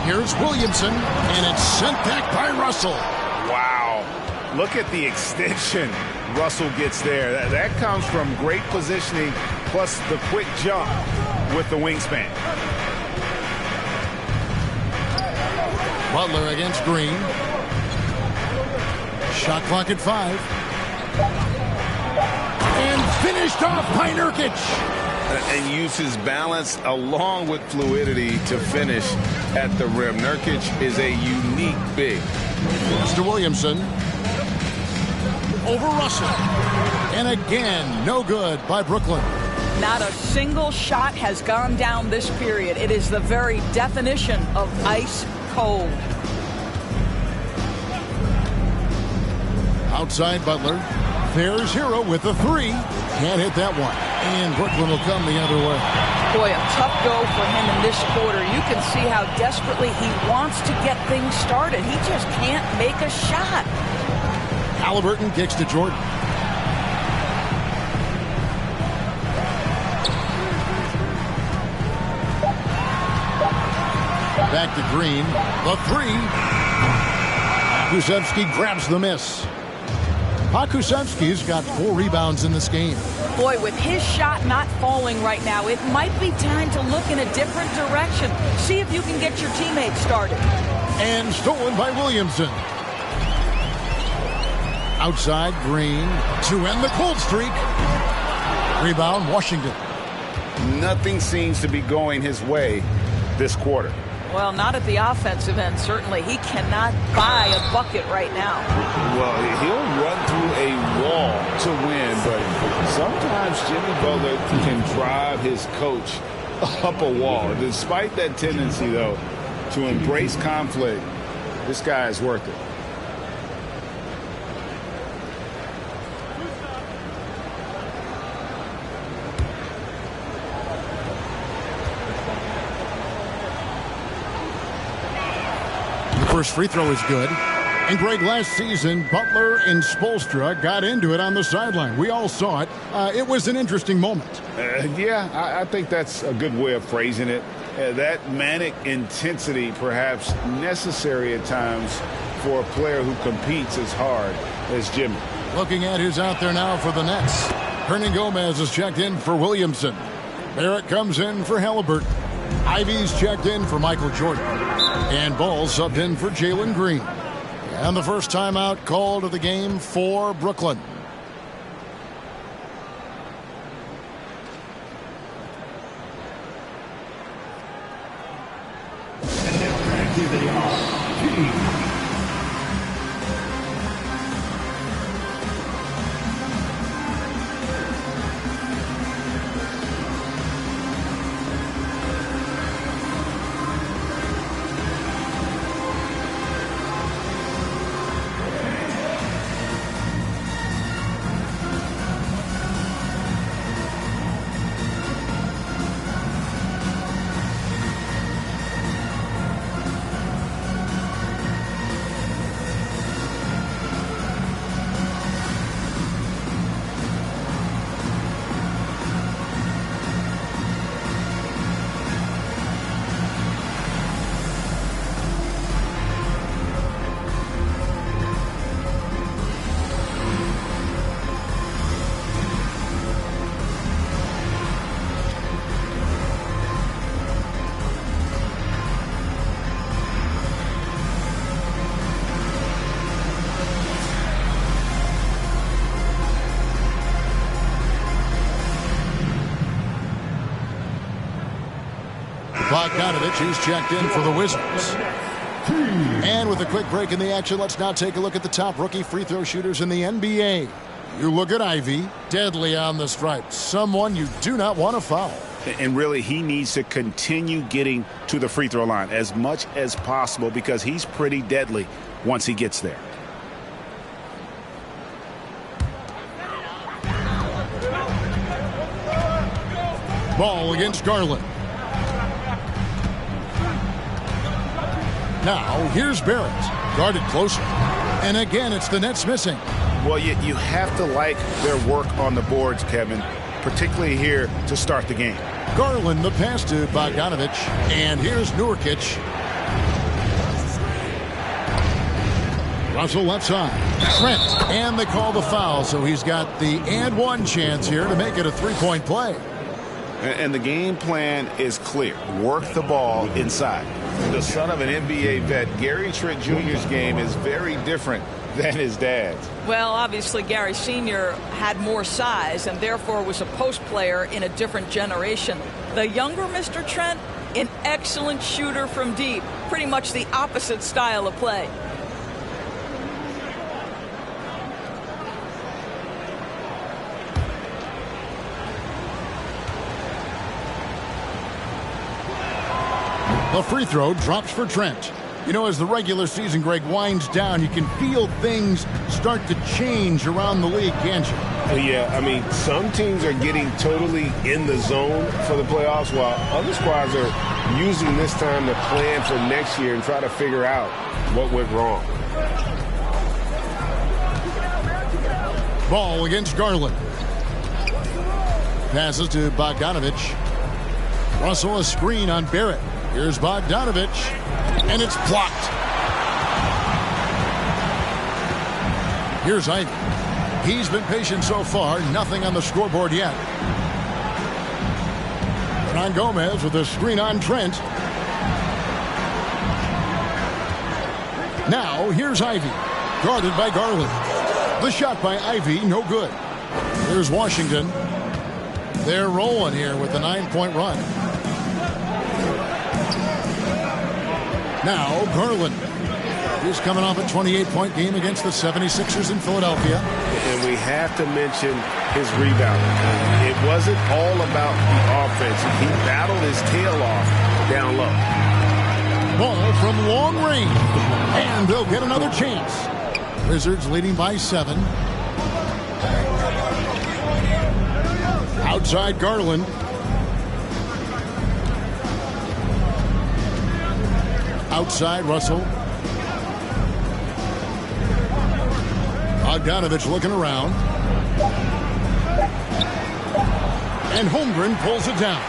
Here's Williamson. And it's sent back by Russell. Wow. Look at the extension Russell gets there. That comes from great positioning plus the quick jump with the wingspan. Butler against Green. Shot clock at 5. And finished off by Nurkic. And uses balance along with fluidity to finish at the rim. Nurkic is a unique big. Mr. Williamson. Over Russell. And again, no good by Brooklyn. Not a single shot has gone down this period. It is the very definition of ice cold. Outside Butler. There's Hero with the 3. Can't hit that one. And Brooklyn will come the other way. Boy, a tough go for him in this quarter. You can see how desperately he wants to get things started. He just can't make a shot. Halliburton kicks to Jordan. Back to Green. The 3. Pokusevski grabs the miss. Pokusevski's got 4 rebounds in this game. Boy, with his shot not falling right now, it might be time to look in a different direction. See if you can get your teammates started. And stolen by Williamson. Outside, Green to end the cold streak. Rebound, Washington. Nothing seems to be going his way this quarter. Well, not at the offensive end, certainly. He cannot buy a bucket right now. Well, he'll run through a wall to win, but sometimes Jimmy Butler can drive his coach up a wall. Despite that tendency, though, to embrace conflict, this guy is worth it. First free throw is good. And Greg, last season, Butler and Spoelstra got into it on the sideline. We all saw it. It was an interesting moment. Yeah, I think that's a good way of phrasing it. That manic intensity perhaps necessary at times for a player who competes as hard as Jimmy. Looking at who's out there now for the Nets. Hernan Gomez is checked in for Williamson. Barrett comes in for Halliburton. Ivy's checked in for Michael Jordan. And Ball subbed in for Jalen Green. And the first timeout called of the game for Brooklyn. And now back to the off. Bogdanovich is checked in for the Wizards. And with a quick break in the action, let's now take a look at the top rookie free throw shooters in the NBA. You look at Ivy, deadly on the stripe. Someone you do not want to foul. And really, he needs to continue getting to the free throw line as much as possible because he's pretty deadly once he gets there. Ball against Garland. Now, here's Barrett. Guarded closer. And again, it's the Nets missing. Well, you have to like their work on the boards, Kevin, particularly here to start the game. Garland, the pass to Bogdanovic. And here's Nurkic. Russell left side. Trent. And they call the foul, so he's got the and one chance here to make it a three-point play. And the game plan is clear. Work the ball inside. The son of an NBA vet, Gary Trent Jr.'s game is very different than his dad's. Well, obviously, Gary Sr. had more size and therefore was a post player in a different generation. The younger Mr. Trent, an excellent shooter from deep. Pretty much the opposite style of play. The free throw drops for Trent. You know, as the regular season, Greg, winds down, you can feel things start to change around the league, can't you? Yeah, I mean, some teams are getting totally in the zone for the playoffs, while other squads are using this time to plan for next year and try to figure out what went wrong. Ball against Garland. Passes to Bogdanovic. Russell a screen on Barrett. Here's Bogdanovic, and it's blocked. Here's Ivy. He's been patient so far, nothing on the scoreboard yet. Hernangomez with a screen on Trent. Now, here's Ivy, guarded by Garland. The shot by Ivy, no good. Here's Washington. They're rolling here with a 9-point run. Now, Garland. He's coming off a 28-point game against the 76ers in Philadelphia. And we have to mention his rebounding. It wasn't all about the offense. He battled his tail off down low. Ball from long range. And they'll get another chance. Wizards leading by 7. Outside Garland. Outside Russell. Bogdanovic looking around. And Holmgren pulls it down.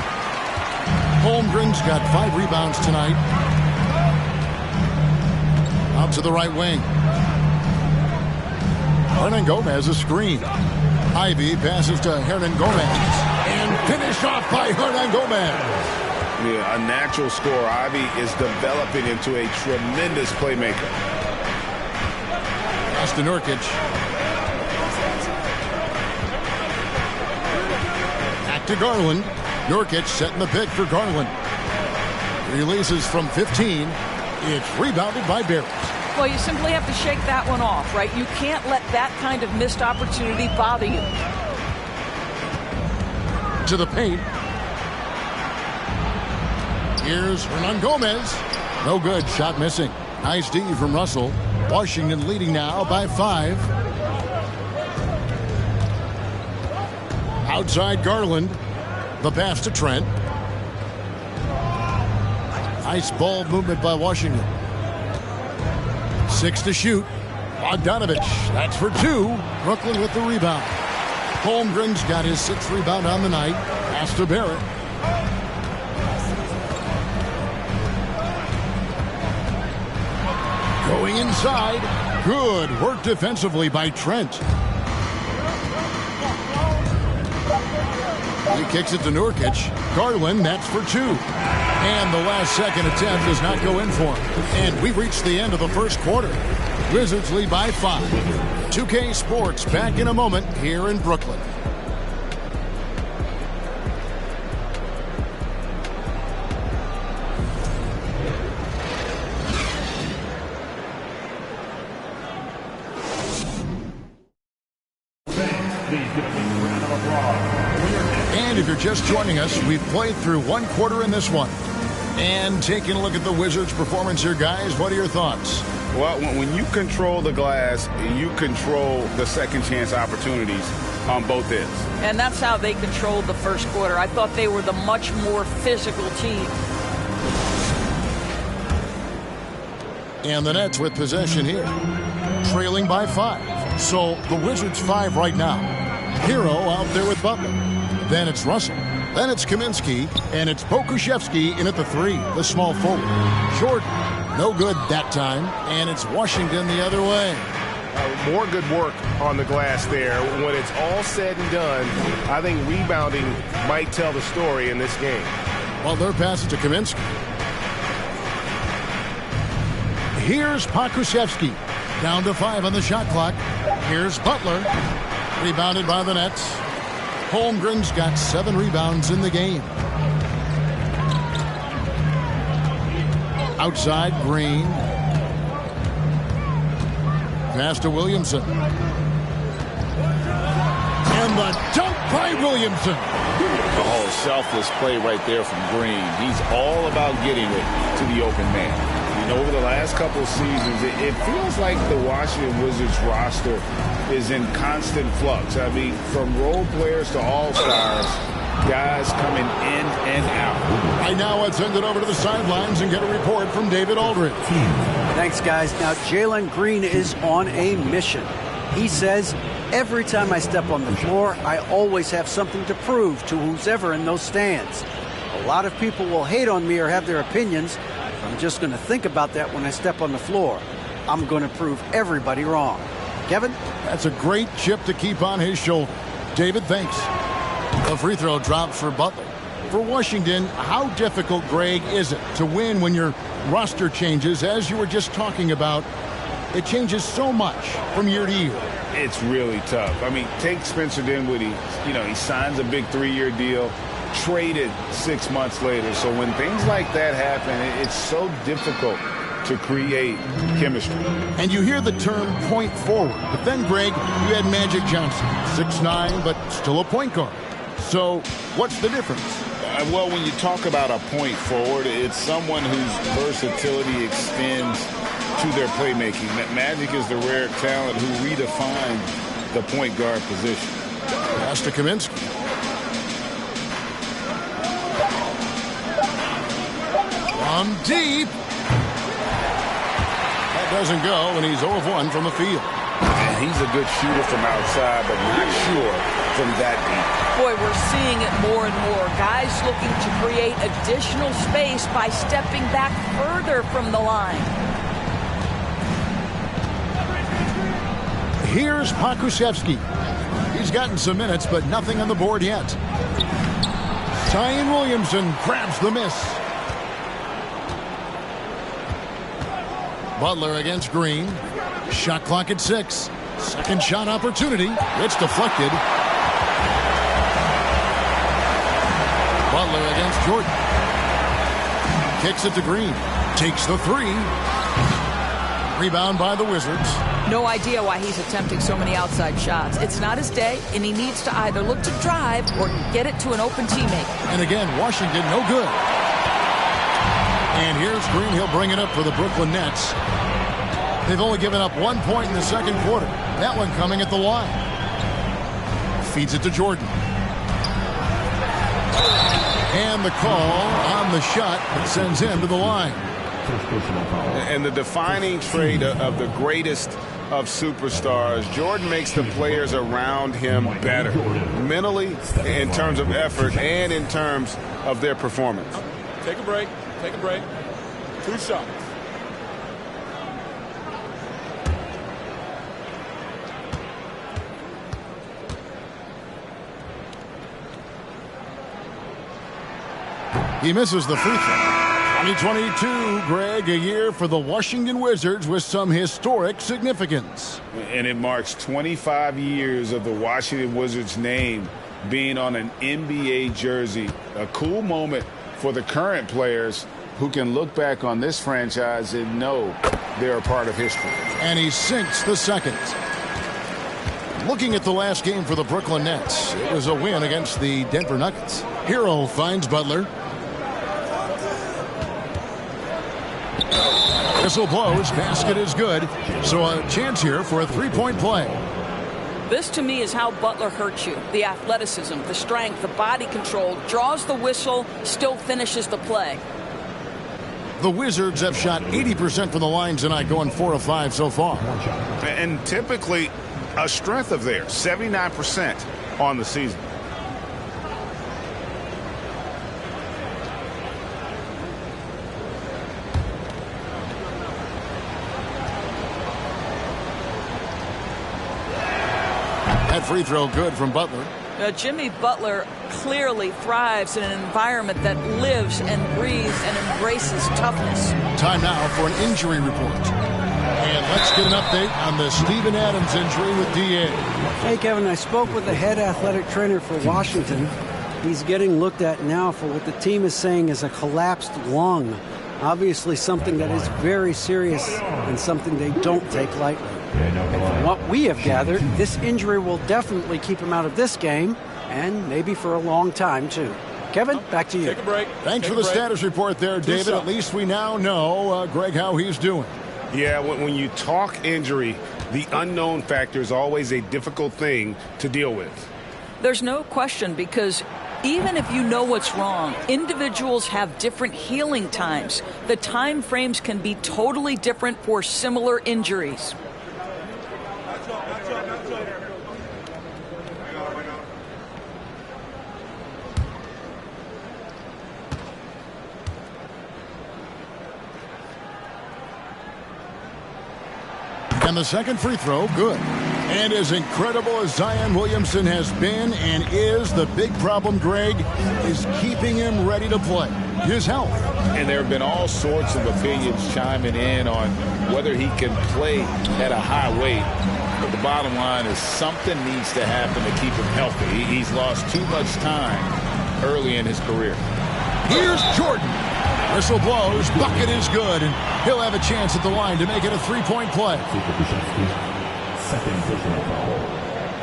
Holmgren's got 5 rebounds tonight. Out to the right wing. Hernangomez a screen. Ivy passes to Hernangomez. And finished off by Hernangomez. Yeah, a natural scorer. Ivy is developing into a tremendous playmaker. Pass to Nurkic. Back to Garland. Nurkic setting the pick for Garland. Releases from 15. It's rebounded by Barrett. Well, you simply have to shake that one off, right? You can't let that kind of missed opportunity bother you. To the paint. Here's Hernangomez. No good. Shot missing. Nice D from Russell. Washington leading now by 5. Outside Garland. The pass to Trent. Nice ball movement by Washington. 6 to shoot. Bogdanovic. That's for 2. Brooklyn with the rebound. Holmgren's got his 6th rebound on the night. Pass to Barrett. Going inside. Good work defensively by Trent. He kicks it to Nurkic. Garland, that's for 2. And the last second attempt does not go in for him. And we've reached the end of the first quarter. Wizards lead by 5. 2K Sports back in a moment here in Brooklyn. just joining us, we've played through one quarter in this one. And taking a look at the Wizards' performance here, guys, what are your thoughts? Well, when you control the glass, you control the second chance opportunities on both ends. And that's how they controlled the first quarter. I thought they were the much more physical team. And the Nets with possession here, trailing by 5. So the Wizards 5 right now. Hero out there with Butler. Then it's Russell. Then it's Kaminsky. And it's Pokusevski in at the 3, the small forward. Jordan, no good that time. And it's Washington the other way. More good work on the glass there. When it's all said and done, I think rebounding might tell the story in this game. Well, their pass to Kaminsky. Here's Pokusevski. Down to 5 on the shot clock. Here's Butler. Rebounded by the Nets. Holmgren's got 7 rebounds in the game. Outside, Green. Pass to Williamson. And the dunk by Williamson. Oh, selfless play right there from Green. He's all about getting it to the open man. You know, over the last couple of seasons, it feels like the Washington Wizards roster is in constant flux. I mean, from role players to all-stars, guys coming in and out. Right now, let's send it over to the sidelines and get a report from David Aldridge. Thanks, guys. Now, Jalen Green is on a mission. He says, every time I step on the floor, I always have something to prove to who's ever in those stands. A lot of people will hate on me or have their opinions. I'm just going to think about that when I step on the floor. I'm going to prove everybody wrong. Kevin? That's a great chip to keep on his shoulder. David, thanks. A free throw drops for Butler. For Washington, how difficult, Greg, is it to win when your roster changes, as you were just talking about? It changes so much from year to year. It's really tough. I mean, take Spencer Dinwiddie. You know, he signs a big 3-year deal, traded 6 months later. So when things like that happen, it's so difficult to create chemistry. And you hear the term point forward. But then, Greg, you had Magic Johnson, 6'9", but still a point guard. So what's the difference? Well, when you talk about a point forward, it's someone whose versatility extends to their playmaking. Magic is the rare talent who redefined the point guard position. Pass to Kaminsky. From deep. That doesn't go, and he's 0 of 1 from the field. And he's a good shooter from outside, but not sure from that deep. Boy, we're seeing it more and more. Guys looking to create additional space by stepping back further from the line. Here's Pokusevski. He's gotten some minutes, but nothing on the board yet. Zion Williamson grabs the miss. Butler against Green. Shot clock at 6. Second shot opportunity. It's deflected. Butler against Jordan. Kicks it to Green. Takes the 3. Rebound by the Wizards. No idea why he's attempting so many outside shots. It's not his day, and he needs to either look to drive or get it to an open teammate. And again, Washington, no good. And here's Green. He'll bring it up for the Brooklyn Nets. They've only given up 1 point in the second quarter. That one coming at the line. Feeds it to Jordan. And the call on the shot that sends him to the line. And the defining trait of the greatest of superstars, Jordan makes the players around him better. Mentally, in terms of effort, and in terms of their performance. Take a break. Take a break. 2 shots. He misses the free throw. 2022, Greg, a year for the Washington Wizards with some historic significance. And it marks 25 years of the Washington Wizards name being on an NBA jersey. A cool moment for the current players who can look back on this franchise and know they're a part of history. And he sinks the second. Looking at the last game for the Brooklyn Nets, it was a win against the Denver Nuggets. Hero finds Butler. Whistle blows. Basket is good. So a chance here for a three-point play. This, to me, is how Butler hurts you. The athleticism, the strength, the body control, draws the whistle, still finishes the play. The Wizards have shot 80% from the line tonight, going 4 of 5 so far. And typically a strength of theirs, 79% on the season. That free throw good from Butler. Jimmy Butler clearly thrives in an environment that lives and breathes and embraces toughness. Time now for an injury report. And let's get an update on the Steven Adams injury with DA. Hey, Kevin, I spoke with the head athletic trainer for Washington. He's getting looked at now for what the team is saying is a collapsed lung. Obviously something that is very serious and something they don't take lightly. From what we have gathered, this injury will definitely keep him out of this game and maybe for a long time, too. Kevin, back to you. Take a break. Thanks for the status report there, David. At least we now know, Greg, how he's doing. Yeah, when you talk injury, the unknown factor is always a difficult thing to deal with. There's no question, because even if you know what's wrong, individuals have different healing times. The time frames can be totally different for similar injuries. And the second free throw, good. And as incredible as Zion Williamson has been and is, the big problem, Greg, is keeping him ready to play. His health. And there have been all sorts of opinions chiming in on whether he can play at a high weight. But the bottom line is something needs to happen to keep him healthy. He's lost too much time early in his career. Here's Jordan. Whistle blows. Bucket is good. And he'll have a chance at the line to make it a three-point play. Second personal foul.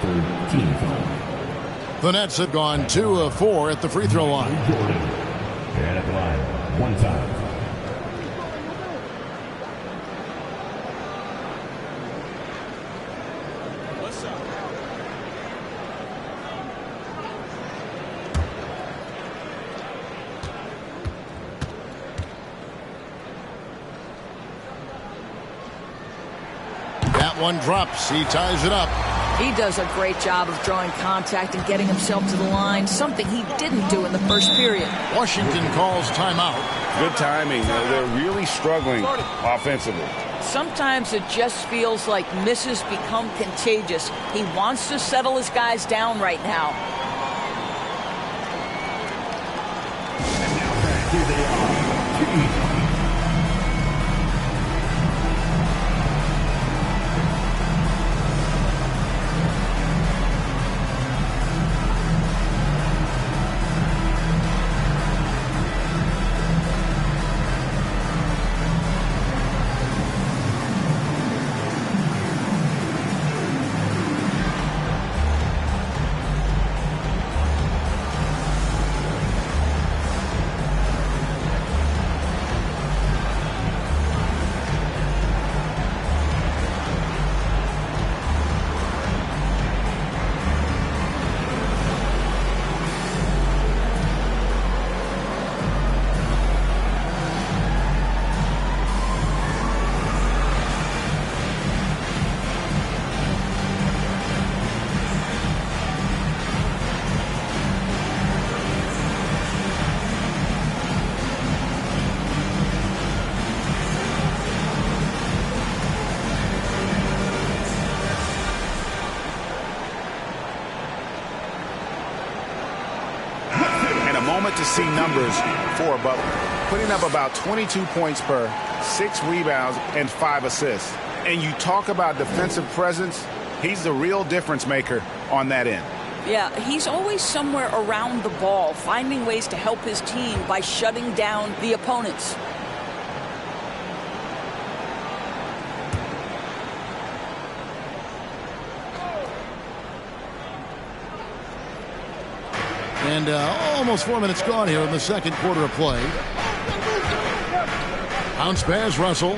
Third team foul. The Nets have gone 2 of 4 at the free throw line. Jordan. And at the line, one time. One drops. He ties it up. He does a great job of drawing contact and getting himself to the line, something he didn't do in the first period. Washington calls timeout. Good timing. They're really struggling offensively. Sometimes it just feels like misses become contagious. He wants to settle his guys down right now. Here they are. To see numbers for Butler, putting up about 22 points per, 6 rebounds, and 5 assists. And you talk about defensive presence, he's the real difference maker on that end. Yeah, he's always somewhere around the ball, finding ways to help his team by shutting down the opponents. And almost 4 minutes gone here in the second quarter of play. Bounce pass, Russell.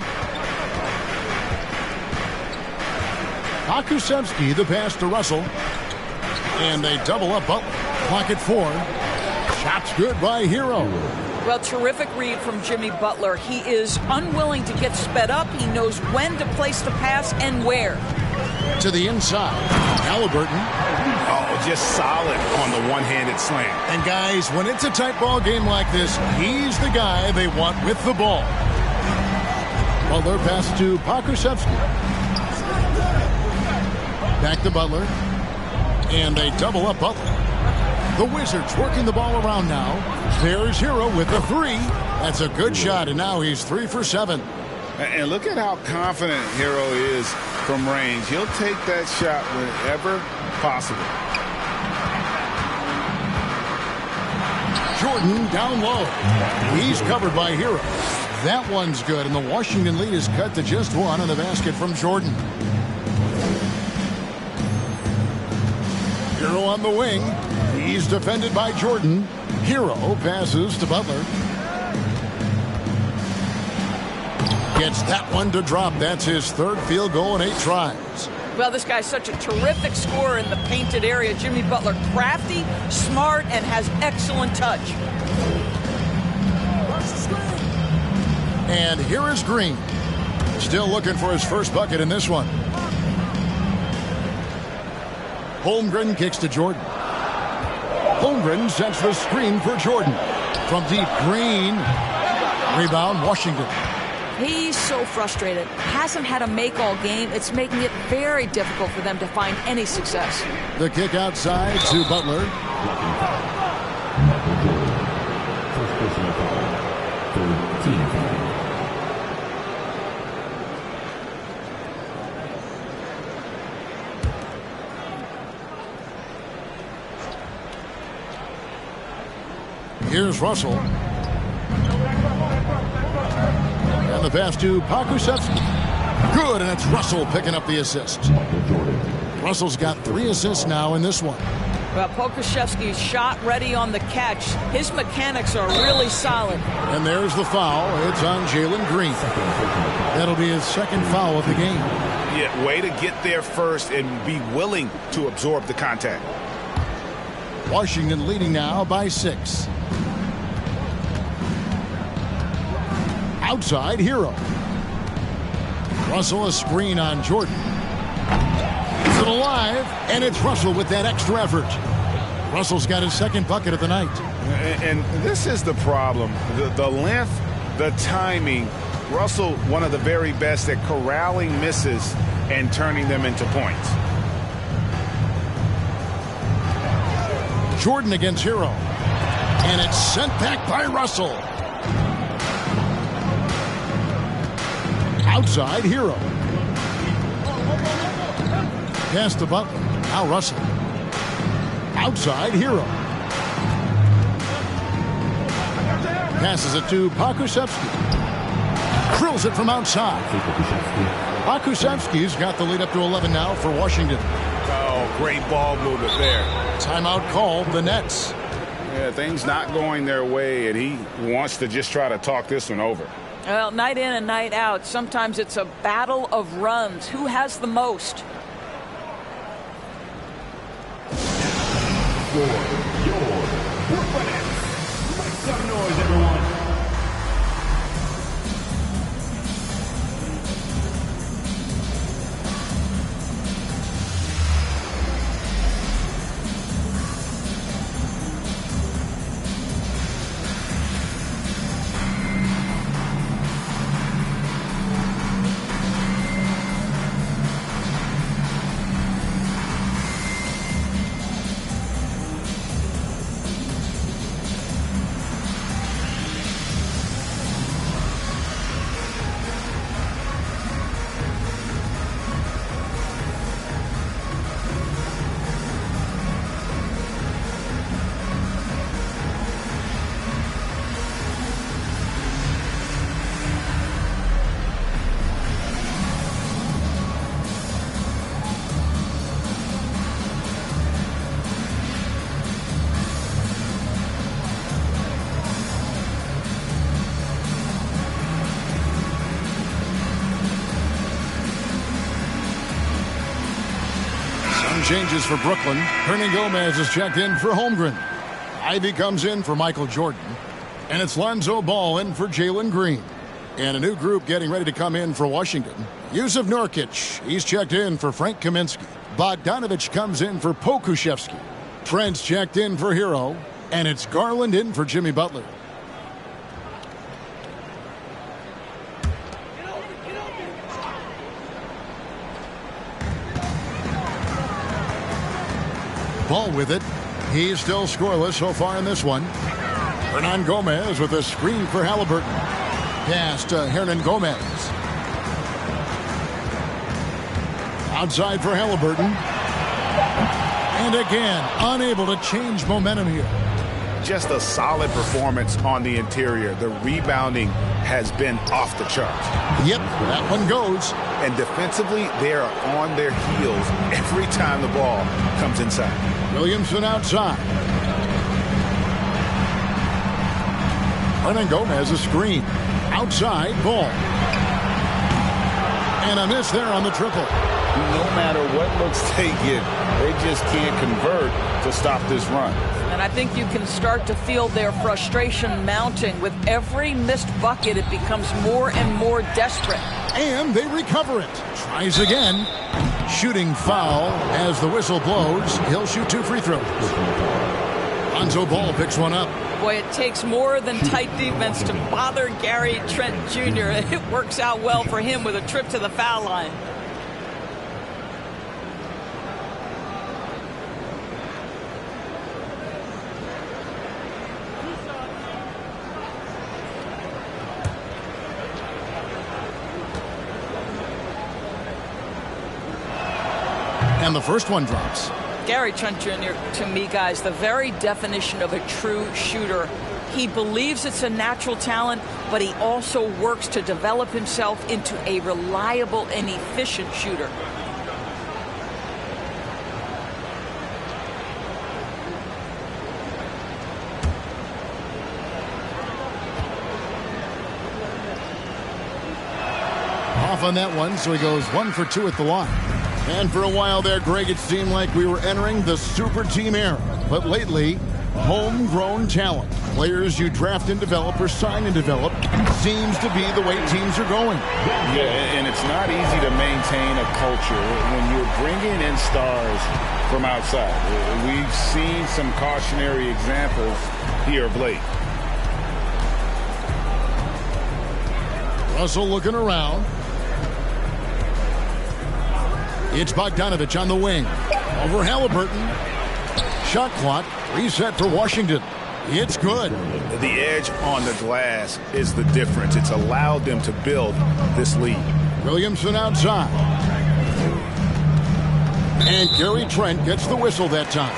Pokusevski, the pass to Russell. And they double up Butler. Clock at 4. Shot's good by Hero. Well, terrific read from Jimmy Butler. He is unwilling to get sped up. He knows when to place the pass and where. To the inside. Halliburton. Oh, just solid on the one-handed slam. And guys, when it's a tight ball game like this, he's the guy they want with the ball. Butler pass to Pokusevski. Back to Butler. And they double up Butler. The Wizards working the ball around now. There's Hero with the 3. That's a good shot, and now he's 3 for 7. And look at how confident Hero is from range. He'll take that shot whenever possible. Jordan down low. He's covered by Hero. That one's good, and the Washington lead is cut to just 1 on the basket from Jordan. Hero on the wing. He's defended by Jordan. Hero passes to Butler. Gets that one to drop. That's his 3rd field goal in 8 tries. Well, this guy's such a terrific scorer in the painted area. Jimmy Butler, crafty, smart, and has excellent touch. And here is Green. Still looking for his first bucket in this one. Holmgren kicks to Jordan. Holmgren sets the screen for Jordan. From deep, Green. Rebound, Washington. He's so frustrated. Hasn't had a make all game. It's making it very difficult for them to find any success. The kick outside to Butler. First personal foul. 13 foul. Here's Russell. And the pass to Pokusevski. Good, and it's Russell picking up the assist. Russell's got 3 assists now in this one. Well, Pokusevski's shot ready on the catch. His mechanics are really solid. And there's the foul. It's on Jalen Green. That'll be his 2nd foul of the game. Yeah, way to get there first and be willing to absorb the contact. Washington leading now by 6. Outside, Hero. Russell a screen on Jordan. Is it alive? And it's Russell with that extra effort. Russell's got his 2nd bucket of the night. And this is the problem. The length, the timing. Russell, one of the very best at corralling misses and turning them into points. Jordan against Hero. And it's sent back by Russell. Outside, Hero. Pass to Butler. Now Russell. Outside, Hero. Passes it to Pokusevski. Drills it from outside. Pokusevski's got the lead up to 11 now for Washington. Oh, great ball movement there. Timeout called, the Nets. Yeah, things not going their way, and he wants to just try to talk this one over. Well, night in and night out, sometimes it's a battle of runs. Who has the most? For your Brooklyn Nets. Make some noise, everyone. changes for Brooklyn. Hernangomez is checked in for Holmgren. Ivy comes in for Michael Jordan. And it's Lonzo Ball in for Jalen Green. And a new group getting ready to come in for Washington. Yusuf Nurkic, he's checked in for Frank Kaminsky. Bogdanovich comes in for Pokuševski. Trent's checked in for Hero. And it's Garland in for Jimmy Butler. Ball with it. He's still scoreless so far in this one. Hernangomez with a screen for Halliburton. Pass to Hernangomez. Outside for Halliburton. And again, unable to change momentum here. Just a solid performance on the interior. The rebounding has been off the charts. Yep, that one goes. And defensively, they are on their heels every time the ball comes inside. Williamson outside. Hernangomez a screen. Outside, Ball. And a miss there on the triple. No matter what looks they get, they just can't convert to stop this run. And I think you can start to feel their frustration mounting. With every missed bucket, it becomes more and more desperate. And they recover it. Tries again. Shooting foul as the whistle blows. He'll shoot 2 free throws. Lonzo Ball picks one up. Boy, it takes more than tight defense to bother Gary Trent Jr. It works out well for him with a trip to the foul line. And the first one drops. Gary Trent Jr., to me, guys, the very definition of a true shooter. He believes it's a natural talent, but he also works to develop himself into a reliable and efficient shooter. Off on that one, so he goes 1 for 2 at the line. And for a while there, Greg, it seemed like we were entering the super team era. But lately, homegrown talent, players you draft and develop or sign and develop, seems to be the way teams are going. Yeah, and it's not easy to maintain a culture when you're bringing in stars from outside. We've seen some cautionary examples here of late. Russell looking around. It's Bogdanovich on the wing. Over Halliburton. Shot clock reset for Washington. It's good. The edge on the glass is the difference. It's allowed them to build this lead. Williamson outside. And Gary Trent gets the whistle that time.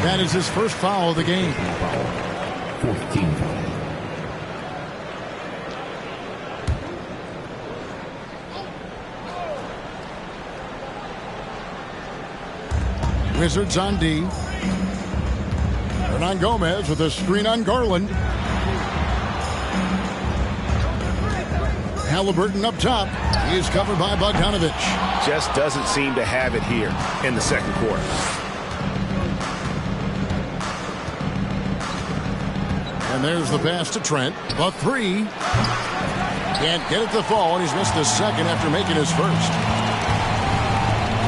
That is his first foul of the game. 14 foul. Wizards on D. Hernangomez with a screen on Garland. Halliburton up top. He is covered by Bogdanovich. Just doesn't seem to have it here in the second quarter. And there's the pass to Trent. The three. Can't get it to fall, and he's missed the second after making his first.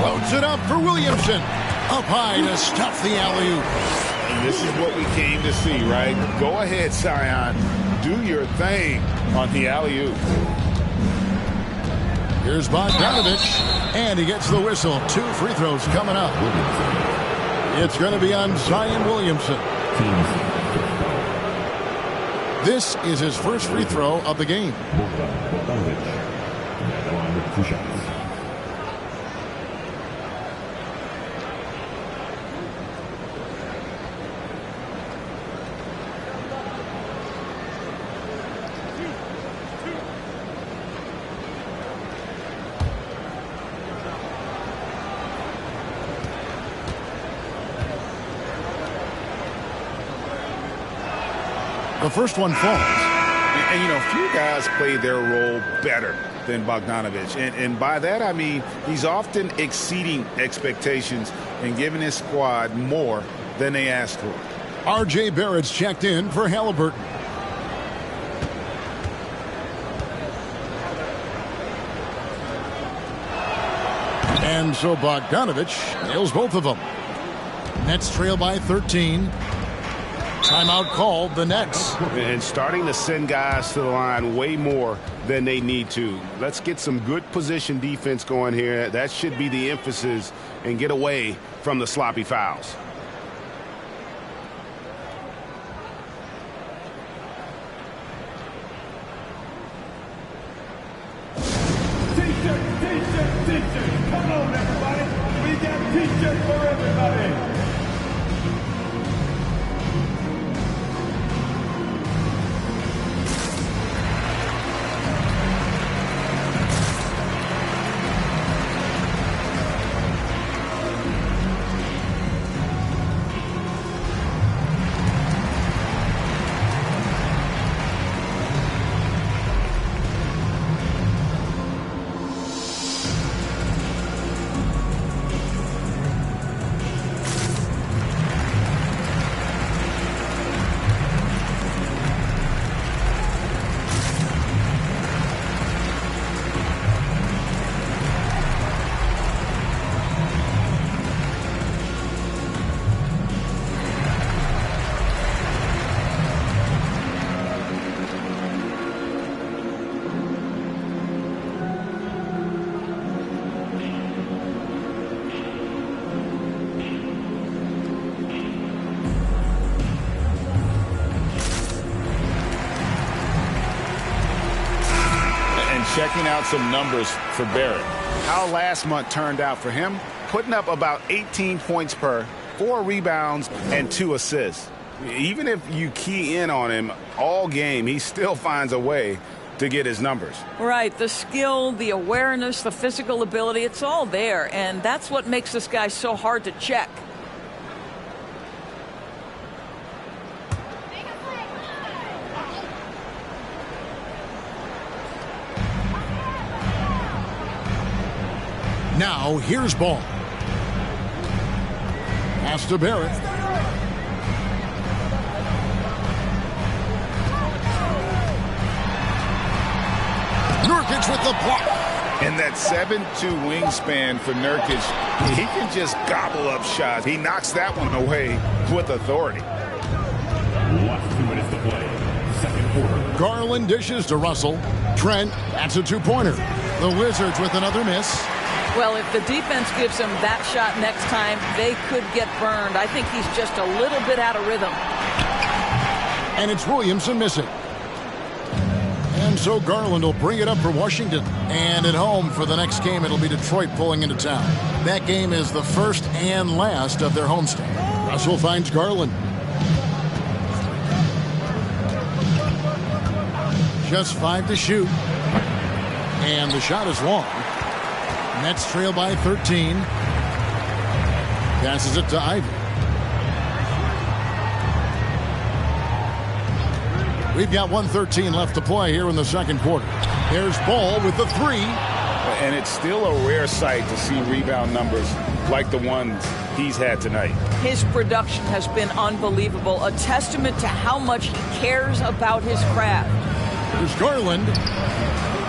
Loads it up for Williamson. Up high to stuff the alley-oop. And this is what we came to see, right? Go ahead, Zion. Do your thing on the alley-oop. Here's Bogdanovich, and he gets the whistle. 2 free throws coming up. It's going to be on Zion Williamson. This is his first free throw of the game. The first one falls. And, you know, few guys play their role better than Bogdanovich. And by that, I mean he's often exceeding expectations and giving his squad more than they asked for. R.J. Barrett's checked in for Halliburton. And so Bogdanovich nails both of them. Nets trail by 13. Timeout called the Nets. And starting to send guys to the line way more than they need to. Let's get some good position defense going here. That should be the emphasis, and get away from the sloppy fouls. T-shirt. Come on, everybody. We got T-shirts for everybody. Checking out some numbers for Barrett. How last month turned out for him, putting up about 18 points per, 4 rebounds, and 2 assists. Even if you key in on him all game, he still finds a way to get his numbers. Right. The skill, the awareness, the physical ability, it's all there. And that's what makes this guy so hard to check. Now, here's Ball. Pass to Barrett. Nurkic with the block. And that 7'2" wingspan for Nurkic, he can just gobble up shots. He knocks that one away with authority. Last 2 minutes to play. Second quarter. Garland dishes to Russell. Trent, that's a 2-pointer. The Wizards with another miss. Well, if the defense gives him that shot next time, they could get burned. I think he's just a little bit out of rhythm. And it's Williamson missing. And so Garland will bring it up for Washington. And at home for the next game, it'll be Detroit pulling into town. That game is the first and last of their homestand. Russell finds Garland. Just 5 to shoot. And the shot is long. Nets trail by 13. Passes it to Ivey. We've got 1:13 left to play here in the second quarter. There's Ball with the 3. And it's still a rare sight to see rebound numbers like the ones he's had tonight. His production has been unbelievable. A testament to how much he cares about his craft. There's Garland.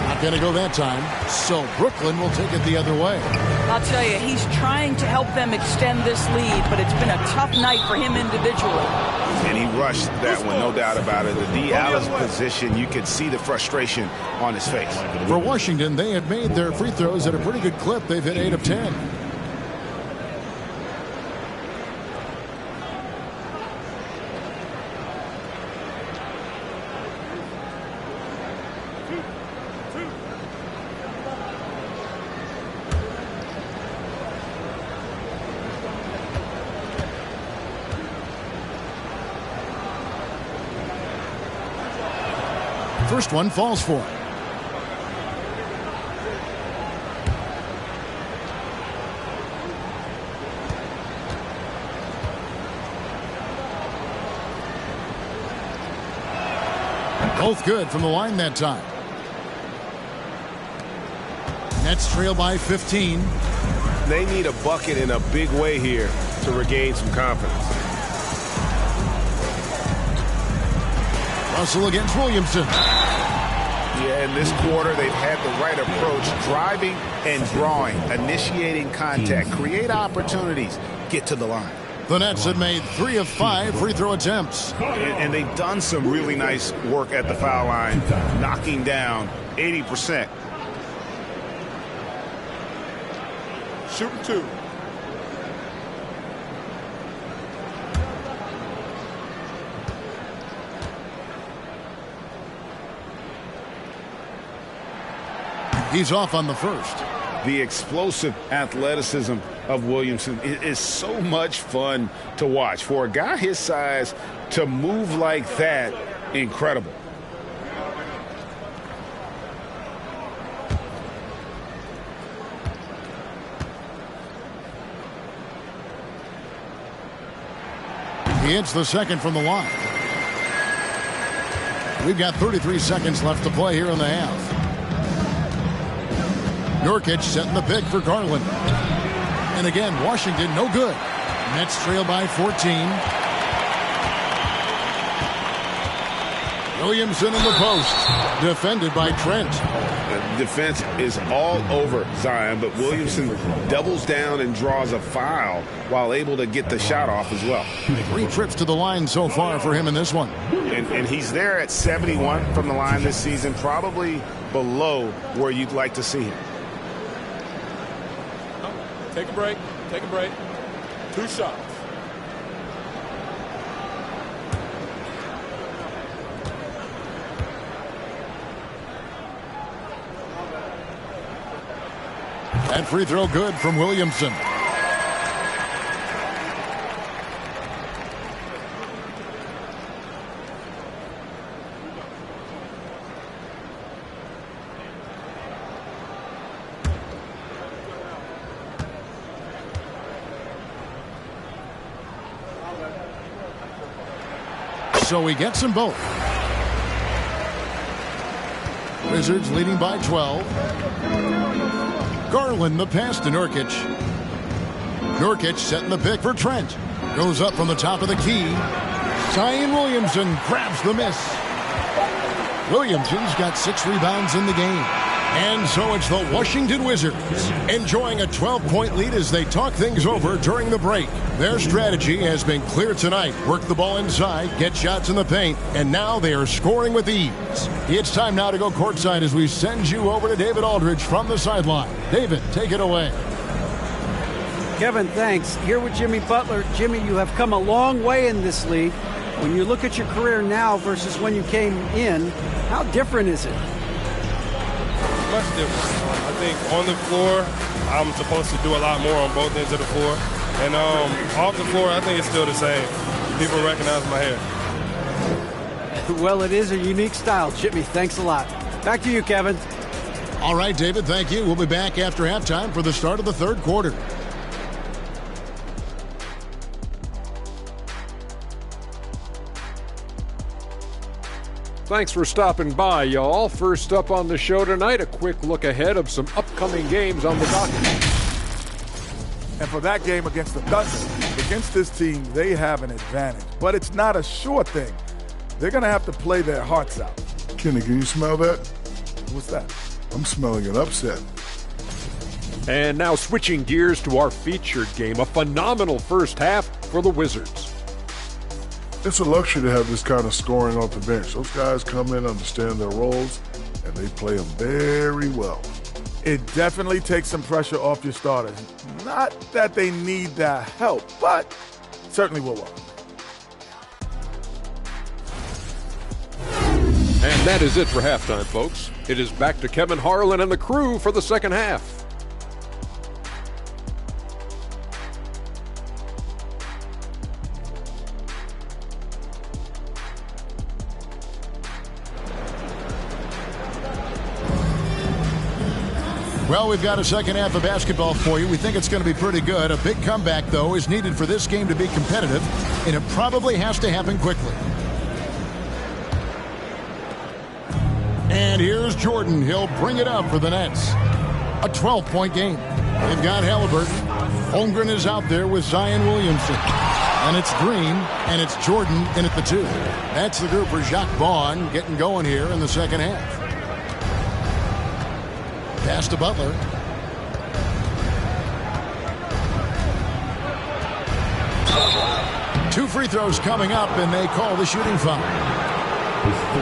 Not going to go that time. So Brooklyn will take it the other way. I'll tell you, he's trying to help them extend this lead, but it's been a tough night for him individually. And he rushed that one, no doubt about it. The D. Allen's position, you could see the frustration on his face. For Washington, they have made their free throws at a pretty good clip. They've hit 8 of 10. First one falls for him. Both good from the line that time. Nets trail by 15. They need a bucket in a big way here to regain some confidence. Russell against Williamson. Yeah, in this quarter, they've had the right approach, driving and drawing, initiating contact, create opportunities, get to the line. The Nets have made 3 of 5 free throw attempts. And they've done some really nice work at the foul line, knocking down 80%. Shooting 2. He's off on the first. The explosive athleticism of Williamson is so much fun to watch. For a guy his size to move like that, incredible. He hits the second from the line. We've got 33 seconds left to play here in the half. Nurkic setting the pick for Garland. And again, Washington no good. Nets trail by 14. Williamson in the post. Defended by Trent. The defense is all over Zion, but Williamson doubles down and draws a foul while able to get the shot off as well. 3 trips to the line so far for him in this one. And he's there at 71 from the line this season, probably below where you'd like to see him. Take a break. Take a break. 2 shots. That free throw good from Williamson. So he gets them both. Wizards leading by 12. Garland the pass to Nurkic. Nurkic setting the pick for Trent. Goes up from the top of the key. Zion Williamson grabs the miss. Williamson's got 6 rebounds in the game. And so it's the Washington Wizards enjoying a 12-point lead as they talk things over during the break. Their strategy has been clear tonight. Work the ball inside, get shots in the paint, and now they are scoring with ease. It's time now to go courtside as we send you over to David Aldridge from the sideline. David, take it away. Kevin, thanks. Here with Jimmy Butler. Jimmy, you have come a long way in this league. When you look at your career now versus when you came in, how different is it? Much different. I think on the floor, I'm supposed to do a lot more on both ends of the floor. And off the floor, I think it's still the same. People recognize my hair. Well, it is a unique style. Jimmy, thanks a lot. Back to you, Kevin. All right, David, thank you. We'll be back after halftime for the start of the third quarter. Thanks for stopping by, y'all. First up on the show tonight, a quick look ahead of some upcoming games on the docket. And for that game against the Thunder, against this team, they have an advantage. But it's not a sure thing. They're going to have to play their hearts out. Kenny, can you smell that? What's that? I'm smelling an upset. And now switching gears to our featured game, a phenomenal first half for the Wizards. It's a luxury to have this kind of scoring off the bench. Those guys come in, understand their roles, and they play them very well. It definitely takes some pressure off your starters. Not that they need the help, but certainly will work. And that is it for halftime, folks. It is back to Kevin Harlan and the crew for the second half. Well, we've got a second half of basketball for you. We think it's going to be pretty good. A big comeback, though, is needed for this game to be competitive, and it probably has to happen quickly. And here's Jordan. He'll bring it up for the Nets. a 12-point game. They've got Halliburton. Holmgren is out there with Zion Williamson. And it's Green, and it's Jordan in at the 2. That's the group for Jacques Vaughn getting going here in the second half. Pass to Butler. Two free throws coming up, and they call the shooting foul.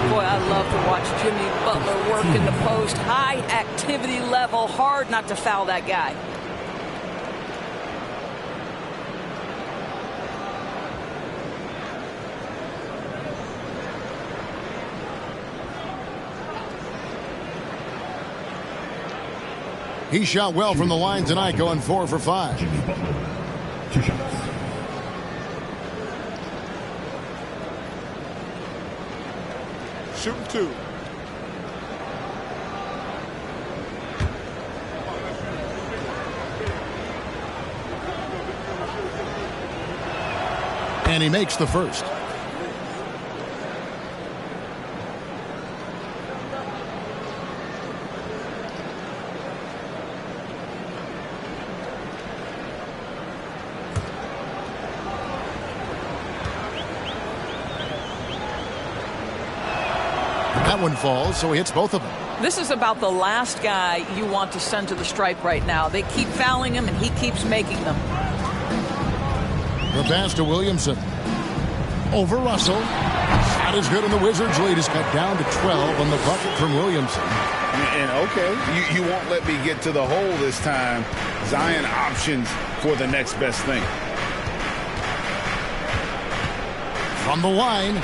Boy, I love to watch Jimmy Butler work in the post. High activity level. Hard not to foul that guy. He shot well from the line tonight, going 4 for 5. Jimmy Butler, 2 shots. Shooting 2. And he makes the first. That one falls, so he hits both of them. This is about the last guy you want to send to the stripe right now. They keep fouling him, and he keeps making them. The pass to Williamson. Over Russell. Shot is good, and the Wizards' lead is cut down to 12 on the bucket from Williamson. And okay, you won't let me get to the hole this time. Zion options for the next best thing. From the line,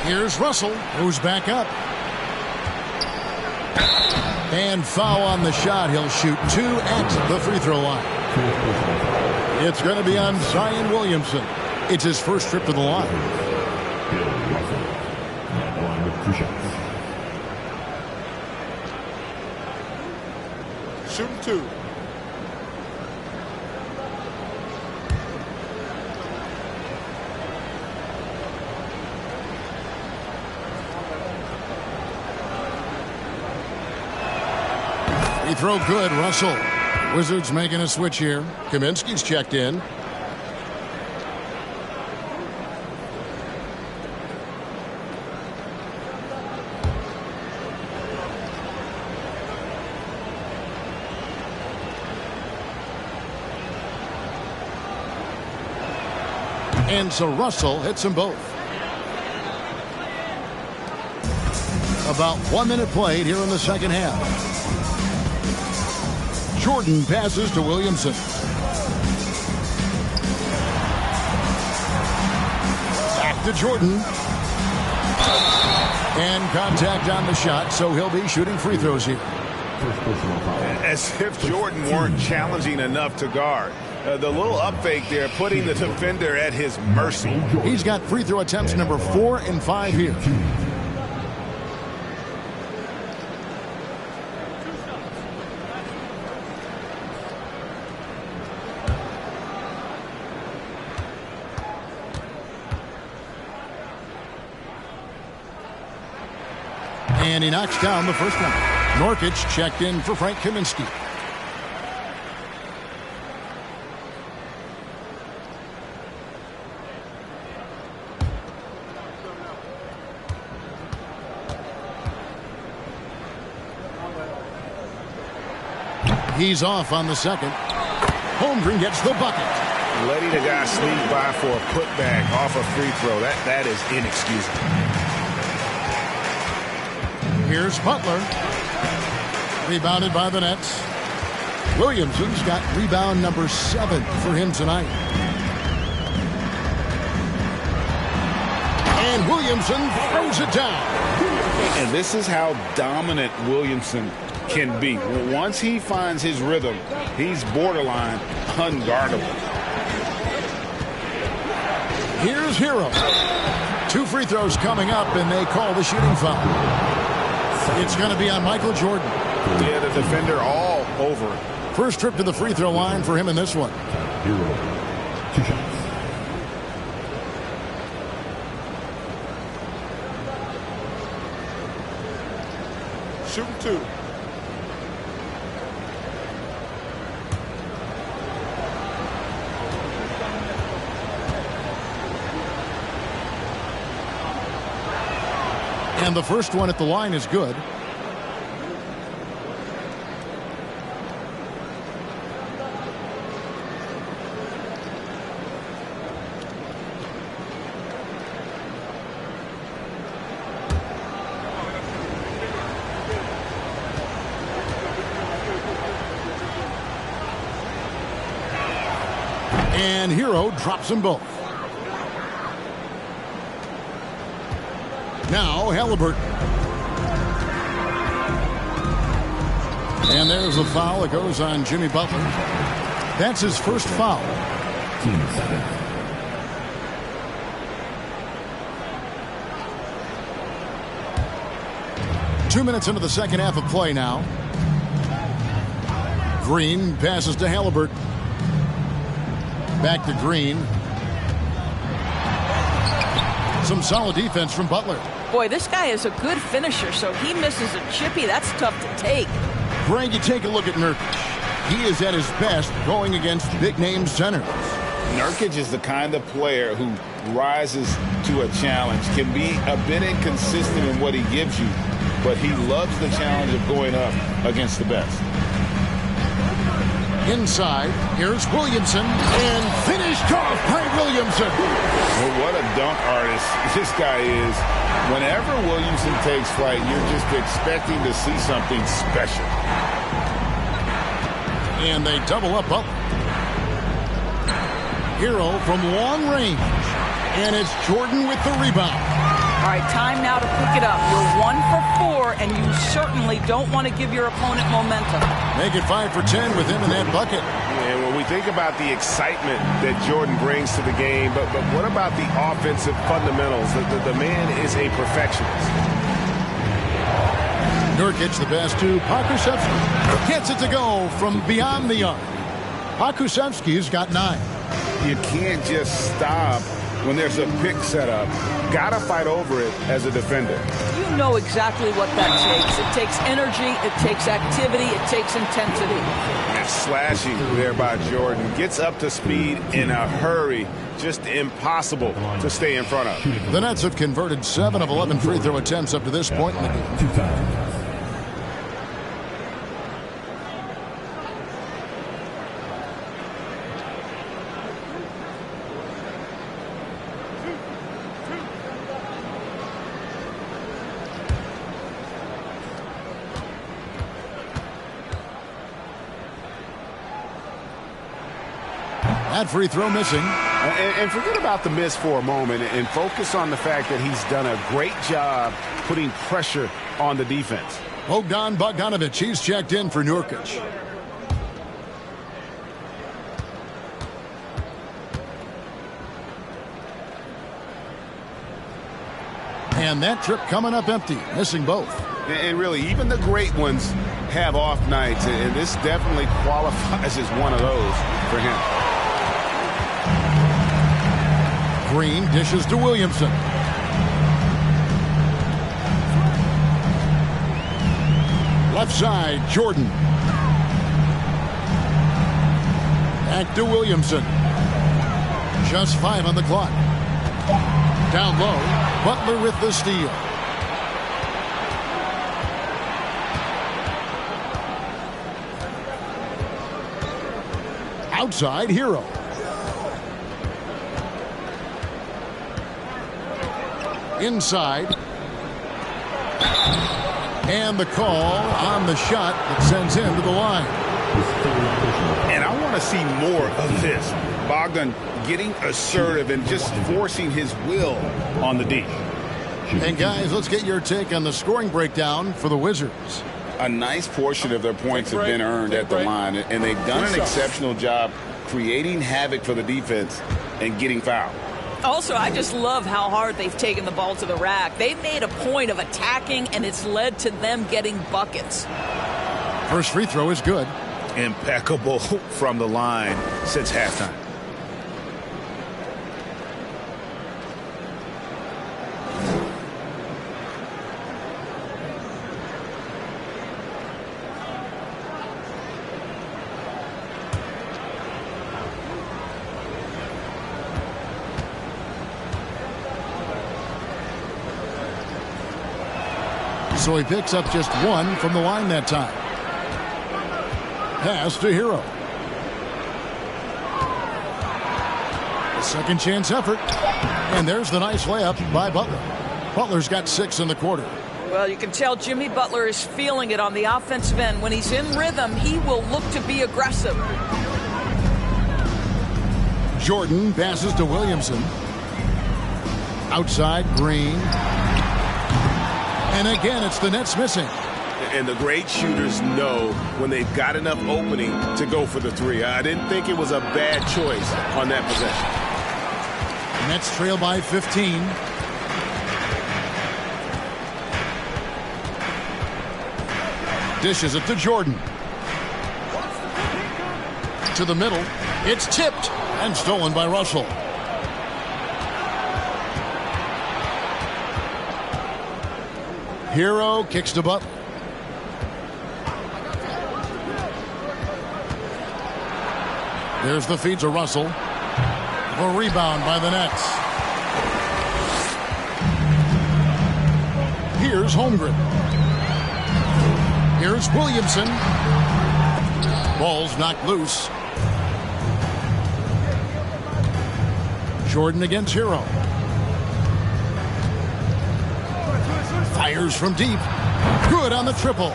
here's Russell, who's back up. And foul on the shot. He'll shoot 2 at the free throw line. It's going to be on Zion Williamson. It's his first trip to the line. Bill Russell, at the line with 2 shots. Shooting 2. Free throw good, Russell. Wizards making a switch here. Kaminsky's checked in. And so Russell hits them both. About 1 minute played here in the second half. Jordan passes to Williamson. Back to Jordan. And contact on the shot, so he'll be shooting free throws here. As if Jordan weren't challenging enough to guard. The little up fake there, putting the defender at his mercy. He's got free throw attempts number 4 and 5 here. And he knocks down the first one. Nurkic checked in for Frank Kaminsky. He's off on the second. Holmgren gets the bucket. Letting a guy sneak by for a putback off a free throw, that is inexcusable. Here's Butler. Rebounded by the Nets. Williamson's got rebound number 7 for him tonight. And Williamson throws it down. And this is how dominant Williamson can be. Once he finds his rhythm, he's borderline unguardable. Here's Hero. 2 free throws coming up, and they call the shooting foul. It's going to be on Michael Jordan. Yeah, the defender all over it. First trip to the free throw line for him in this one. Hero, 2 shots. Shooting 2. And the first one at the line is good. And Hero drops them both. Now Halliburton. And there's a foul that goes on Jimmy Butler. That's his first foul. Two minutes into the second half of play now. Green passes to Halliburton. Back to Green. Some solid defense from Butler. Boy, this guy is a good finisher, so he misses a chippy. That's tough to take. Greg, you take a look at Nurkic. He is at his best going against big-name centers. Nurkic is the kind of player who rises to a challenge, can be a bit inconsistent in what he gives you, but he loves the challenge of going up against the best. Inside, here's Williamson, and finished off by Williamson. Well, what a dunk artist this guy is. Whenever Williamson takes flight, you're just expecting to see something special. And they double up Butler. Hero from long range, and it's Jordan with the rebound. All right, time now to pick it up. You're 1 for 4, and you certainly don't want to give your opponent momentum. Make it 5 for 10 with him in that bucket. And when we think about the excitement that Jordan brings to the game, but what about the offensive fundamentals? The man is a perfectionist. Nurkic the pass to Pokusevski. Gets it to go from beyond the arc. Pokusevski's got 9. You can't just stop when there's a pick set up. Gotta fight over it as a defender. You know exactly what that takes. It takes energy, it takes activity, it takes intensity. And slashing there by Jordan. Gets up to speed in a hurry. Just impossible to stay in front of. The Nets have converted 7 of 11 free throw attempts up to this point in the game. That free throw missing. And forget about the miss for a moment and focus on the fact that he's done a great job putting pressure on the defense. Bogdan Bogdanovic, he's checked in for Nurkic. And that trip coming up empty, missing both. And really, even the great ones have off nights, and this definitely qualifies as one of those for him. Green dishes to Williamson. Left side, Jordan. Back to Williamson. Just 5 on the clock. Down low, Butler with the steal. Outside, Hero. Inside. And the call on the shot that sends him to the line. And I want to see more of this. Bogdan getting assertive and just forcing his will on the D. And guys, let's get your take on the scoring breakdown for the Wizards. A nice portion of their points have been earned at the line, and they've done an exceptional job creating havoc for the defense and getting fouled. Also, I just love how hard they've taken the ball to the rack. They've made a point of attacking, and it's led to them getting buckets. First free throw is good. Impeccable from the line since halftime. So he picks up just 1 from the line that time. Pass to Hero. A second chance effort. And there's the nice layup by Butler. Butler's got 6 in the quarter. Well, you can tell Jimmy Butler is feeling it on the offensive end. When he's in rhythm, he will look to be aggressive. Jordan passes to Williamson. Outside, Green. And again, it's the Nets missing. And the great shooters know when they've got enough opening to go for the 3. I didn't think it was a bad choice on that possession. Nets trail by 15. Dishes it to Jordan. To the middle. It's tipped and stolen by Russell. Hero kicks to Butler. There's the feed to Russell. A rebound by the Nets. Here's Holmgren. Here's Williamson. Ball's knocked loose. Jordan against Hero. Fires from deep. Good on the triple.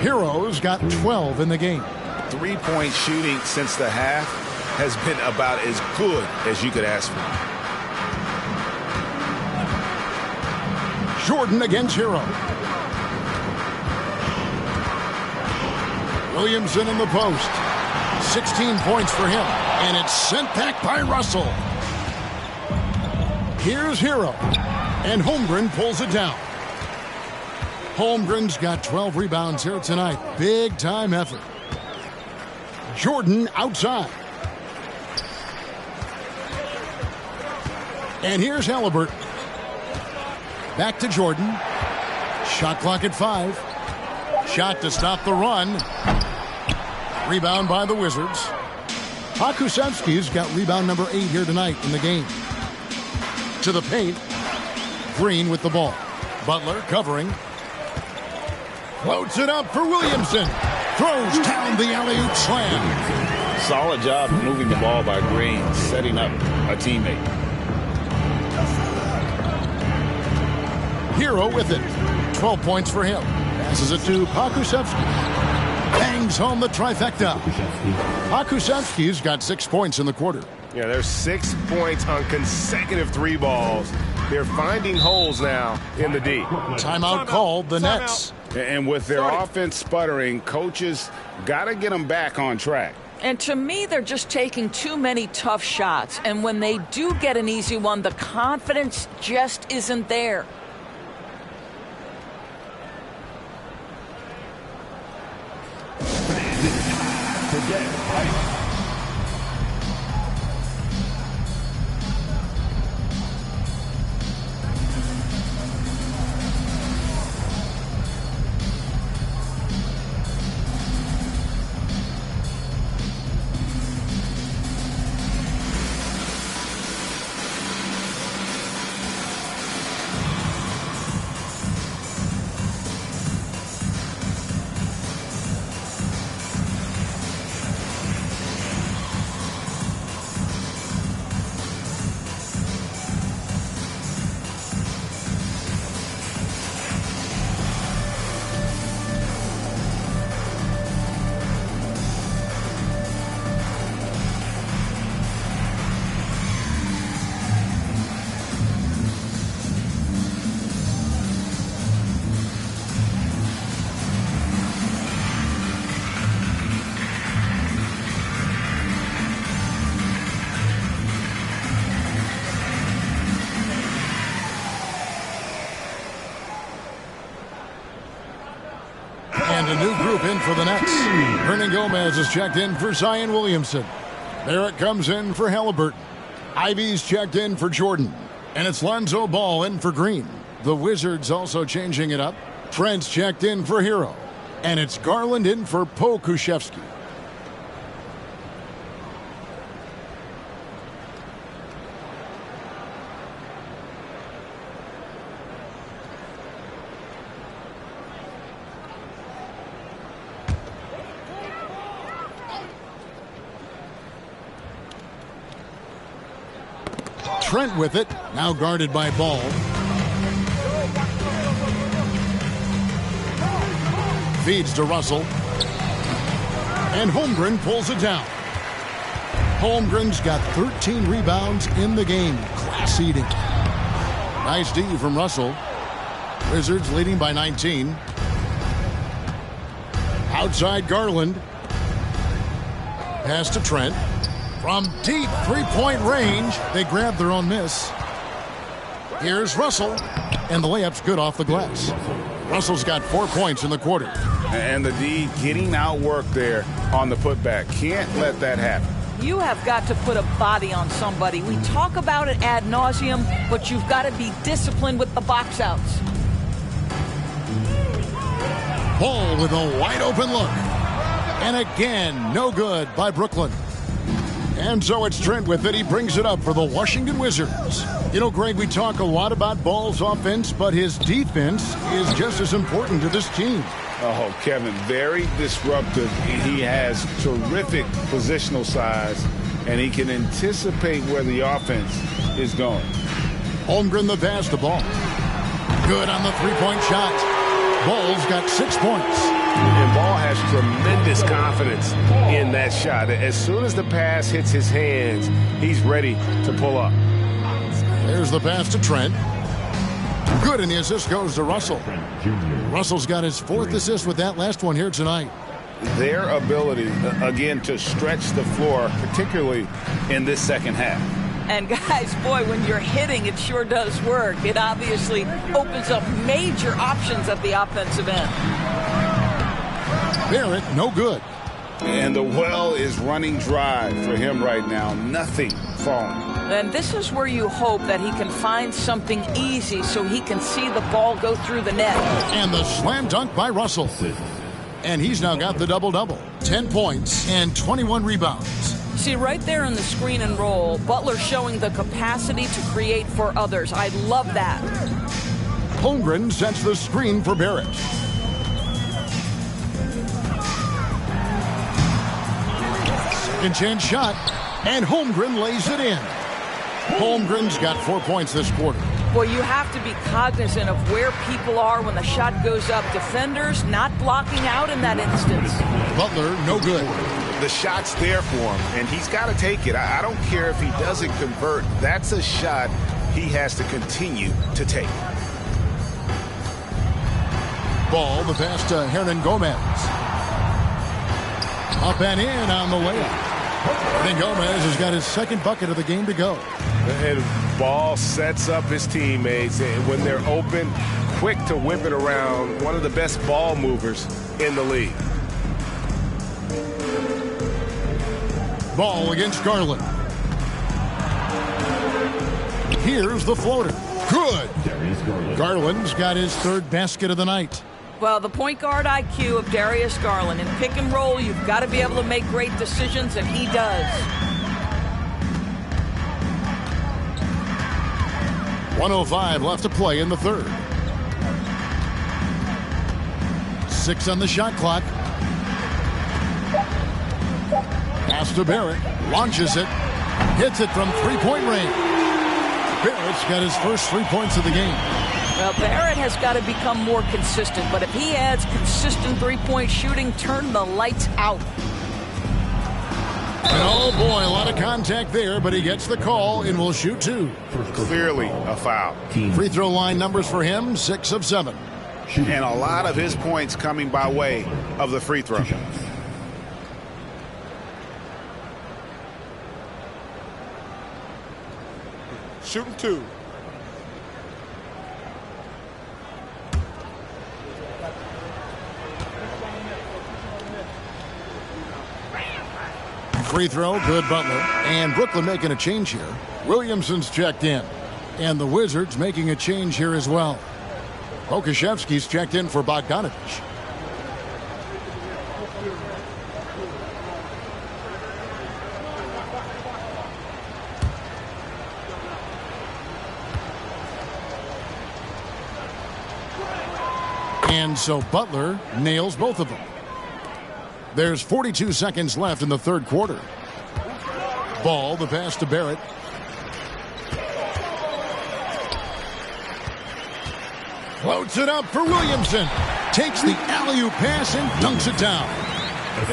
Hero's got 12 in the game. 3-point shooting since the half has been about as good as you could ask for. Jordan against Hero. Williamson in the post. 16 points for him. And it's sent back by Russell. Here's Hero. And Holmgren pulls it down. Holmgren's got 12 rebounds here tonight. Big time effort. Jordan outside. And here's Halliburton. Back to Jordan. Shot clock at 5. Shot to stop the run. Rebound by the Wizards. Pokusevski's got rebound number 8 here tonight in the game. To the paint. Green with the ball. Butler covering. Floats it up for Williamson. Throws down the alley-oop slam. Solid job moving the ball by Green, setting up a teammate. Hero with it. 12 points for him. Passes it to Pokusevski. Bangs home the trifecta. Pokusevski's got 6 points in the quarter. Yeah, there's 6 points on consecutive 3 balls. They're finding holes now in the D. Timeout called the Nets. And with their offense sputtering, coaches got to get them back on track. And to me, they're just taking too many tough shots. And when they do get an easy one, the confidence just isn't there. And a new group in for the Nets. Hernan Gomez is checked in for Zion Williamson. Barrett comes in for Halliburton. Ivy's checked in for Jordan. And it's Lonzo Ball in for Green. The Wizards also changing it up. Trent's checked in for Hero. And it's Garland in for Pokusevski. Trent with it. Now guarded by Ball. Feeds to Russell. And Holmgren pulls it down. Holmgren's got 13 rebounds in the game. Class eating. Nice D from Russell. Wizards leading by 19. Outside Garland. Pass to Trent. From deep three-point range, they grab their own miss. Here's Russell. And the layup's good off the glass. Russell's got 4 points in the quarter. And the D getting outworked there on the putback. Can't let that happen. You have got to put a body on somebody. We talk about it ad nauseum, but you've got to be disciplined with the box outs. Ball with a wide open look. And again, no good by Brooklyn. And so it's Trent with it. He brings it up for the Washington Wizards. You know, Greg, we talk a lot about Ball's offense, but his defense is just as important to this team. Oh, Kevin, very disruptive. He has terrific positional size, and he can anticipate where the offense is going. Holmgren the pass to Ball. Good on the three-point shot. Ball's got 6 points. And Ball has tremendous confidence in that shot. As soon as the pass hits his hands, he's ready to pull up. There's the pass to Trent. Good, and the assist goes to Russell. Russell's got his 4th assist with that last one here tonight. Their ability, again, to stretch the floor, particularly in this second half. And guys, boy, when you're hitting, it sure does work. It obviously opens up major options at the offensive end. Barrett, no good. And the well is running dry for him right now. Nothing falling. And this is where you hope that he can find something easy so he can see the ball go through the net. And the slam dunk by Russell. And he's now got the double-double. 10 points and 21 rebounds. See, right there in the screen and roll, Butler showing the capacity to create for others. I love that. Holmgren sets the screen for Barrett. Second chance shot, and Holmgren lays it in. Holmgren's got 4 points this quarter. Well, you have to be cognizant of where people are when the shot goes up. Defenders not blocking out in that instance. Butler, no good. The shot's there for him, and he's got to take it. I don't care if he doesn't convert. That's a shot he has to continue to take. Ball, the pass to Hernan Gomez. Up and in on the layup. Hernan Gomez has got his 2nd bucket of the game to go. And Ball sets up his teammates, and when they're open, quick to whip it around. One of the best ball movers in the league. Ball against Garland. Here's the floater. Good. Garland's got his 3rd basket of the night. Well, the point guard IQ of Darius Garland. In pick and roll, you've got to be able to make great decisions, and he does. 1:05 left to play in the 3rd. 6 on the shot clock. Pass to Barrett. Launches it. Hits it from three-point range. Barrett's got his first 3 points of the game. Well, Barrett has got to become more consistent, but if he adds consistent three-point shooting, turn the lights out. And oh boy, a lot of contact there, but he gets the call and will shoot 2. Clearly a foul. Free throw line numbers for him, 6 of 7. And a lot of his points coming by way of the free throw. Shooting 2. Free throw, good Butler. And Brooklyn making a change here. Williamson's checked in. And the Wizards making a change here as well. Okashevsky's checked in for Bogdanovich. And so Butler nails both of them. There's 42 seconds left in the 3rd quarter. Ball, the pass to Barrett. Floats it up for Williamson. Takes the alley-oop pass and dunks it down.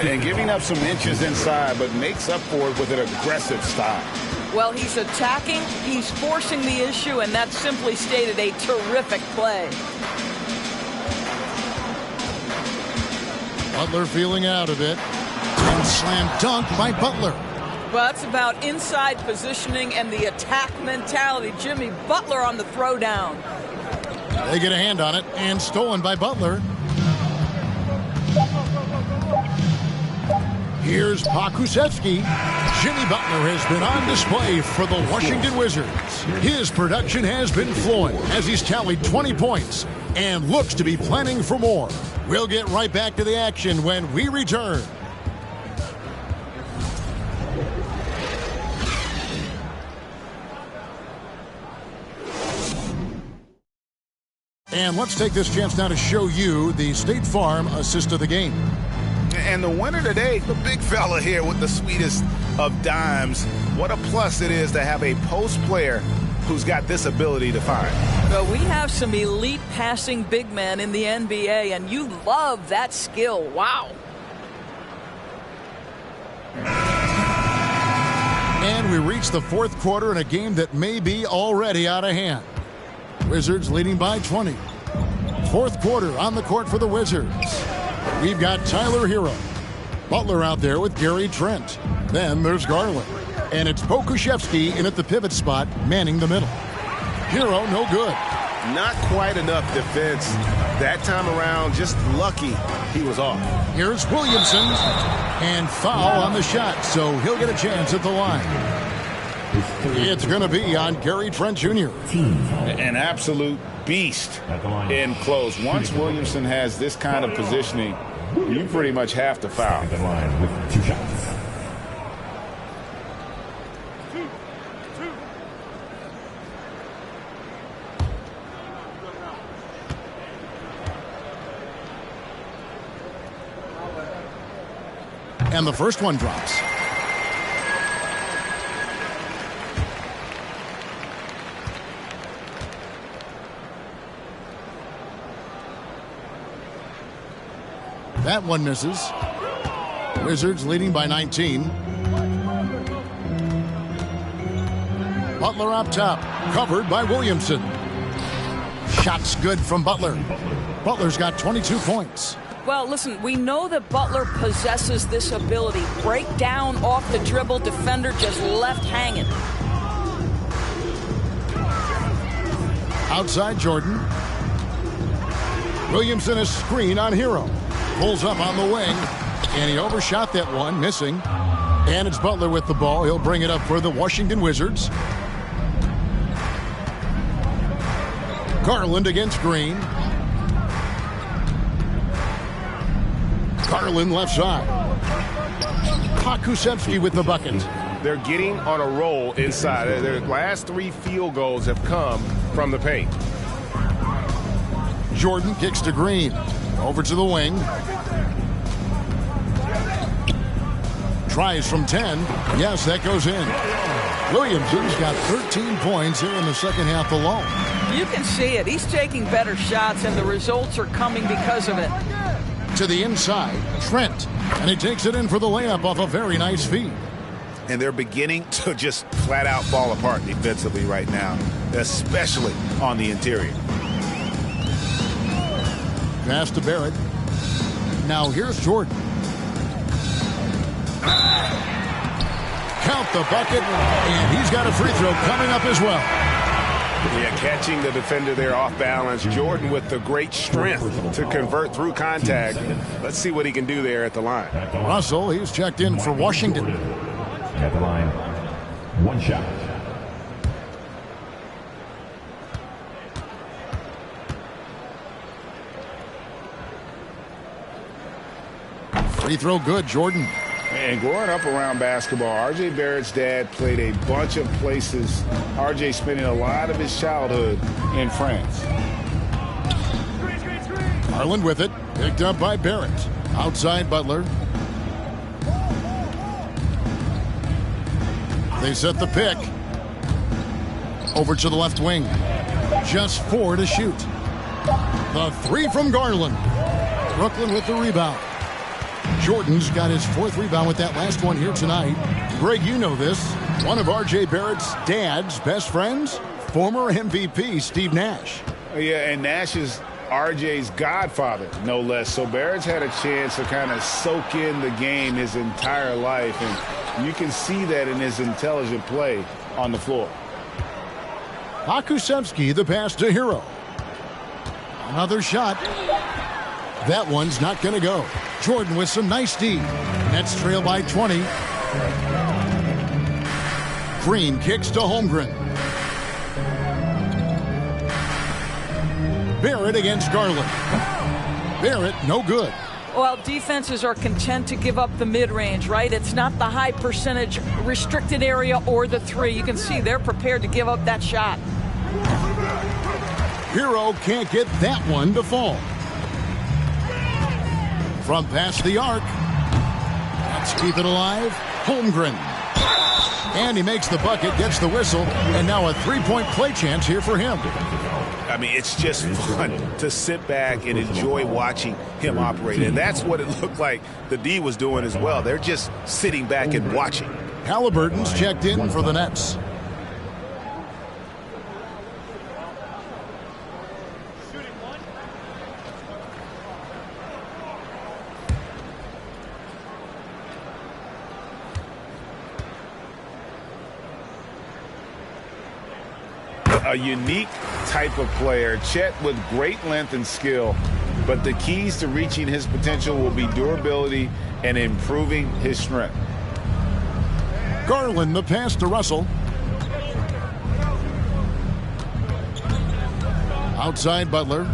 And giving up some inches inside, but makes up for it with an aggressive style. Well, he's attacking, he's forcing the issue, and that's simply stated a terrific play. Butler feeling out of it. And slam dunk by Butler. Well, that's about inside positioning and the attack mentality. Jimmy Butler on the throwdown. They get a hand on it, and stolen by Butler. Here's Pokusevski. Jimmy Butler has been on display for the Washington Wizards. His production has been flowing as he's tallied 20 points and looks to be planning for more. We'll get right back to the action when we return. And let's take this chance now to show you the State Farm assist of the game. And the winner today, the big fella here with the sweetest of dimes. What a plus it is to have a post player who's got this ability to find. Well, we have some elite passing big men in the NBA, and you love that skill. Wow. And we reach the fourth quarter in a game that may be already out of hand. Wizards leading by 20. Fourth quarter on the court for the Wizards. We've got Tyler Hero. Butler out there with Gary Trent. Then there's Garland. And it's Pokusevski in at the pivot spot, manning the middle. Hero, no good. Not quite enough defense that time around. Just lucky he was off. Here's Williamson. And foul on the shot, so he'll get a chance at the line. It's going to be on Gary Trent Jr. An absolute beast in close. Once Williamson has this kind of positioning, you pretty much have to foul. With 2 shots. And the first one drops. That one misses. Wizards leading by 19. Butler up top, covered by Williamson. Shots good from Butler. Butler's got 22 points. Well, listen, we know that Butler possesses this ability. Break down off the dribble, defender just left hanging. Outside Jordan. Williamson is screen on Hero. Pulls up on the wing, and he overshot that one, missing. And it's Butler with the ball. He'll bring it up for the Washington Wizards. Garland against Green. Garland left side. Pokusevski with the bucket. They're getting on a roll inside. Their last 3 field goals have come from the paint. Jordan kicks to Green. Over to the wing. Tries from 10. Yes, that goes in. Williamson's got 13 points here in the second half alone. You can see it. He's taking better shots, and the results are coming because of it. To the inside, Trent. And he takes it in for the layup off a very nice feed. And they're beginning to just flat out fall apart defensively right now, especially on the interior. Pass to Barrett. Now here's Jordan. Count the bucket, and he's got a free throw coming up as well. Yeah, catching the defender there off balance. Jordan with the great strength to convert through contact. Let's see what he can do there at the line. Russell, he's checked in for Washington. At the line, 1 shot. Free throw good, Jordan. And growing up around basketball, R.J. Barrett's dad played a bunch of places. R.J. spending a lot of his childhood in France. Garland with it. Picked up by Barrett. Outside Butler. They set the pick. Over to the left wing. Just 4 to shoot. The three from Garland. Brooklyn with the rebound. Jordan's got his 4th rebound with that last one here tonight. Greg, you know this. One of R.J. Barrett's dad's best friends, former MVP Steve Nash. Yeah, and Nash is R.J.'s godfather, no less. So Barrett's had a chance to kind of soak in the game his entire life, and you can see that in his intelligent play on the floor. Pokusevski, the pass to Hero. Another shot. That one's not going to go. Jordan with some nice D. Nets trail by 20. Green kicks to Holmgren. Barrett against Garland. Barrett, no good. Well, defenses are content to give up the mid-range, right? It's not the high percentage restricted area or the three. You can see they're prepared to give up that shot. Hero can't get that one to fall. From past the arc. Let's keep it alive. Holmgren. And he makes the bucket, gets the whistle, and now a three-point play chance here for him. I mean, it's just fun to sit back and enjoy watching him operate. And that's what it looked like the D was doing as well. They're just sitting back and watching. Halliburton's checked in for the Nets. A unique type of player. Chet with great length and skill, but the keys to reaching his potential will be durability and improving his strength. Garland, the pass to Russell. Outside Butler.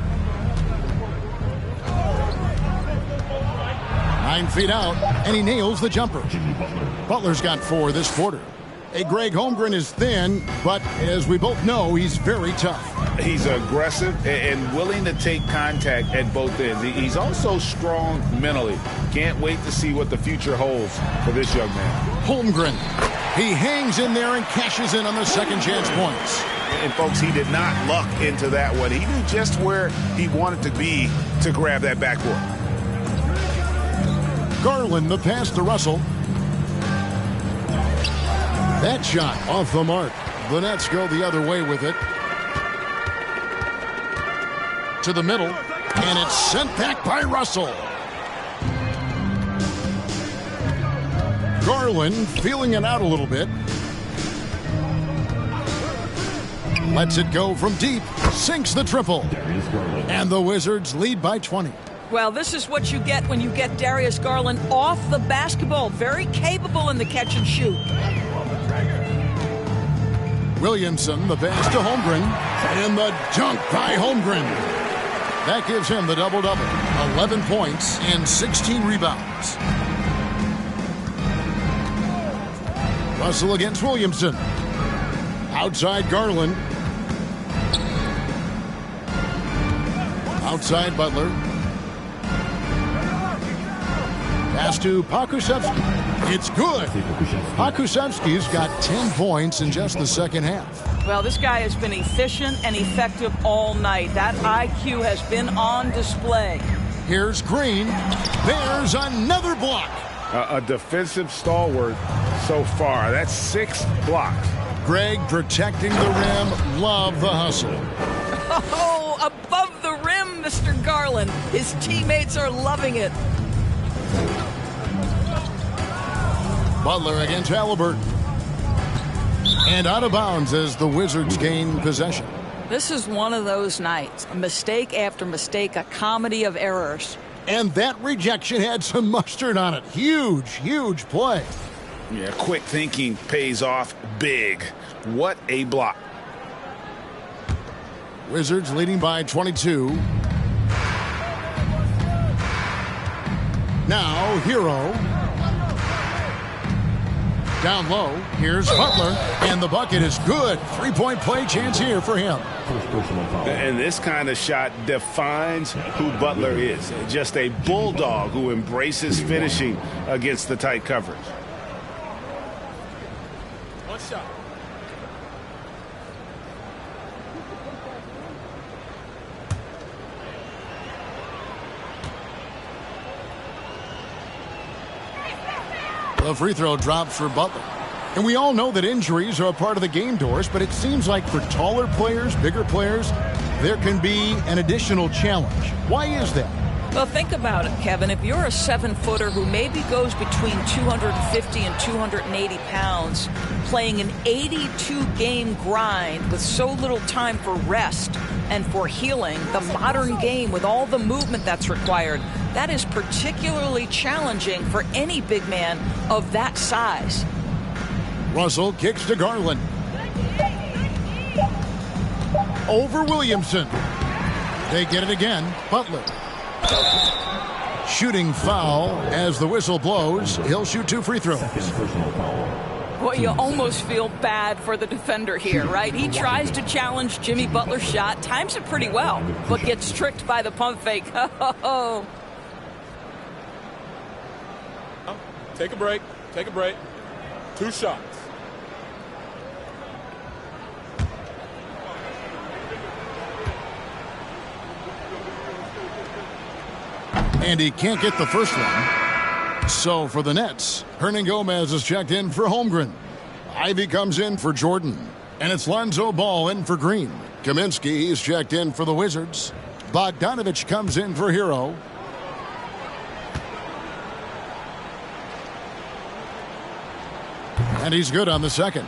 9 feet out, and he nails the jumper. Butler's got 4 this quarter. Hey, Greg, Holmgren is thin, but as we both know, he's very tough. He's aggressive and willing to take contact at both ends. He's also strong mentally. Can't wait to see what the future holds for this young man. Holmgren, he hangs in there and cashes in on the second chance points. And, folks, he did not luck into that one. He knew just where he wanted to be to grab that backboard. Garland, the pass to Russell. That shot off the mark. The Nets go the other way with it. To the middle, and it's sent back by Russell. Garland feeling it out a little bit. Lets it go from deep, sinks the triple. And the Wizards lead by 20. Well, this is what you get when you get Darius Garland off the basketball. Very capable in the catch and shoot. Williamson, the pass to Holmgren, and the dunk by Holmgren. That gives him the double-double, 11 points and 16 rebounds. Russell against Williamson. Outside Garland. Outside Butler. Pass to Pokusevski. It's good. Pokusevski's got 10 points in just the second half. Well, this guy has been efficient and effective all night. That IQ has been on display. Here's Green. There's another block. A defensive stalwart so far. That's 6 blocks. Greg protecting the rim. Love the hustle. Oh, above the rim, Mr. Garland. His teammates are loving it. Butler against Halliburton. And out of bounds as the Wizards gain possession. This is one of those nights. Mistake after mistake, a comedy of errors. And that rejection had some mustard on it. Huge, huge play. Yeah, quick thinking pays off big. What a block. Wizards leading by 22. Now, Hero. Down low, here's Butler, and the bucket is good. 3-point play chance here for him. And this kind of shot defines who Butler is. Just a bulldog who embraces finishing against the tight coverage. One shot. The free throw drops for Butler. And we all know that injuries are a part of the game, Doris, but it seems like for taller players, bigger players, there can be an additional challenge. Why is that? Well, think about it, Kevin. If you're a 7-footer who maybe goes between 250 and 280 pounds, playing an 82-game grind with so little time for rest and for healing, the modern game with all the movement that's required, that is particularly challenging for any big man of that size. Russell kicks to Garland. Over Williamson. They get it again. Butler. Shooting foul as the whistle blows. He'll shoot 2 free throws. Well, you almost feel bad for the defender here, right? He tries to challenge Jimmy Butler's shot, times it pretty well, but gets tricked by the pump fake. Take a break. Take a break. 2 shots. And he can't get the first one. So for the Nets, Hernangomez is checked in for Holmgren. Ivy comes in for Jordan. And it's Lonzo Ball in for Green. Kaminsky is checked in for the Wizards. Bogdanovich comes in for Hero. And he's good on the second.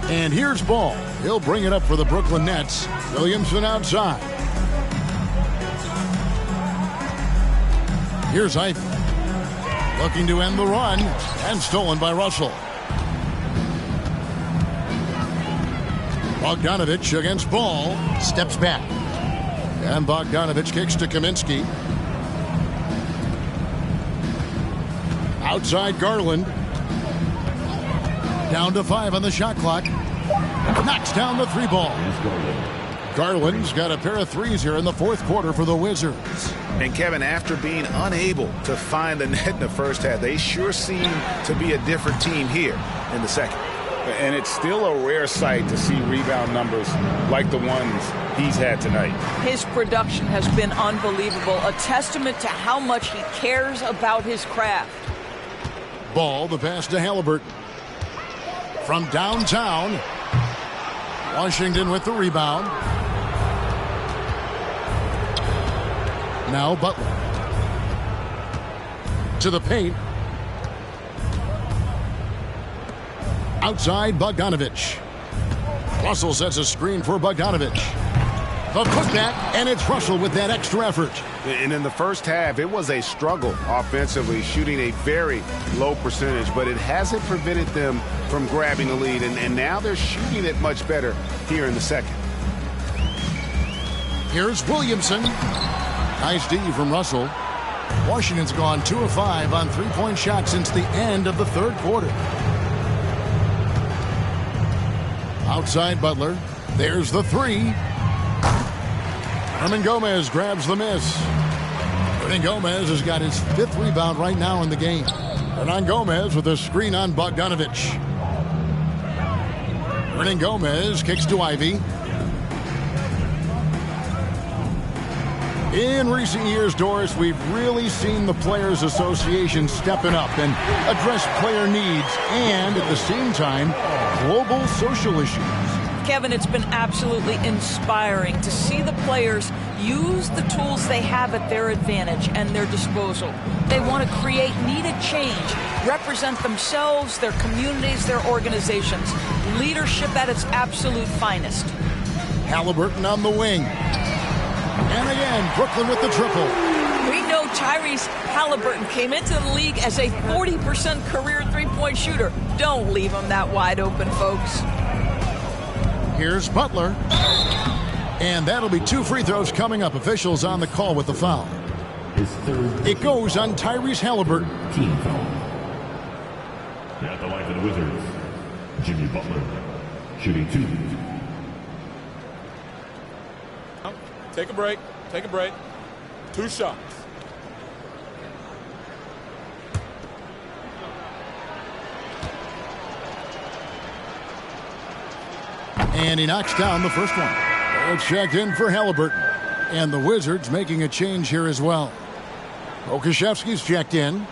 And here's Ball. He'll bring it up for the Brooklyn Nets. Williamson outside. Here's Ivy. Looking to end the run. And stolen by Russell. Bogdanovich against Ball. Steps back. And Bogdanovich kicks to Kaminsky. Outside Garland. Down to 5 on the shot clock. Knocks down the 3 ball. Garland's got a pair of threes here in the 4th quarter for the Wizards. And Kevin, after being unable to find the net in the first half, they sure seem to be a different team here in the second. And it's still a rare sight to see rebound numbers like the ones he's had tonight. His production has been unbelievable, a testament to how much he cares about his craft. Ball, the pass to Halliburton. From downtown, Washington with the rebound. Now Butler. To the paint. Outside Bogdanovich. Russell sets a screen for Bogdanovich. The putback, and it's Russell with that extra effort. And in the first half, it was a struggle offensively, shooting a very low percentage, but it hasn't prevented them from grabbing the lead, and now they're shooting it much better here in the second. Here's Williamson. Nice D from Russell. Washington's gone 2 of 5 on 3-point shots since the end of the 3rd quarter. Outside Butler. There's the 3. Hernangomez grabs the miss. Hernangomez has got his 5th rebound right now in the game. Hernangomez with a screen on Bogdanovich. Hernangomez kicks to Ivy. In recent years, Doris, we've really seen the Players Association stepping up and address player needs and, at the same time, global social issues. Kevin, it's been absolutely inspiring to see the players use the tools they have at their advantage and their disposal. They want to create needed change, represent themselves, their communities, their organizations. Leadership at its absolute finest. Halliburton on the wing. And again, Brooklyn with the triple. We know Tyrese Halliburton came into the league as a 40% career 3-point shooter. Don't leave him that wide open, folks. Here's Butler. And that'll be 2 free throws coming up. Officials on the call with the foul. It goes on Tyrese Halliburton. Team foul. At the line for the Wizards, Jimmy Butler, shooting 2. Take a break. Take a break. 2 shots. And he knocks down the first one. It's checked in for Halliburton. And the Wizards making a change here as well. Okashevsky's checked in.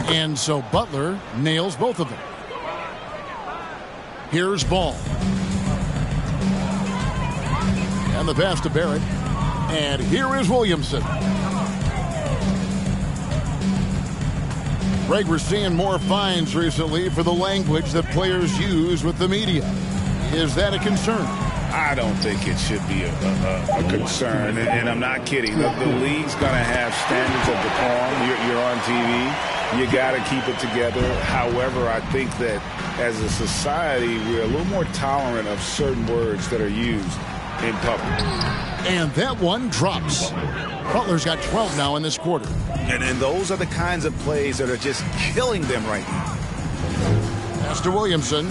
And so Butler nails both of them. Here's Ball. And the pass to Barrett. And here is Williamson. Greg, we're seeing more fines recently for the language that players use with the media. Is that a concern? I don't think it should be a concern, and I'm not kidding. The league's going to have standards of decorum. You're on TV. You got to keep it together. However, I think that as a society, we're a little more tolerant of certain words that are used in public. And that one drops. Butler's got 12 now in this quarter. And those are the kinds of plays that are just killing them right now. Pass to Williamson.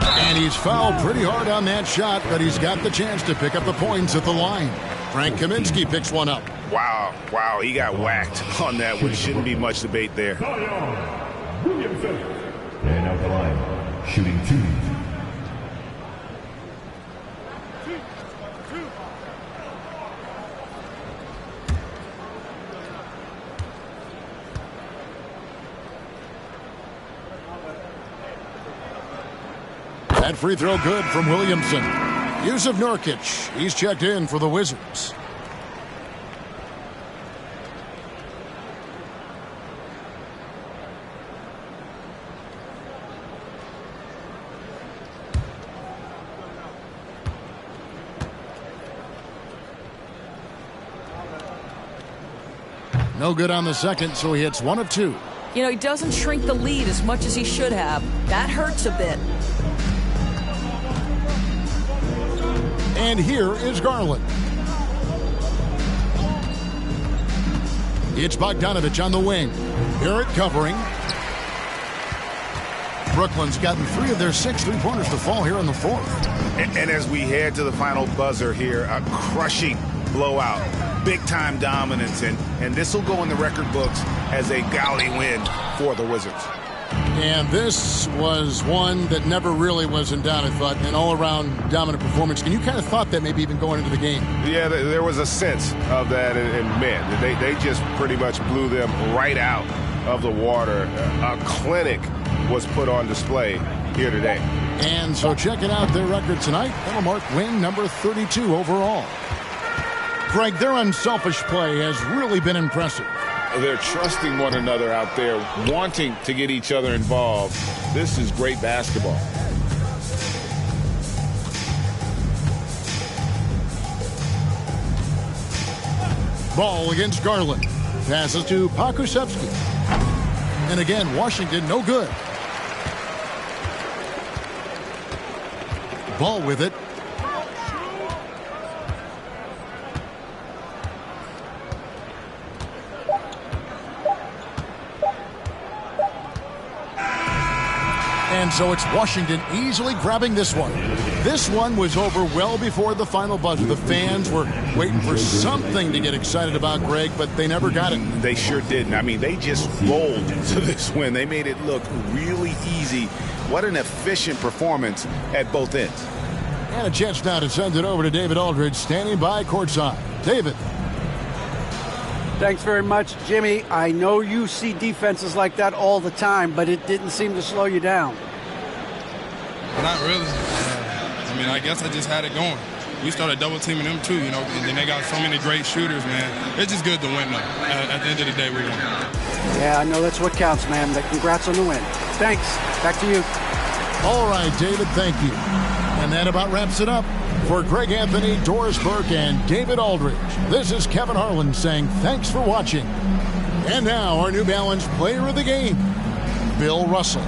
And he's fouled pretty hard on that shot, but he's got the chance to pick up the points at the line. Frank Kaminsky picks one up. Wow, he got whacked on that one. Shouldn't be much debate there. Williamson. And out the line, shooting 2. That free throw good from Williamson. Jusuf Nurkic, he's checked in for the Wizards. No good on the second, so he hits 1 of 2. You know, he doesn't shrink the lead as much as he should have. That hurts a bit. And here is Garland. It's Bogdanovich on the wing. Barrett covering. Brooklyn's gotten 3 of their 6 3-pointers to fall here in the fourth. And as we head to the final buzzer here, a crushing blowout. Big-time dominance, and this will go in the record books as a gaudy win for the Wizards. And this was one that never really was in doubt, I thought, an all-around dominant performance. And you kind of thought that maybe even going into the game. Yeah, there was a sense of that, and man, they just pretty much blew them right out of the water. A clinic was put on display here today. And so checking out their record tonight, that'll mark win number 32 overall. Greg, their unselfish play has really been impressive. They're trusting one another out there, wanting to get each other involved. This is great basketball. Ball against Garland. Passes to Pokusevski. And again, Washington no good. Ball with it. And so it's Washington easily grabbing this one. This one was over well before the final buzzer. The fans were waiting for something to get excited about, Greg, but they never got it. They sure didn't. I mean, they just rolled to this win. They made it look really easy. What an efficient performance at both ends. And a chance now to send it over to David Aldridge, standing by courtside. David. Thanks very much, Jimmy. I know you see defenses like that all the time, but it didn't seem to slow you down. Not really. I mean, I guess I just had it going. We started double teaming them too, you know, and then they got so many great shooters, man. It's just good to win, though. At the end of the day, we won. Yeah, I know that's what counts, man. Congrats on the win. Thanks. Back to you. All right, David, thank you. And that about wraps it up. For Greg Anthony, Doris Burke, and David Aldridge, this is Kevin Harlan saying thanks for watching. And now our New Balance player of the game, Bill Russell.